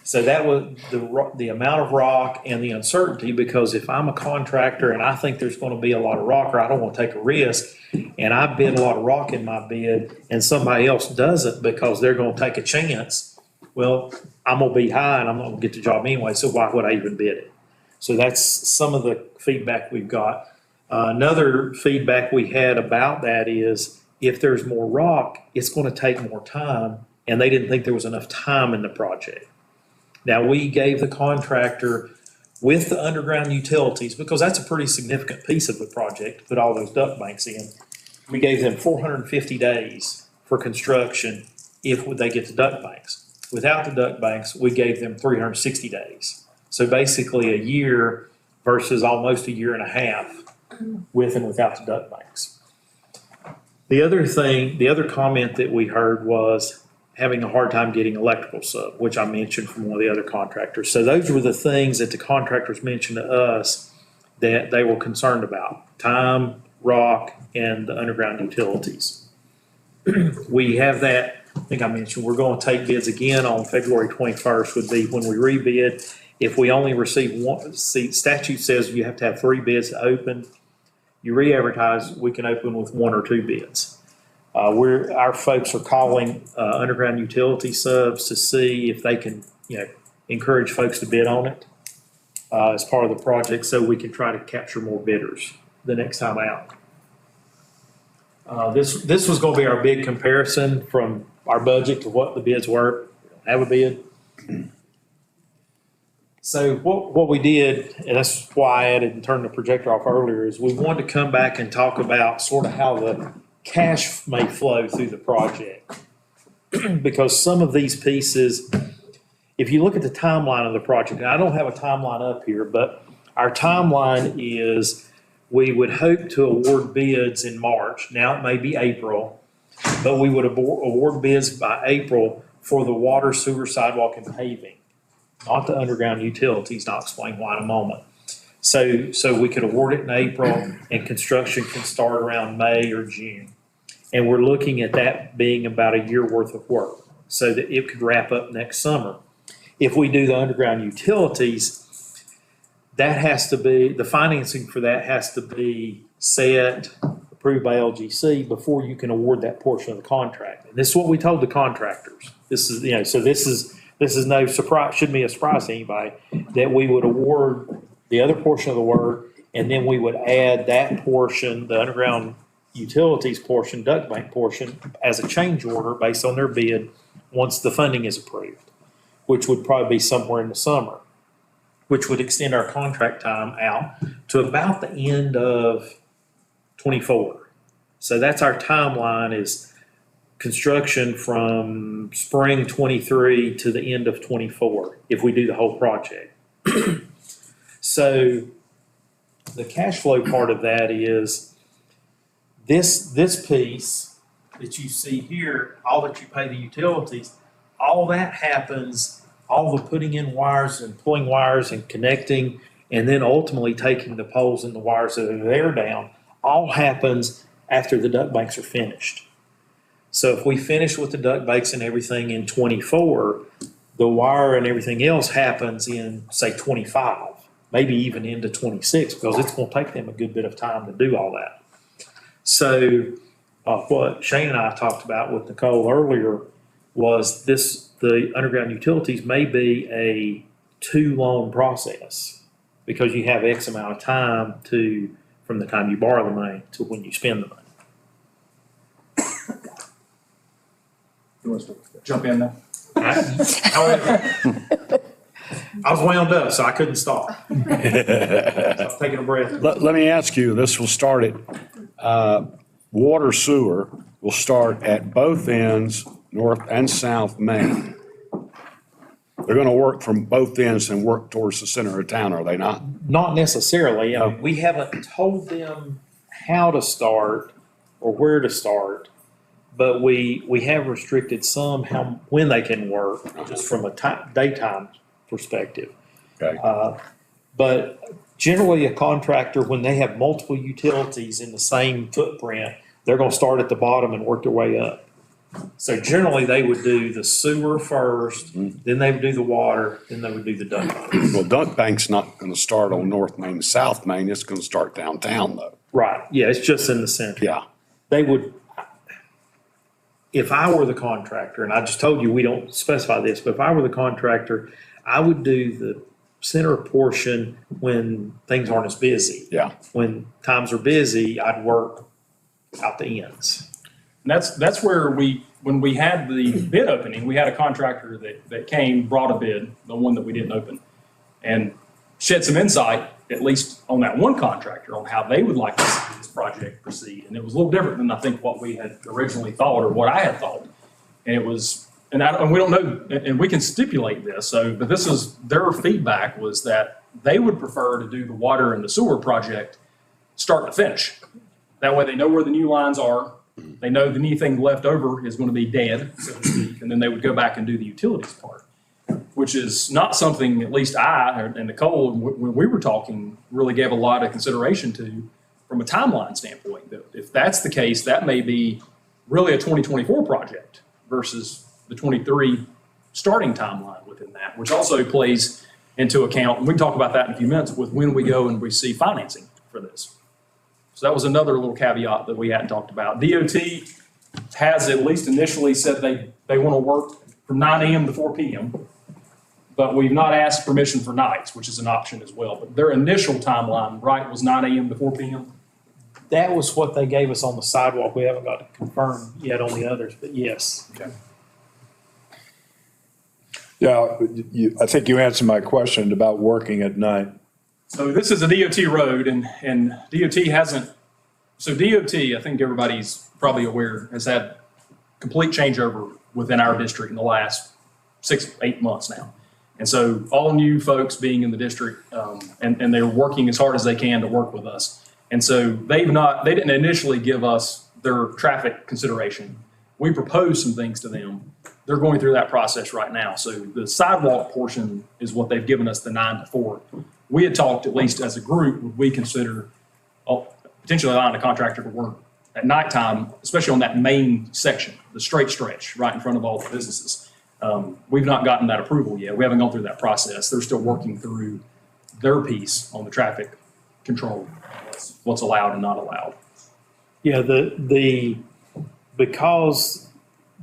So that was the amount of rock and the uncertainty, because if I'm a contractor and I think there's going to be a lot of rock, or I don't want to take a risk, and I bid a lot of rock in my bid and somebody else doesn't because they're going to take a chance, well, I'm going to be high and I'm not going to get the job anyway, so why would I even bid it? So that's some of the feedback we've got. Another feedback we had about that is if there's more rock, it's going to take more time, and they didn't think there was enough time in the project. Now, we gave the contractor with the underground utilities, because that's a pretty significant piece of the project, to put all those duct banks in. We gave them 450 days for construction if they get the duct banks. Without the duct banks, we gave them 360 days. So basically a year versus almost a year and a half with and without the duct banks. The other comment that we heard was having a hard time getting electrical sub, which I mentioned from one of the other contractors. So those were the things that the contractors mentioned to us that they were concerned about: time, rock, and the underground utilities. We have that, I think I mentioned, we're going to take bids again on February 21st would be when we rebid. If we only receive one, see, statute says you have to have 3 bids to open. You re-advertise, we can open with 1 or 2 bids. Our folks are calling underground utility subs to see if they can, encourage folks to bid on it as part of the project, so we can try to capture more bidders the next time out. This was going to be our big comparison from our budget to what the bids were. Have a bid. So what we did, and that's why I added and turned the projector off earlier, is we wanted to come back and talk about sort of how the cash may flow through the project. Because some of these pieces, if you look at the timeline of the project, and I don't have a timeline up here, but our timeline is we would hope to award bids in March. Now it may be April, but we would award bids by April for the water, sewer, sidewalk, and paving, not the underground utilities. And I'll explain why in a moment. So we could award it in April, and construction can start around May or June. And we're looking at that being about a year worth of work, so that it could wrap up next summer. If we do the underground utilities, that has to be, the financing for that has to be set, approved by LGC before you can award that portion of the contract. And this is what we told the contractors. This is, so this is no surprise, shouldn't be a surprise to anybody, that we would award the other portion of the work, and then we would add that portion, the underground utilities portion, duct bank portion, as a change order based on their bid once the funding is approved, which would probably be somewhere in the summer, which would extend our contract time out to about the end of 24. So that's our timeline, is construction from spring 23 to the end of 24, if we do the whole project. So the cash flow part of that is this piece that you see here, all that you pay the utilities, all that happens, all the putting in wires and pulling wires and connecting, and then ultimately taking the poles and the wires that are there down, all happens after the duct banks are finished. So if we finish with the duct banks and everything in 24, the wire and everything else happens in, say, 25, maybe even into 26, because it's going to take them a good bit of time to do all that. So what Shane and I talked about with Nicole earlier was the underground utilities may be a too long process, because you have X amount of time from the time you borrow the money to when you spend the money. You want to jump in now? I was wound up, so I couldn't stop. So I was taking a breath. Let me ask you, this will start at, water sewer will start at both ends, North and South Main. They're going to work from both ends and work towards the center of town, are they not? Not necessarily. I mean, we haven't told them how to start or where to start, but we have restricted some when they can work, just from a daytime perspective. Okay. But generally, a contractor, when they have multiple utilities in the same footprint, they're going to start at the bottom and work their way up. So generally, they would do the sewer first, then they would do the water, then they would do the duct bank. Well, duct bank's not going to start on North Main, South Main. It's going to start downtown, though. Right. Yeah, it's just in the center. Yeah. They would, if I were the contractor, and I just told you we don't specify this, but if I were the contractor, I would do the center portion when things aren't as busy. Yeah. When times are busy, I'd work out the ends. And that's where we when we had the bid opening, we had a contractor that came, brought a bid, the one that we didn't open, and shed some insight, at least on that one contractor, on how they would like to see this project proceed. And it was a little different than I think what we had originally thought or what I had thought. And it was, and we don't know, and we can stipulate this, but this is, their feedback was that they would prefer to do the water and the sewer project start to finish. That way they know where the new lines are. They know that anything left over is going to be dead, so to speak, and then they would go back and do the utilities part, which is not something, at least I and Nicole, when we were talking, really gave a lot of consideration to from a timeline standpoint. That if that's the case, that may be really a 2024 project versus the 23 starting timeline within that, which also plays into account, and we can talk about that in a few minutes, with when we go and receive financing for this. So that was another little caveat that we hadn't talked about. DOT has at least initially said they want to work from 9 a.m. to 4 p.m., but we've not asked permission for nights, which is an option as well. But their initial timeline, right, was 9 a.m. to 4 p.m.? That was what they gave us on the sidewalk. We haven't got to confirm yet on the others, but yes. Okay. Yeah, I think you answered my question about working at night. So this is a DOT road, and DOT hasn't, so DOT, I think everybody's probably aware, has had complete changeover within our district in the last 6-8 months now. And so all new folks being in the district, and they're working as hard as they can to work with us. And so they didn't initially give us their traffic consideration. We proposed some things to them. They're going through that process right now. So the sidewalk portion is what they've given us, the 9 to 4. We had talked, at least as a group, would we consider potentially allowing a contractor to work at nighttime, especially on that main section, the straight stretch right in front of all the businesses. We've not gotten that approval yet. We haven't gone through that process. They're still working through their piece on the traffic control, what's allowed and not allowed. Yeah, because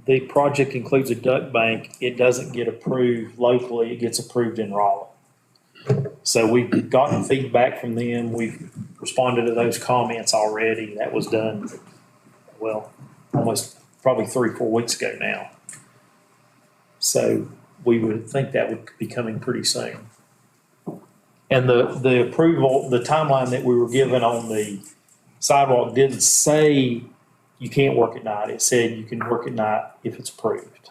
the project includes a duck bank, it doesn't get approved locally, it gets approved in Raleigh. So we've gotten feedback from them, we've responded to those comments already. That was done, well, almost probably 3-4 weeks ago now. So we would think that would be coming pretty soon. And the approval, the timeline that we were given on the sidewalk didn't say you can't work at night. It said you can work at night if it's approved.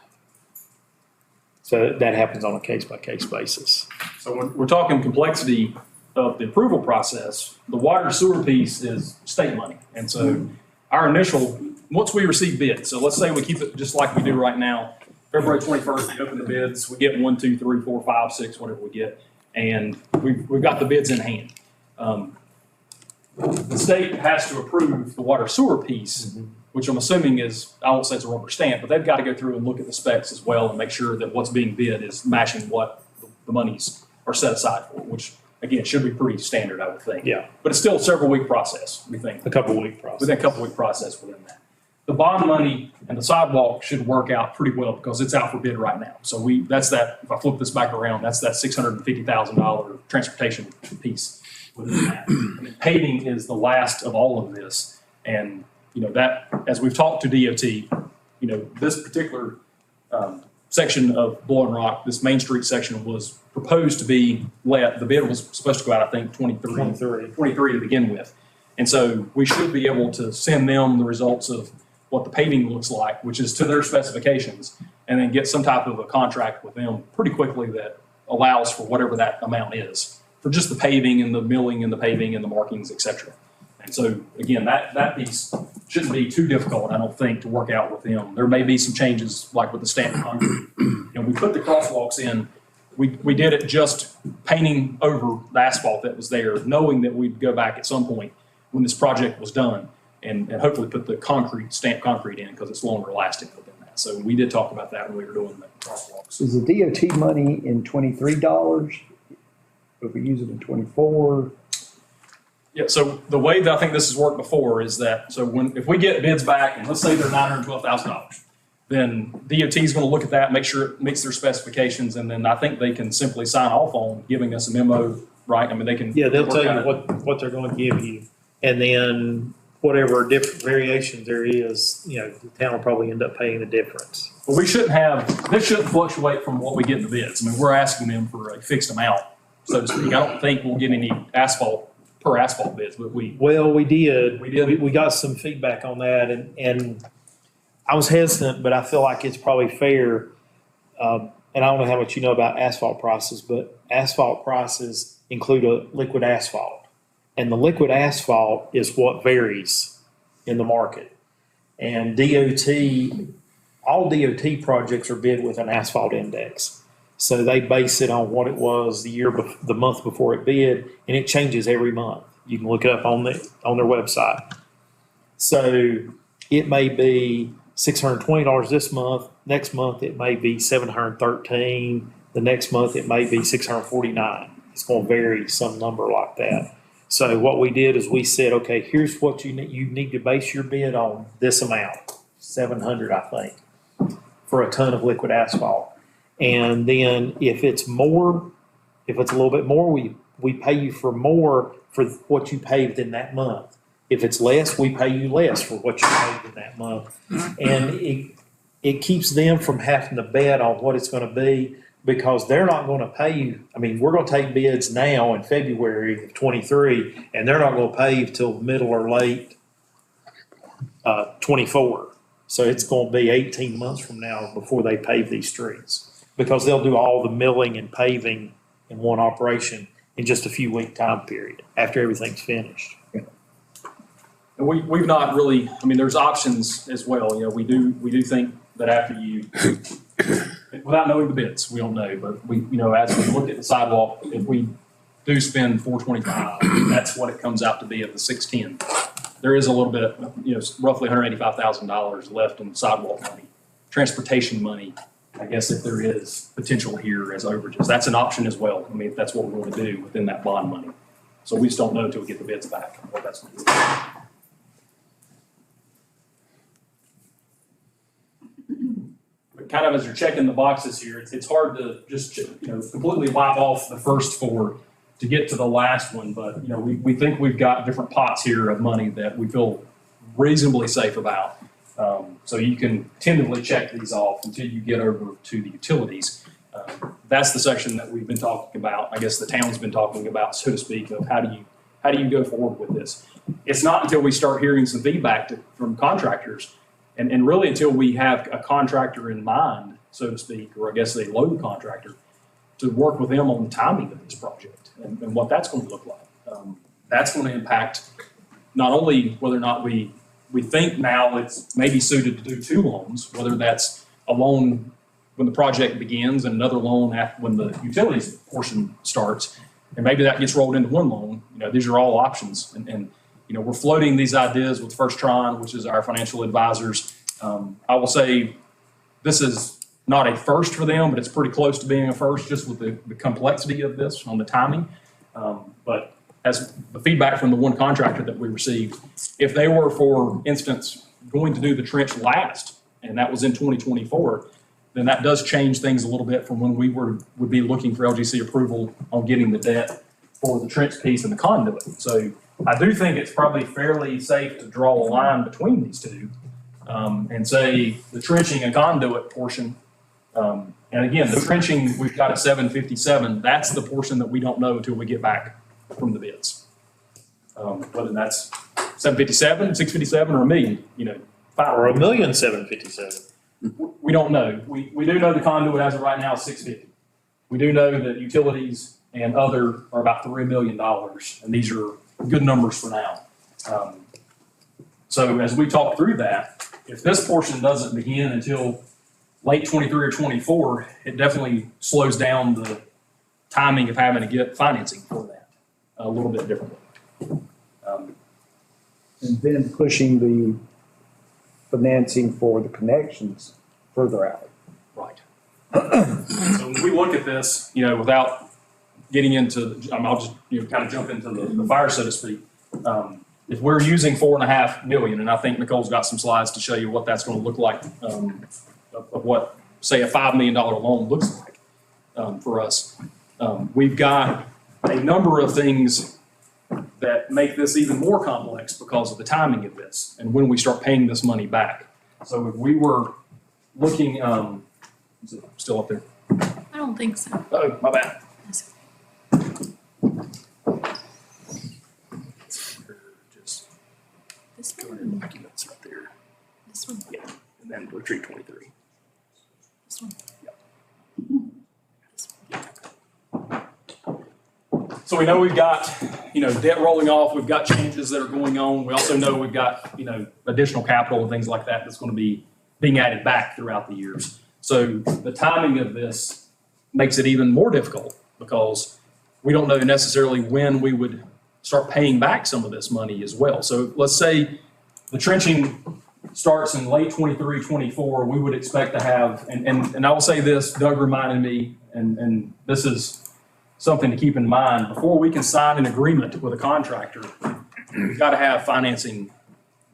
So that happens on a case-by-case basis. So when we're talking complexity of the approval process, the water sewer piece is state money. And so our initial, once we receive bids, so let's say we keep it just like we do right now, February 21st, we open the bids, we get 1, 2, 3, 4, 5, 6, whatever we get, and we've got the bids in hand. The state has to approve the water sewer piece, which I'm assuming is, I won't say it's a rubber stamp, but they've got to go through and look at the specs as well and make sure that what's being bid is matching what the monies are set aside for, which again, should be pretty standard, I would think. Yeah. But it's still a several week process, we think. A couple week process. Within a couple week process within that. The bond money and the sidewalk should work out pretty well because it's out for bid right now. So that's that, if I flip this back around, that's that $650,000 transportation piece within that. I mean, paving is the last of all of this. And, that, as we've talked to DOT, this particular section of Blowing Rock, this Main Street section was proposed to be let. The bid was supposed to go out, I think, 23 to begin with. And so we should be able to send them the results of what the paving looks like, which is to their specifications, and then get some type of a contract with them pretty quickly that allows for whatever that amount is for just the paving and the milling and the paving and the markings, et cetera. And so again, that piece shouldn't be too difficult, I don't think, to work out with them. There may be some changes like with the stamped concrete. We put the crosswalks in, we did it just painting over the asphalt that was there, knowing that we'd go back at some point when this project was done and hopefully put the stamped concrete in because it's longer lasting within that. So we did talk about that when we were doing the crosswalks. Is the DOT money in $23? If we use it in 24? Yeah, so the way that I think this has worked before is that, if we get bids back and let's say they're $912,000, then DOT is going to look at that, make sure it meets their specifications, and then I think they can simply sign off on giving us a memo, right? I mean, they can. Yeah, they'll tell you what they're going to give you. And then whatever different variations there is, the town will probably end up paying the difference. But this shouldn't fluctuate from what we get in the bids. I mean, we're asking them for a fixed amount, so to speak. I don't think we'll get any asphalt bids, but Well, we did. We did? We got some feedback on that, and I was hesitant, but I feel like it's probably fair. And I don't know how much you know about asphalt prices, but asphalt prices include a liquid asphalt. And the liquid asphalt is what varies in the market. And all DOT projects are bid with an asphalt index. So they base it on what it was the month before it bid, and it changes every month. You can look it up on their website. So it may be $620 this month. Next month it may be $713. The next month it may be $649. It's going to vary some number like that. So what we did is we said, okay, here's what you need to base your bid on, this amount, $700, I think, for a ton of liquid asphalt. And then if it's a little bit more, we pay you for more for what you paved in that month. If it's less, we pay you less for what you paved in that month. And it keeps them from having to bet on what it's going to be, because they're not going to pay you. I mean, we're going to take bids now in February of 23, and they're not going to pave till middle or late 24. So it's going to be 18 months from now before they pave these streets, because they'll do all the milling and paving in one operation in just a few week time period after everything's finished. And we've not really, I mean, there's options as well. We do think that after without knowing the bids, we don't know, but as we look at the sidewalk, if we do spend $425, that's what it comes out to be of the 610. There is a little bit, roughly $185,000 left in sidewalk money, transportation money. I guess if there is potential here as overages, that's an option as well. I mean, if that's what we're going to do within that bond money. So we just don't know until we get the bids back what that's going to be. Kind of as you're checking the boxes here, it's hard to just completely wipe off the first four to get to the last one. But we think we've got different pots here of money that we feel reasonably safe about. So you can tentatively check these off until you get over to the utilities. That's the section that we've been talking about. I guess the town's been talking about, so to speak, of how do you go forward with this? It's not until we start hearing some feedback from contractors. And really until we have a contractor in mind, so to speak, or I guess a load contractor, to work with them on the timing of this project and what that's going to look like. That's going to impact not only whether or not we think now it's maybe suited to do two loans, whether that's a loan when the project begins and another loan when the utilities portion starts, and maybe that gets rolled into one loan. These are all options. And we're floating these ideas with First Tron, which is our financial advisors. I will say this is not a first for them, but it's pretty close to being a first just with the complexity of this on the timing. But as the feedback from the one contractor that we received, if they were, for instance, going to do the trench last, and that was in 2024, then that does change things a little bit from when we would be looking for LGC approval on getting the debt for the trench piece and the conduit. So I do think it's probably fairly safe to draw a line between these two and say the trenching and conduit portion. And again, the trenching, we've got at 757. That's the portion that we don't know until we get back from the bids. Whether that's 757, 657, or $1 million, Or $1,757,000. We don't know. We do know the conduit as of right now is 650. We do know that utilities and other are about $3 million, and these are good numbers for now. So as we talk through that, if this portion doesn't begin until late 23 or 24, it definitely slows down the timing of having to get financing for that a little bit differently. And then pushing the financing for the connections further out. Right. So when we look at this, without getting into, I'll just kind of jump into the fire, so to speak. If we're using $4.5 million, and I think Nicole's got some slides to show you what that's going to look like, of what, say, a $5 million loan looks like for us. We've got a number of things that make this even more complex because of the timing of this and when we start paying this money back. So if we were looking, is it still up there? I don't think so. Oh, my bad. Just This go ahead and documents right there. This one. Yeah, and then retreat 23. This one. So we know we've got, debt rolling off, we've got changes that are going on. We also know we've got, additional capital and things like that that's going to be being added back throughout the years. So the timing of this makes it even more difficult because we don't know necessarily when we would start paying back some of this money as well. So let's say the trenching starts in late 23, 24, we would expect to have, and I will say this, Doug reminded me, and this is something to keep in mind, before we can sign an agreement with a contractor, we've got to have financing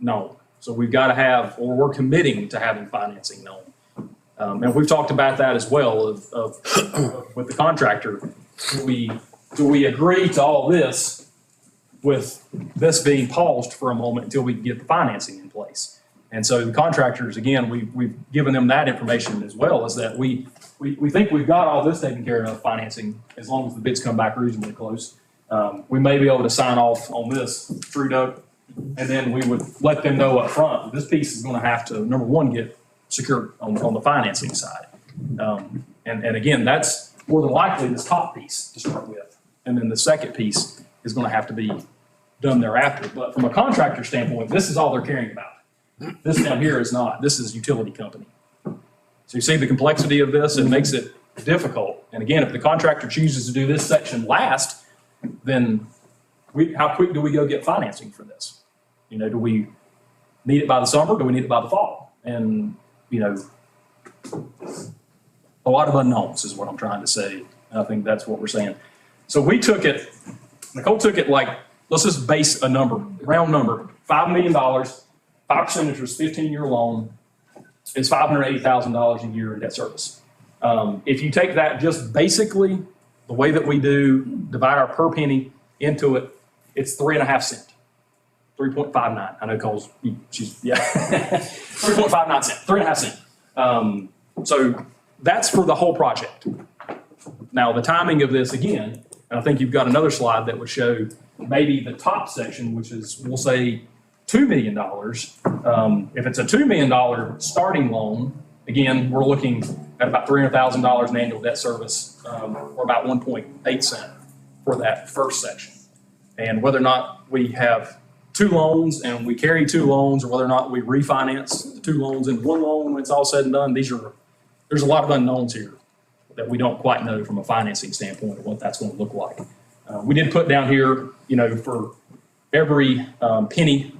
known. So we've got to have, or we're committing to having financing known. And we've talked about that as well with the contractor. Do we agree to all this with this being paused for a moment until we can get the financing in place? And so the contractors, again, we've given them that information as well, is that we think we've got all this taken care of, financing, as long as the bids come back reasonably close. We may be able to sign off on this through Doug, and then we would let them know up front, this piece is gonna have to, number one, get secured on the financing side. And again, that's more than likely this top piece to start with. And then the second piece is gonna have to be done thereafter. But from a contractor standpoint, this is all they're caring about. This down here is not. This is utility company. So you see the complexity of this, it makes it difficult. And again, if the contractor chooses to do this section last, then how quick do we go get financing for this? Do we need it by the summer? Do we need it by the fall? And, a lot of unknowns is what I'm trying to say. I think that's what we're saying. So we took it, Nicole took it like, let's just base a number, round number, $5 million, 5% interest, 15-year loan is $580,000 a year in debt service. If you take that just basically the way that we do, divide our per penny into it, it's 3.5 cents. 3.59. I know Cole's, she's, yeah. 3.59 cents, 3.5 cents. So that's for the whole project. Now, the timing of this again, and I think you've got another slide that would show maybe the top section, which is, we'll say, $2 million. If it's a $2 million starting loan, again, we're looking at about $300,000 in annual debt service, or about 1.8 cents for that first section. And whether or not we have two loans and we carry two loans, or whether or not we refinance the two loans in one loan when it's all said and done, there's a lot of unknowns here that we don't quite know from a financing standpoint of what that's going to look like. We did put down here, for every penny,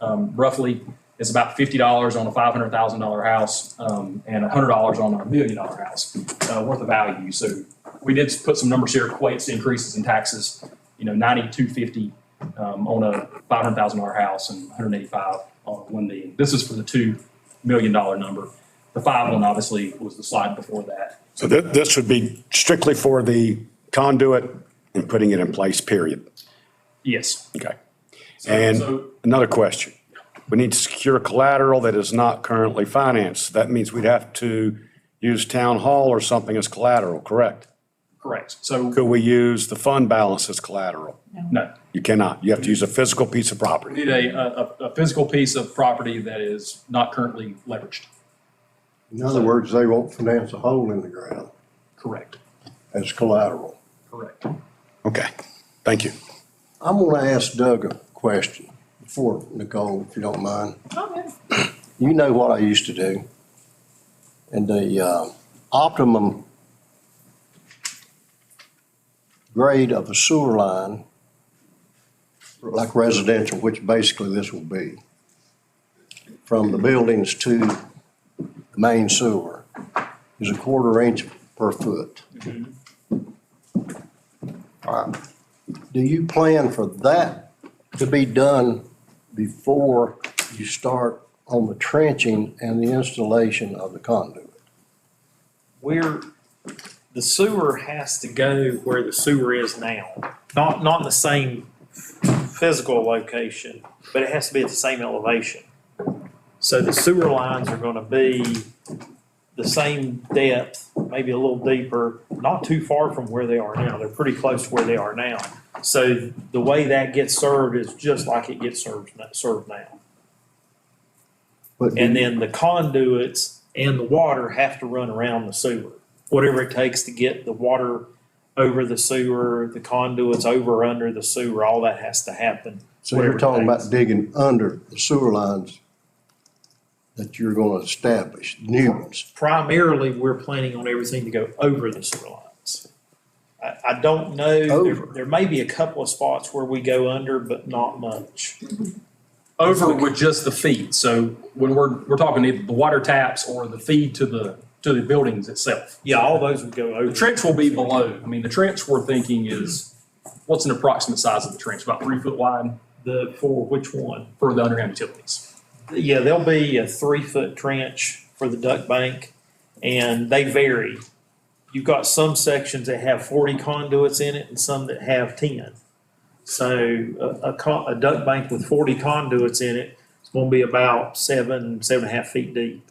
roughly, it's about $50 on a $500,000 house, and $100 on a $1 million house worth of value. So we did put some numbers here, equates to increases in taxes, $92.50 on a $500,000 house and $185 on a $1 million. This is for the $2 million number. The 5 one obviously was the slide before that. So this would be strictly for the conduit and putting it in place, period. Yes. Okay. And another question. We need to secure collateral that is not currently financed. That means we'd have to use town hall or something as collateral, correct? Correct. So could we use the fund balance as collateral? No. You cannot. You have to use a physical piece of We property. need a physical piece of property that is not currently leveraged. In other words, they won't finance a hole in the ground Correct. as collateral. Correct. Okay. Thank you. I'm gonna ask Doug a question before Nicole, if you don't mind. Okay. You know what I used to do. And the optimum grade of a sewer line, like residential, which basically this will be, from the buildings to the main sewer, is 1/4 inch per foot. All right. Do you plan for that to be done before you start on the trenching and the installation of the conduit? The sewer has to go where the sewer is now, not in the same physical location, but it has to be at the same elevation. So the sewer lines are gonna be the same depth, maybe a little deeper, not too far from where they are now. They're pretty close to where they are now. So the way that gets served is just like it gets served now. But And then the conduits and the water have to run around the sewer. Whatever it takes to get the water over the sewer, the conduits over or under the sewer, all that has to happen. so you're whatever it talking takes. about digging under the sewer lines that you're gonna establish, new ones. Primarily, we're planning on everything to go over the sewer lines. I don't know, Over. there may be a couple of spots where we go under, but not much. Over with just the feed. So when we're talking either the water taps or the feed to the buildings itself. Yeah, all those would go The over. trench will be below. I mean, the trench we're thinking is, what's an approximate size of the trench? About 3 foot wide For which one? for the underground utilities. Yeah, there'll be a 3-foot trench for the duct bank, and they vary. You've got some sections that have 40 conduits in it and some that have 10. So a duct bank with 40 conduits in it is going to be about 7.5 feet deep,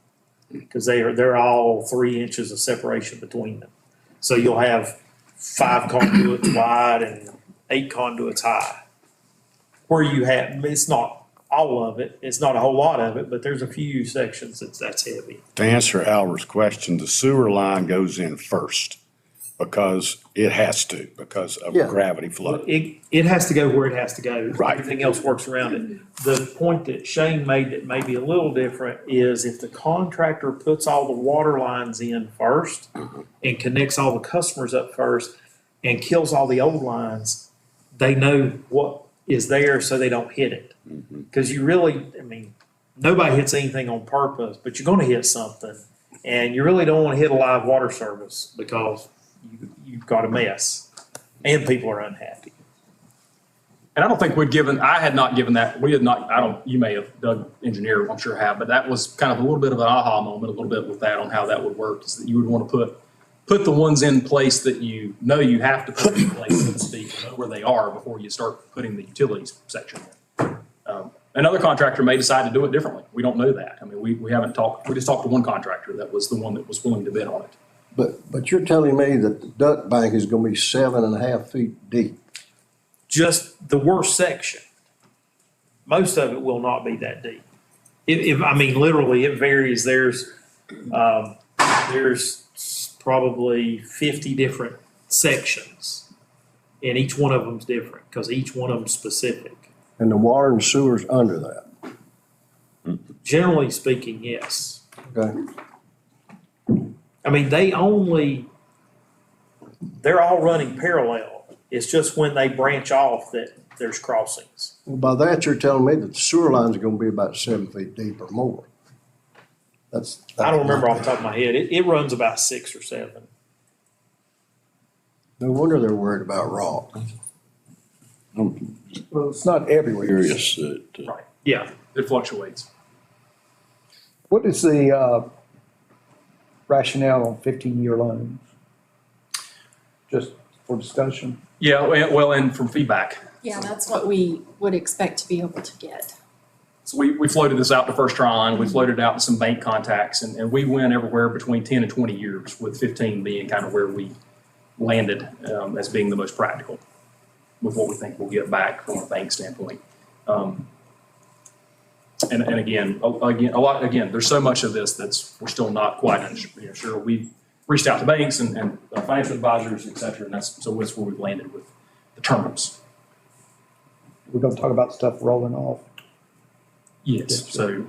because they're all 3 inches of separation between them. So you'll have 5 conduits wide and 8 conduits high. Where you have, it's not all of it, it's not a whole lot of it, but there's a few sections that's heavy. To answer Alva's question, the sewer line goes in first because it has to, because of Yeah. gravity flow. It has to go where it has to go. Right. Everything else works around it. The point that Shane made that may be a little different is if the contractor puts all the water lines in first and connects all the customers up first and kills all the old lines, they know what is there so they don't hit it. Because you really, I mean, nobody hits anything on purpose, but you're gonna hit something. And you really don't wanna hit a live water service because you've got a mess and people are unhappy. And I don't think I had not given that, we had not, you may have, Doug, engineer, I'm sure have, but that was kind of a little bit of an aha moment, a little bit with that on how that would work, is that you would want to put the ones in place that you know you have to put in place, so to speak, and know where they are before you start putting the utilities section in. Another contractor may decide to do it differently. We don't know that. I mean, we haven't talked, we just talked to one contractor that was the one that was willing to bid on it. But you're telling me that the duct bank is gonna be 7.5 feet deep? Just the worst section. Most of it will not be that deep. I mean, literally, it varies. There's probably 50 different sections, and each one of them's different because each one of them's specific. And the water and sewer's under that, Generally speaking, yes. okay? I mean, they're all running parallel. It's just when they branch off that there's crossings. Well, by that, you're telling me that the sewer lines are gonna be about 7 feet deep or more. I don't remember off the top of my head. It runs about 6 or 7. No wonder they're worried about rock. I'm Well, it's not everywhere. curious that, Right. Yeah, it fluctuates. What is the rationale on 15-year loans? Just for discussion? Yeah, well, and from feedback. Yeah, that's what we would expect to be able to get. So we floated this out to First Tryon, we floated out to some bank contacts, and we went everywhere between 10 and 20 years, with 15 being kind of where we landed as being the most practical with what we think we'll get back from a bank standpoint. And again, there's so much of this we're still not quite sure. We've reached out to banks and financial advisors, et cetera, and that's where we've landed with the terms. We're gonna talk about stuff rolling off. Yes, so,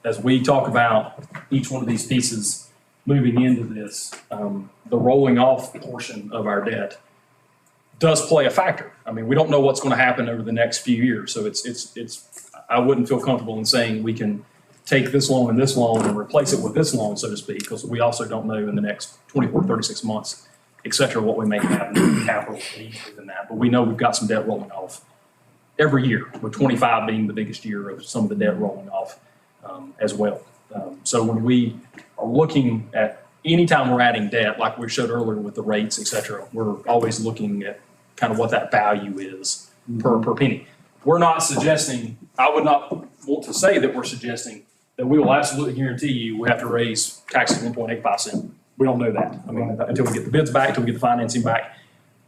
as we talk about each one of these pieces moving into this, the rolling off portion of our debt does play a factor. I mean, we don't know what's going to happen over the next few years, so I wouldn't feel comfortable in saying we can take this loan and replace it with this loan, so to speak, because we also don't know in the next 24, 36 months, et cetera, what we may have in capital needs within that. But we know we've got some debt rolling off every year, with 25 being the biggest year of some of the debt rolling off as well. So when we are looking at, anytime we're adding debt, like we showed earlier with the rates, et cetera, we're always looking at kind of what that value is per penny. We're not suggesting, I would not want to say that we're suggesting that we will absolutely guarantee you we have to raise taxes 1.85 cents. We don't know that. I mean, until we get the bids back, until we get the financing back.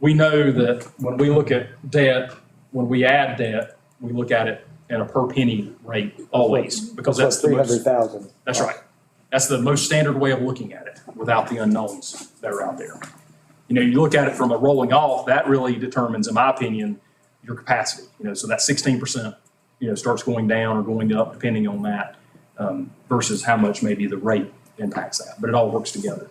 We know that when we look at debt, when we add debt, we look at it at a per penny rate always, because that's the most. 300,000. That's right. That's the most standard way of looking at it without the unknowns that are out there. You know, you look at it from a rolling off, that really determines, in my opinion, your capacity. You know, so that 16%, you know, starts going down or going up depending on that, versus how much maybe the rate impacts that. But it all works together.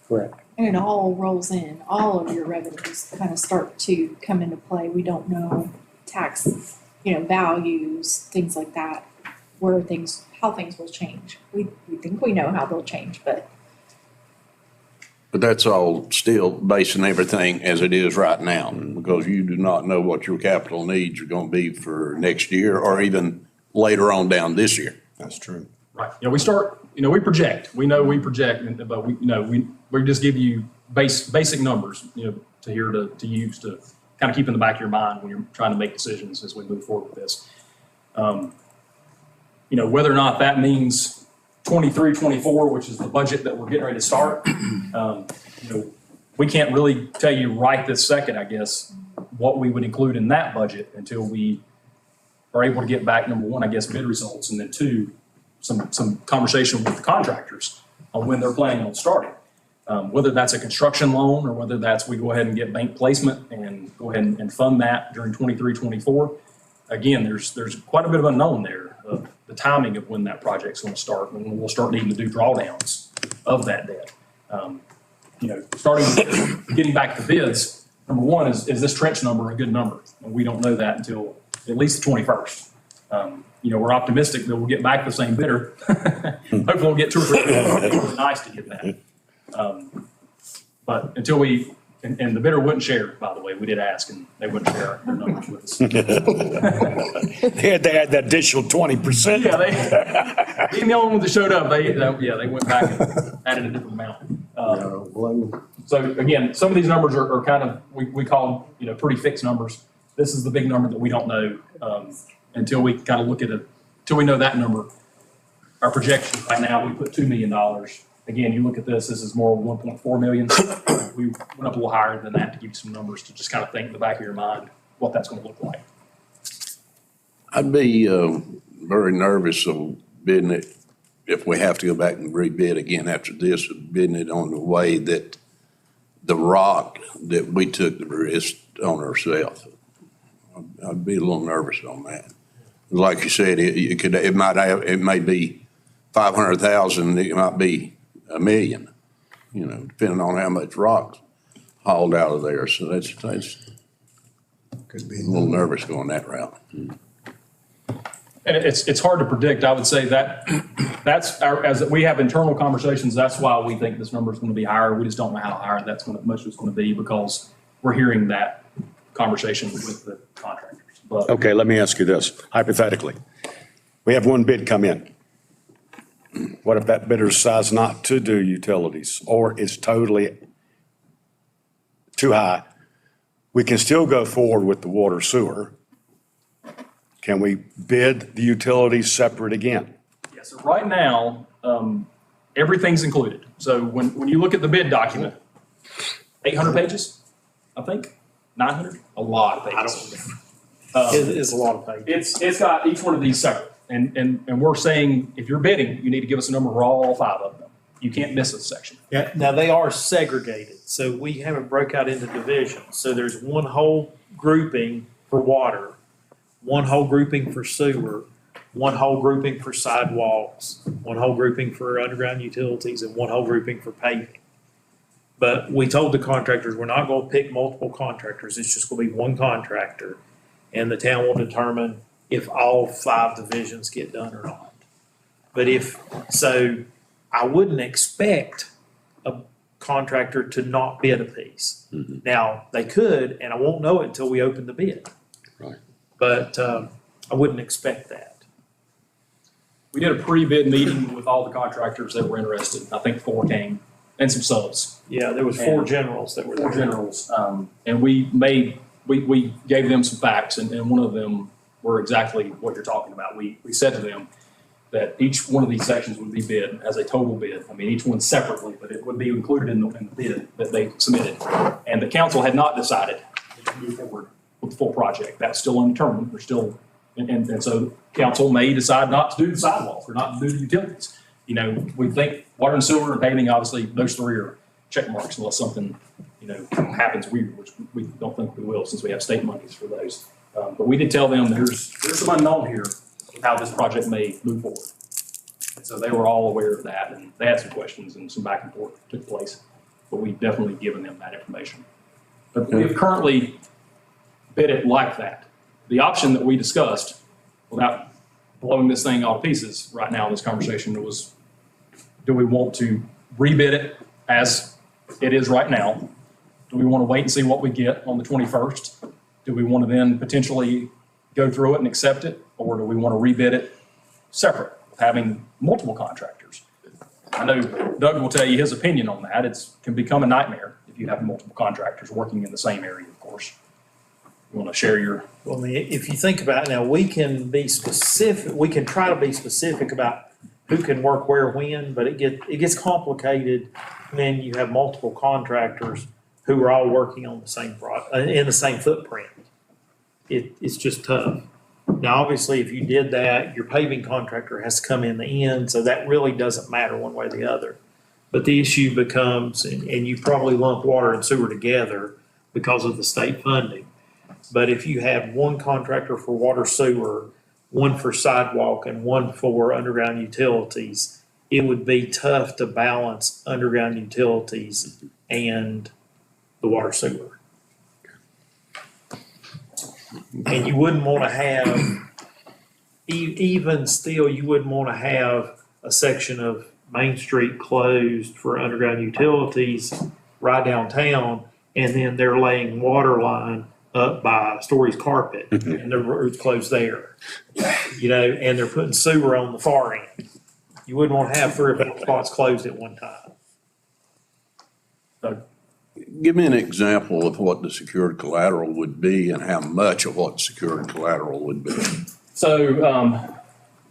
Correct. And it all rolls in, all of your revenues kind of start to come into play. We don't know tax, you know, values, things like that, how things will change. We think we know how they'll change, but But that's all still basing everything as it is right now, because you do not know what your capital needs are gonna be for next year or even later on down this year. That's true. Right. You know, we project. We know we project, but we just give you basic numbers, you know, to use to kind of keep in the back of your mind when you're trying to make decisions as we move forward with this. You know, whether or not that means 23, 24, which is the budget that we're getting ready to start, you know, we can't really tell you right this second, I guess, what we would include in that budget until we are able to get back, number one, I guess, bid results, and then two, some conversation with the contractors on when they're planning on starting. Whether that's a construction loan or whether that's we go ahead and get bank placement and go ahead and fund that during 23, 24. Again, there's quite a bit of unknown there of the timing of when that project's going to start and when we'll start needing to do drawdowns of that debt. You know, starting getting back to bids, number one is this trench number a good number? And we don't know that until at least the 21st. You know, we're optimistic that we'll get back the same bidder. Hopefully we'll get 2 or 3. It would be nice to get that. But until and the bidder wouldn't share, by the way, we did ask and they wouldn't share their numbers with us. They had to add that additional 20%. Yeah, even the only ones that showed up, they went back and added a different amount. So again, some of these numbers are kind of, we call them, you know, pretty fixed numbers. This is the big number that we don't know, until we kind of look at it, until we know that number. Our projection right now, we put $2 million. Again, you look at this is more 1.4 million. We went up a little higher than that to give you some numbers to just kind of think in the back of your mind what that's going to look like. I'd be very nervous of bidding it, if we have to go back and rebid again after this, bidding it on the way that the rock that we took the risk on ourselves. I'd be a little nervous on that. Like you said, it may be 500,000, it might be $1 million, you know, depending on how much rock's hauled out of there. So that's could be a little nervous going that route. And it's hard to predict. I would say that's as we have internal conversations, that's why we think this number is going to be higher. We just don't know how high much it's going to be because we're hearing that conversation with the contractors. But Okay, let me ask you this, hypothetically. We have one bid come in. What if that bidder decides not to do utilities or is totally too high? We can still go forward with the water sewer. Can we bid the utilities separate again? yeah, so right now, everything's included. So when you look at the bid document, 800 pages, I think, 900, a lot of pages. It's a lot of pages. It's got each one of these separate. And we're saying, if you're bidding, you need to give us a number for all 5 of them. You can't miss a section. Yeah, now they are segregated, so we haven't broke out into divisions. So there's one whole grouping for water, one whole grouping for sewer, one whole grouping for sidewalks, one whole grouping for underground utilities, and one whole grouping for paving. But we told the contractors, we're not gonna pick multiple contractors, it's just gonna be one contractor. And the town will determine if all 5 divisions get done or not. But so I wouldn't expect a contractor to not bid a piece. Mm-hmm. Now, they could, and I won't know it until we open the bid. Right. But I wouldn't expect that. We did a pre-bid meeting with all the contractors that were interested. I think 4 came and some subs. Yeah, there was 4 And generals that were there. 4 generals. And we made we gave them some facts, and one of them were exactly what you're talking about. We said to them that each one of these sections would be bid as a total bid. I mean, each one separately, but it would be included in the bid that they submitted. And the council had not decided to move forward with the full project. That's still undetermined. We're still, and so council may decide not to do the sidewalk or not to do the utilities. You know, we think water and sewer and paving, obviously, those three are check marks unless something, you know, happens weird, which we don't think we will since we have state monies for those. But we did tell them there's some unknown here with how this project may move forward. And so they were all aware of that, and they had some questions and some back and forth took place. But we've definitely given them that information. But we've currently bid it like that. The option that we discussed, without blowing this thing all to pieces right now in this conversation, was, do we want to rebid it as it is right now? Do we want to wait and see what we get on the 21st? Do we want to then potentially go through it and accept it? Or do we want to rebid it separate, having multiple contractors? I know Doug will tell you his opinion on that. It can become a nightmare if you have multiple contractors working in the same area, of course. You want to share your... Well, I mean, if you think about it now, we can be specific, we can try to be specific about who can work where, when, but it gets complicated when you have multiple contractors who are all working on the same in the same footprint. It's just tough. Now, obviously, if you did that, your paving contractor has to come in the end, so that really doesn't matter one way or the other. But the issue becomes, and you probably lump water and sewer together because of the state funding. But if you have one contractor for water sewer, one for sidewalk, and one for underground utilities, it would be tough to balance underground utilities and the water sewer. And you wouldn't want to have, even still, you wouldn't want to have a section of Main Street closed for underground utilities right downtown, and then they're laying water line up by Story's Carpet, and the road's closed there. You know, and they're putting sewer on the far end. You wouldn't want to have 3 or 4 spots closed at one time. So, Give me an example of what the secured collateral would be and how much of what secured collateral would be. So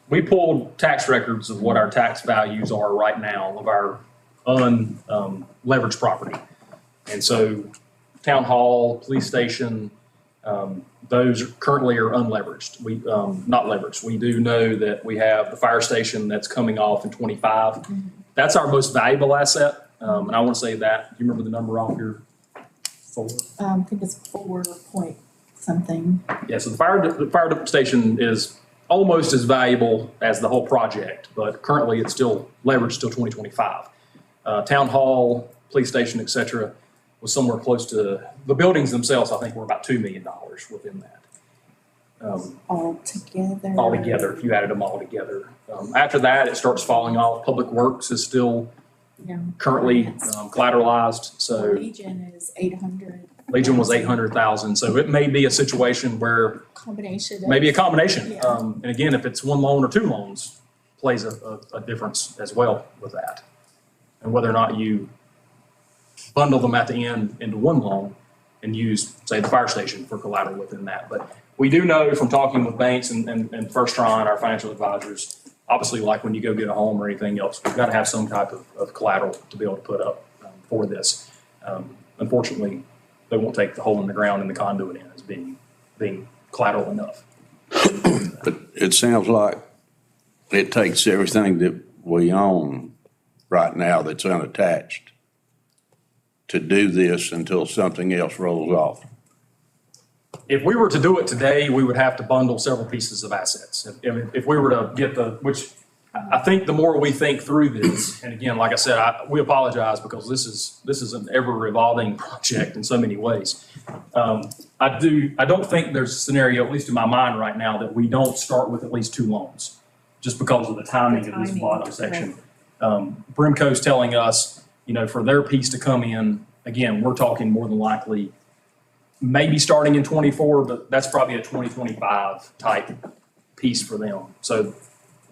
we pulled tax records of what our tax values are right now of our unleveraged property. And so town hall, police station, those currently are unleveraged. We not leveraged. We do know that we have the fire station that's coming off in 25. Mm-hmm. That's our most valuable asset. And I want to say that. Do you remember the number off your folder? I think it's 4 point something. Yeah, so the fire station is almost as valuable as the whole project, but currently it's still leveraged till 2025. Town hall, police station, et cetera, was somewhere close to, the buildings themselves, I think, were about $2 million within that. Altogether, if you added them all together. After that, it starts falling off. Public Works is still currently collateralized, so. Legion is 800. Legion was 800,000, so it may be a situation where. Maybe a combination. Yeah. And again, if it's one loan or 2 loans, plays a difference as well with that. And whether or not you bundle them at the end into one loan and use, say, the fire station for collateral within that. But we do know from talking with banks and First Tryon, our financial advisors, obviously, like when you go get a home or anything else, we've got to have some type of collateral to be able to put up for this. Unfortunately, they won't take the hole in the ground and the conduit in as being collateral enough. But it sounds like it takes everything that we own right now that's unattached to do this until something else rolls off. If we were to do it today, we would have to bundle several pieces of assets. If we were to get which I think the more we think through this, and again, like I said, we apologize because this is an ever revolving project in so many ways. I don't think there's a scenario, at least in my mind right now, that we don't start with at least 2 loans, just because of the timing of this bottom section. Brimco's telling us, for their piece to come in, again, we're talking more than likely maybe starting in 24, but that's probably a 2025 type piece for them. So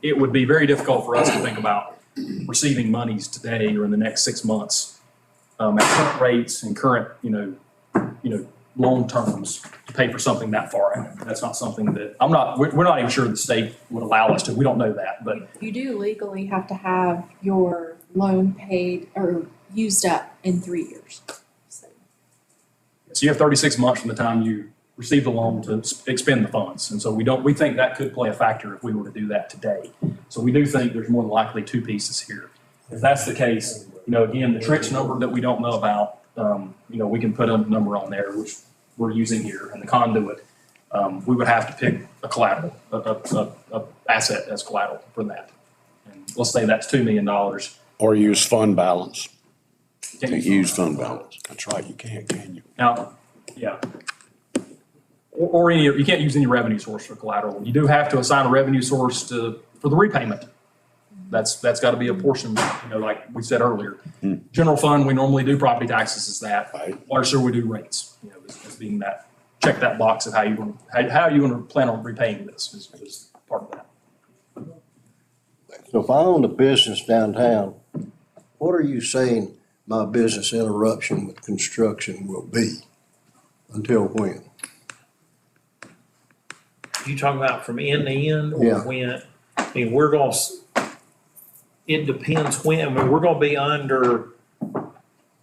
it would be very difficult for us to think about receiving monies today or in the next 6 months at current rates and current, loan terms to pay for something that far out. That's not something that, we're not even sure the state would allow us to. We don't know that, but You do legally have to have your loan paid or used up in 3 years. So so you have 36 months from the time you receive the loan to expend the funds. And so we think that could play a factor if we were to do that today. So we do think there's more than likely two pieces here. If that's the case, again, the trench number that we don't know about, we can put a number on there, which we're using here, and the conduit, we would have to pick a collateral, a asset as collateral for that. And let's say that's $2 million. Or use fund balance. Can't use fund balance. That's right, you can't, can you? Now, yeah. Or you can't use any revenue source for collateral. You do have to assign a revenue source for the repayment. That's got to be a portion, like we said earlier. General fund, we normally do property taxes as that. Right. Water sewer, we do rates, as being that, check that box of how you want to plan on repaying this is part of that. So if I own a business downtown, what are you saying my business interruption with construction will be? Until when? You talking about from end to end or Yeah. when? I mean, it depends when. I mean, we're gonna be under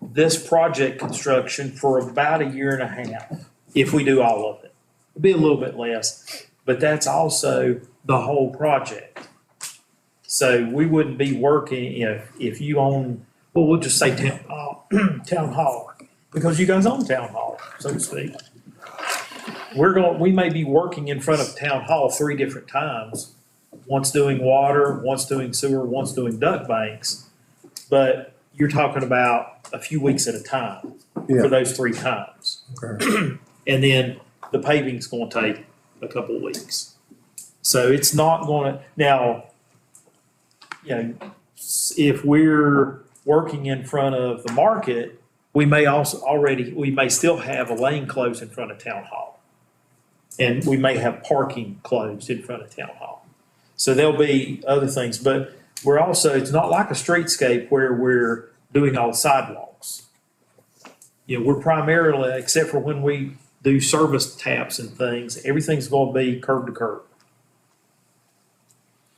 this project construction for about 1.5 years if we do all of it. It'll be a little bit less, but that's also the whole project. So we wouldn't be working, if you own, well, we'll just say town hall, because you guys own town hall, so to speak. We may be working in front of town hall 3 different times. Once doing water, once doing sewer, once doing duct banks. But you're talking about a few weeks at a time Yeah. for those 3 times. Okay. And then the paving's gonna take a couple of weeks. So it's not gonna, now, if we're working in front of the market, we may still have a lane closed in front of town hall. And we may have parking closed in front of town hall. So there'll be other things, but it's not like a streetscape where we're doing all the sidewalks. We're primarily, except for when we do service taps and things, everything's gonna be curb to curb.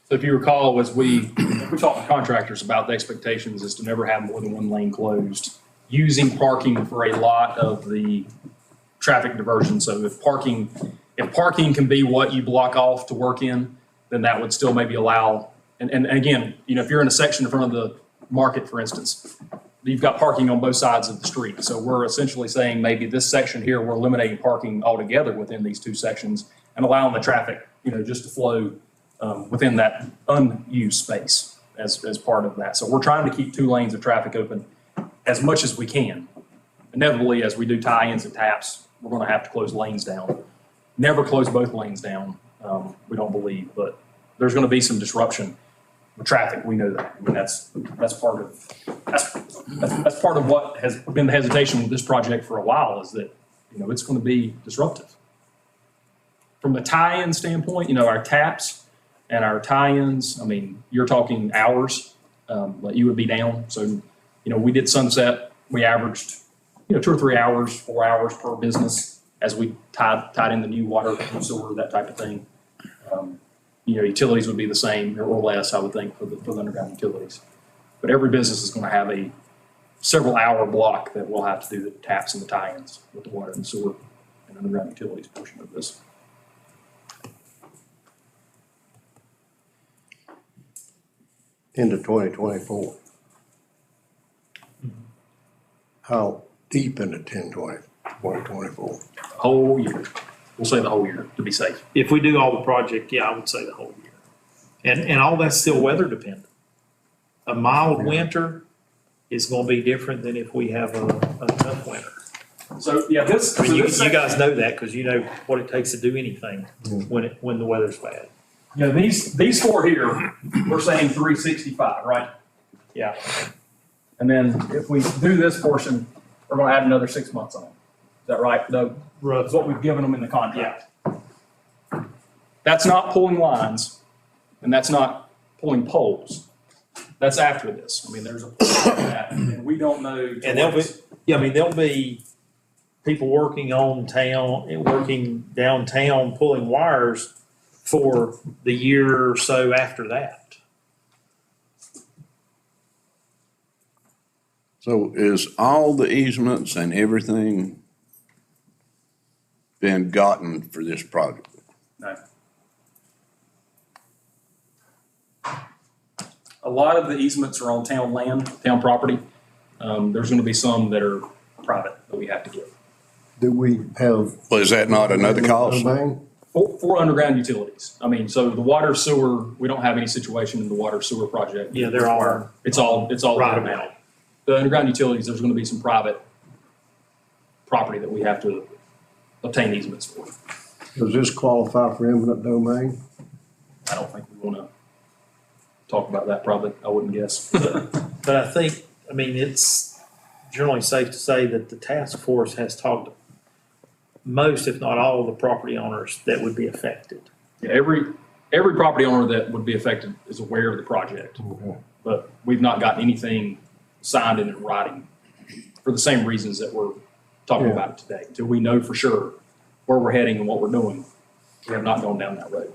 So if you recall, as we talked to contractors about the expectations is to never have more than one lane closed, using parking for a lot of the traffic diversion. So if parking can be what you block off to work in, then that would still maybe allow, and again, if you're in a section in front of the market, for instance, you've got parking on both sides of the street. So we're essentially saying maybe this section here, we're eliminating parking altogether within these 2 sections and allowing the traffic, just to flow within that unused space as part of that. So we're trying to keep 2 lanes of traffic open as much as we can. Inevitably, as we do tie-ins and taps, we're going to have to close lanes down. Never close both lanes down, we don't believe, but there's going to be some disruption with traffic. We know that. I mean, that's part of what has been the hesitation with this project for a while is that, it's going to be disruptive. From the tie-in standpoint, our taps and our tie-ins, I mean, you're talking hours that you would be down. So, we did sunset, we averaged, 2 or 3 hours, 4 hours per business as we tied in the new water, sewer, that type of thing. Utilities would be the same or less, I would think, for the underground utilities. But every business is going to have a several hour block that we'll have to do the taps and the tie-ins with the water and sewer and underground utilities portion of this. Into 2024. How deep into 2024? Whole year. We'll say the whole year to be safe. If we do all the project, I would say the whole year. And all that's still weather dependent. A mild winter is gonna be different than if we have a tough winter. So, yeah, I mean, you guys know that because you know what it takes to do anything when the weather's bad. These 4 here, we're saying 365, right? Yeah. And then if we do this portion, we're gonna add another 6 months on it. Is that right? No, that's what we've given them in the contract. That's not pulling lines, and that's not pulling poles. That's after this. I mean, there's a portion of that, and we don't know. And there'll be people working on town and working downtown pulling wires for the year or so after that. So is all the easements and everything been gotten for this project? No. A lot of the easements are on town land, town property. There's gonna be some that are private that we have to get. Do we have? Well, is that not another cost? Domain? For underground utilities. I mean, so the water sewer, we don't have any situation in the water sewer project. Yeah, they're all- It's all Right. right now. The underground utilities, there's gonna be some private property that we have to obtain easements for. Does this qualify for eminent domain? I don't think we wanna talk about that probably, I wouldn't guess. But I think, I mean, it's generally safe to say that the task force has talked to most, if not all, of the property owners that would be affected. Yeah, every property owner that would be affected is aware of the project. But we've not gotten anything signed in writing for the same reasons that we're talking Yeah. about it today. Until we know for sure where we're heading and what we're doing, we have not gone down that road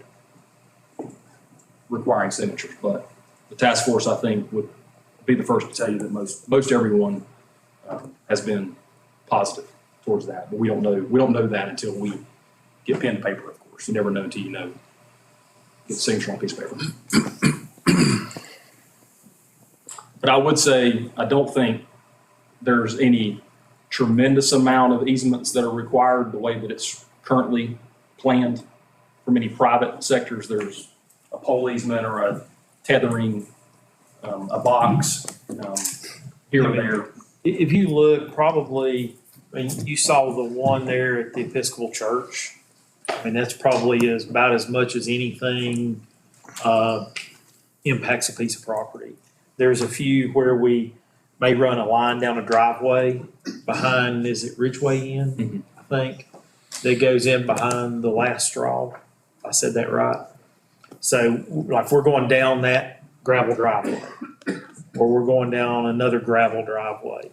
requiring signatures. But the task force, I think, would be the first to tell you that most everyone has been positive towards that. But we don't know that until we get pen and paper, of course. You never know until you know. Get a signature on a piece of paper. But I would say, I don't think there's any tremendous amount of easements that are required the way that it's currently planned. For many private sectors, there's a pole easement or a tethering, a box, here or there. If you look, probably, I mean, you saw the one there at the Episcopal Church. I mean, that's probably about as much as anything impacts a piece of property. There's a few where we may run a line down a driveway behind, is it Ridgeway Inn, I think, that goes in behind the last straw, if I said that right. So like we're going down that gravel driveway, or we're going down another gravel driveway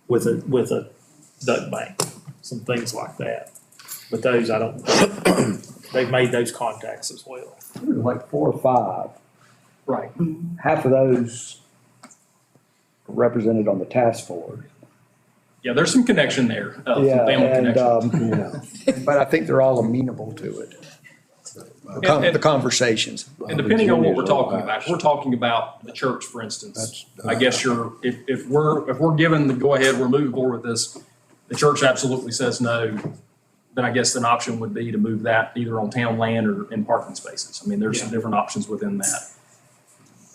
with a duck bank, some things like that. But those, I don't, they've made those contacts as well. Like 4 or 5. Right. Half of those are represented on the task force. Yeah, there's some connection there, some Yeah, family and, connection. but I think they're all amenable to it. The conversations. And depending on what we're talking about, if we're talking about the church, for instance, I guess if we're given the go-ahead, we're moving forward with this, the church absolutely says no, then I guess an option would be to move that either on town land or in parking spaces. I mean, there's some different options within that.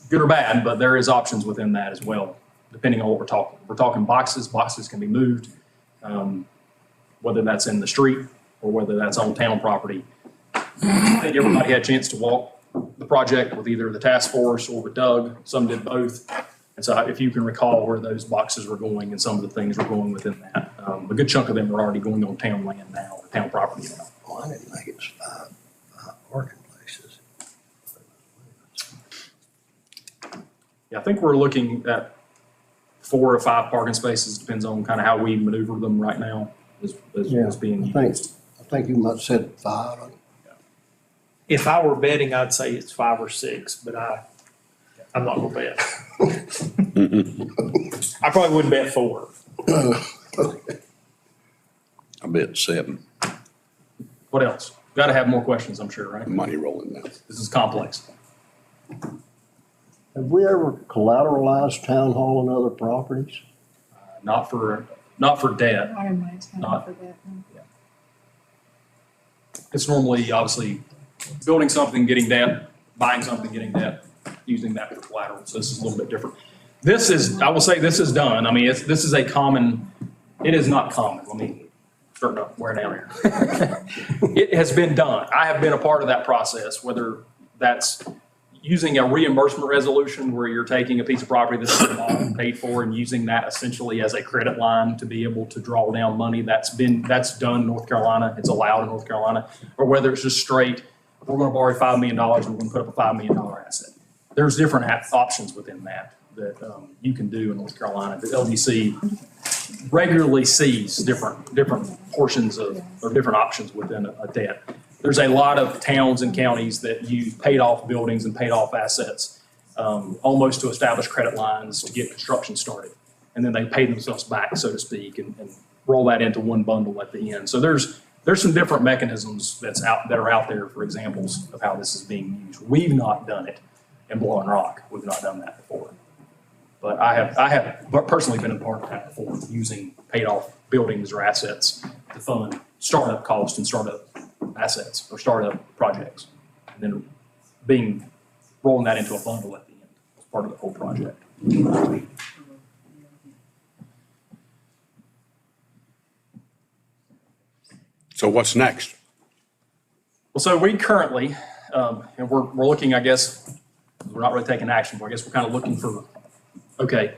Good or bad, but there is options within that as well, depending on what we're talking. If we're talking boxes can be moved, whether that's in the street or whether that's on town property. I think everybody had a chance to walk the project with either the task force or with Doug. Some did both. And so if you can recall where those boxes were going and some of the things were going within that, a good chunk of them are already going on town land now, or town property now. Well, I didn't think it was five parking places. Yeah, I think we're looking at 4 or 5 parking spaces, depends on kind of how we maneuver them right now as being used. I think you might have said 5. If I were betting, I'd say it's 5 or 6, but I'm not gonna bet. I probably wouldn't bet 4. I bet 7. What else? Got to have more questions, I'm sure, right? Money rolling now. This is complex. Have we ever collateralized town hall and other properties? Not for debt. Not- It's normally, obviously, building something, getting debt, buying something, getting debt, using that for collateral. So this is a little bit different. This is, I will say this is done. I mean, this is a common, it is not common. Let me start up wearing down here. It has been done. I have been a part of that process, whether that's using a reimbursement resolution where you're taking a piece of property that's been bought and paid for and using that essentially as a credit line to be able to draw down money. That's done in North Carolina. It's allowed in North Carolina. Or whether it's just straight, we're going to borrow $5 million, we're going to put up a $5 million asset. There's different options within that you can do in North Carolina. The LDC regularly sees different portions of, or different options within a debt. There's a lot of towns and counties that use paid off buildings and paid off assets, almost to establish credit lines to get construction started. And then they pay themselves back, so to speak, and roll that into one bundle at the end. So there's some different mechanisms that are out there for examples of how this is being used. We've not done it in Blowing Rock. We've not done that before. But I have personally been a part of that before, using paid off buildings or assets to fund startup costs and startup assets or startup projects. And then rolling that into a bundle at the end as part of the whole project. So what's next? Well, so we currently, and we're looking, I guess, we're not really taking action, but I guess we're kind of looking for, okay.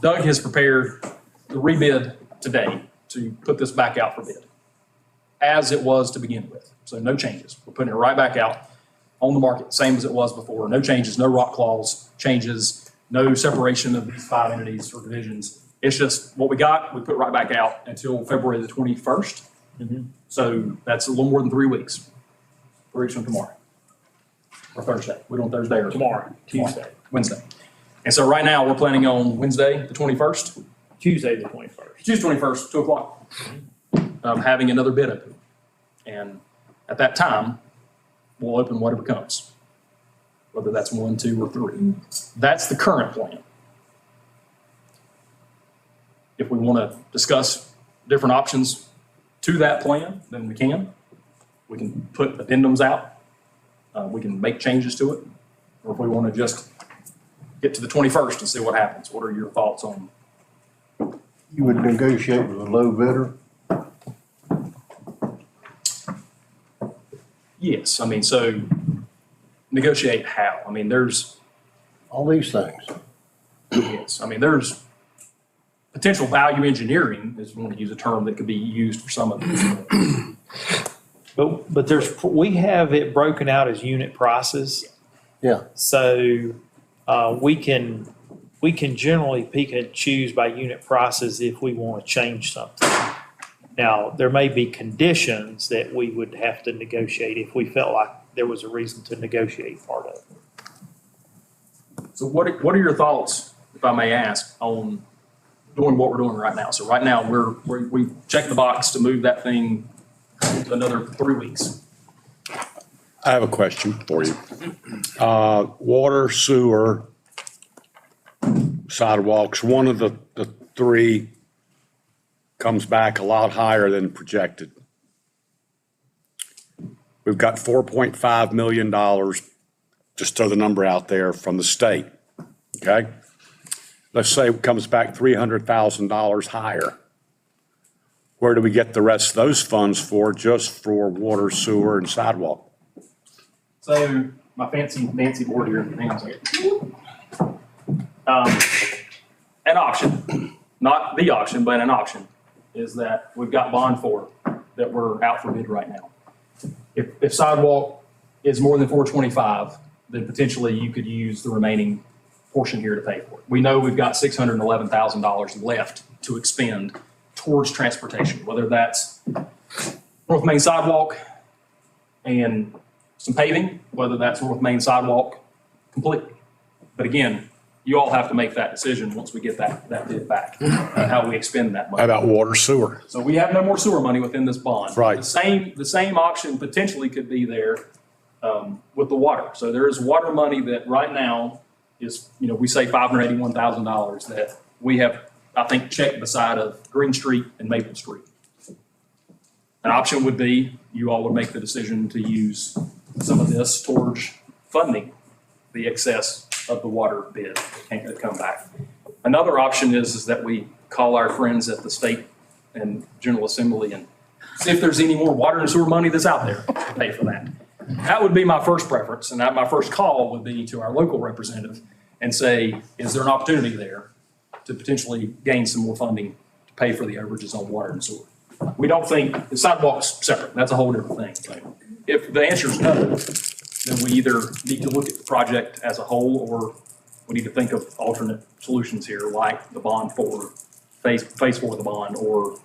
Doug has prepared the rebid today to put this back out for bid, as it was to begin with. So no changes. We're putting it right back out on the market, same as it was before. No changes, no rock clause changes, no separation of these 5 entities or divisions. It's just what we got, we put right back out until February the 21st. So that's a little more than 3 weeks. 3 weeks from tomorrow. Or Thursday. We're doing Thursday or Tomorrow, Tuesday. Wednesday. And so right now, we're planning on Wednesday, the 21st. Tuesday, the 21st. Tuesday, 21st, 2 o'clock. Having another bid open. And at that time, we'll open whatever comes. Whether that's 1, 2, or 3. That's the current plan. If we want to discuss different options to that plan, then we can. We can put addendums out. We can make changes to it. Or if we want to just get to the 21st and see what happens. What are your thoughts on? You would negotiate with a low bidder? Yes, I mean, so negotiate how? I mean, there's, All these things. yes, I mean, there's potential value engineering, is we want to use a term that could be used for some of this. But we have it broken out as unit prices. Yeah. So we can generally pick and choose by unit prices if we want to change something. Now, there may be conditions that we would have to negotiate if we felt like there was a reason to negotiate part of it. So what are your thoughts, if I may ask, on doing what we're doing right now? So right now, we've checked the box to move that thing to another 3 weeks. I have a question for you. Water, sewer, sidewalks, one of the 3 comes back a lot higher than projected. We've got $4.5 million, just throw the number out there, from the state, okay? Let's say it comes back $300,000 higher. Where do we get the rest of those funds for, just for water, sewer, and sidewalk? So my fancy board here, hang on a second. An option, not the option, but an option, is that we've got bond for that we're out for bid right now. If sidewalk is more than 425, then potentially you could use the remaining portion here to pay for it. We know we've got $611,000 left to expend towards transportation, whether that's North Main sidewalk and some paving, whether that's North Main sidewalk completely. But again, you all have to make that decision once we get that bid back, how we expend that money. How about water, sewer? So we have no more sewer money within this bond. Right. The same option potentially could be there with the water. So there is water money that right now is, we say $581,000 that we have, I think, checked beside of Green Street and Maple Street. An option would be you all would make the decision to use some of this towards funding the excess of the water bid that can't come back. Another option is that we call our friends at the state and General Assembly and see if there's any more water and sewer money that's out there to pay for that. That would be my first preference, and my first call would be to our local representative and say, is there an opportunity there to potentially gain some more funding to pay for the overages on water and sewer? We don't think, the sidewalk's separate, that's a whole different thing. If the answer is no, then we either need to look at the project as a whole or we need to think of alternate solutions here, like the bond for phase 4 of the bond, or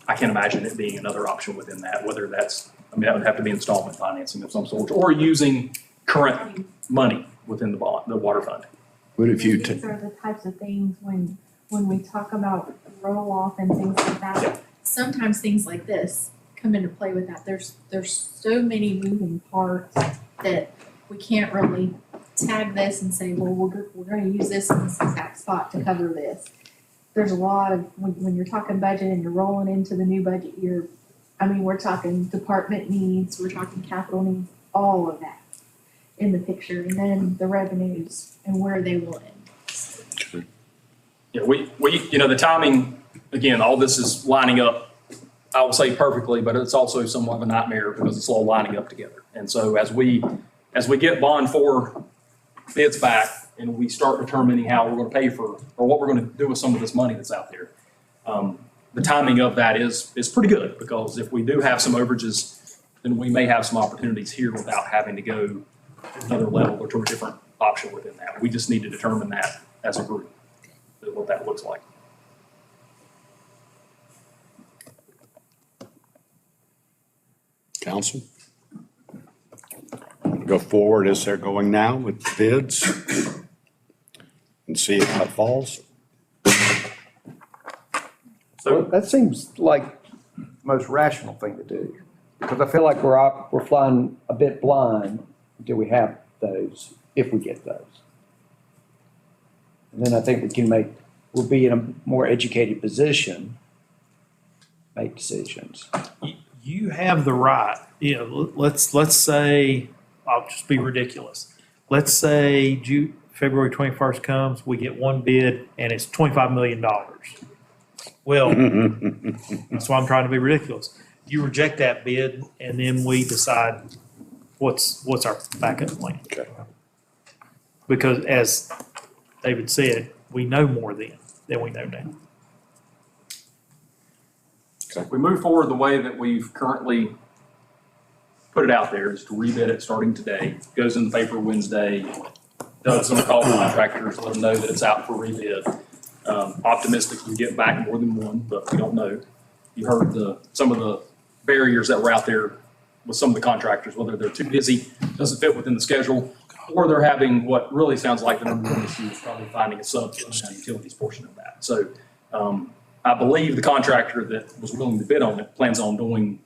I can't imagine it being another option within that, whether that's, I mean, that would have to be installment financing of some sort, or using current money within the bond, the water fund. But if you, These are the types of things when we talk about roll-off and things like that. Sometimes things like this come into play with that. There's so many moving parts that we can't really tag this and say, well, we're gonna use this in this exact spot to cover this. There's a lot of, when you're talking budget and you're rolling into the new budget year, I mean, we're talking department needs, we're talking capital needs, all of that in the picture, and then the revenues and where they will end. Yeah, we, the timing, again, all this is lining up, I will say perfectly, but it's also somewhat of a nightmare because it's all lining up together. And so as we get bond 4 bids back and we start determining how we're going to pay for, or what we're going to do with some of this money that's out there, the timing of that is pretty good, because if we do have some overages, then we may have some opportunities here without having to go to another level or to a different option within that. We just need to determine that as a group, what that looks like. Council? Go forward as they're going now with bids and see how it falls. Well, that seems like the most rational thing to do, because I feel like we're flying a bit blind until we have those, if we get those. And then I think we'll be in a more educated position, make decisions. You have the right, let's say, I'll just be ridiculous. Let's say February 21st comes, we get one bid and it's $25 million. Well, that's why I'm trying to be ridiculous. You reject that bid and then we decide what's our backup plan. Okay. Because as David said, we know more then than we know now. If we move forward the way that we've currently put it out there, is to rebid it starting today. Goes in the paper Wednesday. Doug's gonna call contractors, let them know that it's out for rebid. Optimistic we get back more than one, but we don't know. You heard some of the barriers that were out there with some of the contractors, whether they're too busy, doesn't fit within the schedule, or they're having what really sounds like the number one issue is probably finding a sub for the utilities portion of that. So I believe the contractor that was willing to bid on it plans on doing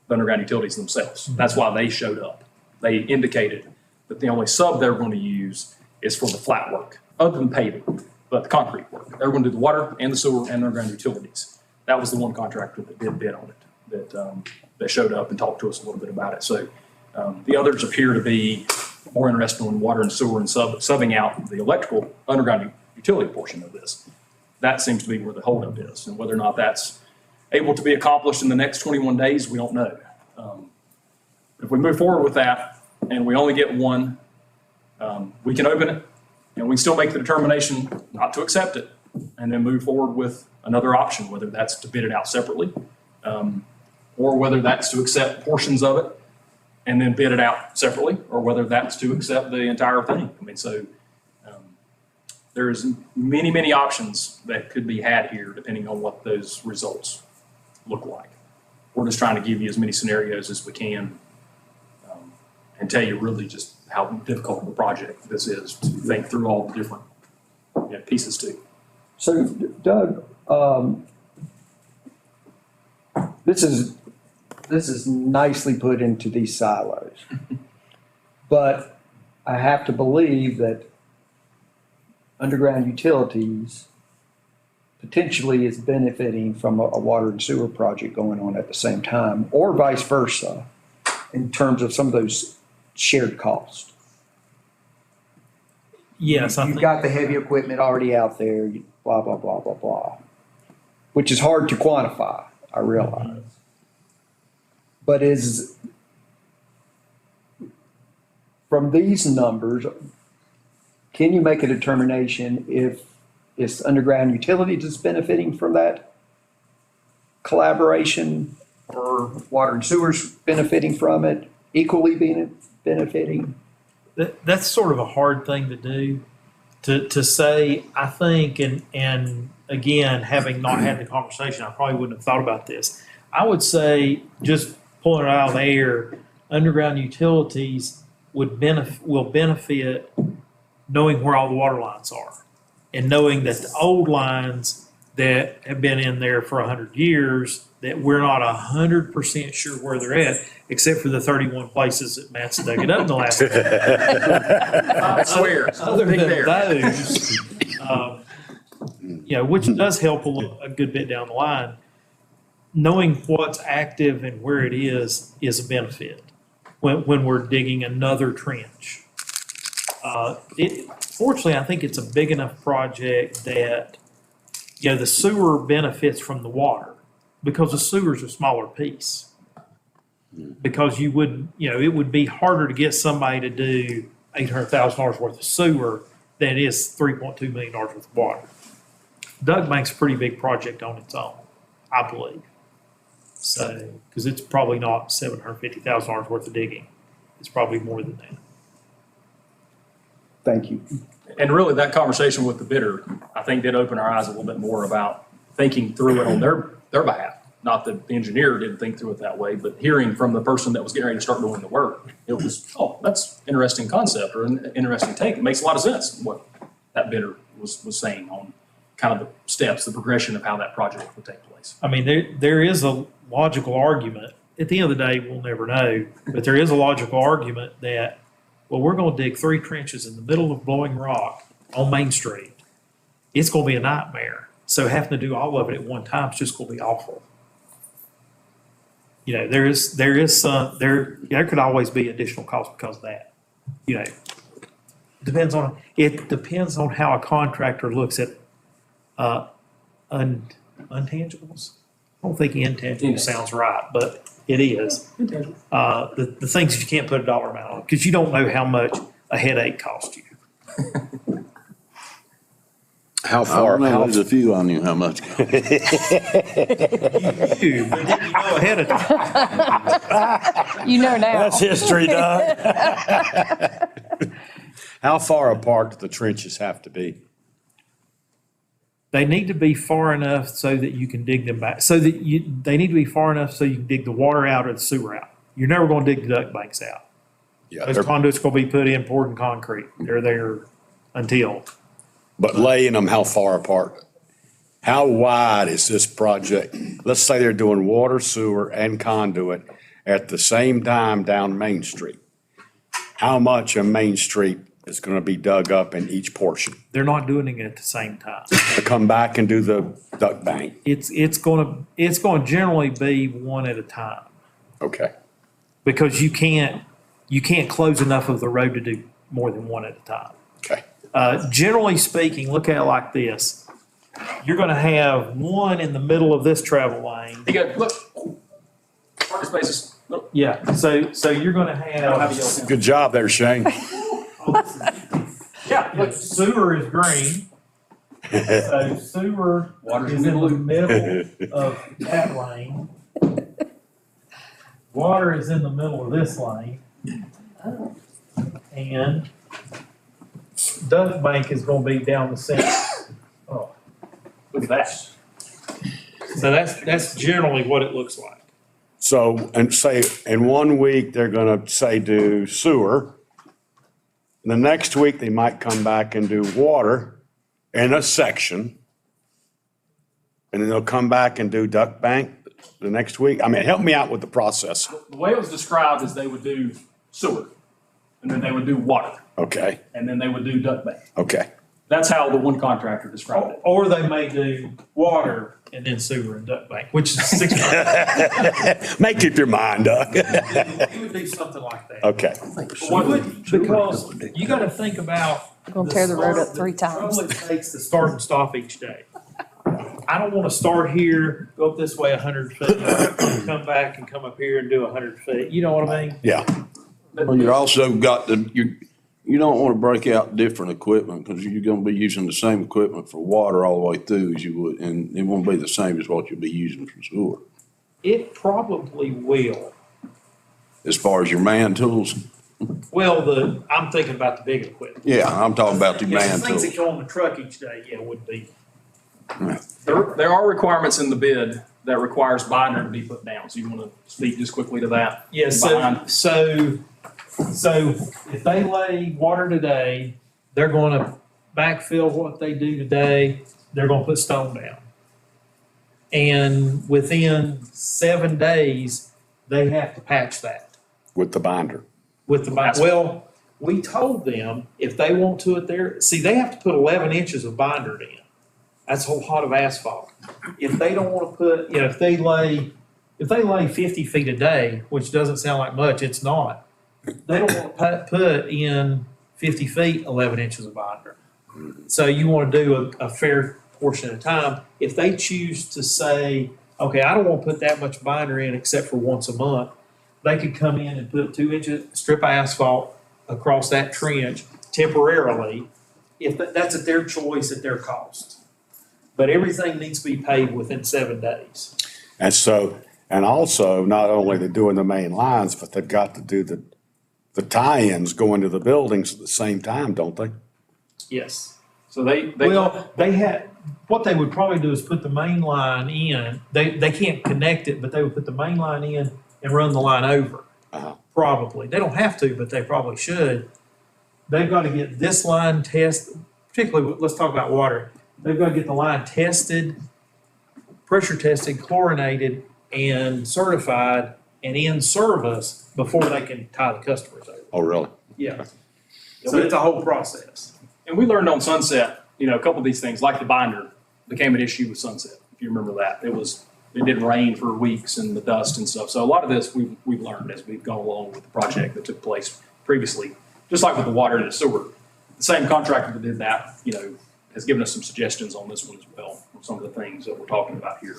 the underground utilities themselves. That's why they showed up. They indicated that the only sub they're going to use is for the flat work, other than paving, but the concrete work. They're going to do the water and the sewer and underground utilities. That was the one contractor that did bid on it, that showed up and talked to us a little bit about it. So the others appear to be more interested in water and sewer and subbing out the electrical underground utility portion of this. That seems to be where the holdup is, and whether or not that's able to be accomplished in the next 21 days, we don't know. If we move forward with that and we only get one, we can open it and we can still make the determination not to accept it and then move forward with another option, whether that's to bid it out separately, or whether that's to accept portions of it and then bid it out separately, or whether that's to accept the entire thing. I mean, so there's many, many options that could be had here depending on what those results look like. We're just trying to give you as many scenarios as we can and tell you really just how difficult of a project this is to think through all the different pieces too. So Doug, this is nicely put into these silos. But I have to believe that underground utilities potentially is benefiting from a water and sewer project going on at the same time, or vice versa, in terms of some of those shared costs. Yes, You've got the heavy equipment already out there, blah, blah, blah, blah, blah, which is hard to quantify, I realize. But from these numbers, can you make a determination if it's underground utilities that's benefiting from that collaboration, or water and sewers benefiting from it, equally benefiting? that's sort of a hard thing to do, to say, I think, and again, having not had the conversation, I probably wouldn't have thought about this. I would say, just pulling it out of the air, underground utilities will benefit knowing where all the water lines are. And knowing that the old lines that have been in there for 100 years, that we're not 100% sure where they're at, except for the 31 places that Matt's dug it up in the last. I swear. Other Big than bear. those, which does help a good bit down the line. Knowing what's active and where it is a benefit when we're digging another trench. Fortunately, I think it's a big enough project that, the sewer benefits from the water because the sewer's a smaller piece. Because it would be harder to get somebody to do $800,000 worth of sewer than it is $3.2 million worth of water. Duck Bank's a pretty big project on its own, I believe. So, because it's probably not $750,000 worth of digging. It's probably more than that. Thank you. And really, that conversation with the bidder, I think, did open our eyes a little bit more about thinking through it on their behalf. Not that the engineer didn't think through it that way, but hearing from the person that was getting ready to start doing the work, it was, oh, that's interesting concept or an interesting take. It makes a lot of sense what that bidder was saying on kind of the steps, the progression of how that project would take place. I mean, there is a logical argument. At the end of the day, we'll never know, but there is a logical argument that, well, we're going to dig 3 trenches in the middle of Blowing Rock on Main Street. It's going to be a nightmare. So having to do all of it at one time is just going to be awful. There could always be additional cost because of that. Depends on how a contractor looks at untangibles. I don't think intangible sounds right, but it is. The things that you can't put a dollar amount on because you don't know how much a headache costs you. How I far, don't know, how, there's a few I knew how much. But ahead of time. Now. that's history, Doug. How far apart do the trenches have to be? They need to be far enough so that you can dig them back. They need to be far enough so you can dig the water out or the sewer out. You're never going to dig the duct banks out. Yeah, Those conduits going to be put in, poured in concrete. They're there until. but laying them how far apart? How wide is this project? Let's say they're doing water, sewer, and conduit at the same time down Main Street. How much of Main Street is going to be dug up in each portion? They're not doing it at the same time. To come back and do the duck bank? It's going to generally be one at a time Okay. because you can't close enough of the road to do more than one at a time. Okay. Generally speaking, look at it like this. You're going to have one in the middle of this travel lane. You got, look, parking spaces. Look, Yeah, so you're going to I don't have a yellow have, pen. Good job there, Shane. Yeah, look, sewer is green. So sewer Water's is in the middle of that lane. Water is in the middle of this lane. And duct bank is going to be down the center. Oh, look at that. so that's generally what it looks like. So, and say, in 1 week, they're gonna say do sewer. The next week, they might come back and do water in a section. And then they'll come back and do duct bank the next week. I mean, help me out with the process. The way it was described is they would do sewer, and then they would do water, Okay, and then they would do duct bank. okay. That's how the one contractor described it. Or they may do water and then sewer and duct bank, which is 6 months. Make up your mind, Doug. You would do something like that. Okay. Because you gotta think about. Gonna tear the road up start- 3 the times. trouble it takes to start and stop each day. I don't wanna start here, go up this way 100 feet, and come back and come up here and do 100 feet. You know what I mean? Yeah, Well, you also got you don't want to break out different equipment because you're going to be using the same equipment for water all the way through as you would, and it won't be the same as what you'll be using for sewer. It probably will. As far as your man tools, Well, I'm thinking about the big equipment. Yeah, I'm talking about the Yeah, man the things that tools. go on the truck each day, yeah, would be. There are requirements in the bid that requires binder to be put down. So you want to speak just quickly to that? Yeah, Behind. so if they lay water today, they're gonna backfill what they do today, they're gonna put stone down. And within 7 days, they have to patch that With the binder. with the, well, we told them if they want to it there, see, they have to put 11 inches of binder in. That's a whole lot of asphalt. If they don't wanna put, if they lay 50 feet a day, which doesn't sound like much, it's not. They don't wanna put in 50 feet, 11 inches of binder. So you wanna do a fair portion of the time. If they choose to say, okay, I don't wanna put that much binder in except for once a month, they could come in and put a 2-inch strip of asphalt across that trench temporarily. If that's at their choice, at their cost. But everything needs to be paid within 7 days. And so, and also, not only they're doing the main lines, but they've got to do the tie-ins going to the buildings at the same time, don't they? Yes. So they What they would probably do is put the main line in. They can't connect it, but they would put the main line in and run the line over. Probably. They don't have to, but they probably should. They've got to get this line tested, particularly, let's talk about water. They've got to get the line tested, pressure tested, chlorinated, and certified, and in service before they can tie the customers over. Oh, really? Yeah. So it's a whole process. And we learned on Sunset, a couple of these things, like the binder, became an issue with Sunset, if you remember that. It didn't rain for weeks and the dust and stuff. So a lot of this we've learned as we've gone along with the project that took place previously, just like with the water and the sewer. The same contractor that did that, has given us some suggestions on this one as well, on some of the things that we're talking about here.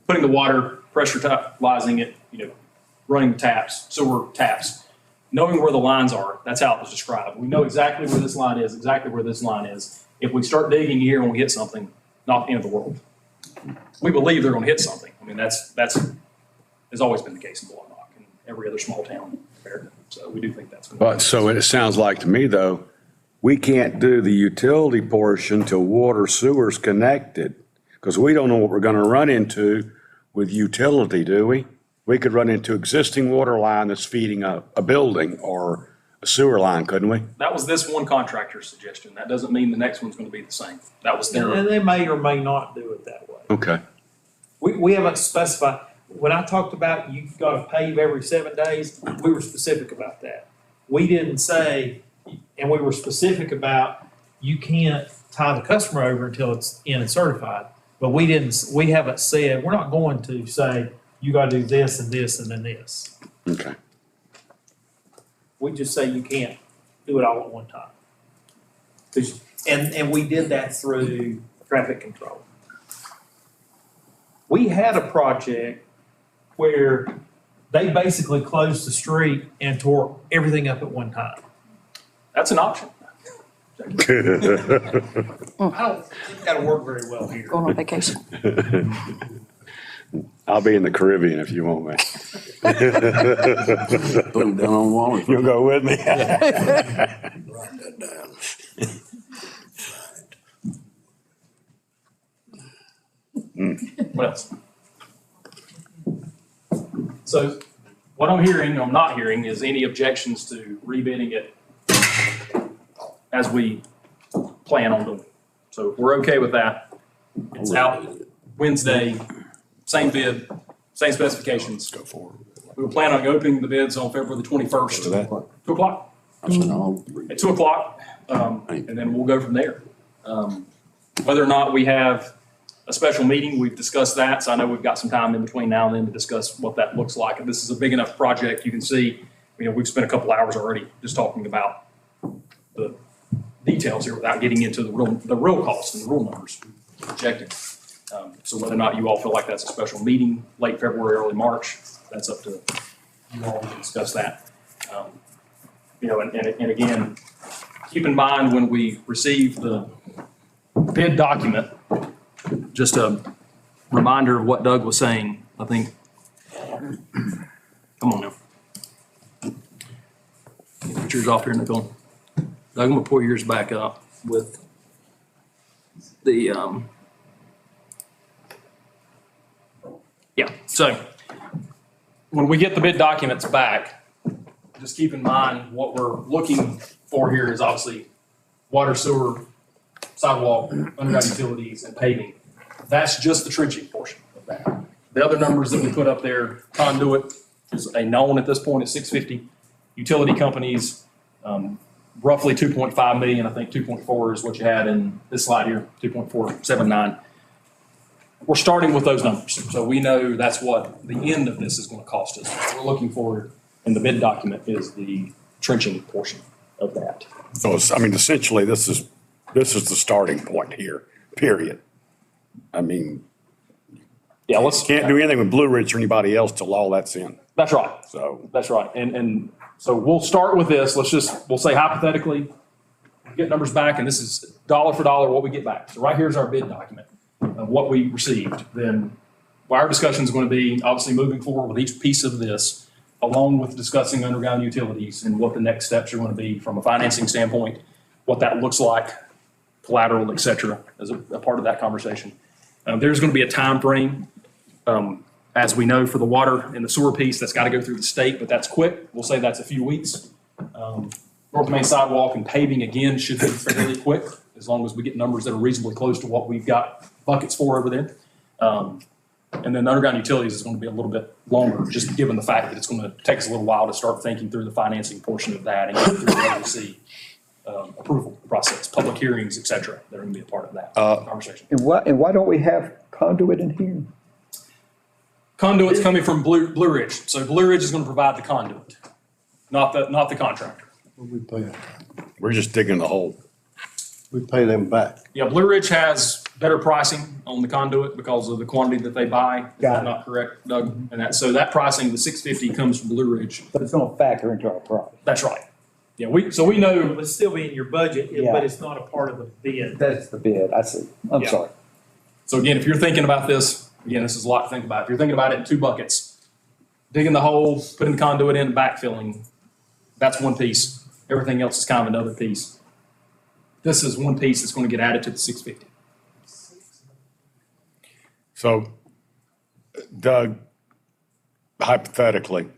Putting the water, pressurizing it, running the taps, sewer taps, knowing where the lines are. That's how it was described. We know exactly where this line is, exactly where this line is. If we start digging here and we hit something, not the end of the world. We believe they're going to hit something. I mean, that's has always been the case in Block and every other small town in America. So we do think that's going to. But so it sounds like to me, though, we can't do the utility portion till water sewer's connected, because we don't know what we're going to run into with utility, do we? We could run into existing water line that's feeding a building or a sewer line, couldn't we? That was this one contractor's suggestion. That doesn't mean the next one's going to be the same. That was their. And they may or may not do it that way. Okay. We haven't specified, when I talked about you've got to pave every 7 days, we were specific about that. We didn't say, and we were specific about you can't tie the customer over until it's in and certified. But we haven't said, we're not going to say, you got to do this and this and then this. Okay. We just say you can't do it all at one time. And we did that through traffic control. We had a project where they basically closed the street and tore everything up at one time. That's an option. I don't think that'll work very well here. Going on vacation. I'll be in the Caribbean if you want me. Put them down on Wallingford. You'll go with me? Write that down. What else? So what I'm not hearing is any objections to rebidding it as we plan on doing. So if we're okay with that, it's out Wednesday, same bid, same specifications. Go forward. We were planning on opening the bids on February the 21st. 2 o'clock? I said, I'll At 2 o'clock, and then we'll go from there. Whether or not we have a special meeting, we've discussed that, so I know we've got some time in between now and then to discuss what that looks like. If this is a big enough project, you can see, we've spent a couple hours already just talking about the details here without getting into the real costs and the real numbers projected. So whether or not you all feel like that's a special meeting, late February, early March, that's up to you all to discuss that. And again, keep in mind when we receive the bid document, just a reminder of what Doug was saying, I think. Come on now. yours off here, Nicole. Doug, I'm gonna pull yours back up with the, yeah, so when we get the bid documents back, just keep in mind what we're looking for here is obviously water, sewer, sidewalk, underground utilities, and paving. That's just the trenching portion of that. The other numbers that we put up there, conduit is a known at this point at 650. Utility companies, roughly 2.5 million, I think 2.4 is what you had in this slide here, 2.479. We're starting with those numbers. So we know that's what the end of this is going to cost us. What we're looking for in the bid document is the trenching portion of that. So, I mean, essentially, this is the starting point here, period. I mean, yeah, let's can't do anything with Blue Ridge or anybody else till all that's in. That's right. So That's right. And so we'll start with this. We'll say hypothetically, get numbers back, and this is dollar for dollar what we get back. So right here's our bid document of what we received. Then our discussion is going to be obviously moving forward with each piece of this, along with discussing underground utilities and what the next steps are going to be from a financing standpoint, what that looks like, collateral, et cetera, as a part of that conversation. There's going to be a time frame, as we know, for the water and the sewer piece, that's got to go through the state, but that's quick. We'll say that's a few weeks. North Main sidewalk and paving, again, should be fairly quick, as long as we get numbers that are reasonably close to what we've got buckets for over there. And then the underground utilities is going to be a little bit longer, just given the fact that it's going to take us a little while to start thinking through the financing portion of that and get through the LDC approval process, public hearings, et cetera, that are going to be a part of that conversation. And why don't we have conduit in here? Conduit's coming from Blue Ridge. So Blue Ridge is going to provide the conduit, not the contractor. We pay, we're just digging the hole. we pay them back. Yeah, Blue Ridge has better pricing on the conduit because of the quantity that they buy. Is Got that it. not correct, Doug? And so that pricing, the 650 comes from Blue Ridge. But it's gonna factor into our price. That's right. Yeah, we know, It would still be in your budget, Yeah. but it's not a part of the bid. That's the bid, I see. I'm Yeah. sorry. so again, if you're thinking about this, again, this is a lot to think about. If you're thinking about it in two buckets, digging the hole, putting the conduit in, and backfilling, that's one piece. Everything else is kind of another piece. This is one piece that's going to get added to the 650. So, Doug, hypothetically,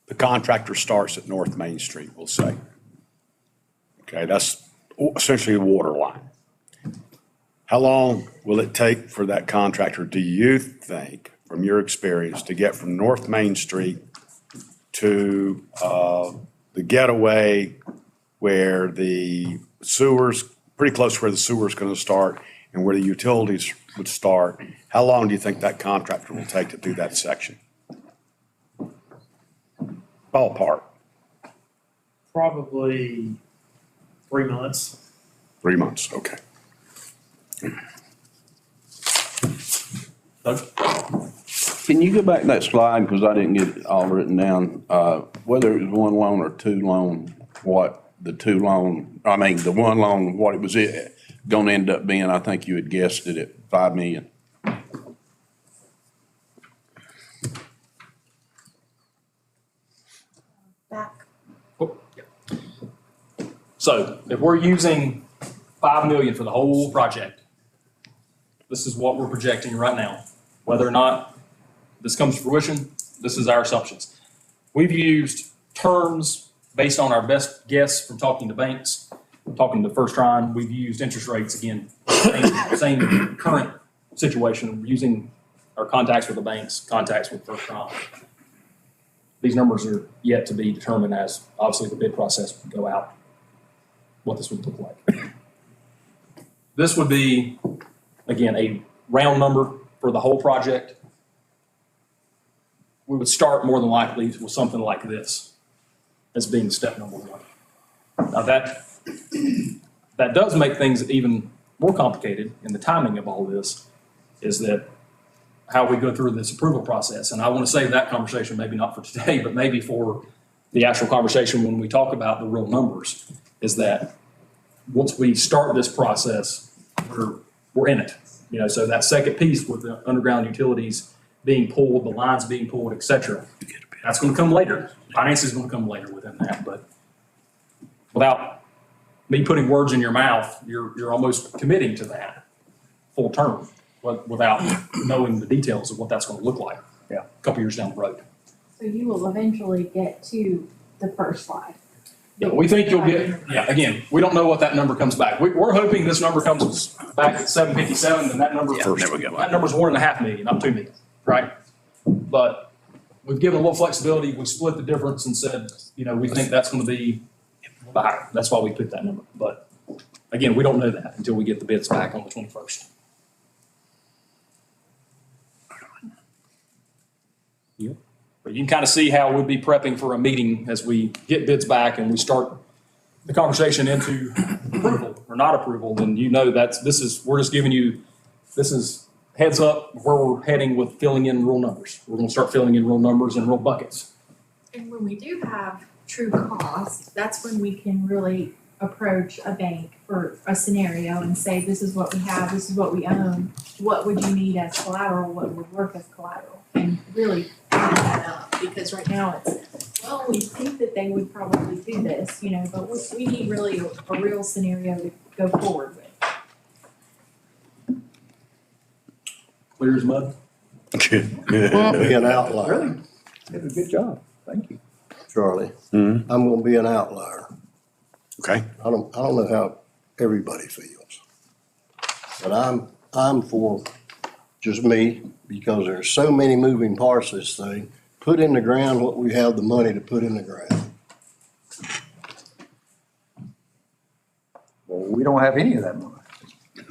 the contractor starts at North Main Street, we'll say. Okay, that's essentially a water line. How long will it take for that contractor, do you think, from your experience, to get from North Main Street to the getaway where the sewers, pretty close to where the sewer's going to start and where the utilities would start? How long do you think that contractor will take to do that section? Ballpark, Probably 3 months. 3 months, okay. Doug? Can you go back to that slide, because I didn't get it all written down, whether it was one loan or two loan, what the the one loan, what it was gonna end up being? I think you had guessed it at 5 million. Back. Oh, yeah. So if we're using 5 million for the whole project, this is what we're projecting right now. Whether or not this comes to fruition, this is our assumptions. We've used terms based on our best guess from talking to banks, talking to First Trine. We've used interest rates, again, same current situation, using our contacts with the banks, contacts with First Trine. These numbers are yet to be determined as, obviously, the bid process would go out, what this would look like. This would be, again, a round number for the whole project. We would start more than likely with something like this as being step number one. Now that does make things even more complicated, and the timing of all this is that how we go through this approval process. And I want to save that conversation, maybe not for today, but maybe for the actual conversation when we talk about the real numbers, is that once we start this process, we're in it. You know, so that second piece with the underground utilities being pulled, the lines being pulled, et cetera, that's going to come later. Finance is gonna come later within that, but without me putting words in your mouth, you're almost committing to that full term, but without knowing the details of what that's gonna look like. Yeah. A couple years down the road. So you will eventually get to the first slide. Yeah, we think you'll get, yeah, again, we don't know what that number comes back. We're hoping this number comes back at 757, and that number, that number's 1.5 million, not 2 million, right? But we've given a little flexibility. We split the difference and said, you know, we think that's gonna be higher. That's why we picked that number. But again, we don't know that until we get the bids back on the 21st. Yeah. But you can kind of see how we'll be prepping for a meeting as we get bids back and we start the conversation into approval or not approval. Then you know we're just giving you, this is heads up where we're heading with filling in real numbers. We're gonna start filling in real numbers and real buckets. And when we do have true cost, that's when we can really approach a bank for a scenario and say, this is what we have, this is what we own, what would you need as collateral, what would work as collateral? And really add that up, because right now it's, well, we think that they would probably do this, you know, but we need really a real scenario to go forward with. Clear as mud. Be an outlier, Really? Did a good job. Thank you. Charlie. Mhm. I'm gonna be an outlier. Okay. I don't know how everybody feels. But I'm for just me, because there's so many moving parts to this thing. Put in the ground what we have the money to put in the ground. Well, we don't have any of that money.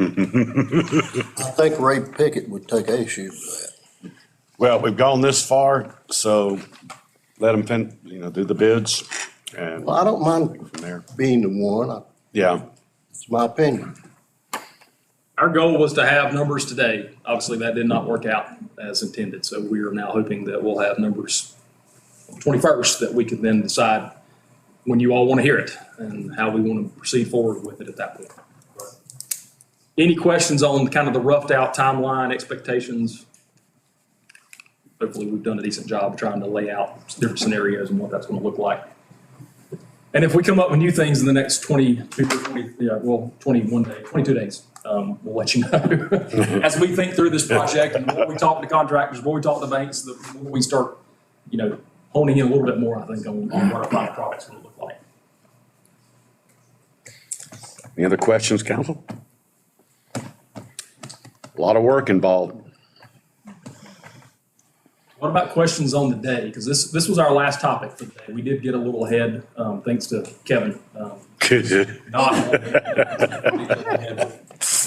I think Ray Pickett would take issue with that. Well, we've gone this far, so let them, do the bids and Well, I don't mind from there. being the one. Yeah. It's my opinion. Our goal was to have numbers today. Obviously, that did not work out as intended, so we are now hoping that we'll have numbers on the 21st that we can then decide when you all want to hear it and how we want to proceed forward with it at that point. Any questions on kind of the roughed out timeline expectations? Hopefully, we've done a decent job trying to lay out different scenarios and what that's going to look like. And if we come up with new things in the next 22 days, we'll let you know. As we think through this project and the more we talk to contractors, the more we talk to banks, the more we start, honing in a little bit more, I think, on what our final product's going to look like. Any other questions, council? A lot of work involved. What about questions on the day? Because this was our last topic for the day. We did get a little ahead, thanks to Kevin. Not with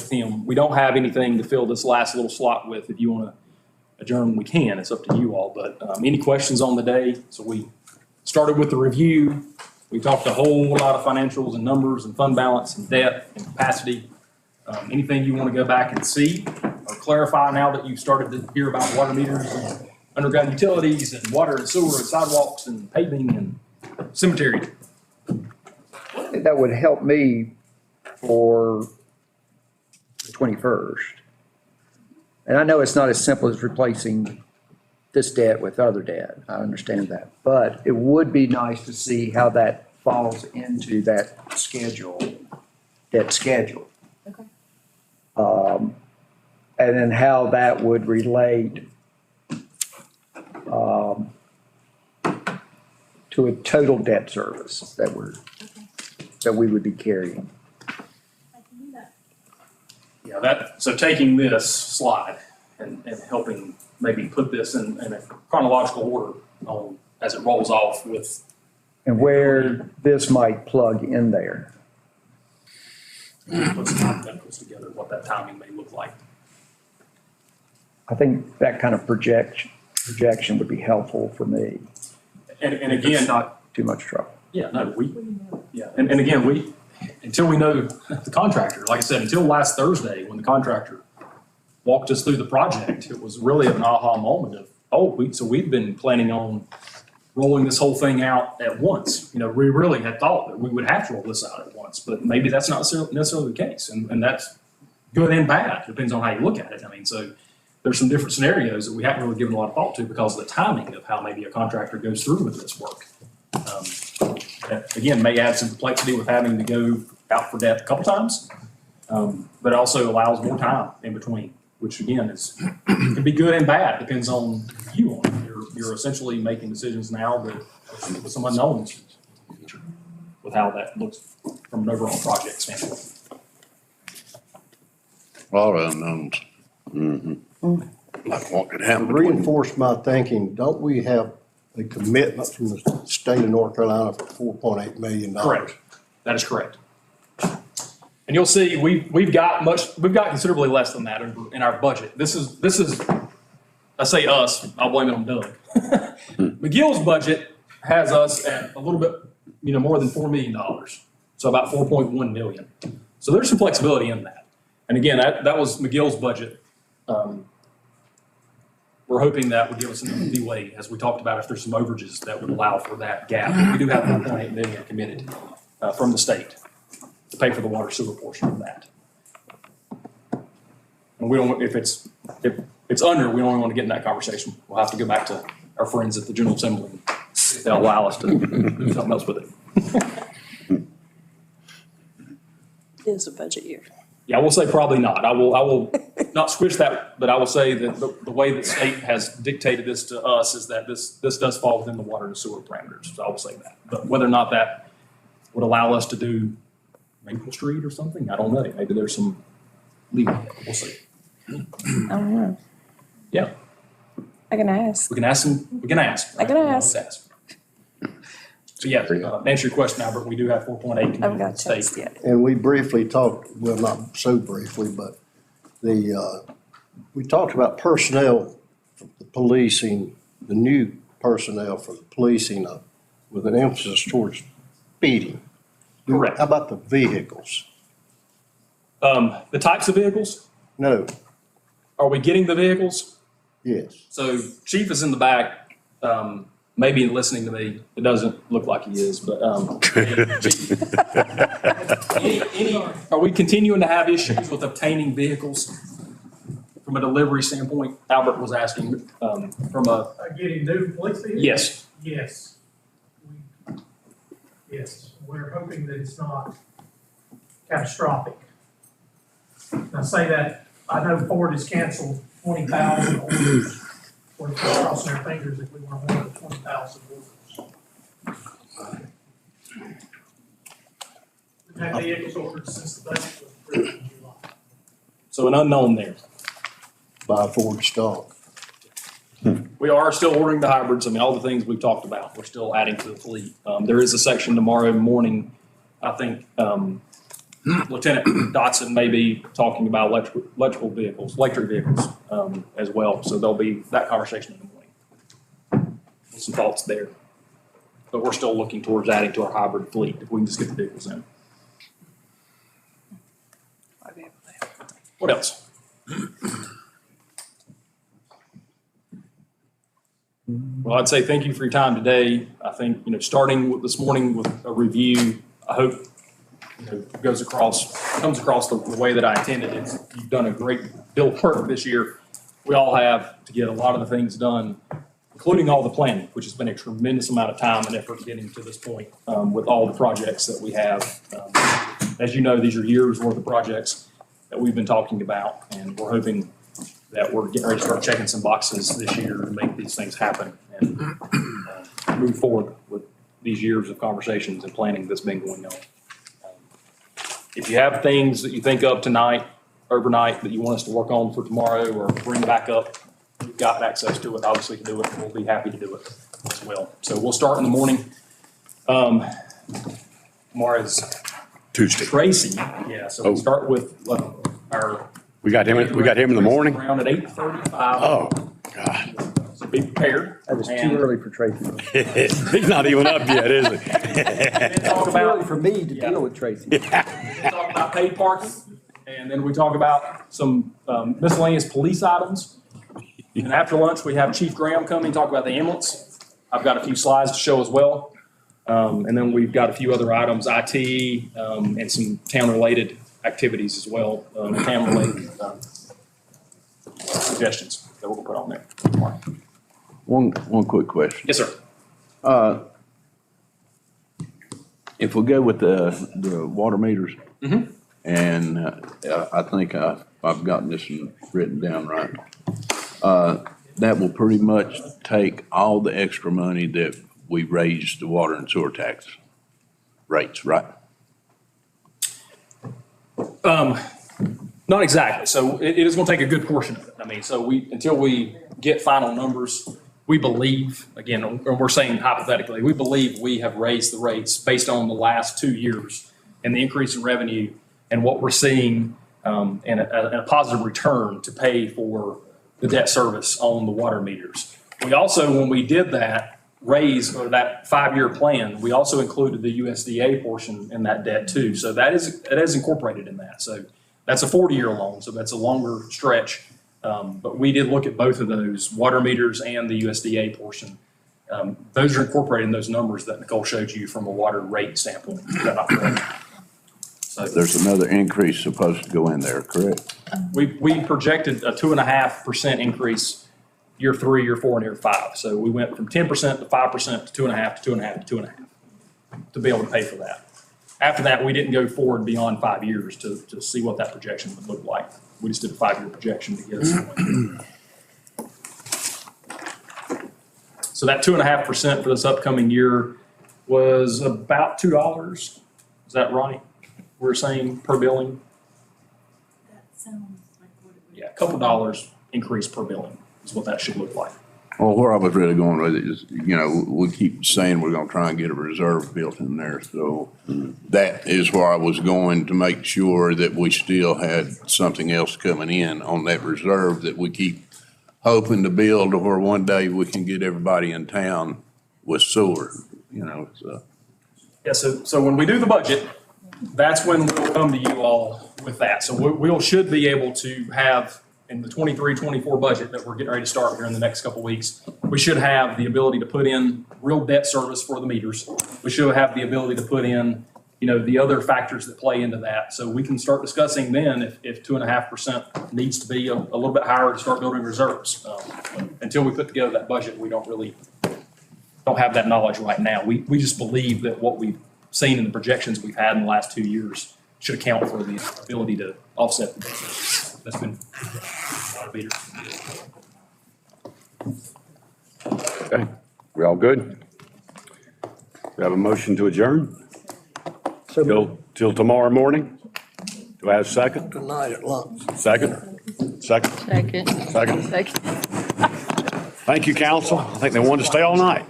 him. We don't have anything to fill this last little slot with. If you want to adjourn, we can. It's up to you all. But any questions on the day? So we started with the review. We talked a whole lot of financials and numbers and fund balance and debt and capacity. Anything you want to go back and see or clarify now that you've started to hear about water meters and underground utilities and water and sewer and sidewalks and paving and cemetery? That would help me for the 21st. And I know it's not as simple as replacing this debt with other debt. I understand that. But it would be nice to see how that falls into that schedule, debt schedule. Okay. And then how that would relate to a total debt service that we would be carrying. I can do that. Yeah, so taking this slide and helping maybe put this in a chronological order on as it rolls off with. And where this might plug in there. Put some hypotheticals together, what that timing may look like. I think that kind of projection would be helpful for me. And again. It's not too much trouble. Yeah, no, and again, until we know the contractor, like I said, until last Thursday, when the contractor walked us through the project, it was really an aha moment of, so we've been planning on rolling this whole thing out at once. We really had thought that we would have to roll this out at once, but maybe that's not necessarily the case. And that's good and bad, depends on how you look at it. So there's some different scenarios that we haven't really given a lot of thought to because of the timing of how maybe a contractor goes through with this work. That, again, may add some complexity with having to go out for depth a couple times, but also allows more time in between, which again can be good and bad, depends on you on it. You're essentially making decisions now that with some unknowns with how that looks from an overall project standpoint. A lot of unknowns. Like what could happen. Reinforce my thinking, don't we have a commitment from the state of North Carolina for $4.8 million? Correct. That is correct. And you'll see, we've got considerably less than that in our budget. This is, I say us, I'll blame it on Doug. McGill's budget has us at a little bit, more than $4 million. So about 4.1 million. So there's some flexibility in that. And again, that was McGill's budget. We're hoping that would give us enough leeway, as we talked about, if there's some overages that would allow for that gap. We do have 1.8 million committed from the state to pay for the water sewer portion of that. And we don't, if it's under, we don't want to get in that conversation. We'll have to go back to our friends at the General Assembly. They'll allow us to do something else with it. It is a budget year. Yeah, I will say probably not. I will not squish that, but I will say that the way the state has dictated this to us is that this does fall within the water and sewer parameters. So I will say that. But whether or not that would allow us to do Maple Street or something, I don't know. Maybe there's some leeway. We'll see. I don't know. Yeah, I can ask. we can ask them. We can ask. I can ask. So yeah, to answer your question, Albert, we do have 4.8 I haven't committed got to a the state. chance yet. And we briefly talked, well, not so briefly, but we talked about personnel, for the policing, the new personnel for the policing with an emphasis towards speeding. Correct. How about the vehicles? The types of vehicles, No, are we getting the vehicles? yes. So Chief is in the back, maybe listening to me. It doesn't look like he is, but are we continuing to have issues with obtaining vehicles from a delivery standpoint? Albert was asking from a, Getting new police vehicles? yes. Yes. Yes, we're hoping that it's not catastrophic. And I say that, I know Ford has canceled 20,000 orders. We're crossing our fingers if we were one of the 20,000 orders. We've had vehicles ordered since the budget was approved in July. So an unknown there. By Ford stock. We are still ordering the hybrids. I mean, all the things we've talked about, we're still adding to the fleet. There is a section tomorrow morning, I think, Lieutenant Dotson may be talking about electric vehicles as well. So there'll be that conversation in the morning. Some thoughts there. But we're still looking towards adding to our hybrid fleet if we can just get the vehicles in. What else? Well, I'd say thank you for your time today. I think, starting with this morning with a review, I hope comes across the way that I intended it. You've done a great deal of work this year. We all have to get a lot of the things done, including all the planning, which has been a tremendous amount of time and effort getting to this point with all the projects that we have. As you know, these are years worth of projects that we've been talking about, and we're hoping that we're getting ready to start checking some boxes this year to make these things happen and move forward with these years of conversations and planning that's been going on. If you have things that you think of tonight, overnight, that you want us to work on for tomorrow or bring back up, you've got access to it, obviously to do it. We'll be happy to do it as well. So we'll start in the morning. Tomorrow is Tuesday. Tracy. Yeah, so we'll start with our. We got him in the morning? Around at 8:35. Oh, God. So be prepared. That is too early for Tracy. He's not even up yet, is he? Talk Too early about, for me to deal with Tracy. talk about paid parking, and then we talk about some miscellaneous police items. And after lunch, we have Chief Graham coming, talk about the ambulance. I've got a few slides to show as well. And then we've got a few other items, IT, and some town-related activities as well, town-related suggestions that we'll put on there tomorrow. One quick question. Yes, sir. If we go with the water meters, and I think I've gotten this one written down right. That will pretty much take all the extra money that we raised the water and sewer tax rates, right? Not exactly. So it is going to take a good portion of it. I mean, so until we get final numbers, we believe, again, and we're saying hypothetically, we believe we have raised the rates based on the last 2 years and the increase in revenue and what we're seeing, and a positive return to pay for the debt service on the water meters. We also, when we did that raise, or that 5-year plan, we also included the USDA portion in that debt too. So it is incorporated in that. So that's a 40-year loan, so that's a longer stretch. But we did look at both of those, water meters and the USDA portion. Those are incorporated in those numbers that Nicole showed you from a water rate standpoint. Is that not correct? So There's another increase supposed to go in there, correct? we projected a 2.5% increase year 3, year 4, and year 5. So we went from 10% to 5% to 2.5 to 2.5 to 2.5 to be able to pay for that. After that, we didn't go forward beyond 5 years to see what that projection would look like. We just did a 5-year projection to get us going. So that 2.5% for this upcoming year was about $2. Is that right? We're saying per billing? That sounds like what it would. Yeah, a couple dollars increase per billing is what that should look like. Well, where I was really going with it is, we keep saying we're gonna try and get a reserve built in there. So that is where I was going, to make sure that we still had something else coming in on that reserve that we keep hoping to build, to where one day we can get everybody in town with sewer, so. Yeah, so when we do the budget, that's when we'll come to you all with that. So we should be able to have, in the 23-24 budget that we're getting ready to start here in the next couple of weeks, we should have the ability to put in real debt service for the meters. We should have the ability to put in, the other factors that play into that. So we can start discussing then if 2.5% needs to be a little bit higher to start building reserves. Until we put together that budget, we don't have that knowledge right now. We just believe that what we've seen in the projections we've had in the last 2 years should account for the ability to offset the debt service. That's been Okay, we all good? We have a motion to adjourn till tomorrow morning? Do I have a second? Tonight at lunch. Second? Second? Second. Second? Thank you, council. I think they wanted to stay all night.